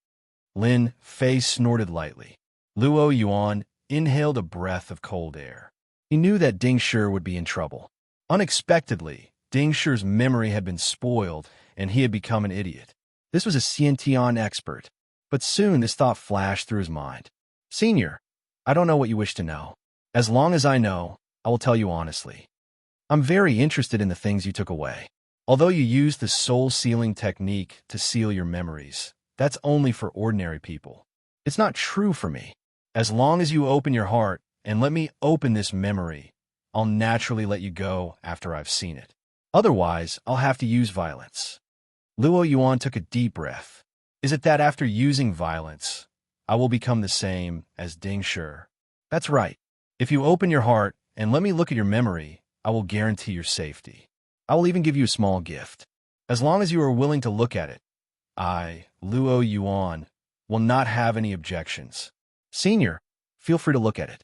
Lin Fei snorted lightly. Luo Yuan inhaled a breath of cold air. He knew that Ding Shi would be in trouble. Unexpectedly, Ding Shi's memory had been spoiled and he had become an idiot. This was a Xiantian expert, but soon this thought flashed through his mind. Senior, I don't know what you wish to know. As long as I know, I will tell you honestly. I'm very interested in the things you took away. Although you used the soul sealing technique to seal your memories, that's only for ordinary people. It's not true for me. As long as you open your heart and let me open this memory, I'll naturally let you go after I've seen it. Otherwise, I'll have to use violence. Luo Yuan took a deep breath. Is it that after using violence, I will become the same as Ding Shi? That's right. If you open your heart and let me look at your memory, I will guarantee your safety. I will even give you a small gift. As long as you are willing to look at it, I, Luo Yuan, will not have any objections. Senior, feel free to look at it.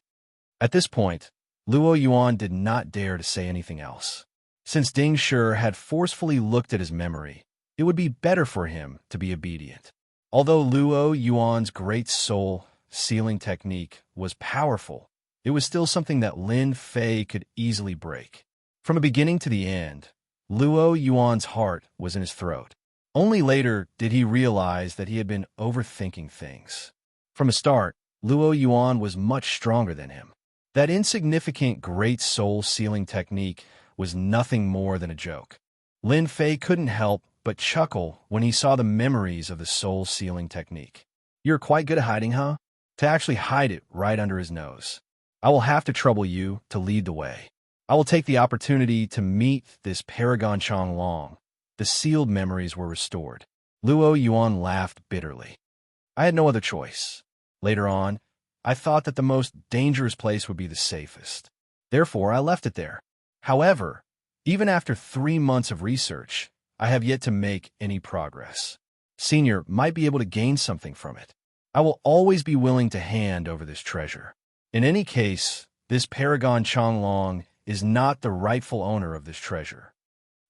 At this point, Luo Yuan did not dare to say anything else. Since Ding Shi had forcefully looked at his memory, it would be better for him to be obedient. Although Luo Yuan's great soul sealing technique was powerful, it was still something that Lin Fei could easily break. From the beginning to the end, Luo Yuan's heart was in his throat. Only later did he realize that he had been overthinking things. From the start, Luo Yuan was much stronger than him. That insignificant great soul sealing technique was nothing more than a joke. Lin Fei couldn't help but chuckle when he saw the memories of the soul sealing technique. You're quite good at hiding, huh? To actually hide it right under his nose. I will have to trouble you to lead the way. I will take the opportunity to meet this Paragon Changlong. The sealed memories were restored. Luo Yuan laughed bitterly. I had no other choice. Later on, I thought that the most dangerous place would be the safest. Therefore, I left it there. However, even after 3 months of research, I have yet to make any progress. Senior might be able to gain something from it. I will always be willing to hand over this treasure. In any case, this Paragon Changlong is not the rightful owner of this treasure.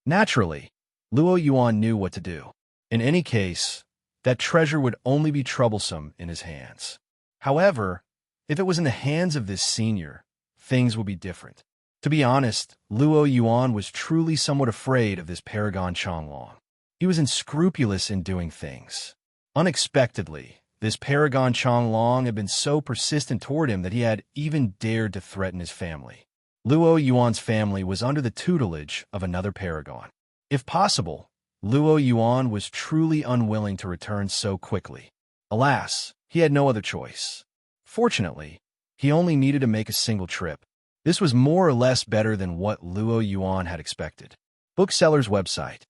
Naturally, Luo Yuan knew what to do. In any case, that treasure would only be troublesome in his hands. However, if it was in the hands of this senior, things would be different. To be honest, Luo Yuan was truly somewhat afraid of this Paragon Changlong. He was unscrupulous in doing things. Unexpectedly, this Paragon Changlong had been so persistent toward him that he had even dared to threaten his family. Luo Yuan's family was under the tutelage of another paragon. If possible, Luo Yuan was truly unwilling to return so quickly. Alas, he had no other choice. Fortunately, he only needed to make a single trip. This was more or less better than what Luo Yuan had expected. Bookseller's website.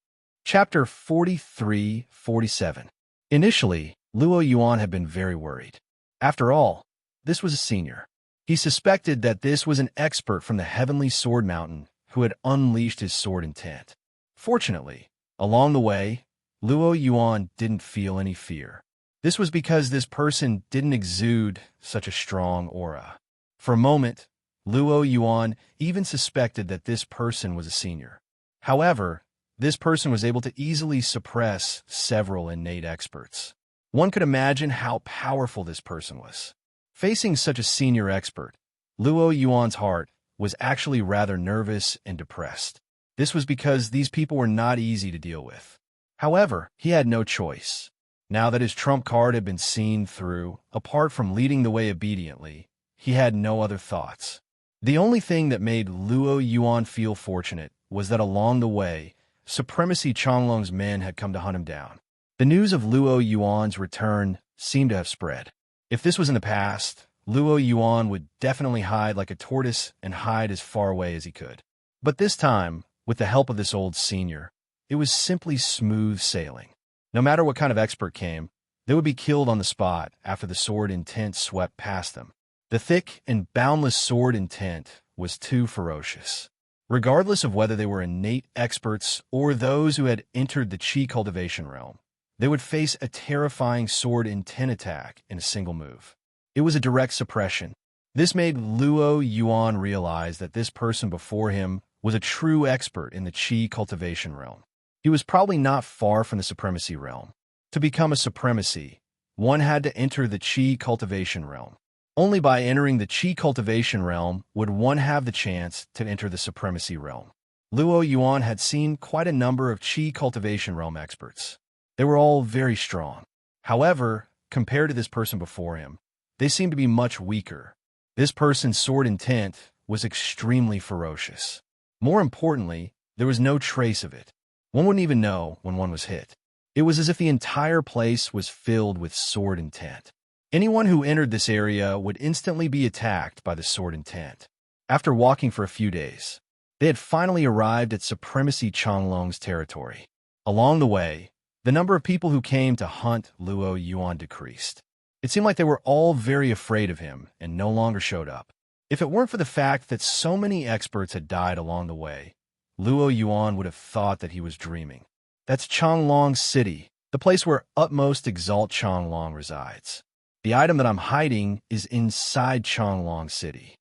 Chapter 43-47. Initially, Luo Yuan had been very worried. After all, this was a senior. He suspected that this was an expert from the Heavenly Sword Mountain who had unleashed his sword intent. Fortunately, along the way, Luo Yuan didn't feel any fear. This was because this person didn't exude such a strong aura. For a moment, Luo Yuan even suspected that this person was a senior. However, this person was able to easily suppress several innate experts. One could imagine how powerful this person was. Facing such a senior expert, Luo Yuan's heart was actually rather nervous and depressed. This was because these people were not easy to deal with. However, he had no choice. Now that his trump card had been seen through, apart from leading the way obediently, he had no other thoughts. The only thing that made Luo Yuan feel fortunate was that along the way, Supremacy Changlong's men had come to hunt him down. The news of Luo Yuan's return seemed to have spread. If this was in the past, Luo Yuan would definitely hide like a tortoise and hide as far away as he could. But this time, with the help of this old senior, it was simply smooth sailing. No matter what kind of expert came, They would be killed on the spot after the sword intent swept past them. The thick and boundless sword intent was too ferocious. Regardless of whether they were innate experts or those who had entered the chi cultivation realm, they would face a terrifying sword intent attack in a single move. It was a direct suppression. This made Luo Yuan realize that this person before him was a true expert in the chi cultivation realm. He was probably not far from the supremacy realm. To become a supremacy, one had to enter the chi cultivation realm. Only by entering the chi cultivation realm would one have the chance to enter the supremacy realm. Luo Yuan had seen quite a number of chi cultivation realm experts. They were all very strong. However, compared to this person before him, they seemed to be much weaker. This person's sword intent was extremely ferocious. More importantly, there was no trace of it. One wouldn't even know when one was hit. It was as if the entire place was filled with sword intent. Anyone who entered this area would instantly be attacked by the sword intent. After walking for a few days, they had finally arrived at Supremacy Changlong's territory. Along the way, the number of people who came to hunt Luo Yuan decreased. It seemed like they were all very afraid of him and no longer showed up. If it weren't for the fact that so many experts had died along the way, Luo Yuan would have thought that he was dreaming. That's Changlong City, the place where Utmost Exalt Changlong resides. The item that I'm hiding is inside Changlong City.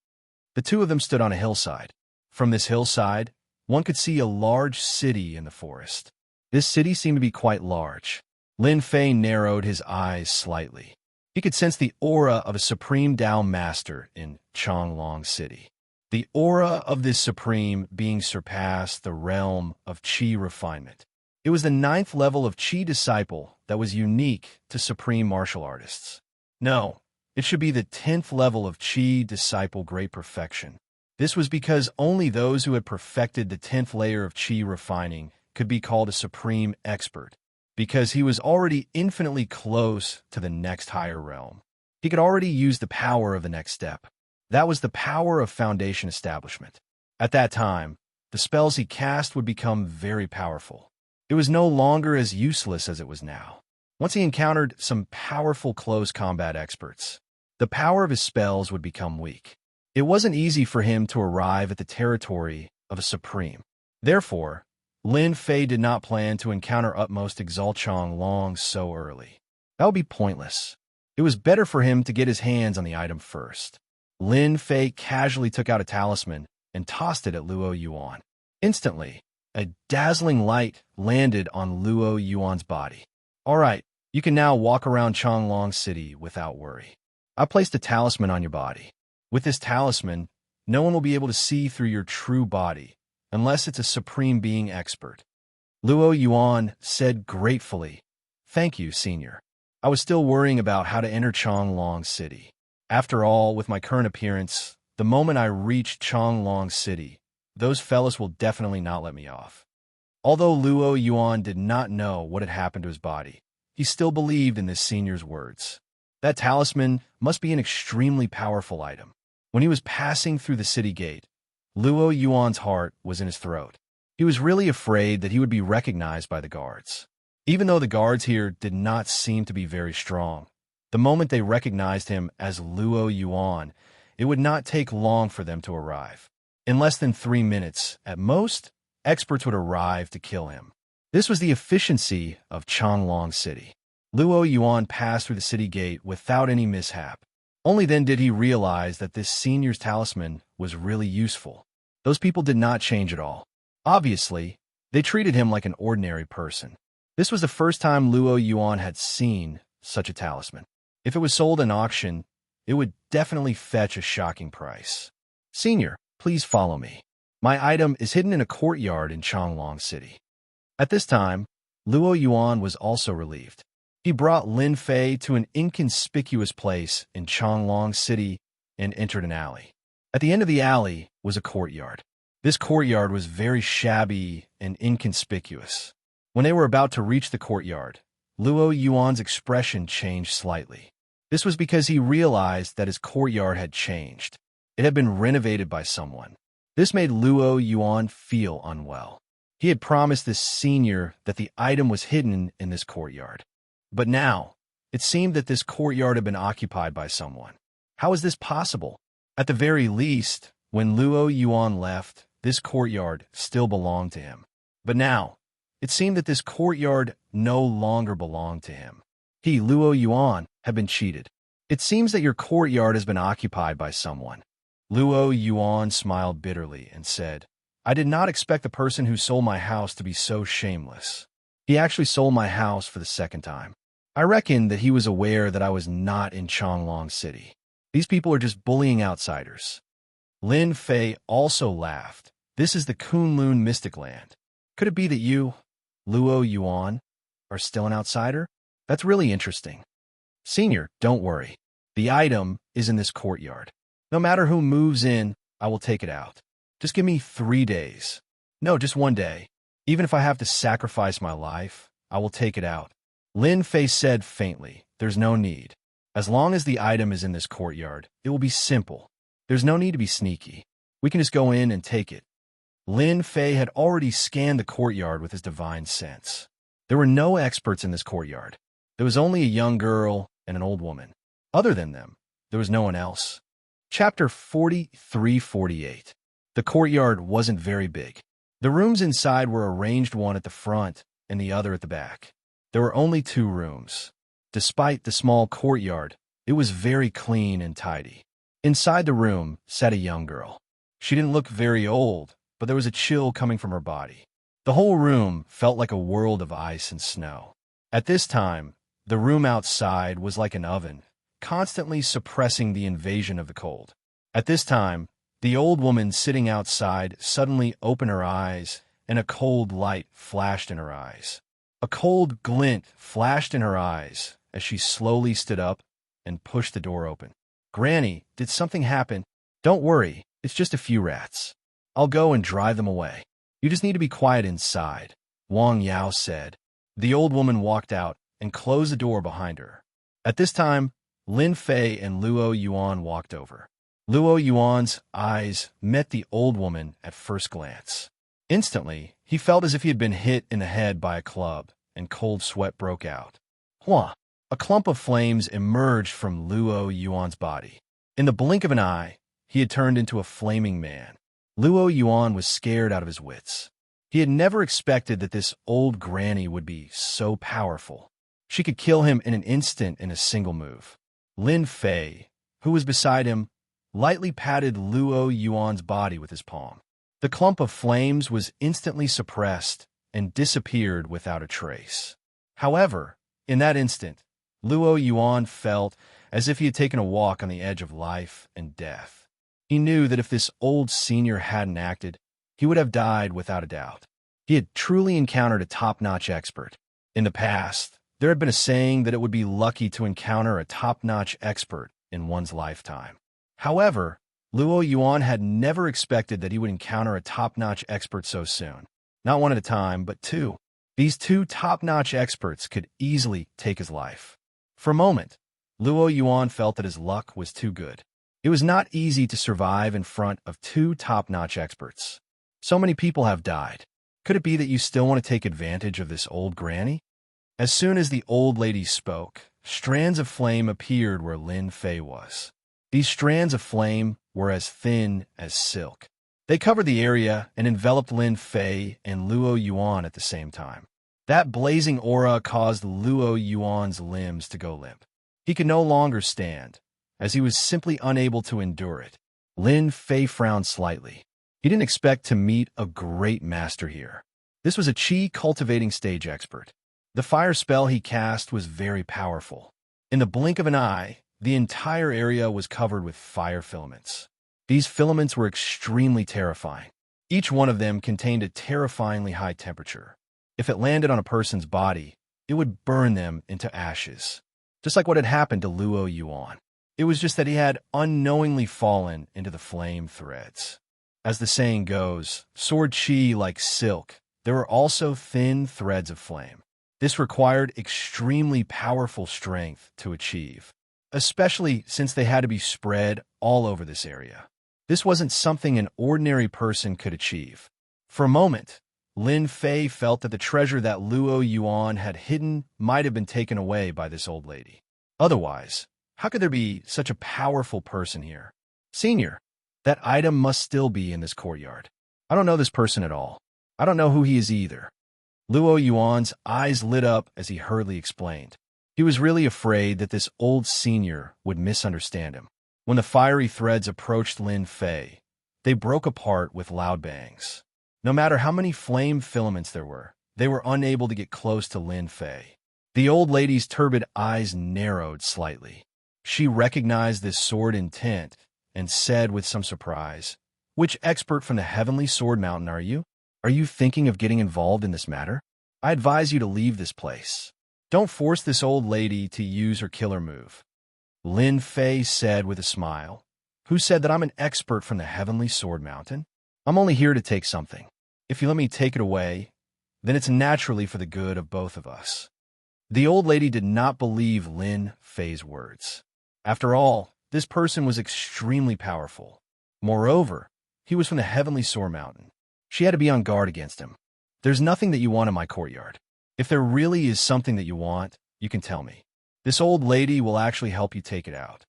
The two of them stood on a hillside. From this hillside, one could see a large city in the forest. This city seemed to be quite large. Lin Fei narrowed his eyes slightly. He could sense the aura of a Supreme Tao Master in Changlong City. The aura of this Supreme being surpassed the realm of Qi refinement. It was the 9th level of Qi disciple that was unique to Supreme Martial Artists. No, it should be the 10th level of Qi disciple great perfection. This was because only those who had perfected the 10th layer of Qi refining could be called a Supreme Expert, because he was already infinitely close to the next higher realm. He could already use the power of the next step. That was the power of foundation establishment. At that time, the spells he cast would become very powerful. It was no longer as useless as it was now. Once he encountered some powerful close combat experts, the power of his spells would become weak. It wasn't easy for him to arrive at the territory of a Supreme. Therefore, Lin Fei did not plan to encounter Utmost Exalt Changlong so early. That would be pointless. It was better for him to get his hands on the item first. Lin Fei casually took out a talisman and tossed it at Luo Yuan. Instantly, a dazzling light landed on Luo Yuan's body. All right, you can now walk around Changlong City without worry. I placed a talisman on your body. With this talisman, no one will be able to see through your true body, unless it's a Supreme Being expert. Luo Yuan said gratefully, "Thank you, Senior. I was still worrying about how to enter Changlong City. After all, with my current appearance, the moment I reach Changlong City, those fellas will definitely not let me off." Although Luo Yuan did not know what had happened to his body, he still believed in this senior's words. That talisman must be an extremely powerful item. When he was passing through the city gate, Luo Yuan's heart was in his throat. He was really afraid that he would be recognized by the guards. Even though the guards here did not seem to be very strong, the moment they recognized him as Luo Yuan, it would not take long for them to arrive. In less than 3 minutes, at most, experts would arrive to kill him. This was the efficiency of Changlong City. Luo Yuan passed through the city gate without any mishap. Only then did he realize that this senior's talisman was really useful. Those people did not change at all. Obviously, they treated him like an ordinary person. This was the first time Luo Yuan had seen such a talisman. If it was sold in auction, it would definitely fetch a shocking price. "Senior, please follow me. My item is hidden in a courtyard in Changlong City." At this time, Luo Yuan was also relieved. He brought Lin Fei to an inconspicuous place in Changlong City and entered an alley. At the end of the alley was a courtyard. This courtyard was very shabby and inconspicuous. When they were about to reach the courtyard, Luo Yuan's expression changed slightly. This was because he realized that his courtyard had changed. It had been renovated by someone. This made Luo Yuan feel unwell. He had promised this senior that the item was hidden in this courtyard. But now, It seemed that this courtyard had been occupied by someone. How is this possible? At the very least, when Luo Yuan left, this courtyard still belonged to him. But now, it seemed that this courtyard no longer belonged to him. He, Luo Yuan, had been cheated. It seems that your courtyard has been occupied by someone. Luo Yuan smiled bitterly and said, I did not expect the person who sold my house to be so shameless. He actually sold my house for the second time. I reckon that he was aware that I was not in Changlong City. These people are just bullying outsiders. Lin Fei also laughed. This is the Kunlun Mystic Land. Could it be that you, Luo Yuan, are still an outsider? That's really interesting. Senior, don't worry. The item is in this courtyard. No matter who moves in, I will take it out. Just give me 3 days. No, just 1 day. Even if I have to sacrifice my life, I will take it out. Lin Fei said faintly, there's no need. As long as the item is in this courtyard, it will be simple. There's no need to be sneaky. We can just go in and take it. Lin Fei had already scanned the courtyard with his divine sense. There were no experts in this courtyard. There was only a young girl and an old woman. Other than them, there was no one else. Chapter 43-48. The courtyard wasn't very big. The rooms inside were arranged one at the front and the other at the back. There were only 2 rooms. Despite the small courtyard, it was very clean and tidy. Inside the room sat a young girl. She didn't look very old, but there was a chill coming from her body. The whole room felt like a world of ice and snow. At this time, the room outside was like an oven, constantly suppressing the invasion of the cold. At this time, the old woman sitting outside suddenly opened her eyes, and a cold light flashed in her eyes. A cold glint flashed in her eyes as she slowly stood up and pushed the door open. Granny, did something happen? Don't worry, it's just a few rats. I'll go and drive them away. You just need to be quiet inside, Wang Yao said. The old woman walked out and closed the door behind her. At this time, Lin Fei and Luo Yuan walked over. Luo Yuan's eyes met the old woman at first glance. Instantly, he felt as if he had been hit in the head by a club, and cold sweat broke out. Hua! A clump of flames emerged from Luo Yuan's body. In the blink of an eye, he had turned into a flaming man. Luo Yuan was scared out of his wits. He had never expected that this old granny would be so powerful. She could kill him in an instant in a single move. Lin Fei, who was beside him, lightly patted Luo Yuan's body with his palm. The clump of flames was instantly suppressed and disappeared without a trace. However, in that instant, Luo Yuan felt as if he had taken a walk on the edge of life and death. He knew that if this old senior hadn't acted, he would have died without a doubt. He had truly encountered a top-notch expert. In the past, there had been a saying that it would be lucky to encounter a top-notch expert in one's lifetime. However, Luo Yuan had never expected that he would encounter a top-notch expert so soon. Not one at a time, but 2. These 2 top-notch experts could easily take his life. For a moment, Luo Yuan felt that his luck was too good. It was not easy to survive in front of 2 top-notch experts. So many people have died. Could it be that you still want to take advantage of this old granny? As soon as the old lady spoke, strands of flame appeared where Lin Fei was. These strands of flame were as thin as silk. They covered the area and enveloped Lin Fei and Luo Yuan at the same time. That blazing aura caused Luo Yuan's limbs to go limp. He could no longer stand, as he was simply unable to endure it. Lin Fei frowned slightly. He didn't expect to meet a great master here. This was a chi cultivating stage expert. The fire spell he cast was very powerful. In the blink of an eye, the entire area was covered with fire filaments. These filaments were extremely terrifying. Each one of them contained a terrifyingly high temperature. If it landed on a person's body, it would burn them into ashes, just like what had happened to Luo Yuan. It was just that he had unknowingly fallen into the flame threads. As the saying goes, sword chi like silk, there were also thin threads of flame. This required extremely powerful strength to achieve, especially since they had to be spread all over this area. This wasn't something an ordinary person could achieve. For a moment, Lin Fei felt that the treasure that Luo Yuan had hidden might have been taken away by this old lady. Otherwise, how could there be such a powerful person here? Senior, that item must still be in this courtyard. I don't know this person at all. I don't know who he is either. Luo Yuan's eyes lit up as he hurriedly explained. He was really afraid that this old senior would misunderstand him. When the fiery threads approached Lin Fei, they broke apart with loud bangs. No matter how many flame filaments there were, they were unable to get close to Lin Fei. The old lady's turbid eyes narrowed slightly. She recognized this sword intent and said with some surprise, "Which expert from the Heavenly Sword Mountain are you? Are you thinking of getting involved in this matter? I advise you to leave this place. Don't force this old lady to use her killer move." Lin Fei said with a smile, "Who said that I'm an expert from the Heavenly Sword Mountain? I'm only here to take something. If you let me take it away, then it's naturally for the good of both of us." The old lady did not believe Lin Fei's words. After all, this person was extremely powerful. Moreover, he was from the Heavenly Sword Mountain. She had to be on guard against him. "There's nothing that you want in my courtyard. If there really is something that you want, you can tell me. This old lady will actually help you take it out."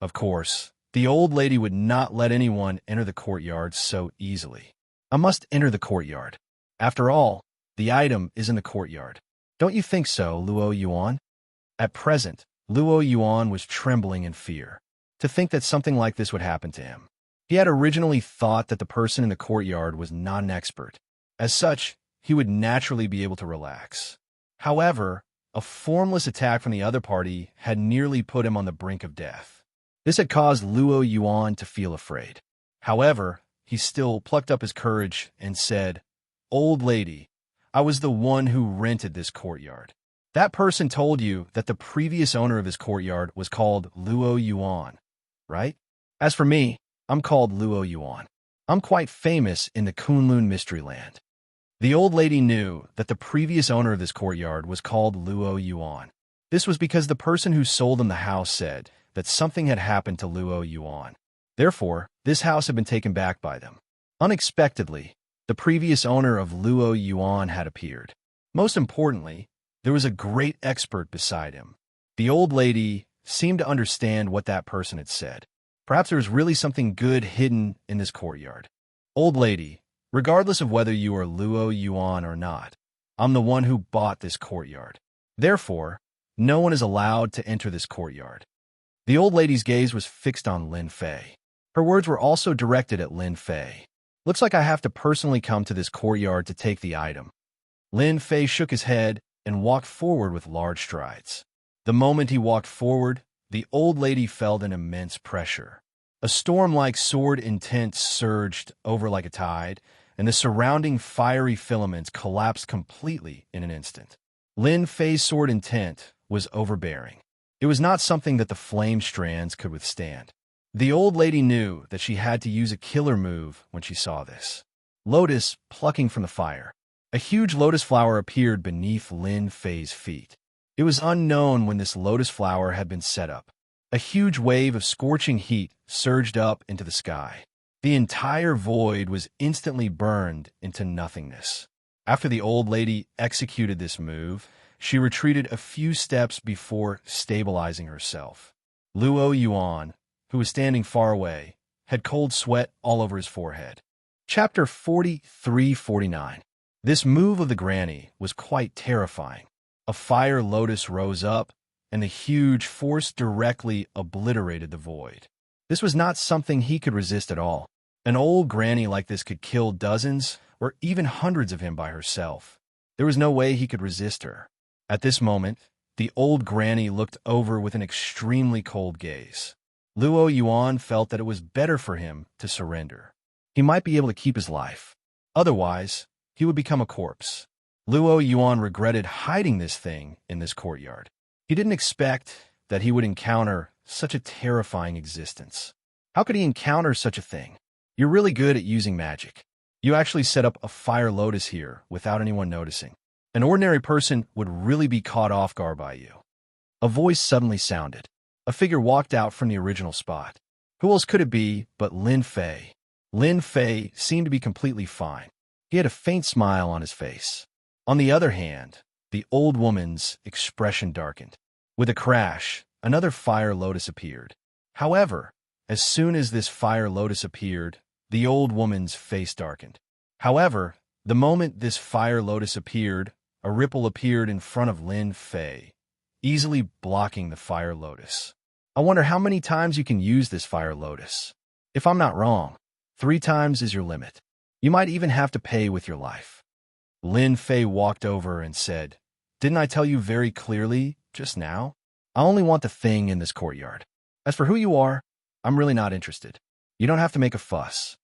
Of course, the old lady would not let anyone enter the courtyard so easily. "I must enter the courtyard. After all, the item is in the courtyard. Don't you think so, Luo Yuan?" At present, Luo Yuan was trembling in fear. To think that something like this would happen to him. He had originally thought that the person in the courtyard was not an expert. As such, he would naturally be able to relax. However, a formless attack from the other party had nearly put him on the brink of death. This had caused Luo Yuan to feel afraid. However, he still plucked up his courage and said, "Old lady, I was the one who rented this courtyard. That person told you that the previous owner of his courtyard was called Luo Yuan, right? As for me, I'm called Luo Yuan. I'm quite famous in the Kunlun Mystery Land." The old lady knew that the previous owner of this courtyard was called Luo Yuan. This was because the person who sold him the house said that something had happened to Luo Yuan. Therefore, this house had been taken back by them. Unexpectedly, the previous owner of Luo Yuan had appeared. Most importantly, there was a great expert beside him. The old lady seemed to understand what that person had said. Perhaps there was really something good hidden in this courtyard. "Old lady, regardless of whether you are Luo Yuan or not, I'm the one who bought this courtyard. Therefore, no one is allowed to enter this courtyard." The old lady's gaze was fixed on Lin Fei. Her words were also directed at Lin Fei. "Looks like I have to personally come to this courtyard to take the item." Lin Fei shook his head and walked forward with large strides. The moment he walked forward, the old lady felt an immense pressure. A storm-like sword intent surged over like a tide, and the surrounding fiery filaments collapsed completely in an instant. Lin Fei's sword intent was overbearing. It was not something that the flame strands could withstand. The old lady knew that she had to use a killer move when she saw this. Lotus plucking from the fire. A huge lotus flower appeared beneath Lin Fei's feet. It was unknown when this lotus flower had been set up. A huge wave of scorching heat surged up into the sky. The entire void was instantly burned into nothingness. After the old lady executed this move, she retreated a few steps before stabilizing herself. Luo Yuan, who was standing far away, had cold sweat all over his forehead. Chapter 43-49. This move of the granny was quite terrifying. A fire lotus rose up, and the huge force directly obliterated the void. This was not something he could resist at all. An old granny like this could kill dozens or even hundreds of him by herself. There was no way he could resist her. At this moment, the old granny looked over with an extremely cold gaze. Luo Yuan felt that it was better for him to surrender. He might be able to keep his life. Otherwise, he would become a corpse. Luo Yuan regretted hiding this thing in this courtyard. He didn't expect that he would encounter such a terrifying existence. How could he encounter such a thing? "You're really good at using magic. You actually set up a fire lotus here without anyone noticing. An ordinary person would really be caught off guard by you." A voice suddenly sounded. A figure walked out from the original spot. Who else could it be but Lin Fei? Lin Fei seemed to be completely fine. He had a faint smile on his face. On the other hand, the old woman's expression darkened. With a crash, another fire lotus appeared. However, as soon as this fire lotus appeared, the old woman's face darkened. However, the moment this fire lotus appeared, a ripple appeared in front of Lin Fei, easily blocking the fire lotus. I wonder how many times you can use this fire lotus. If I'm not wrong, 3 times is your limit. You might even have to pay with your life. Lin Fei walked over and said, "Didn't I tell you very clearly just now? I only want the thing in this courtyard. As for who you are, I'm really not interested. You don't have to make a fuss."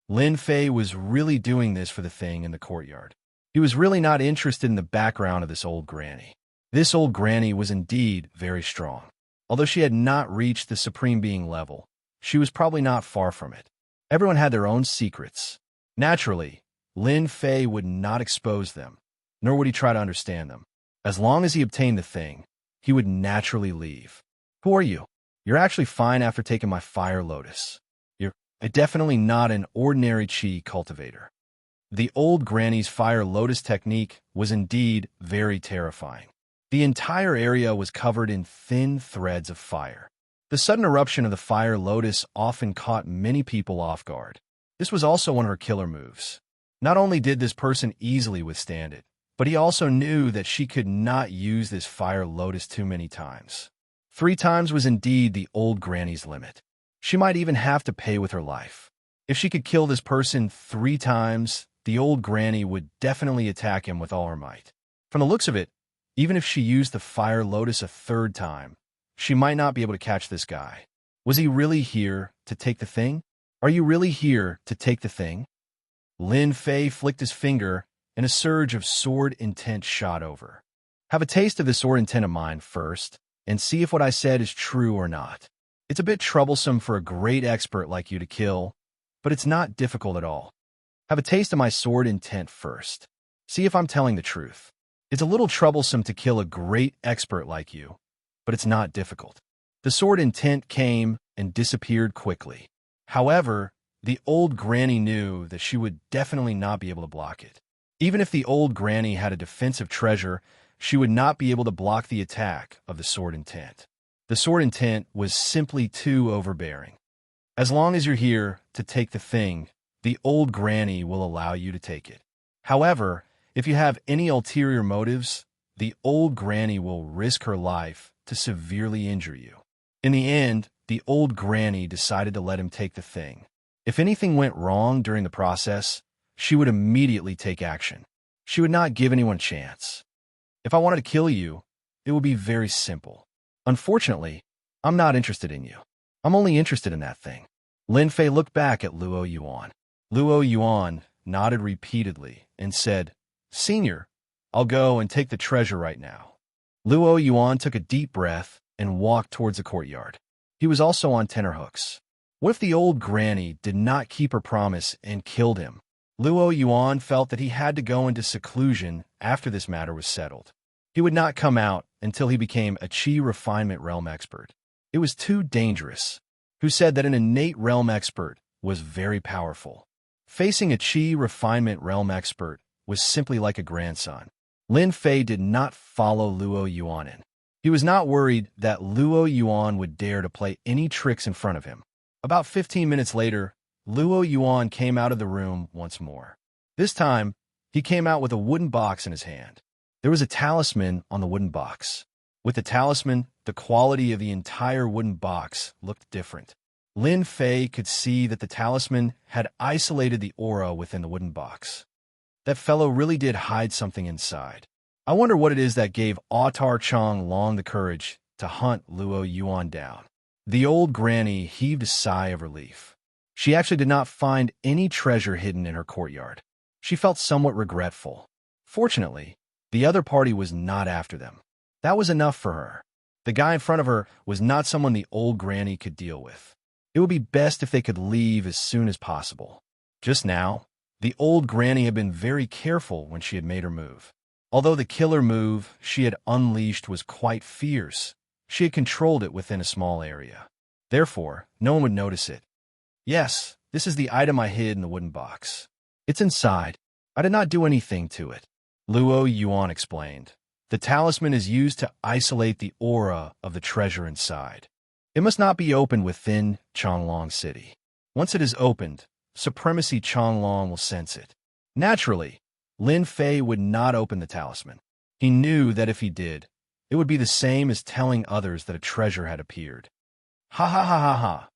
Lin Fei was really doing this for the thing in the courtyard. He was really not interested in the background of this old granny. This old granny was indeed very strong. Although she had not reached the Supreme Being level, she was probably not far from it. Everyone had their own secrets. Naturally, Lin Fei would not expose them, nor would he try to understand them. As long as he obtained the thing, he would naturally leave. "Who are you? You're actually fine after taking my fire lotus. You're definitely not an ordinary chi cultivator." The old granny's fire lotus technique was indeed very terrifying. The entire area was covered in thin threads of fire. The sudden eruption of the fire lotus often caught many people off guard. This was also one of her killer moves. Not only did this person easily withstand it, but he also knew that she could not use this fire lotus too many times. 3 times was indeed the old granny's limit. She might even have to pay with her life. If she could kill this person 3 times, the old granny would definitely attack him with all her might. From the looks of it, even if she used the fire lotus a 3rd time, she might not be able to catch this guy. Was he really here to take the thing? Are you really here to take the thing? Lin Fei flicked his finger, and a surge of sword intent shot over. Have a taste of this sword intent of mine first, and see if what I said is true or not. It's a bit troublesome for a great expert like you to kill, but it's not difficult at all. Have a taste of my sword intent first. See if I'm telling the truth. It's a little troublesome to kill a great expert like you, but it's not difficult. The sword intent came and disappeared quickly. However, the old granny knew that she would definitely not be able to block it. Even if the old granny had a defensive treasure, she would not be able to block the attack of the sword intent. The sword intent was simply too overbearing. As long as you're here to take the thing, the old granny will allow you to take it. However, if you have any ulterior motives, the old granny will risk her life to severely injure you. In the end, the old granny decided to let him take the thing. If anything went wrong during the process, she would immediately take action. She would not give anyone a chance. If I wanted to kill you, it would be very simple. Unfortunately, I'm not interested in you. I'm only interested in that thing. Lin Fei looked back at Luo Yuan. Luo Yuan nodded repeatedly and said, "Senior, I'll go and take the treasure right now." Luo Yuan took a deep breath and walked towards the courtyard. He was also on tenterhooks. What if the old granny did not keep her promise and killed him? Luo Yuan felt that he had to go into seclusion after this matter was settled. He would not come out until he became a Qi refinement realm expert. It was too dangerous. Who said that an innate realm expert was very powerful? Facing a Qi refinement realm expert was simply like a grandson. Lin Fei did not follow Luo Yuan in. He was not worried that Luo Yuan would dare to play any tricks in front of him. About 15 minutes later, Luo Yuan came out of the room once more. This time, he came out with a wooden box in his hand. There was a talisman on the wooden box. With the talisman, the quality of the entire wooden box looked different. Lin Fei could see that the talisman had isolated the aura within the wooden box. That fellow really did hide something inside. I wonder what it is that gave Autar Chong Long the courage to hunt Luo Yuan down. The old granny heaved a sigh of relief. She actually did not find any treasure hidden in her courtyard. She felt somewhat regretful. Fortunately, the other party was not after them. That was enough for her. The guy in front of her was not someone the old granny could deal with. It would be best if they could leave as soon as possible. Just now, the old granny had been very careful when she had made her move. Although the killer move she had unleashed was quite fierce, she had controlled it within a small area. Therefore, no one would notice it. Yes, this is the item I hid in the wooden box. It's inside. I did not do anything to it. Luo Yuan explained. The talisman is used to isolate the aura of the treasure inside. It must not be opened within Changlong City. Once it is opened, Supremacy Changlong will sense it. Naturally, Lin Fei would not open the talisman. He knew that if he did, it would be the same as telling others that a treasure had appeared. Ha ha ha ha ha.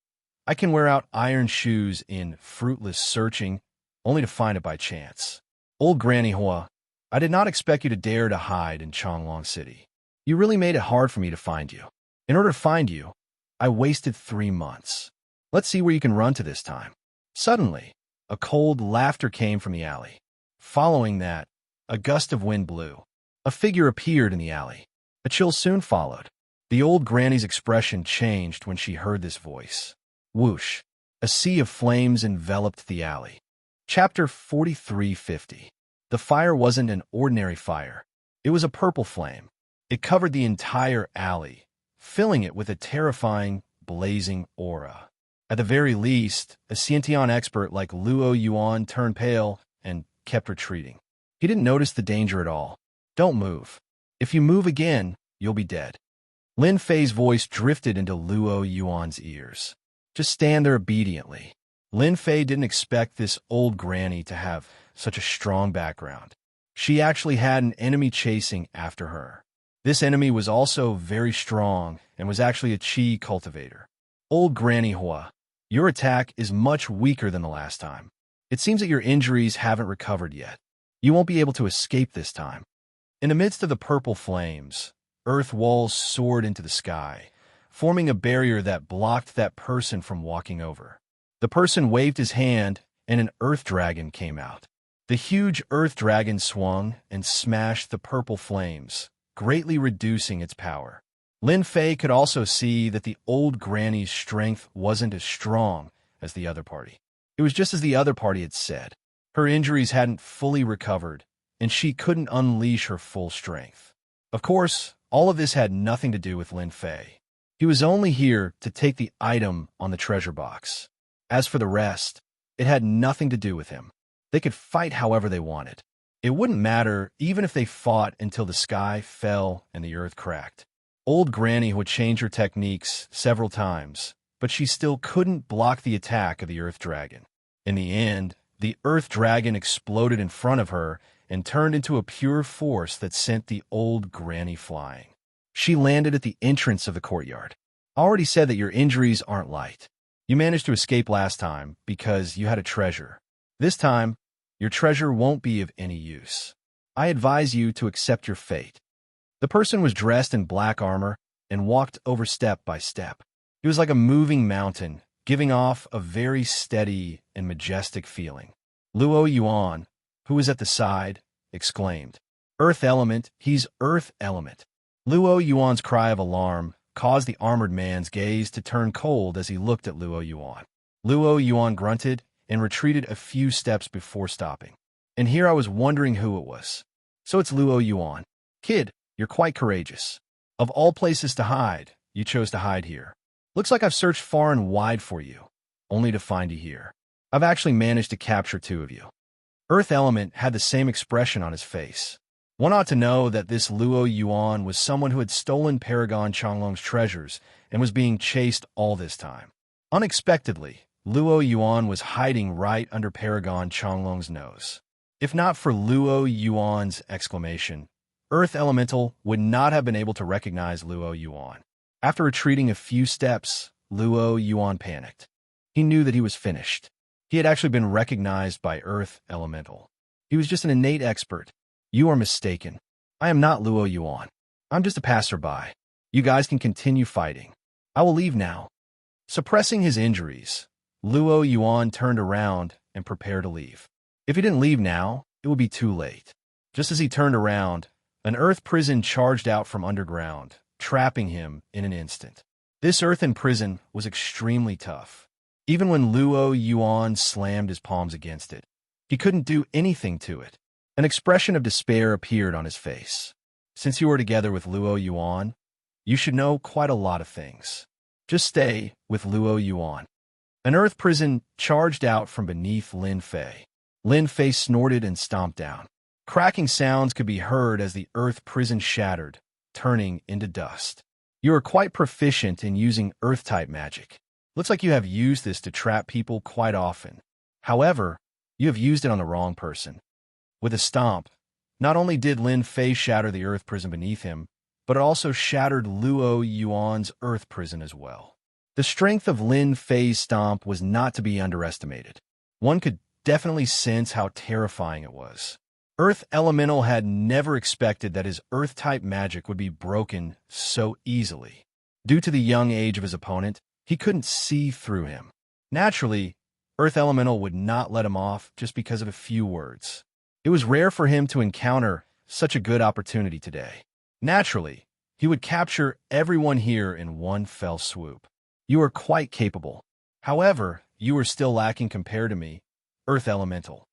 I can wear out iron shoes in fruitless searching, only to find it by chance. Old Granny Hua, I did not expect you to dare to hide in Changlong City. You really made it hard for me to find you. In order to find you, I wasted 3 months. Let's see where you can run to this time. Suddenly, a cold laughter came from the alley. Following that, a gust of wind blew. A figure appeared in the alley. A chill soon followed. The old granny's expression changed when she heard this voice. Whoosh! A sea of flames enveloped the alley. Chapter 4350. The fire wasn't an ordinary fire. It was a purple flame. It covered the entire alley, filling it with a terrifying, blazing aura. At the very least, a Xiantian expert like Luo Yuan turned pale and kept retreating. He didn't notice the danger at all. Don't move. If you move again, you'll be dead. Lin Fei's voice drifted into Luo Yuan's ears. Just stand there obediently. Lin Fei didn't expect this old granny to have such a strong background. She actually had an enemy chasing after her. This enemy was also very strong and was actually a qi cultivator. Old Granny Hua, your attack is much weaker than the last time. It seems that your injuries haven't recovered yet. You won't be able to escape this time. In the midst of the purple flames, earth walls soared into the sky, forming a barrier that blocked that person from walking over. The person waved his hand, and an earth dragon came out. The huge earth dragon swung and smashed the purple flames, greatly reducing its power. Lin Fei could also see that the old granny's strength wasn't as strong as the other party. It was just as the other party had said. Her injuries hadn't fully recovered, and she couldn't unleash her full strength. Of course, all of this had nothing to do with Lin Fei. He was only here to take the item on the treasure box. As for the rest, it had nothing to do with him. They could fight however they wanted. It wouldn't matter even if they fought until the sky fell and the earth cracked. Old Granny would change her techniques several times, but she still couldn't block the attack of the earth dragon. In the end, the earth dragon exploded in front of her and turned into a pure force that sent the old granny flying. She landed at the entrance of the courtyard. I already said that your injuries aren't light. You managed to escape last time because you had a treasure. This time, your treasure won't be of any use. I advise you to accept your fate. The person was dressed in black armor and walked over step by step. He was like a moving mountain, giving off a very steady and majestic feeling. Luo Yuan, who was at the side, exclaimed, "Earth element, he's Earth element." Luo Yuan's cry of alarm caused the armored man's gaze to turn cold as he looked at Luo Yuan. Luo Yuan grunted and retreated a few steps before stopping. And here I was wondering who it was. So it's Luo Yuan. Kid, you're quite courageous. Of all places to hide, you chose to hide here. Looks like I've searched far and wide for you, only to find you here. I've actually managed to capture 2 of you. Earth Element had the same expression on his face. One ought to know that this Luo Yuan was someone who had stolen Paragon Changlong's treasures and was being chased all this time. Unexpectedly, Luo Yuan was hiding right under Paragon Changlong's nose. If not for Luo Yuan's exclamation, Earth Elemental would not have been able to recognize Luo Yuan. After retreating a few steps, Luo Yuan panicked. He knew that he was finished. He had actually been recognized by Earth Elemental. He was just an innate expert. You are mistaken. I am not Luo Yuan. I'm just a passerby. You guys can continue fighting. I will leave now. Suppressing his injuries, Luo Yuan turned around and prepared to leave. If he didn't leave now, it would be too late. Just as he turned around, an earth prison charged out from underground, trapping him in an instant. This earthen prison was extremely tough. Even when Luo Yuan slammed his palms against it, he couldn't do anything to it. An expression of despair appeared on his face. Since you were together with Luo Yuan, you should know quite a lot of things. Just stay with Luo Yuan. An earth prison charged out from beneath Lin Fei. Lin Fei snorted and stomped down. Cracking sounds could be heard as the earth prison shattered, turning into dust. You are quite proficient in using earth-type magic. Looks like you have used this to trap people quite often. However, you have used it on the wrong person. With a stomp, not only did Lin Fei shatter the earth prison beneath him, but it also shattered Luo Yuan's earth prison as well. The strength of Lin Fei's stomp was not to be underestimated. One could definitely sense how terrifying it was. Earth Elemental had never expected that his earth-type magic would be broken so easily. Due to the young age of his opponent, he couldn't see through him. Naturally, Earth Elemental would not let him off just because of a few words. It was rare for him to encounter such a good opportunity today. Naturally, he would capture everyone here in one fell swoop. You are quite capable. However, you are still lacking compared to me, Earth Elemental.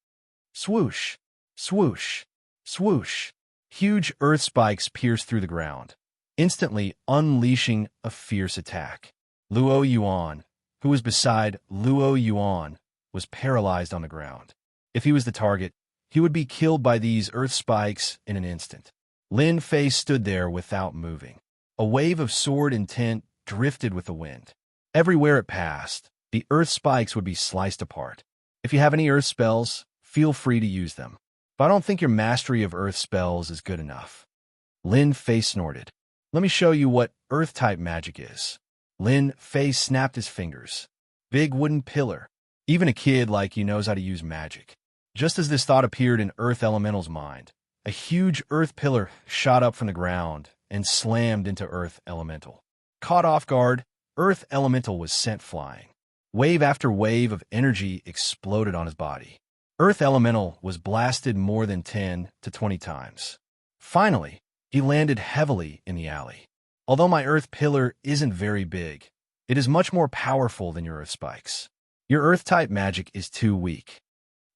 Swoosh, swoosh, swoosh. Huge earth spikes pierced through the ground, instantly unleashing a fierce attack. Luo Yuan, who was beside Luo Yuan, was paralyzed on the ground. If he was the target, he would be killed by these earth spikes in an instant. Lin Fei stood there without moving. A wave of sword intent drifted with the wind. Everywhere it passed, the earth spikes would be sliced apart. If you have any earth spells, feel free to use them. But I don't think your mastery of earth spells is good enough. Lin Fei snorted. Let me show you what earth-type magic is. Lin Fei snapped his fingers. Big wooden pillar. Even a kid like you knows how to use magic. Just as this thought appeared in Earth Elemental's mind, a huge earth pillar shot up from the ground and slammed into Earth Elemental. Caught off guard, Earth Elemental was sent flying. Wave after wave of energy exploded on his body. Earth Elemental was blasted more than 10 to 20 times. Finally, he landed heavily in the alley. Although my earth pillar isn't very big, it is much more powerful than your earth spikes. Your earth-type magic is too weak.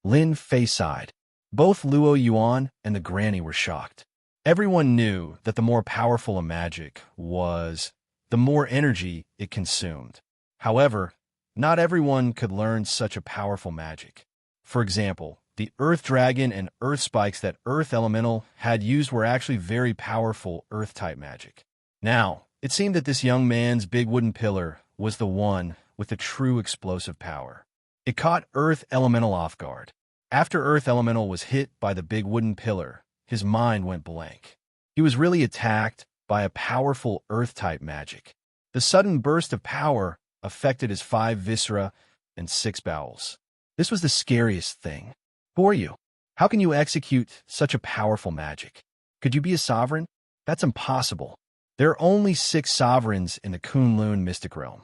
Lin Fei sighed. Both Luo Yuan and the granny were shocked. Everyone knew that the more powerful a magic was, the more energy it consumed. However, not everyone could learn such a powerful magic. For example, the Earth Dragon and Earth Spikes that Earth Elemental had used were actually very powerful Earth-type magic. Now, it seemed that this young man's big wooden pillar was the one with the true explosive power. It caught Earth Elemental off guard. After Earth Elemental was hit by the big wooden pillar, his mind went blank. He was really attacked by a powerful Earth-type magic. The sudden burst of power affected his 5 viscera and 6 bowels. This was the scariest thing. Who are you? How can you execute such a powerful magic? Could you be a sovereign? That's impossible. There are only 6 sovereigns in the Kunlun mystic realm.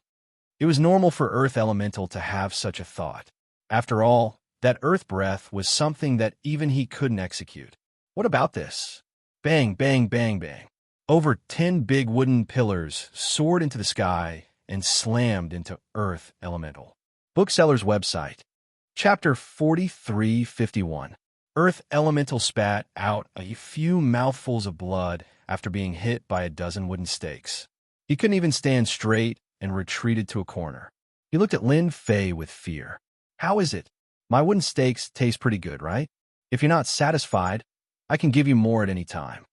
It was normal for Earth Elemental to have such a thought. After all, that Earth breath was something that even he couldn't execute. What about this? Bang, bang, bang, bang. Over 10 big wooden pillars soared into the sky and slammed into Earth Elemental. Bookseller's website. Chapter 4351. Earth Elemental spat out a few mouthfuls of blood after being hit by a dozen wooden stakes. He couldn't even stand straight and retreated to a corner. He looked at Lin Fei with fear. How is it? My wooden stakes taste pretty good, right? If you're not satisfied, I can give you more at any time.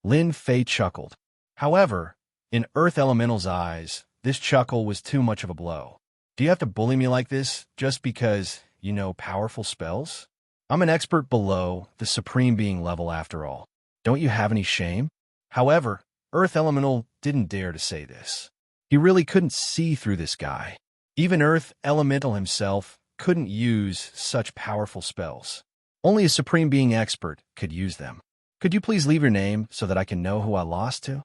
Lin Fei chuckled. However, in Earth Elemental's eyes, this chuckle was too much of a blow. Do you have to bully me like this just because you know powerful spells? I'm an expert below the Supreme Being level after all. Don't you have any shame? However, Earth Elemental didn't dare to say this. He really couldn't see through this guy. Even Earth Elemental himself couldn't use such powerful spells. Only a Supreme Being expert could use them. Could you please leave your name so that I can know who I lost to?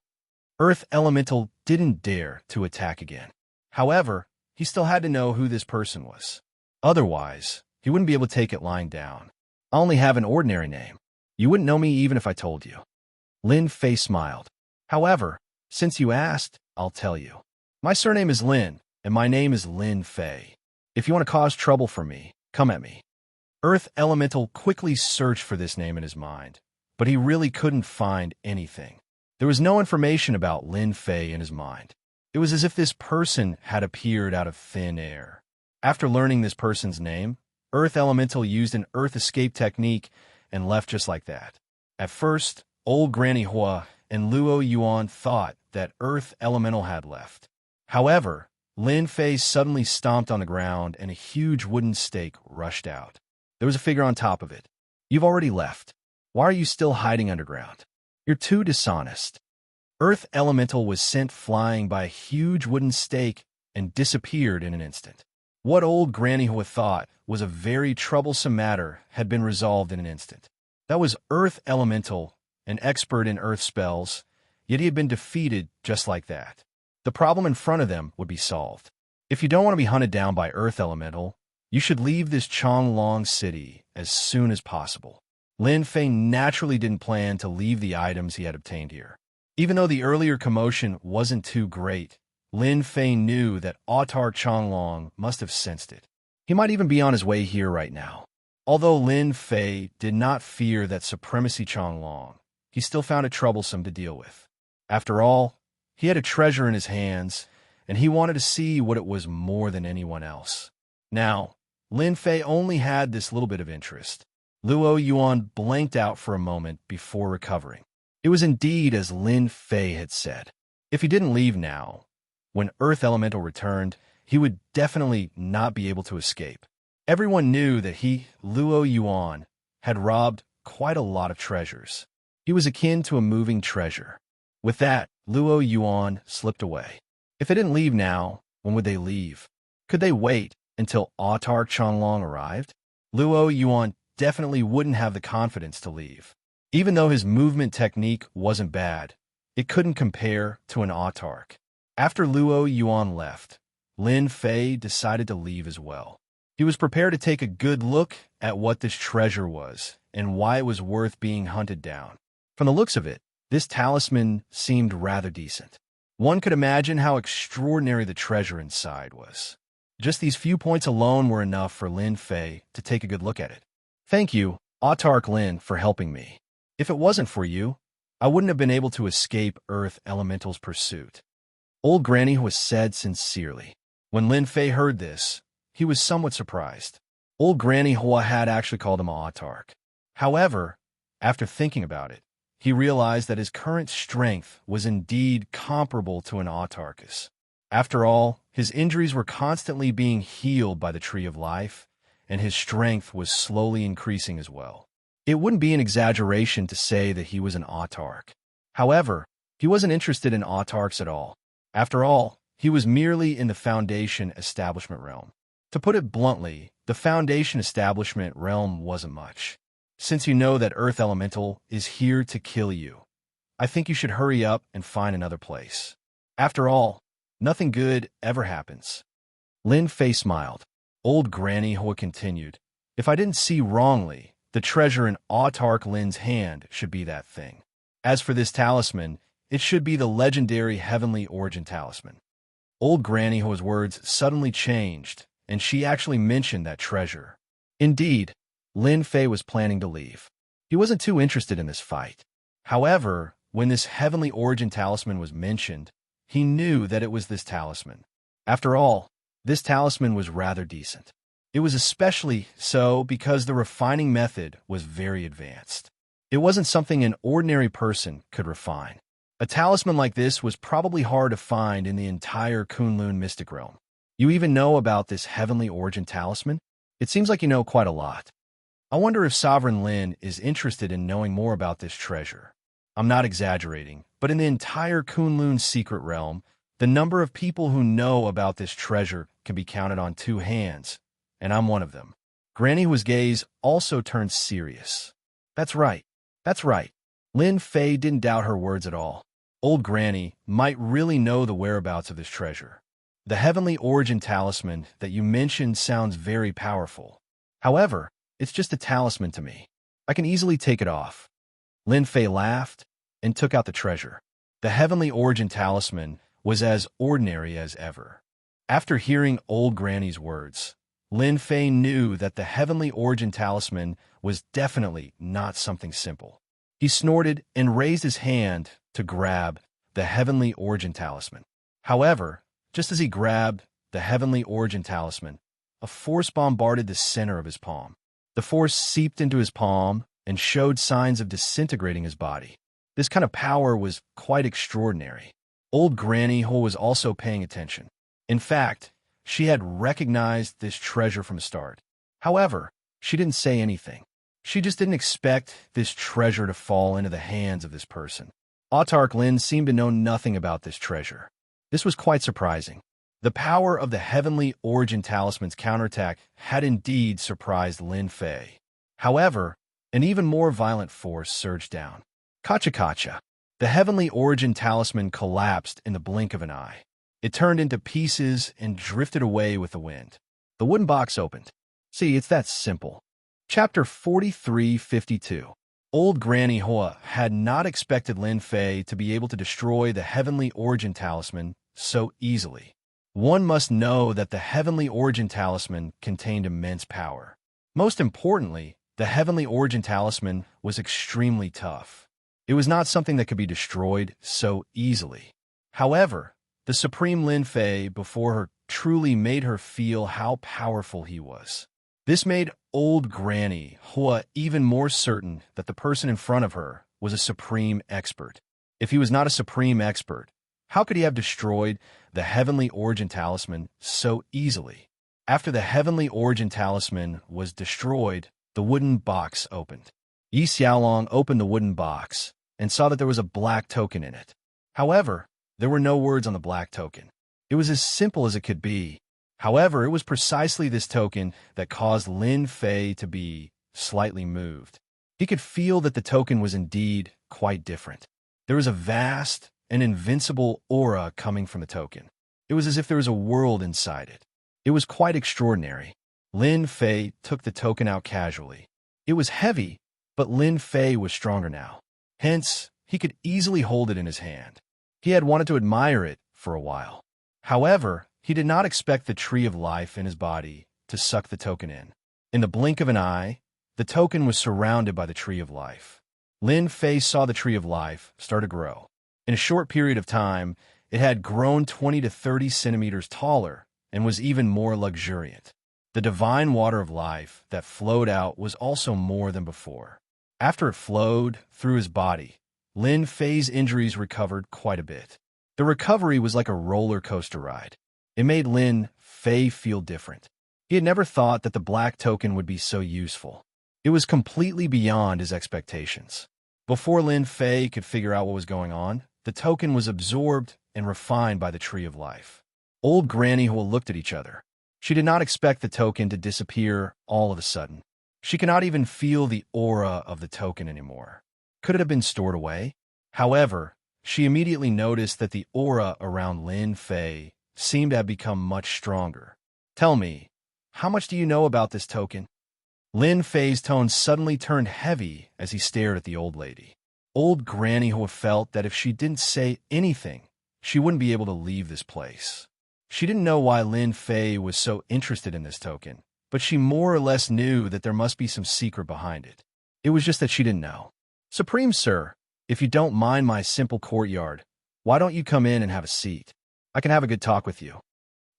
Earth Elemental didn't dare to attack again. However, he still had to know who this person was. Otherwise, he wouldn't be able to take it lying down. I only have an ordinary name. You wouldn't know me even if I told you. Lin Fei smiled. However, since you asked, I'll tell you. My surname is Lin, and my name is Lin Fei. If you want to cause trouble for me, come at me. Earth Elemental quickly searched for this name in his mind, but he really couldn't find anything. There was no information about Lin Fei in his mind. It was as if this person had appeared out of thin air. After learning this person's name, Earth Elemental used an Earth escape technique and left just like that. At first, old Granny Hua and Luo Yuan thought that Earth Elemental had left. However, Lin Fei suddenly stomped on the ground and a huge wooden stake rushed out. There was a figure on top of it. "You've already left. Why are you still hiding underground? You're too dishonest." Earth Elemental was sent flying by a huge wooden stake and disappeared in an instant. What old Granny Hua thought was a very troublesome matter had been resolved in an instant. That was Earth Elemental, an expert in Earth spells, yet he had been defeated just like that. The problem in front of them would be solved. If you don't want to be hunted down by Earth Elemental, you should leave this Chonglong city as soon as possible. Lin Fei naturally didn't plan to leave the items he had obtained here. Even though the earlier commotion wasn't too great, Lin Fei knew that Autarch Chonglong must have sensed it. He might even be on his way here right now. Although Lin Fei did not fear that Supremacy Chonglong, he still found it troublesome to deal with. After all, he had a treasure in his hands, and he wanted to see what it was more than anyone else. Now, Lin Fei only had this little bit of interest. Luo Yuan blanked out for a moment before recovering. It was indeed as Lin Fei had said. If he didn't leave now, when Earth Elemental returned, he would definitely not be able to escape. Everyone knew that he, Luo Yuan, had robbed quite a lot of treasures. He was akin to a moving treasure. With that, Luo Yuan slipped away. If they didn't leave now, when would they leave? Could they wait until Autarch Chonglong arrived? Luo Yuan definitely wouldn't have the confidence to leave. Even though his movement technique wasn't bad, it couldn't compare to an Autarch. After Luo Yuan left, Lin Fei decided to leave as well. He was prepared to take a good look at what this treasure was and why it was worth being hunted down. From the looks of it, this talisman seemed rather decent. One could imagine how extraordinary the treasure inside was. Just these few points alone were enough for Lin Fei to take a good look at it. "Thank you, Autarch Lin, for helping me. If it wasn't for you, I wouldn't have been able to escape Earth Elemental's pursuit." Old Granny was said sincerely. When Lin Fei heard this, he was somewhat surprised. Old Granny Hua had actually called him Autarch. However, after thinking about it, he realized that his current strength was indeed comparable to an Autarch's. After all, his injuries were constantly being healed by the Tree of Life, and his strength was slowly increasing as well. It wouldn't be an exaggeration to say that he was an Autarch. However, he wasn't interested in Autarchs at all. After all, he was merely in the Foundation Establishment realm. To put it bluntly, the Foundation Establishment realm wasn't much. Since you know that Earth Elemental is here to kill you, I think you should hurry up and find another place. After all, nothing good ever happens. Lin Fei smiled. Old Granny Hua continued, "If I didn't see wrongly, the treasure in Autarch Lin's hand should be that thing. As for this talisman, it should be the legendary Heavenly Origin Talisman." Old Granny Hua's words suddenly changed, and she actually mentioned that treasure. Indeed, Lin Fei was planning to leave. He wasn't too interested in this fight. However, when this Heavenly Origin Talisman was mentioned, he knew that it was this talisman. After all, this talisman was rather decent. It was especially so because the refining method was very advanced. It wasn't something an ordinary person could refine. A talisman like this was probably hard to find in the entire Kunlun Mystic Realm. You even know about this Heavenly Origin Talisman? It seems like you know quite a lot. I wonder if Sovereign Lin is interested in knowing more about this treasure. I'm not exaggerating, but in the entire Kunlun Secret Realm, the number of people who know about this treasure can be counted on two hands, and I'm one of them. Granny Hua's gaze also turned serious. That's right. Lin Fei didn't doubt her words at all. Old Granny might really know the whereabouts of this treasure. The Heavenly Origin Talisman that you mentioned sounds very powerful. However, it's just a talisman to me. I can easily take it off. Lin Fei laughed and took out the treasure. The Heavenly Origin Talisman was as ordinary as ever. After hearing Old Granny's words, Lin Fei knew that the Heavenly Origin Talisman was definitely not something simple. He snorted and raised his hand to grab the Heavenly Origin Talisman. However, just as he grabbed the Heavenly Origin Talisman, a force bombarded the center of his palm. The force seeped into his palm and showed signs of disintegrating his body. This kind of power was quite extraordinary. Old Granny Ho was also paying attention. In fact, she had recognized this treasure from the start. However, she didn't say anything. She just didn't expect this treasure to fall into the hands of this person. Autark Lin seemed to know nothing about this treasure. This was quite surprising. The power of the Heavenly Origin Talisman's counterattack had indeed surprised Lin Fei. However, an even more violent force surged down. Kacha. The Heavenly Origin Talisman collapsed in the blink of an eye. It turned into pieces and drifted away with the wind. The wooden box opened. See, it's that simple. Chapter 4352. Old Granny Hoa had not expected Lin Fei to be able to destroy the Heavenly Origin Talisman so easily. One must know that the Heavenly Origin Talisman contained immense power. Most importantly, the Heavenly Origin Talisman was extremely tough. It was not something that could be destroyed so easily. However, the Supreme Lin Fei before her truly made her feel how powerful he was. This made Old Granny Hoa even more certain that the person in front of her was a supreme expert. If he was not a supreme expert, how could he have destroyed the Heavenly Origin Talisman so easily? After the Heavenly Origin Talisman was destroyed, the wooden box opened. Yi Xiaolong opened the wooden box and saw that there was a black token in it. However, there were no words on the black token. It was as simple as it could be. However, it was precisely this token that caused Lin Fei to be slightly moved. He could feel that the token was indeed quite different. There was a vast and invincible aura coming from the token. It was as if there was a world inside it. It was quite extraordinary. Lin Fei took the token out casually. It was heavy, but Lin Fei was stronger now. Hence, he could easily hold it in his hand. He had wanted to admire it for a while. However, he did not expect the tree of life in his body to suck the token in. In the blink of an eye, the token was surrounded by the tree of life. Lin Fei saw the tree of life start to grow. In a short period of time, it had grown 20 to 30 centimeters taller and was even more luxuriant. The divine water of life that flowed out was also more than before. After it flowed through his body, Lin Fei's injuries recovered quite a bit. The recovery was like a roller coaster ride. It made Lin Fei feel different. He had never thought that the black token would be so useful. It was completely beyond his expectations. Before Lin Fei could figure out what was going on, the token was absorbed and refined by the tree of life. Old Granny Hoa looked at each other. She did not expect the token to disappear all of a sudden. She could not even feel the aura of the token anymore. Could it have been stored away? However, she immediately noticed that the aura around Lin Fei seemed to have become much stronger. Tell me, how much do you know about this token? Lin Fei's tone suddenly turned heavy as he stared at the old lady. Old Granny Hoa felt that if she didn't say anything, she wouldn't be able to leave this place. She didn't know why Lin Fei was so interested in this token, but she more or less knew that there must be some secret behind it. It was just that she didn't know. Supreme Sir, if you don't mind my simple courtyard, why don't you come in and have a seat? I can have a good talk with you.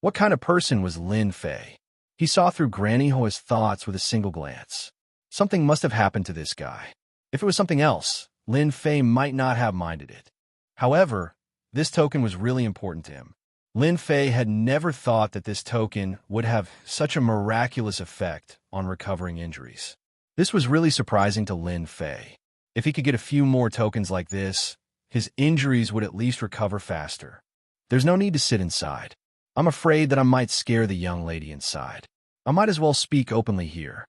What kind of person was Lin Fei? He saw through Granny Hoa's thoughts with a single glance. Something must have happened to this guy. If it was something else, Lin Fei might not have minded it. However, this token was really important to him. Lin Fei had never thought that this token would have such a miraculous effect on recovering injuries. This was really surprising to Lin Fei. If he could get a few more tokens like this, his injuries would at least recover faster. There's no need to sit inside. I'm afraid that I might scare the young lady inside. I might as well speak openly here.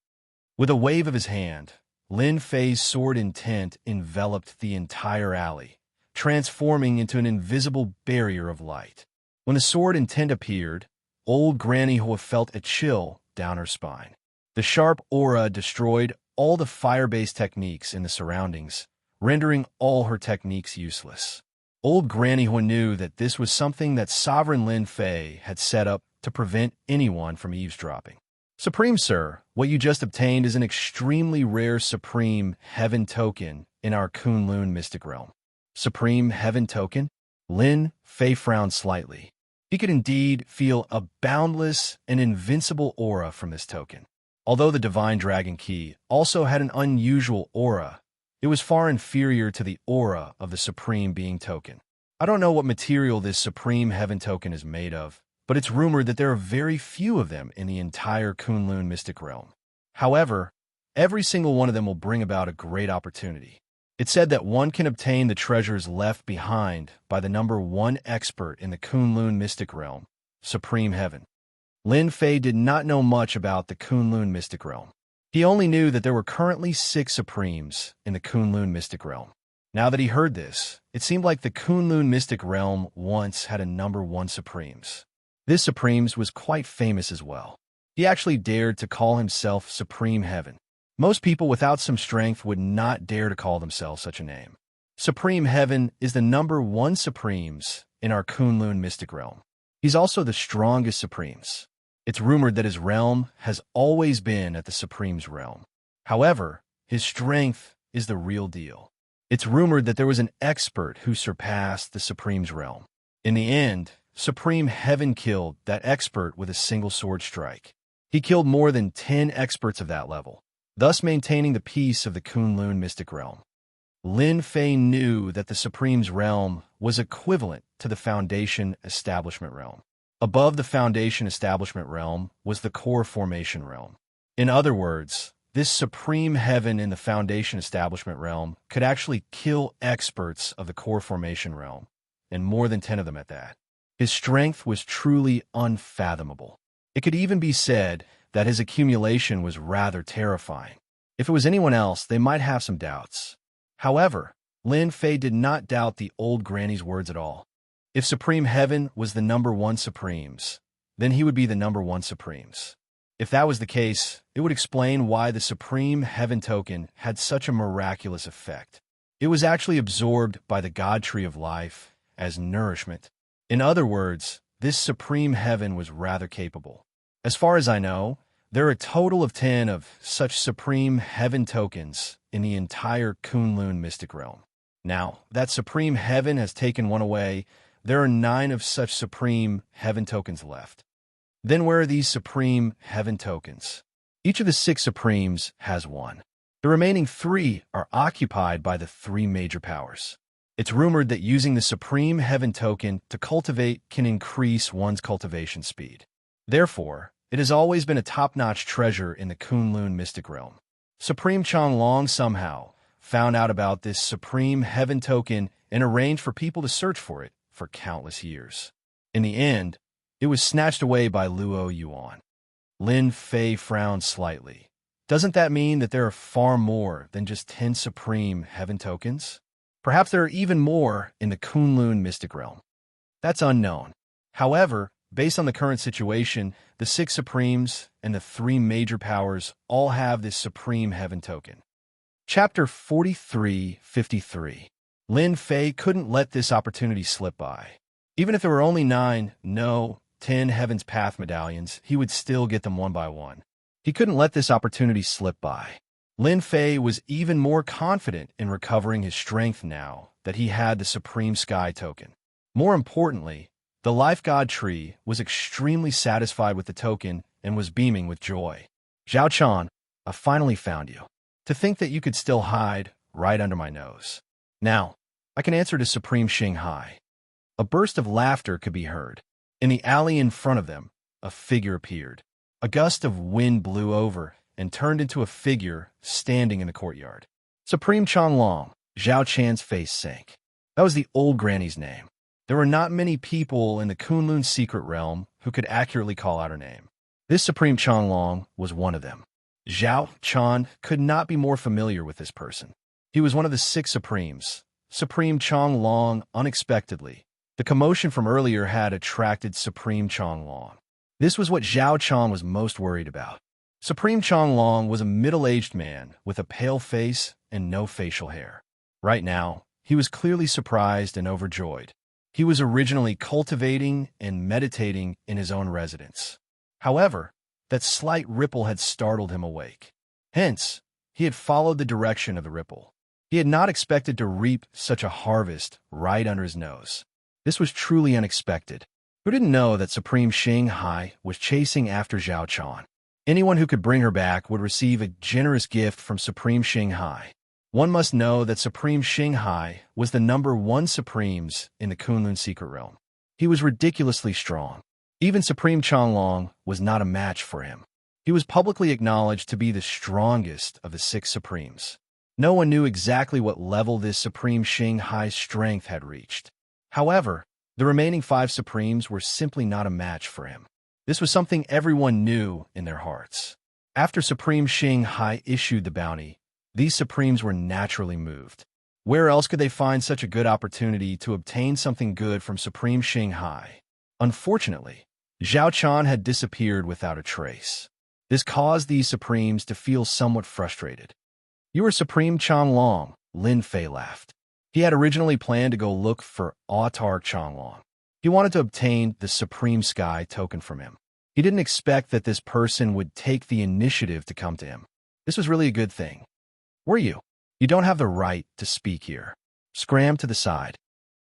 With a wave of his hand, Lin Fei's sword intent enveloped the entire alley, transforming into an invisible barrier of light. When the sword intent appeared, old Granny Hoa felt a chill down her spine. The sharp aura destroyed all the fire-based techniques in the surroundings, rendering all her techniques useless. Old Granny Hoa knew that this was something that Sovereign Lin Fei had set up to prevent anyone from eavesdropping. Supreme Sir, what you just obtained is an extremely rare Supreme Heaven token in our Kunlun mystic realm. Supreme Heaven token? Lin Fei frowned slightly. He could indeed feel a boundless and invincible aura from this token. Although the Divine Dragon Key also had an unusual aura, it was far inferior to the aura of the Supreme Being token. I don't know what material this Supreme Heaven token is made of, but it's rumored that there are very few of them in the entire Kunlun mystic realm. However, every single one of them will bring about a great opportunity. It's said that one can obtain the treasures left behind by the number one expert in the Kunlun mystic realm, Supreme Heaven. Lin Fei did not know much about the Kunlun mystic realm. He only knew that there were currently 6 Supremes in the Kunlun mystic realm. Now that he heard this, it seemed like the Kunlun mystic realm once had a number 1 Supremes. This Supremes was quite famous as well. He actually dared to call himself Supreme Heaven. Most people without some strength would not dare to call themselves such a name. Supreme Heaven is the number 1 Supremes in our Kunlun mystic realm. He's also the strongest Supremes. It's rumored that his realm has always been at the Supreme's realm. However, his strength is the real deal. It's rumored that there was an expert who surpassed the Supreme's realm. In the end, Supreme Heaven killed that expert with a single sword strike. He killed more than 10 experts of that level, thus maintaining the peace of the Kunlun mystic realm. Lin Fei knew that the Supreme's realm was equivalent to the Foundation Establishment realm. Above the Foundation Establishment realm was the Core Formation realm. In other words, this Supreme Heaven in the Foundation Establishment realm could actually kill experts of the Core Formation realm, and more than 10 of them at that. His strength was truly unfathomable. It could even be said that his accumulation was rather terrifying. If it was anyone else, they might have some doubts. However, Lin Fei did not doubt the old granny's words at all. If Supreme Heaven was the number 1 Supremes, then he would be the number 1 Supremes. If that was the case, it would explain why the Supreme Heaven token had such a miraculous effect. It was actually absorbed by the God Tree of Life as nourishment. In other words, this Supreme Heaven was rather capable. As far as I know, there are a total of 10 of such Supreme Heaven tokens in the entire Kunlun mystic realm. Now, that Supreme Heaven has taken one away. There are 9 of such Supreme Heaven tokens left. Then where are these Supreme Heaven tokens? Each of the 6 Supremes has one. The remaining 3 are occupied by the 3 major powers. It's rumored that using the Supreme Heaven token to cultivate can increase one's cultivation speed. Therefore, it has always been a top-notch treasure in the Kunlun mystic realm. Supreme Changlong somehow found out about this Supreme Heaven token and arranged for people to search for it for countless years. In the end, it was snatched away by Luo Yuan. Lin Fei frowned slightly. Doesn't that mean that there are far more than just 10 Supreme Heaven tokens? Perhaps there are even more in the Kunlun mystic realm. That's unknown. However, based on the current situation, the 6 Supremes and the 3 major powers all have this Supreme Heaven token. Chapter 4353. Lin Fei couldn't let this opportunity slip by. Even if there were only 10 Heaven's Path medallions, he would still get them one by one. He couldn't let this opportunity slip by. Lin Fei was even more confident in recovering his strength now that he had the Supreme Sky token. More importantly, the Life God Tree was extremely satisfied with the token and was beaming with joy. Zhao Chan, I finally found you. To think that you could still hide right under my nose. Now, I can answer to Supreme Shanghai. A burst of laughter could be heard. In the alley in front of them, a figure appeared. A gust of wind blew over and turned into a figure standing in the courtyard. Supreme Changlong. Zhao Chan's face sank. That was the old granny's name. There were not many people in the Kunlun secret realm who could accurately call out her name. This Supreme Changlong was one of them. Zhao Chan could not be more familiar with this person. He was one of the 6 Supremes. Supreme Changlong unexpectedly. The commotion from earlier had attracted Supreme Changlong. This was what Zhao Chan was most worried about. Supreme Changlong was a middle-aged man with a pale face and no facial hair. Right now, he was clearly surprised and overjoyed. He was originally cultivating and meditating in his own residence. However, that slight ripple had startled him awake. Hence, he had followed the direction of the ripple. He had not expected to reap such a harvest right under his nose. This was truly unexpected. Who didn't know that Supreme Xing Hai was chasing after Zhao Chan? Anyone who could bring her back would receive a generous gift from Supreme Xing Hai. One must know that Supreme Xing Hai was the #1 Supremes in the Kunlun Secret Realm. He was ridiculously strong. Even Supreme Changlong was not a match for him. He was publicly acknowledged to be the strongest of the 6 Supremes. No one knew exactly what level this Supreme Xing Hai's strength had reached. However, the remaining 5 Supremes were simply not a match for him. This was something everyone knew in their hearts. After Supreme Xing Hai issued the bounty, these Supremes were naturally moved. Where else could they find such a good opportunity to obtain something good from Supreme Xing Hai? Unfortunately, Zhao Chan had disappeared without a trace. This caused these Supremes to feel somewhat frustrated. "You are Supreme Changlong," Lin Fei laughed. He had originally planned to go look for Autark Changlong. He wanted to obtain the Supreme Sky token from him. He didn't expect that this person would take the initiative to come to him. This was really a good thing. "Were you? You don't have the right to speak here. Scram to the side."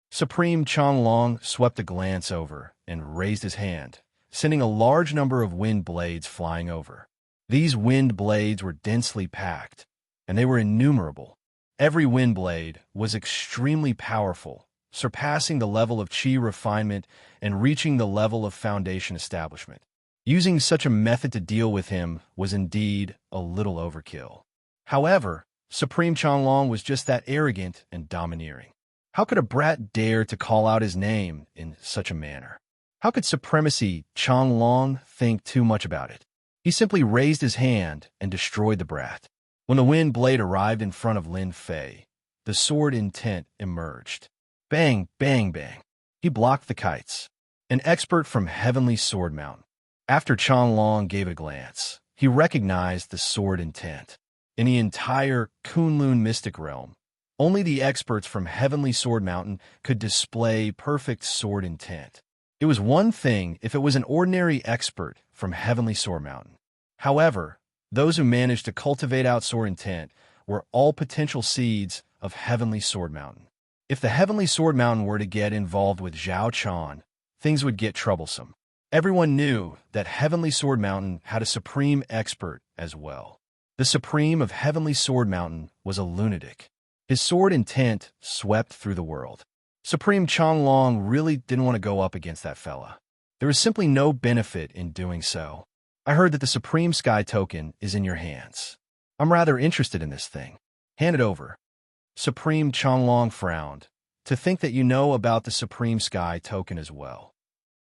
Supreme Changlong swept a glance over and raised his hand, sending a large number of wind blades flying over. These wind blades were densely packed, and they were innumerable. Every wind blade was extremely powerful, surpassing the level of chi refinement and reaching the level of foundation establishment. Using such a method to deal with him was indeed a little overkill. However, Supreme Changlong was just that arrogant and domineering. How could a brat dare to call out his name in such a manner? How could Supremacy Changlong think too much about it? He simply raised his hand and destroyed the brat. When the wind blade arrived in front of Lin Fei, the sword intent emerged. Bang, bang, bang. He blocked the kites. An expert from Heavenly Sword Mountain. After Changlong gave a glance, he recognized the sword intent. In the entire Kunlun Mystic Realm, only the experts from Heavenly Sword Mountain could display perfect sword intent. It was one thing if it was an ordinary expert from Heavenly Sword Mountain. However, those who managed to cultivate out sword intent were all potential seeds of Heavenly Sword Mountain. If the Heavenly Sword Mountain were to get involved with Zhao Chan, things would get troublesome. Everyone knew that Heavenly Sword Mountain had a supreme expert as well. The Supreme of Heavenly Sword Mountain was a lunatic. His sword intent swept through the world. Supreme Changlong really didn't want to go up against that fella. There was simply no benefit in doing so. "I heard that the Supreme Sky token is in your hands. I'm rather interested in this thing. Hand it over." Supreme Changlong frowned. "To think that you know about the Supreme Sky token as well."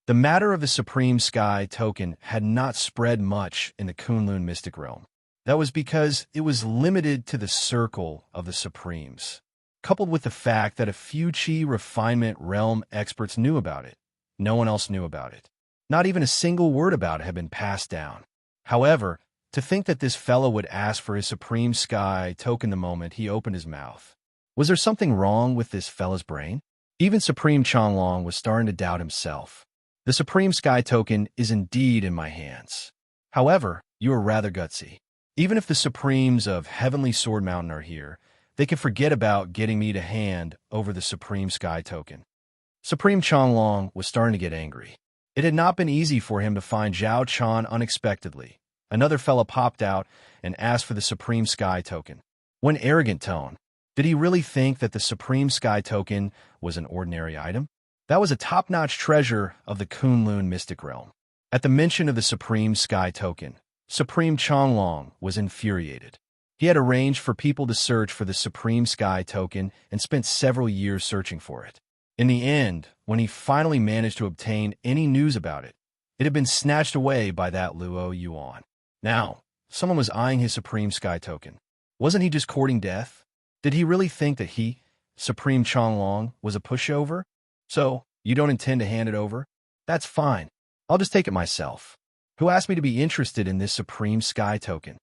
The matter of the Supreme Sky token had not spread much in the Kunlun Mystic Realm. That was because it was limited to the circle of the Supremes, coupled with the fact that a few Chi Refinement Realm experts knew about it. No one else knew about it. Not even a single word about it had been passed down. However, to think that this fellow would ask for his Supreme Sky token the moment he opened his mouth. Was there something wrong with this fella's brain? Even Supreme Changlong was starting to doubt himself. "The Supreme Sky token is indeed in my hands. However, you are rather gutsy. Even if the Supremes of Heavenly Sword Mountain are here, they can forget about getting me to hand over the Supreme Sky token." Supreme Changlong was starting to get angry. It had not been easy for him to find Zhao Chan unexpectedly. Another fella popped out and asked for the Supreme Sky token. What arrogant tone. Did he really think that the Supreme Sky token was an ordinary item? That was a top-notch treasure of the Kunlun Mystic Realm. At the mention of the Supreme Sky token, Supreme Changlong was infuriated. He had arranged for people to search for the Supreme Sky token and spent several years searching for it. In the end, when he finally managed to obtain any news about it, it had been snatched away by that Luo Yuan. Now, someone was eyeing his Supreme Sky token. Wasn't he just courting death? Did he really think that he, Supreme Changlong, was a pushover? "So, you don't intend to hand it over? That's fine. I'll just take it myself. Who asked me to be interested in this Supreme Sky token?"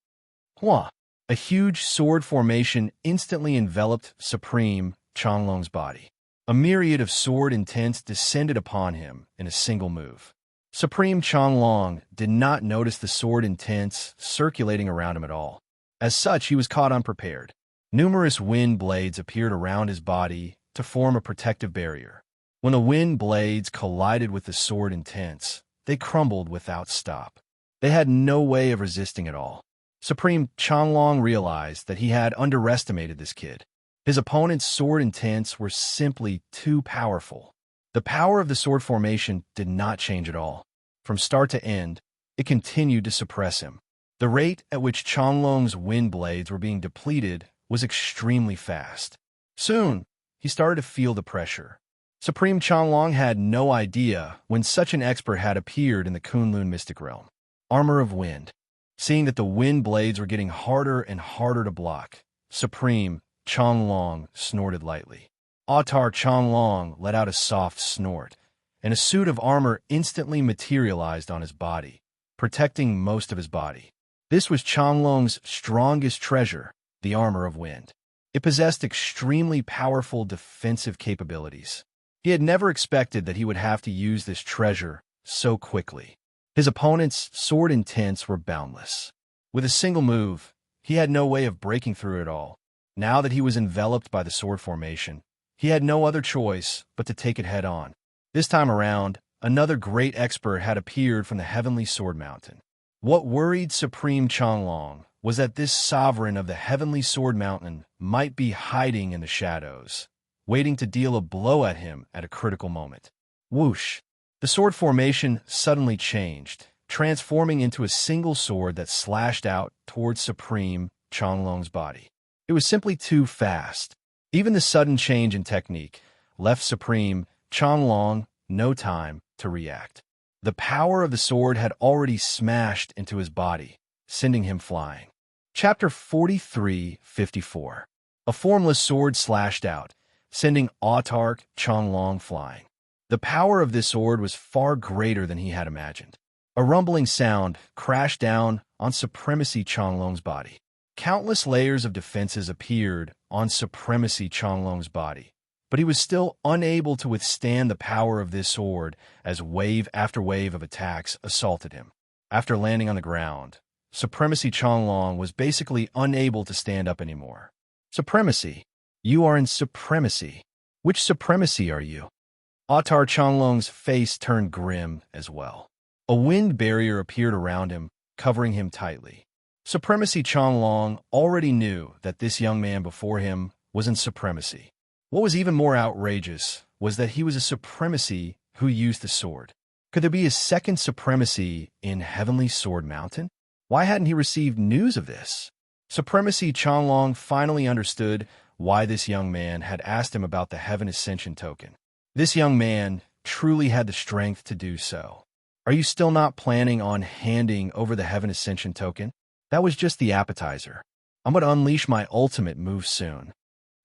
Hua! A huge sword formation instantly enveloped Supreme Changlong's body. A myriad of sword intents descended upon him in a single move. Supreme Changlong did not notice the sword intents circulating around him at all. As such, he was caught unprepared. Numerous wind blades appeared around his body to form a protective barrier. When the wind blades collided with the sword intense, they crumbled without stop. They had no way of resisting at all. Supreme Changlong realized that he had underestimated this kid. His opponent's sword intents were simply too powerful. The power of the sword formation did not change at all. From start to end, it continued to suppress him. The rate at which Changlong's wind blades were being depleted was extremely fast. Soon, he started to feel the pressure. Supreme Changlong had no idea when such an expert had appeared in the Kunlun mystic realm. Armor of Wind. Seeing that the wind blades were getting harder and harder to block, Supreme Changlong snorted lightly. Autar Changlong let out a soft snort, and a suit of armor instantly materialized on his body, protecting most of his body. This was Changlong's strongest treasure, the Armor of Wind. It possessed extremely powerful defensive capabilities. He had never expected that he would have to use this treasure so quickly. His opponent's sword intents were boundless. With a single move, he had no way of breaking through it all. Now that he was enveloped by the sword formation, he had no other choice but to take it head on. This time around, another great expert had appeared from the Heavenly Sword Mountain. What worried Supreme Changlong was that this sovereign of the Heavenly Sword Mountain might be hiding in the shadows, waiting to deal a blow at him at a critical moment. Whoosh! The sword formation suddenly changed, transforming into a single sword that slashed out towards Supreme Changlong's body. It was simply too fast. Even the sudden change in technique left Supreme Changlong no time to react. The power of the sword had already smashed into his body, sending him flying. Chapter 43-54. A formless sword slashed out, sending Autark Changlong flying. The power of this sword was far greater than he had imagined. A rumbling sound crashed down on Supremacy Changlong's body. Countless layers of defenses appeared on Supremacy Changlong's body, but he was still unable to withstand the power of this sword as wave after wave of attacks assaulted him. After landing on the ground, Supremacy Changlong was basically unable to stand up anymore. Supremacy. You are in Supremacy. Which Supremacy are you? Autar Changlong's face turned grim as well. A wind barrier appeared around him, covering him tightly. Supremacy Changlong already knew that this young man before him was in Supremacy. What was even more outrageous was that he was a Supremacy who used the sword. Could there be a second Supremacy in Heavenly Sword Mountain? Why hadn't he received news of this? Supremacy Changlong finally understood why this young man had asked him about the Heaven Ascension token. This young man truly had the strength to do so. Are you still not planning on handing over the Heaven Ascension token? That was just the appetizer. I'm going to unleash my ultimate move soon.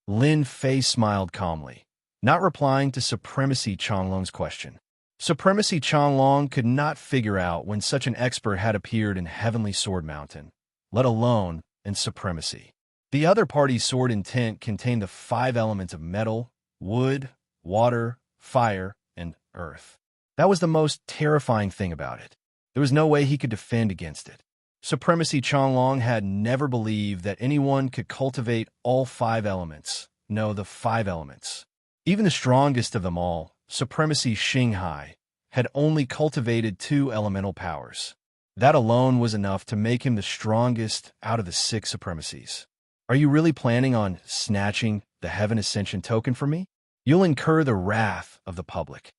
Lin Fei smiled calmly, not replying to Supremacy Changlong's question. Supremacy Changlong could not figure out when such an expert had appeared in Heavenly Sword Mountain, let alone in Supremacy. The other party's sword intent contained the 5 elements of metal, wood, water, fire, and earth. That was the most terrifying thing about it. There was no way he could defend against it. Supremacy Changlong had never believed that anyone could cultivate all 5 elements. No, the 5 elements. Even the strongest of them all, Supremacy Xinghai, had only cultivated 2 elemental powers. That alone was enough to make him the strongest out of the 6 Supremacies. Are you really planning on snatching the Heaven Ascension token from me? You'll incur the wrath of the public.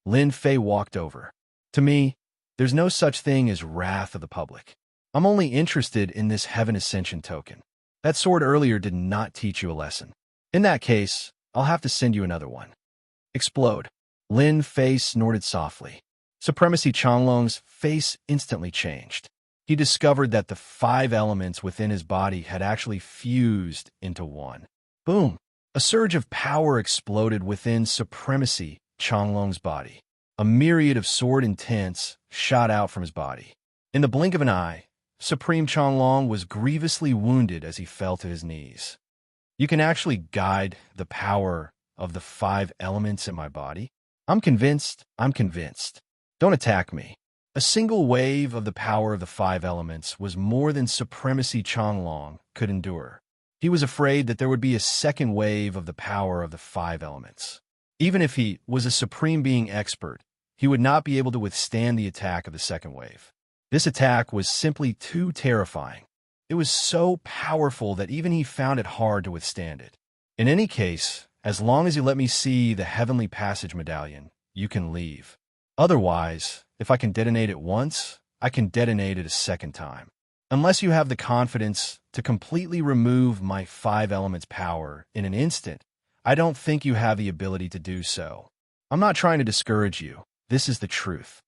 Lin Fei walked over. To me, there's no such thing as wrath of the public. I'm only interested in this Heaven Ascension token. That sword earlier did not teach you a lesson. In that case, I'll have to send you another one. Explode. Lin Fei snorted softly. Supremacy Changlong's face instantly changed. He discovered that the 5 elements within his body had actually fused into one. Boom! A surge of power exploded within Supremacy Changlong's body. A myriad of sword intents shot out from his body. In the blink of an eye, Supreme Changlong was grievously wounded as he fell to his knees. You can actually guide the power of the 5 elements in my body? I'm convinced. Don't attack me. A single wave of the power of the 5 elements was more than Supremacy Changlong could endure. He was afraid that there would be a second wave of the power of the 5 elements. Even if he was a Supreme Being expert, he would not be able to withstand the attack of the second wave. This attack was simply too terrifying. It was so powerful that even he found it hard to withstand it. In any case, as long as you let me see the Heavenly Passage medallion, you can leave. Otherwise, if I can detonate it once, I can detonate it a second time. Unless you have the confidence to completely remove my 5 elements power in an instant, I don't think you have the ability to do so. I'm not trying to discourage you. This is the truth.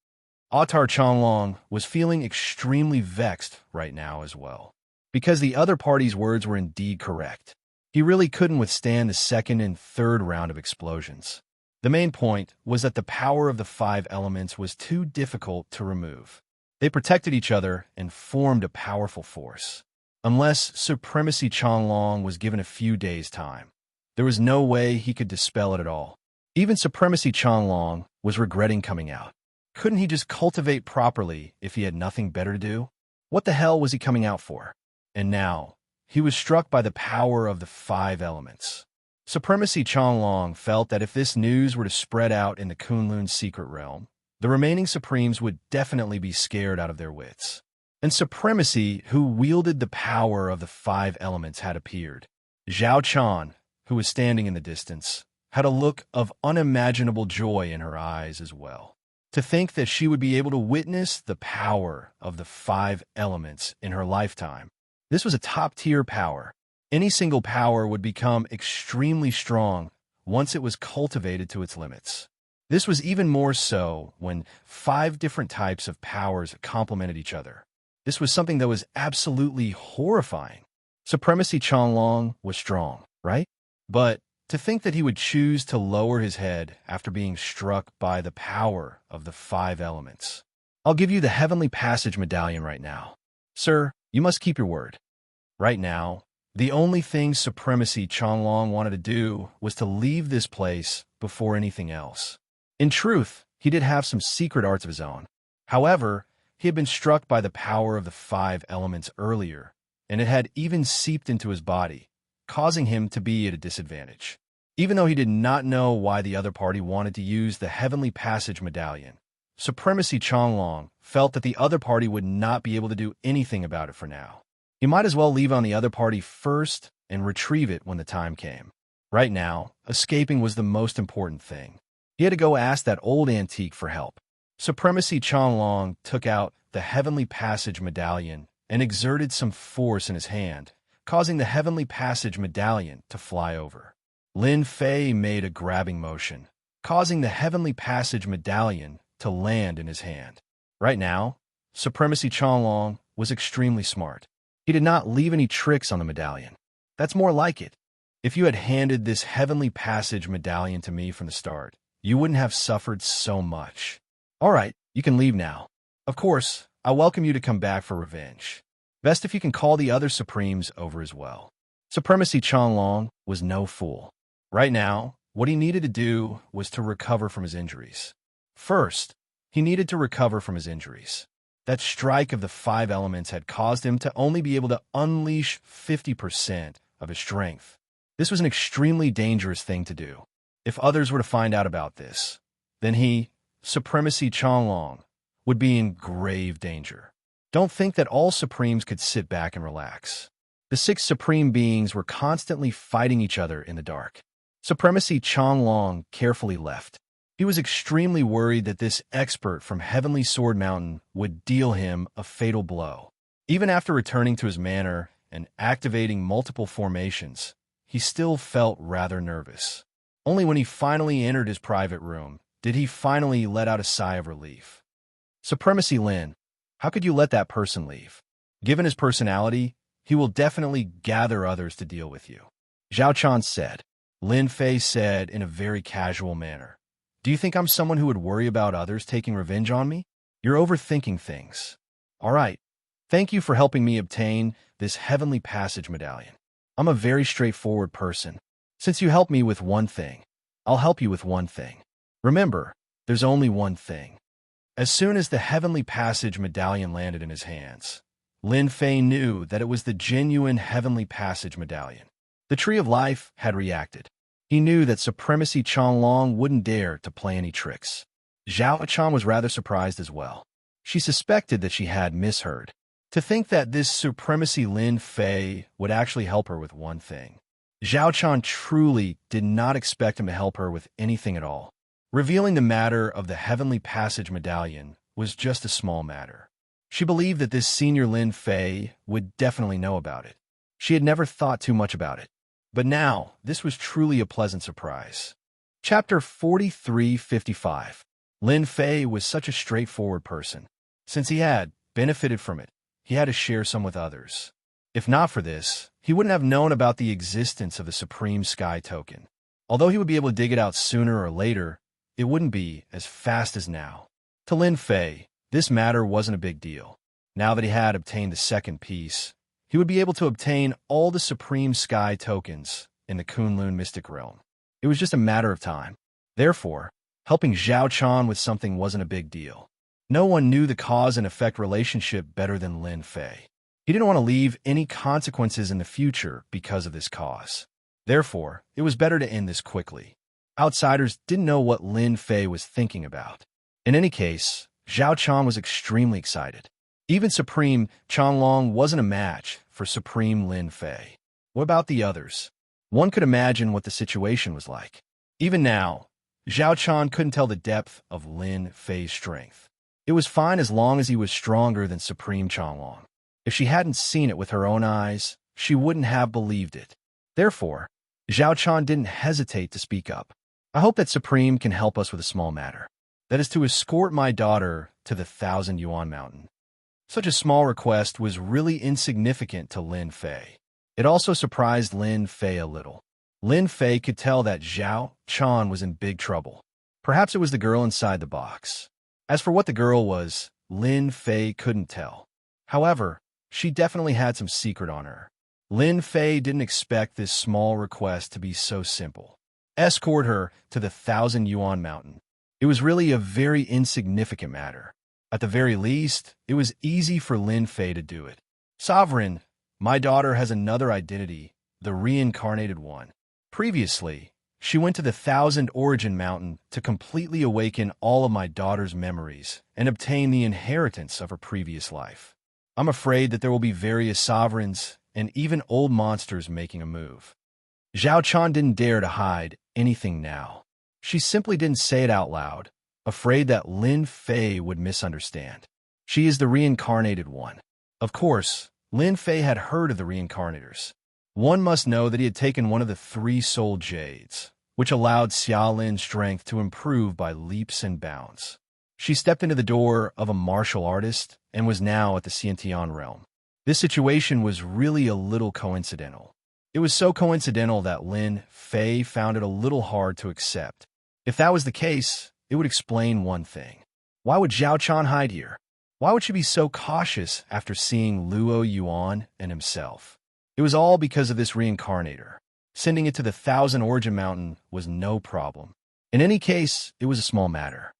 Atar Changlong was feeling extremely vexed right now as well, because the other party's words were indeed correct. He really couldn't withstand the second and third round of explosions. The main point was that the power of the 5 elements was too difficult to remove. They protected each other and formed a powerful force. Unless Supremacy Changlong was given a few days' time, there was no way he could dispel it at all. Even Supremacy Changlong was regretting coming out. Couldn't he just cultivate properly if he had nothing better to do? What the hell was he coming out for? And now, he was struck by the power of the 5 elements. Supremacy Changlong felt that if this news were to spread out in the Kunlun's secret realm, the remaining Supremes would definitely be scared out of their wits. And Supremacy, who wielded the power of the 5 elements, had appeared. Zhao Chan, who was standing in the distance, had a look of unimaginable joy in her eyes as well. To think that she would be able to witness the power of the 5 elements in her lifetime. This was a top-tier power. Any single power would become extremely strong once it was cultivated to its limits. This was even more so when 5 different types of powers complemented each other. This was something that was absolutely horrifying. Supremacy Changlong was strong, right? But to think that he would choose to lower his head after being struck by the power of the 5 elements. I'll give you the Heavenly Passage medallion right now. Sir, you must keep your word. Right now, the only thing Supremacy Changlong wanted to do was to leave this place before anything else. In truth, he did have some secret arts of his own. However, he had been struck by the power of the 5 elements earlier, and it had even seeped into his body, causing him to be at a disadvantage. Even though he did not know why the other party wanted to use the Heavenly Passage medallion, Supremacy Changlong felt that the other party would not be able to do anything about it for now. He might as well leave on the other party first and retrieve it when the time came. Right now, escaping was the most important thing. He had to go ask that old antique for help. Supremacy Changlong took out the Heavenly Passage medallion and exerted some force in his hand, causing the Heavenly Passage medallion to fly over. Lin Fei made a grabbing motion, causing the Heavenly Passage medallion to land in his hand. Right now, Supremacy Changlong was extremely smart. He did not leave any tricks on the medallion. That's more like it. If you had handed this Heavenly Passage medallion to me from the start, you wouldn't have suffered so much. All right, you can leave now. Of course, I welcome you to come back for revenge. Best if you can call the other Supremes over as well. Supremacy Changlong was no fool. Right now, what he needed to do was to recover from his injuries. First, he needed to recover from his injuries. That strike of the 5 elements had caused him to only be able to unleash 50% of his strength. This was an extremely dangerous thing to do. If others were to find out about this, then he, Supremacy Changlong, would be in grave danger. Don't think that all Supremes could sit back and relax. The 6 Supreme Beings were constantly fighting each other in the dark. Supremacy Changlong carefully left. He was extremely worried that this expert from Heavenly Sword Mountain would deal him a fatal blow. Even after returning to his manor and activating multiple formations, he still felt rather nervous. Only when he finally entered his private room did he finally let out a sigh of relief. Supremacy Lin, how could you let that person leave? Given his personality, he will definitely gather others to deal with you. Zhao Chan said. Lin Fei said in a very casual manner. Do you think I'm someone who would worry about others taking revenge on me? You're overthinking things. All right. Thank you for helping me obtain this Heavenly Passage medallion. I'm a very straightforward person. Since you helped me with one thing, I'll help you with one thing. Remember, there's only one thing. As soon as the Heavenly Passage medallion landed in his hands, Lin Fei knew that it was the genuine Heavenly Passage medallion. The Tree of Life had reacted. He knew that Supremacy Changlong wouldn't dare to play any tricks. Zhao Chan was rather surprised as well. She suspected that she had misheard. To think that this Supremacy Lin Fei would actually help her with one thing. Zhao Chan truly did not expect him to help her with anything at all. Revealing the matter of the Heavenly Passage Medallion was just a small matter. She believed that this senior Lin Fei would definitely know about it. She had never thought too much about it. But now, this was truly a pleasant surprise. Chapter 4355. Lin Fei was such a straightforward person. Since he had benefited from it, he had to share some with others. If not for this, he wouldn't have known about the existence of the Supreme Sky Token. Although he would be able to dig it out sooner or later, it wouldn't be as fast as now. To Lin Fei, this matter wasn't a big deal. Now that he had obtained the second piece, he would be able to obtain all the Supreme Sky Tokens in the Kunlun Mystic Realm. It was just a matter of time. Therefore, helping Zhao Chan with something wasn't a big deal. No one knew the cause and effect relationship better than Lin Fei. He didn't want to leave any consequences in the future because of this cause. Therefore, it was better to end this quickly. Outsiders didn't know what Lin Fei was thinking about. In any case, Zhao Chan was extremely excited. Even Supreme Changlong wasn't a match for Supreme Lin Fei. What about the others? One could imagine what the situation was like. Even now, Zhao Chan couldn't tell the depth of Lin Fei's strength. It was fine as long as he was stronger than Supreme Changlong. If she hadn't seen it with her own eyes, she wouldn't have believed it. Therefore, Zhao Chan didn't hesitate to speak up. I hope that Supreme can help us with a small matter. That is to escort my daughter to the 1,000 Yuan Mountain. Such a small request was really insignificant to Lin Fei. It also surprised Lin Fei a little. Lin Fei could tell that Zhao Chan was in big trouble. Perhaps it was the girl inside the box. As for what the girl was, Lin Fei couldn't tell. However, she definitely had some secret on her. Lin Fei didn't expect this small request to be so simple. Escort her to the 1,000 Yuan Mountain. It was really a very insignificant matter. At the very least, it was easy for Lin Fei to do it. Sovereign, my daughter has another identity, the reincarnated one. Previously, she went to the 1,000 Origin Mountain to completely awaken all of my daughter's memories and obtain the inheritance of her previous life. I'm afraid that there will be various sovereigns and even old monsters making a move. Zhao Chan didn't dare to hide anything now. She simply didn't say it out loud, afraid that Lin Fei would misunderstand. She is the reincarnated one. Of course, Lin Fei had heard of the reincarnators. One must know that he had taken one of the 3 soul jades, which allowed Xia Lin's strength to improve by leaps and bounds. She stepped into the door of a martial artist and was now at the Xiantian realm. This situation was really a little coincidental. It was so coincidental that Lin Fei found it a little hard to accept. If that was the case, it would explain one thing. Why would Zhao Chan hide here? Why would she be so cautious after seeing Luo Yuan and himself? It was all because of this reincarnator. Sending it to the 1,000 Origin Mountain was no problem. In any case, it was a small matter.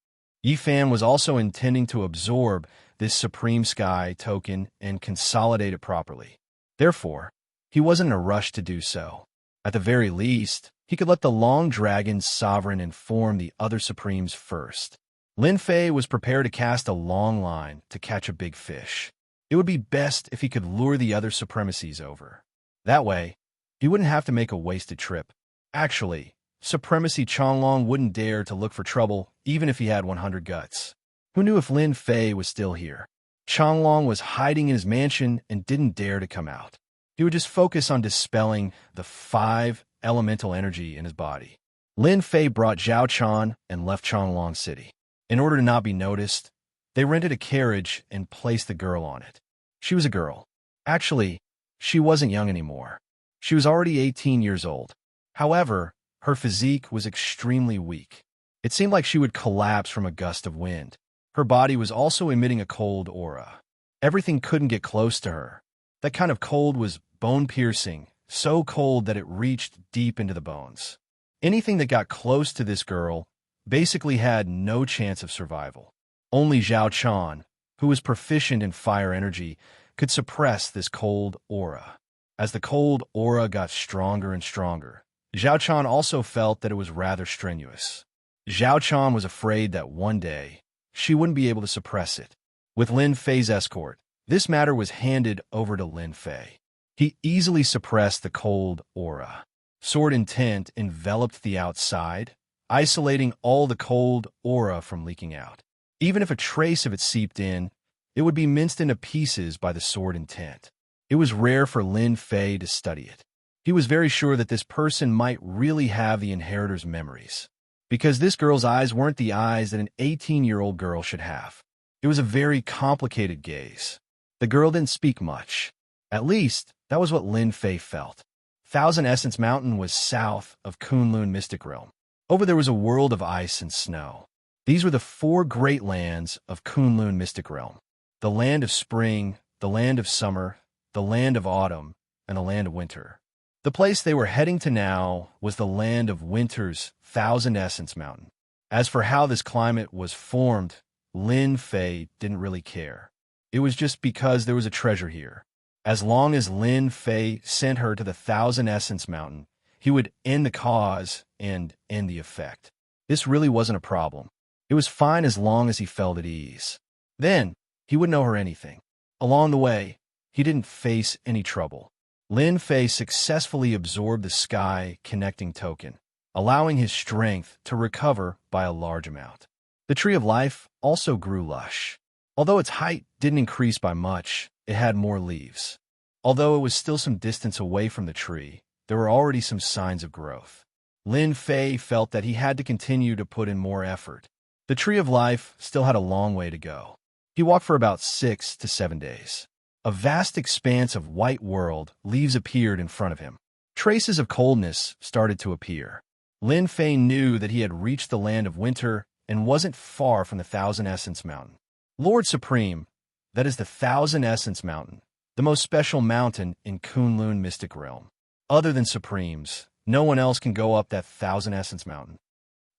Yifan was also intending to absorb this Supreme Sky token and consolidate it properly. Therefore, he wasn't in a rush to do so. At the very least, he could let the Long Dragon's sovereign inform the other Supremes first. Lin Fei was prepared to cast a long line to catch a big fish. It would be best if he could lure the other supremacies over. That way, he wouldn't have to make a wasted trip. Actually, Supremacy Changlong wouldn't dare to look for trouble even if he had 100 guts. Who knew if Lin Fei was still here? Changlong was hiding in his mansion and didn't dare to come out. He would just focus on dispelling the 5 elemental energy in his body. Lin Fei brought Zhao Chan and left Changlong City. In order to not be noticed, they rented a carriage and placed the girl on it. She was a girl. Actually, she wasn't young anymore. She was already 18 years old. However, her physique was extremely weak. It seemed like she would collapse from a gust of wind. Her body was also emitting a cold aura. Everything couldn't get close to her. That kind of cold was bone-piercing, so cold that it reached deep into the bones. Anything that got close to this girl basically had no chance of survival. Only Zhao Chan, who was proficient in fire energy, could suppress this cold aura. As the cold aura got stronger and stronger, Zhao Chan also felt that it was rather strenuous. Zhao Chan was afraid that one day she wouldn't be able to suppress it. With Lin Fei's escort, this matter was handed over to Lin Fei. He easily suppressed the cold aura. Sword intent enveloped the outside, isolating all the cold aura from leaking out. Even if a trace of it seeped in, it would be minced into pieces by the sword intent. It was rare for Lin Fei to study it. He was very sure that this person might really have the inheritor's memories, because this girl's eyes weren't the eyes that an 18-year-old girl should have. It was a very complicated gaze. The girl didn't speak much. At least, that was what Lin Fei felt. Thousand Essence Mountain was south of Kunlun Mystic Realm. Over there was a world of ice and snow. These were the four great lands of Kunlun Mystic Realm: the land of spring, the land of summer, the land of autumn, and the land of winter. The place they were heading to now was the land of winter's Thousand Essence Mountain. As for how this climate was formed, Lin Fei didn't really care. It was just because there was a treasure here. As long as Lin Fei sent her to the Thousand Essence Mountain, he would end the cause and end the effect. This really wasn't a problem. It was fine as long as he felt at ease. Then, he wouldn't owe her anything. Along the way, he didn't face any trouble. Lin Fei successfully absorbed the sky connecting token, allowing his strength to recover by a large amount. The Tree of Life also grew lush. Although its height didn't increase by much, it had more leaves. Although it was still some distance away from the tree, there were already some signs of growth. Lin Fei felt that he had to continue to put in more effort. The Tree of Life still had a long way to go. He walked for about 6 to 7 days. A vast expanse of white world leaves appeared in front of him. Traces of coldness started to appear. Lin Fei knew that he had reached the land of winter and wasn't far from the Thousand Essence Mountain. Lord Supreme, that is the Thousand Essence Mountain, the most special mountain in Kunlun Mystic Realm. Other than Supremes, no one else can go up that Thousand Essence Mountain.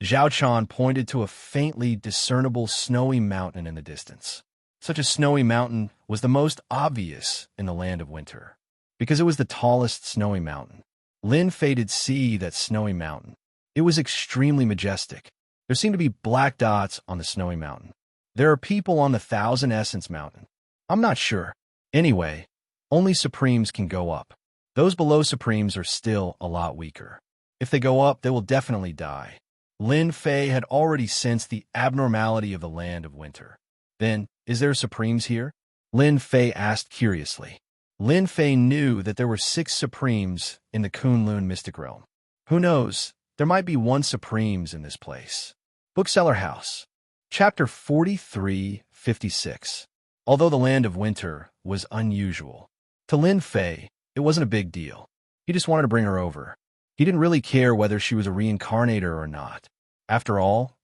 Zhao Chan pointed to a faintly discernible snowy mountain in the distance. Such a snowy mountain was the most obvious in the land of winter, because it was the tallest snowy mountain. Lin Fei did see that snowy mountain. It was extremely majestic. There seemed to be black dots on the snowy mountain. There are people on the Thousand Essence Mountain. I'm not sure. Anyway, only Supremes can go up. Those below Supremes are still a lot weaker. If they go up, they will definitely die. Lin Fei had already sensed the abnormality of the land of winter. Then, is there Supremes here? Lin Fei asked curiously. Lin Fei knew that there were 6 Supremes in the Kunlun Mystic Realm. Who knows, there might be 1 Supremes in this place. Bookseller House. Chapter 4356. Although the land of winter was unusual, to Lin Fei, it wasn't a big deal. He just wanted to bring her over. He didn't really care whether she was a reincarnator or not. After all,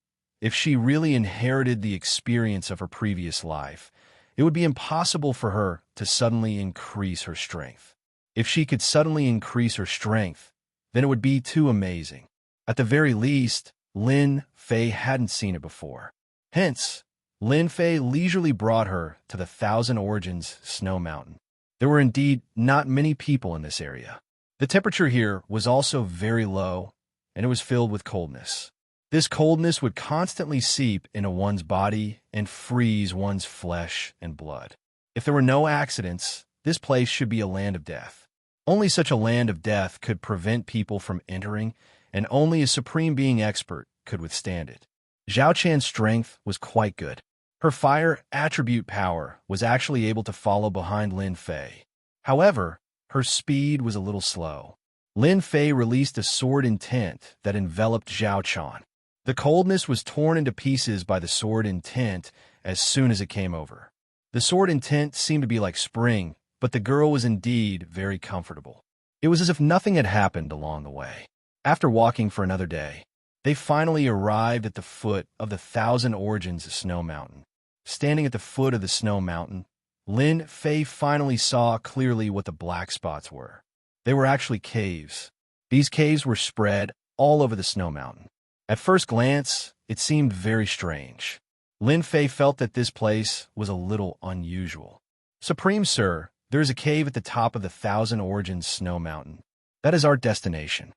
if she really inherited the experience of her previous life, it would be impossible for her to suddenly increase her strength. If she could suddenly increase her strength, then it would be too amazing. At the very least, Lin Fei hadn't seen it before. Hence, Lin Fei leisurely brought her to the Thousand Origins Snow Mountain. There were indeed not many people in this area. The temperature here was also very low, and it was filled with coldness. This coldness would constantly seep into one's body and freeze one's flesh and blood. If there were no accidents, this place should be a land of death. Only such a land of death could prevent people from entering, and only a supreme being expert could withstand it. Zhao Chan's strength was quite good. Her fire attribute power was actually able to follow behind Lin Fei. However, her speed was a little slow. Lin Fei released a sword intent that enveloped Zhao Chan. The coldness was torn into pieces by the sword intent as soon as it came over. The sword intent seemed to be like spring, but the girl was indeed very comfortable. It was as if nothing had happened along the way. After walking for another day, they finally arrived at the foot of the Thousand Origins Snow Mountain. Standing at the foot of the snow mountain, Lin Fei finally saw clearly what the black spots were. They were actually caves. These caves were spread all over the snow mountain. At first glance, it seemed very strange. Lin Fei felt that this place was a little unusual. Supreme Sir, there is a cave at the top of the Thousand Origins Snow Mountain. That is our destination.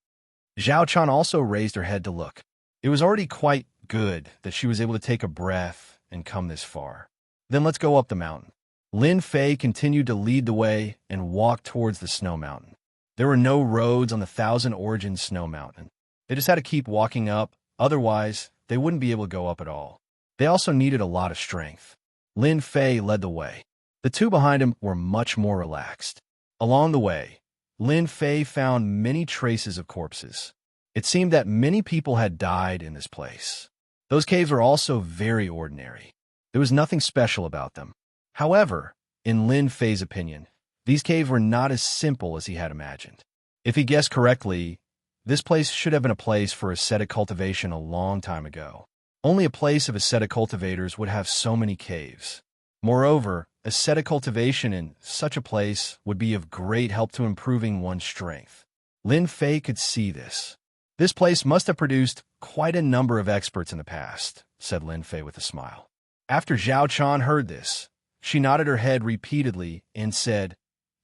Zhao Chan also raised her head to look. It was already quite good that she was able to take a breath and come this far. Then let's go up the mountain. Lin Fei continued to lead the way and walk towards the snow mountain. There were no roads on the Thousand Origins snow mountain. They just had to keep walking up, otherwise they wouldn't be able to go up at all. They also needed a lot of strength. Lin Fei led the way. The two behind him were much more relaxed. Along the way, Lin Fei found many traces of corpses. It seemed that many people had died in this place. Those caves were also very ordinary. There was nothing special about them. However, in Lin Fei's opinion, these caves were not as simple as he had imagined. If he guessed correctly, this place should have been a place for ascetic cultivation a long time ago. Only a place of ascetic cultivators would have so many caves. Moreover, ascetic cultivation in such a place would be of great help to improving one's strength. Lin Fei could see this. This place must have produced quite a number of experts in the past, said Lin Fei with a smile. After Zhao Chan heard this, she nodded her head repeatedly and said,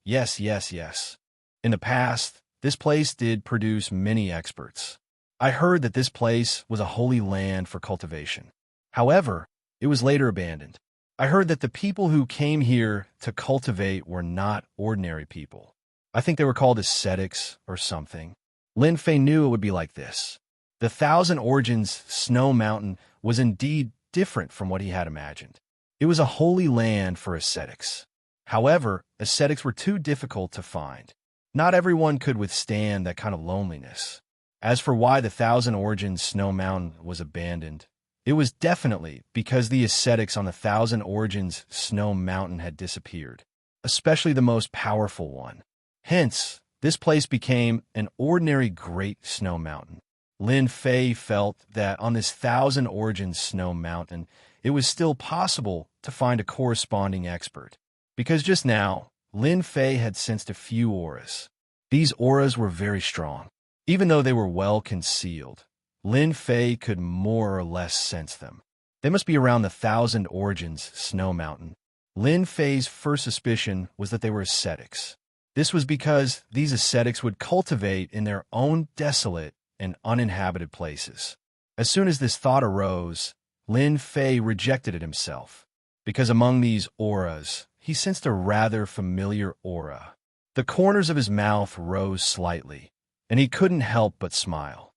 "Yes, yes, yes. In the past, this place did produce many experts. I heard that this place was a holy land for cultivation. However, it was later abandoned. I heard that the people who came here to cultivate were not ordinary people. I think they were called ascetics or something." Lin Fei knew it would be like this. The Thousand Origins Snow Mountain was indeed different from what he had imagined. It was a holy land for ascetics. However, ascetics were too difficult to find. Not everyone could withstand that kind of loneliness. As for why the Thousand Origins Snow Mountain was abandoned, it was definitely because the ascetics on the Thousand Origins Snow Mountain had disappeared, especially the most powerful one. Hence, this place became an ordinary great snow mountain. Lin Fei felt that on this Thousand Origins Snow Mountain, it was still possible to find a corresponding expert. Because just now, Lin Fei had sensed a few auras. These auras were very strong. Even though they were well concealed, Lin Fei could more or less sense them. They must be around the Thousand Origins Snow Mountain. Lin Fei's first suspicion was that they were ascetics. This was because these ascetics would cultivate in their own desolate and uninhabited places. As soon as this thought arose, Lin Fei rejected it himself, because among these auras, he sensed a rather familiar aura. The corners of his mouth rose slightly, and he couldn't help but smile.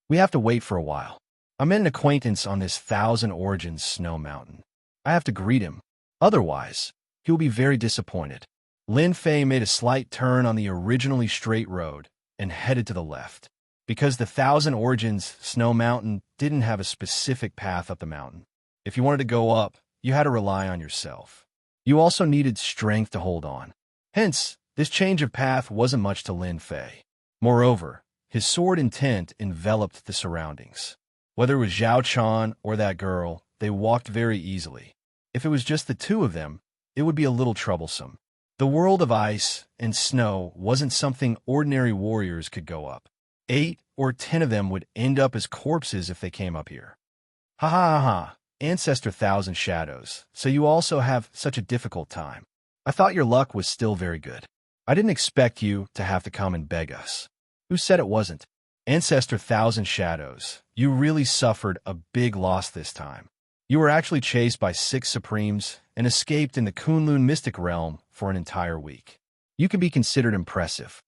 We have to wait for a while. I met an acquaintance on this Thousand Origins Snow Mountain. I have to greet him. Otherwise, he will be very disappointed. Lin Fei made a slight turn on the originally straight road and headed to the left. Because the Thousand Origins Snow Mountain didn't have a specific path up the mountain. If you wanted to go up, you had to rely on yourself. You also needed strength to hold on. Hence, this change of path wasn't much to Lin Fei. Moreover, his sword intent enveloped the surroundings. Whether it was Zhao Chan or that girl, they walked very easily. If it was just the two of them, it would be a little troublesome. The world of ice and snow wasn't something ordinary warriors could go up. 8 or 10 of them would end up as corpses if they came up here. Ha ha ha ha, Ancestor Thousand Shadows, so you also have such a difficult time. I thought your luck was still very good. I didn't expect you to have to come and beg us. Who said it wasn't? Ancestor Thousand Shadows, you really suffered a big loss this time. You were actually chased by 6 Supremes and escaped in the Kunlun Mystic Realm for an entire week. You can be considered impressive.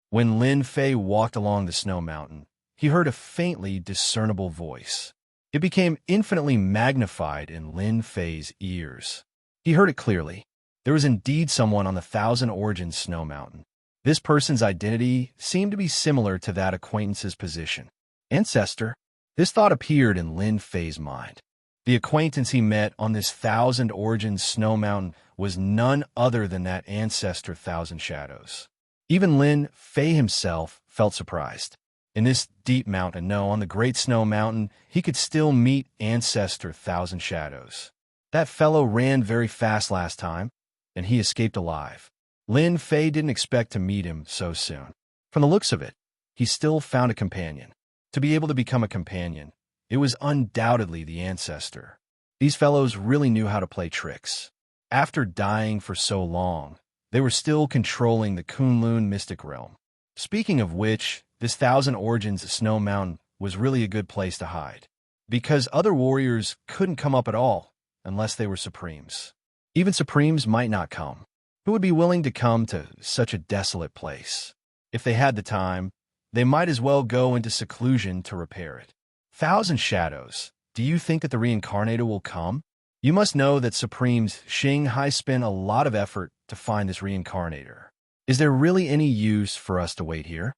When Lin Fei walked along the snow mountain, he heard a faintly discernible voice. It became infinitely magnified in Lin Fei's ears. He heard it clearly. There was indeed someone on the Thousand Origins Snow Mountain. This person's identity seemed to be similar to that acquaintance's position. Ancestor? This thought appeared in Lin Fei's mind. The acquaintance he met on this Thousand Origins Snow Mountain was none other than that Ancestor Thousand Shadows. Even Lin Fei himself felt surprised. In this deep mountain, no, on the Great Snow Mountain, he could still meet Ancestor Thousand Shadows. That fellow ran very fast last time, and he escaped alive. Lin Fei didn't expect to meet him so soon. From the looks of it, he still found a companion. To be able to become a companion, it was undoubtedly the Ancestor. These fellows really knew how to play tricks. After dying for so long, they were still controlling the Kunlun Mystic Realm. Speaking of which, this Thousand Origins Snow Mountain was really a good place to hide, because other warriors couldn't come up at all unless they were Supremes. Even Supremes might not come. Who would be willing to come to such a desolate place? If they had the time, they might as well go into seclusion to repair it. Thousand Shadows, do you think that the Reincarnator will come? You must know that Supremes Shanghai spent a lot of effort to find this Reincarnator. Is there really any use for us to wait here?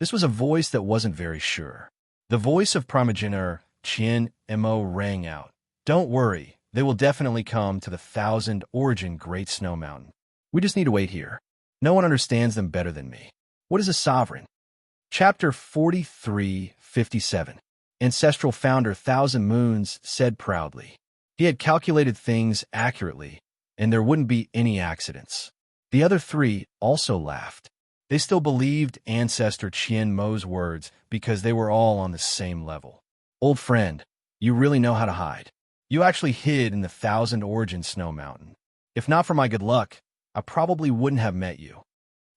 This was a voice that wasn't very sure. The voice of Primogenitor Qian Mo rang out. Don't worry, they will definitely come to the Thousand Origin Great Snow Mountain. We just need to wait here. No one understands them better than me. What is a sovereign? Chapter 43:57. Ancestral founder Thousand Moons said proudly. He had calculated things accurately, and there wouldn't be any accidents. The other three also laughed. They still believed Ancestor Qian Mo's words because they were all on the same level. Old friend, you really know how to hide. You actually hid in the Thousand Origin Snow Mountain. If not for my good luck, I probably wouldn't have met you.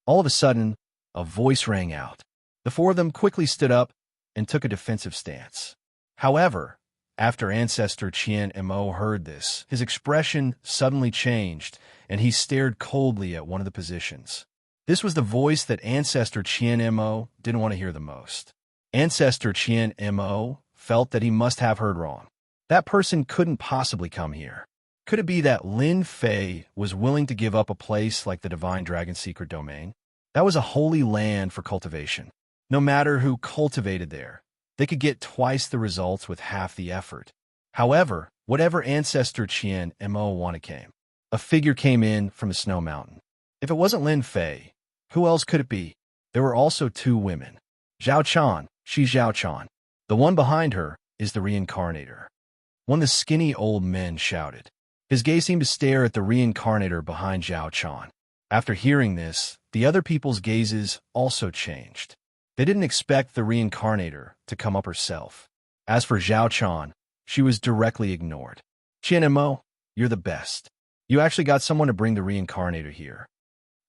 All of a sudden, a voice rang out. The four of them quickly stood up and took a defensive stance. However, after Ancestor Qian Mo heard this, his expression suddenly changed, and he stared coldly at one of the positions. This was the voice that Ancestor Qian Mo didn't want to hear the most. Ancestor Qian Mo felt that he must have heard wrong. That person couldn't possibly come here. Could it be that Lin Fei was willing to give up a place like the Divine Dragon's secret domain? That was a holy land for cultivation. No matter who cultivated there, they could get twice the results with half the effort. However, whatever Ancestor Qian Mo wanted came. A figure came in from the Snow Mountain. If it wasn't Lin Fei, who else could it be? There were also two women. Zhao Chan, Zhao Chan. The one behind her is the Reincarnator. One of the skinny old men shouted. His gaze seemed to stare at the Reincarnator behind Zhao Chan. After hearing this, the other people's gazes also changed. They didn't expect the Reincarnator to come up herself. As for Zhao Chan, she was directly ignored. Qian Mo, you're the best. You actually got someone to bring the Reincarnator here.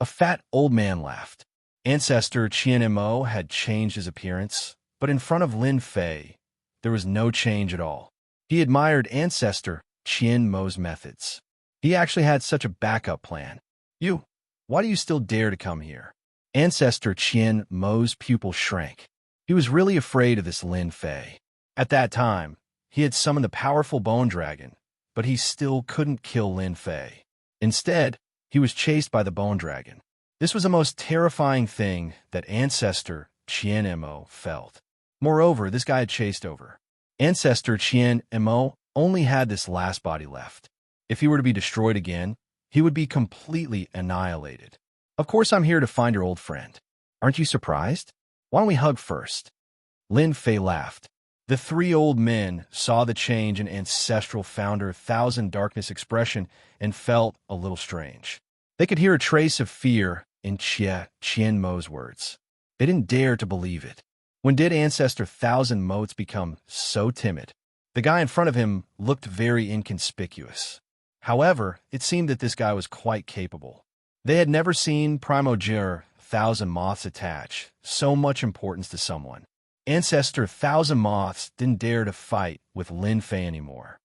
A fat old man laughed. Ancestor Qian Mo had changed his appearance, but in front of Lin Fei, there was no change at all. He admired Ancestor Qian Mo's methods. He actually had such a backup plan. Why do you still dare to come here? Ancestor Qian Mo's pupil shrank. He was really afraid of this Lin Fei. At that time, he had summoned the powerful Bone Dragon, but he still couldn't kill Lin Fei. Instead, he was chased by the Bone Dragon. This was the most terrifying thing that Ancestor Qian Mo felt. Moreover, this guy had chased over. Ancestor Qian Mo only had this last body left. If he were to be destroyed again, he would be completely annihilated. Of course, I'm here to find your old friend. Aren't you surprised? Why don't we hug first? Lin Fei laughed. The three old men saw the change in ancestral founder Thousand Darkness expression and felt a little strange. They could hear a trace of fear in Qian Mo's words. They didn't dare to believe it. When did Ancestor Thousand Motes become so timid? The guy in front of him looked very inconspicuous. However, it seemed that this guy was quite capable. They had never seen Primogenitor Thousand Moths attach so much importance to someone. Ancestor Thousand Moths didn't dare to fight with Lin Fei anymore.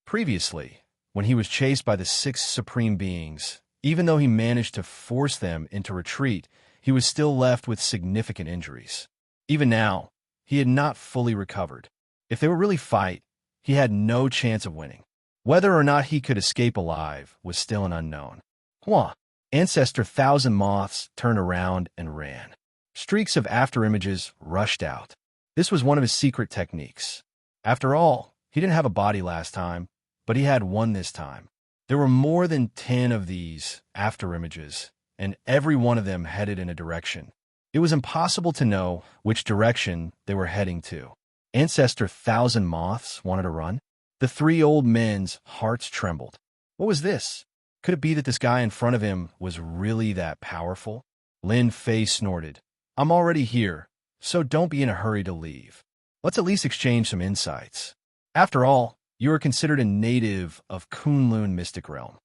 Previously, when he was chased by the 6 supreme beings, even though he managed to force them into retreat, he was still left with significant injuries. Even now, he had not fully recovered. If they would really fight, he had no chance of winning. Whether or not he could escape alive was still an unknown. Hua! Ancestor Thousand Moths turned around and ran. Streaks of afterimages rushed out. This was one of his secret techniques. After all, he didn't have a body last time, but he had one this time. There were more than 10 of these afterimages, and every one of them headed in a direction. It was impossible to know which direction they were heading to. Ancestor Thousand Moths wanted to run. The 3 old men's hearts trembled. What was this? Could it be that this guy in front of him was really that powerful? Lin Fei snorted. I'm already here, so don't be in a hurry to leave. Let's at least exchange some insights. After all, you are considered a native of Kunlun Mystic Realm.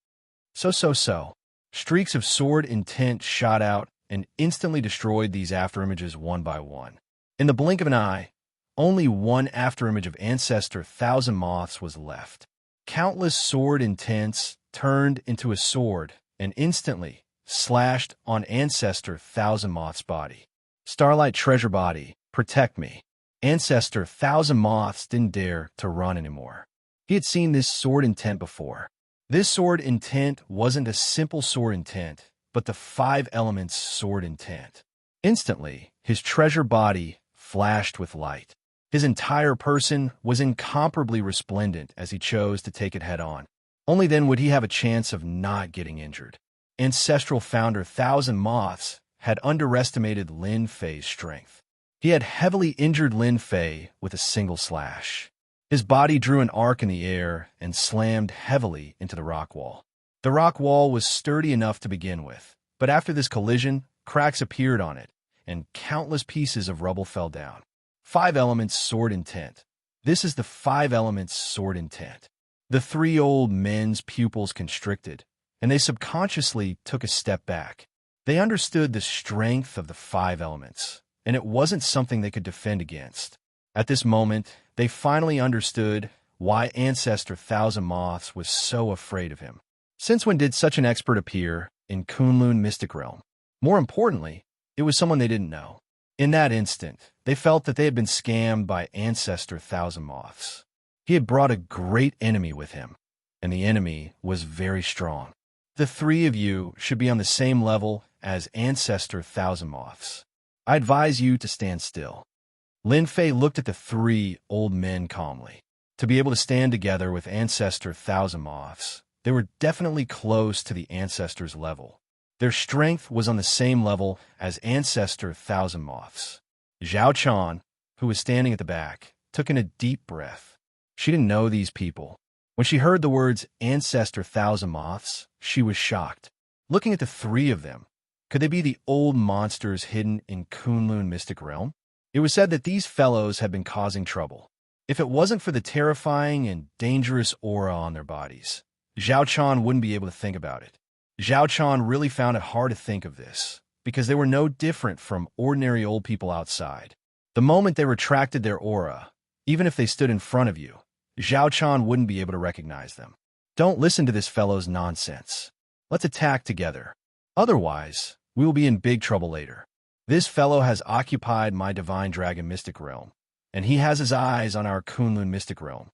So. Streaks of sword intent shot out and instantly destroyed these afterimages one by one. In the blink of an eye, only one afterimage of Ancestor Thousand Moths was left. Countless sword intents turned into a sword and instantly slashed on Ancestor Thousand Moths' body. Starlight Treasure Body, protect me. Ancestor Thousand Moths didn't dare to run anymore. He had seen this sword intent before. This sword intent wasn't a simple sword intent, but the 5 elements sword intent. Instantly, his treasure body flashed with light. His entire person was incomparably resplendent as he chose to take it head-on. Only then would he have a chance of not getting injured. Ancestral founder Thousand Moths had underestimated Lin Fei's strength. He had heavily injured Lin Fei with a single slash. His body drew an arc in the air and slammed heavily into the rock wall. The rock wall was sturdy enough to begin with, but after this collision, cracks appeared on it, and countless pieces of rubble fell down. 5 elements sword intent. This is the 5 elements sword intent. The 3 old men's pupils constricted, and they subconsciously took a step back. They understood the strength of the 5 elements, and it wasn't something they could defend against. At this moment, they finally understood why Ancestor Thousand Moths was so afraid of him. Since when did such an expert appear in Kunlun Mystic Realm? More importantly, it was someone they didn't know. In that instant, they felt that they had been scammed by Ancestor Thousand Moths. He had brought a great enemy with him, and the enemy was very strong. The 3 of you should be on the same level as Ancestor Thousand Moths. I advise you to stand still. Lin Fei looked at the 3 old men calmly. To be able to stand together with Ancestor Thousand Moths, they were definitely close to the Ancestor's level. Their strength was on the same level as Ancestor Thousand Moths. Zhao Chan, who was standing at the back, took in a deep breath. She didn't know these people. When she heard the words Ancestor Thousand Moths, she was shocked. Looking at the 3 of them, could they be the old monsters hidden in Kunlun Mystic Realm? It was said that these fellows had been causing trouble. If it wasn't for the terrifying and dangerous aura on their bodies, Zhao Chan wouldn't be able to think about it. Zhao Chan really found it hard to think of this, because they were no different from ordinary old people outside. The moment they retracted their aura, even if they stood in front of you, Zhao Chan wouldn't be able to recognize them. Don't listen to this fellow's nonsense. Let's attack together. Otherwise, we will be in big trouble later. This fellow has occupied my Divine Dragon Mystic Realm, and he has his eyes on our Kunlun Mystic Realm.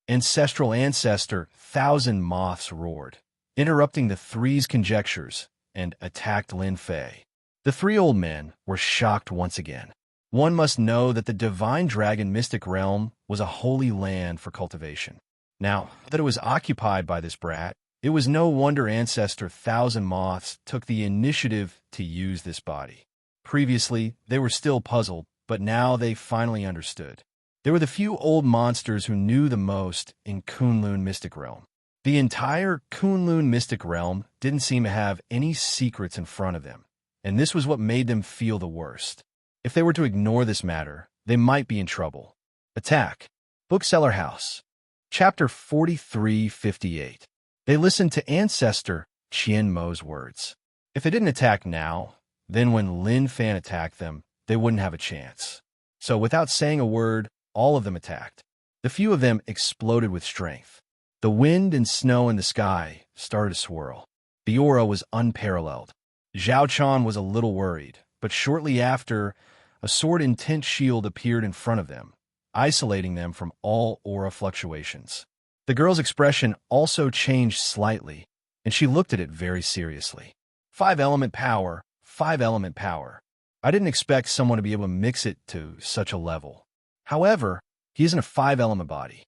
Ancestral Ancestor Thousand Moths roared, interrupting the 3's conjectures, and attacked Lin Fei. The 3 old men were shocked once again. One must know that the Divine Dragon Mystic Realm was a holy land for cultivation. Now that it was occupied by this brat, it was no wonder Ancestor Thousand Moths took the initiative to use this body. Previously, they were still puzzled, but now they finally understood. They were the few old monsters who knew the most in Kunlun Mystic Realm. The entire Kunlun Mystic Realm didn't seem to have any secrets in front of them, and this was what made them feel the worst. If they were to ignore this matter, they might be in trouble. Attack. Bookseller House. Chapter 4358. They listened to Ancestor Qian Mo's words. If they didn't attack now, then when Lin Fan attacked them, they wouldn't have a chance. So without saying a word, all of them attacked. The few of them exploded with strength. The wind and snow in the sky started to swirl. The aura was unparalleled. Zhao Chan was a little worried, but shortly after, a sword intent shield appeared in front of them, isolating them from all aura fluctuations. The girl's expression also changed slightly, and she looked at it very seriously. 5-element power, 5-element power. I didn't expect someone to be able to mix it to such a level. However, he isn't a 5-element body.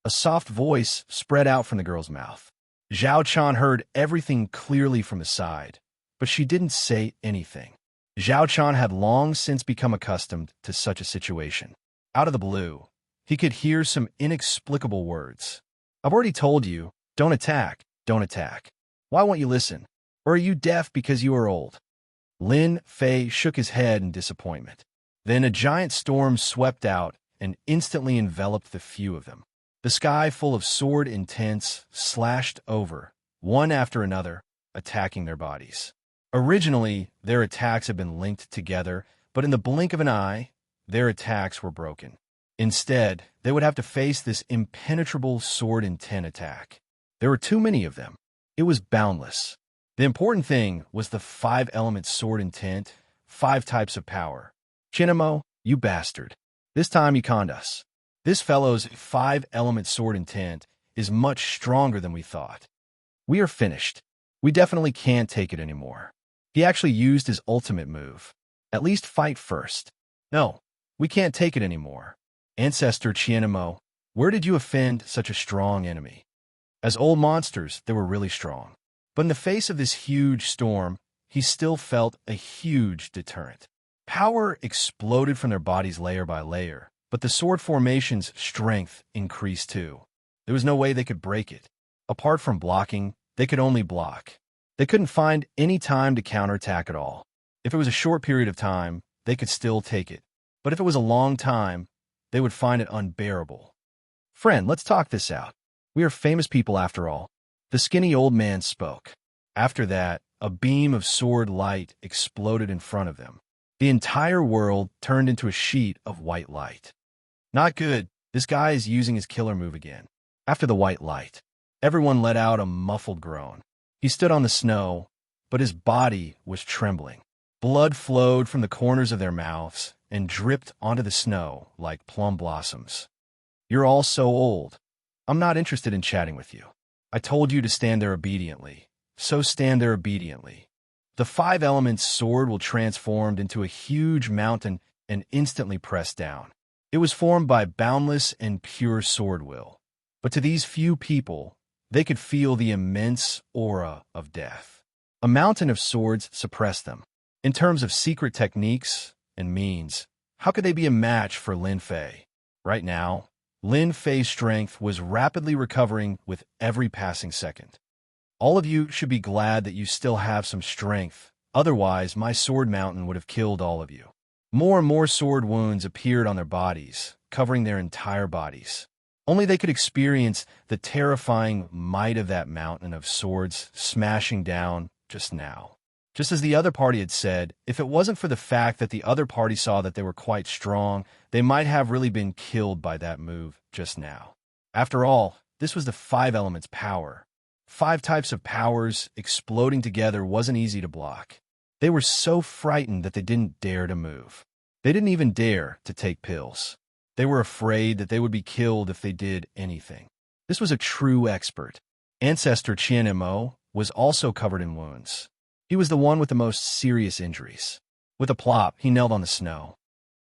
A soft voice spread out from the girl's mouth. Zhao Chan heard everything clearly from the side, but she didn't say anything. Zhao Chan had long since become accustomed to such a situation. Out of the blue, he could hear some inexplicable words. I've already told you, don't attack, don't attack. Why won't you listen? Or are you deaf because you are old? Lin Fei shook his head in disappointment. Then a giant storm swept out and instantly enveloped the few of them. The sky full of sword intents slashed over, one after another, attacking their bodies. Originally, their attacks had been linked together, but in the blink of an eye, their attacks were broken. Instead, they would have to face this impenetrable sword intent attack. There were too many of them. It was boundless. The important thing was the 5-element sword intent, 5 types of power. Chinamo, you bastard. This time you conned us. This fellow's 5-element sword intent is much stronger than we thought. We are finished. We definitely can't take it anymore. He actually used his ultimate move. At least fight first. No, we can't take it anymore. Ancestor Chinamo, where did you offend such a strong enemy? As old monsters, they were really strong. But in the face of this huge storm, he still felt a huge deterrent. Power exploded from their bodies layer by layer, but the sword formation's strength increased too. There was no way they could break it. Apart from blocking, they could only block. They couldn't find any time to counterattack at all. If it was a short period of time, they could still take it. But if it was a long time, they would find it unbearable. Friend, let's talk this out. We are famous people after all. The skinny old man spoke. After that, a beam of sword light exploded in front of them. The entire world turned into a sheet of white light. Not good. This guy is using his killer move again. After the white light, everyone let out a muffled groan. He stood on the snow, but his body was trembling. Blood flowed from the corners of their mouths and dripped onto the snow like plum blossoms. You're all so old. I'm not interested in chatting with you. I told you to stand there obediently, so stand there obediently. The 5-element sword will transform into a huge mountain and instantly press down. It was formed by boundless and pure sword will. But to these few people, they could feel the immense aura of death. A mountain of swords suppressed them. In terms of secret techniques and means, how could they be a match for Lin Fei? Right now, Lin Fei's strength was rapidly recovering with every passing second. All of you should be glad that you still have some strength. Otherwise, my sword mountain would have killed all of you. More and more sword wounds appeared on their bodies, covering their entire bodies. Only they could experience the terrifying might of that mountain of swords smashing down just now. Just as the other party had said, if it wasn't for the fact that the other party saw that they were quite strong, they might have really been killed by that move just now. After all, this was the 5 elements power. 5 types of powers exploding together wasn't easy to block. They were so frightened that they didn't dare to move. They didn't even dare to take pills. They were afraid that they would be killed if they did anything. This was a true expert. Ancestor Chinamo was also covered in wounds. He was the one with the most serious injuries. With a plop, he knelt on the snow.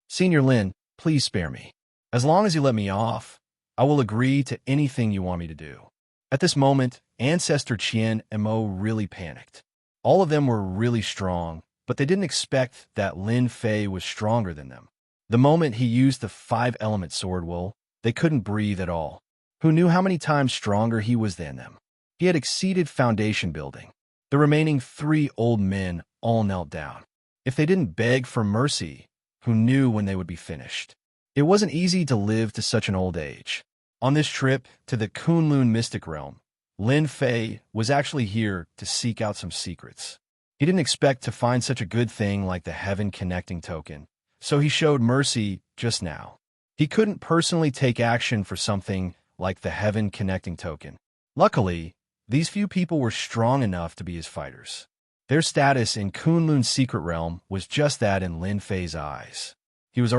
Senior Lin, please spare me. As long as you let me off, I will agree to anything you want me to do. At this moment, Ancestor Chien and Mo really panicked. All of them were really strong, but they didn't expect that Lin Fei was stronger than them. The moment he used the 5-element sword will, they couldn't breathe at all. Who knew how many times stronger he was than them? He had exceeded foundation building. The remaining 3 old men all knelt down. If they didn't beg for mercy, who knew when they would be finished? It wasn't easy to live to such an old age. On this trip to the Kunlun Mystic Realm, Lin Fei was actually here to seek out some secrets. He didn't expect to find such a good thing like the Heaven Connecting Token, so he showed mercy just now. He couldn't personally take action for something like the Heaven Connecting Token. Luckily, these few people were strong enough to be his fighters. Their status in Kunlun's secret realm was just that in Lin Fei's eyes. He was already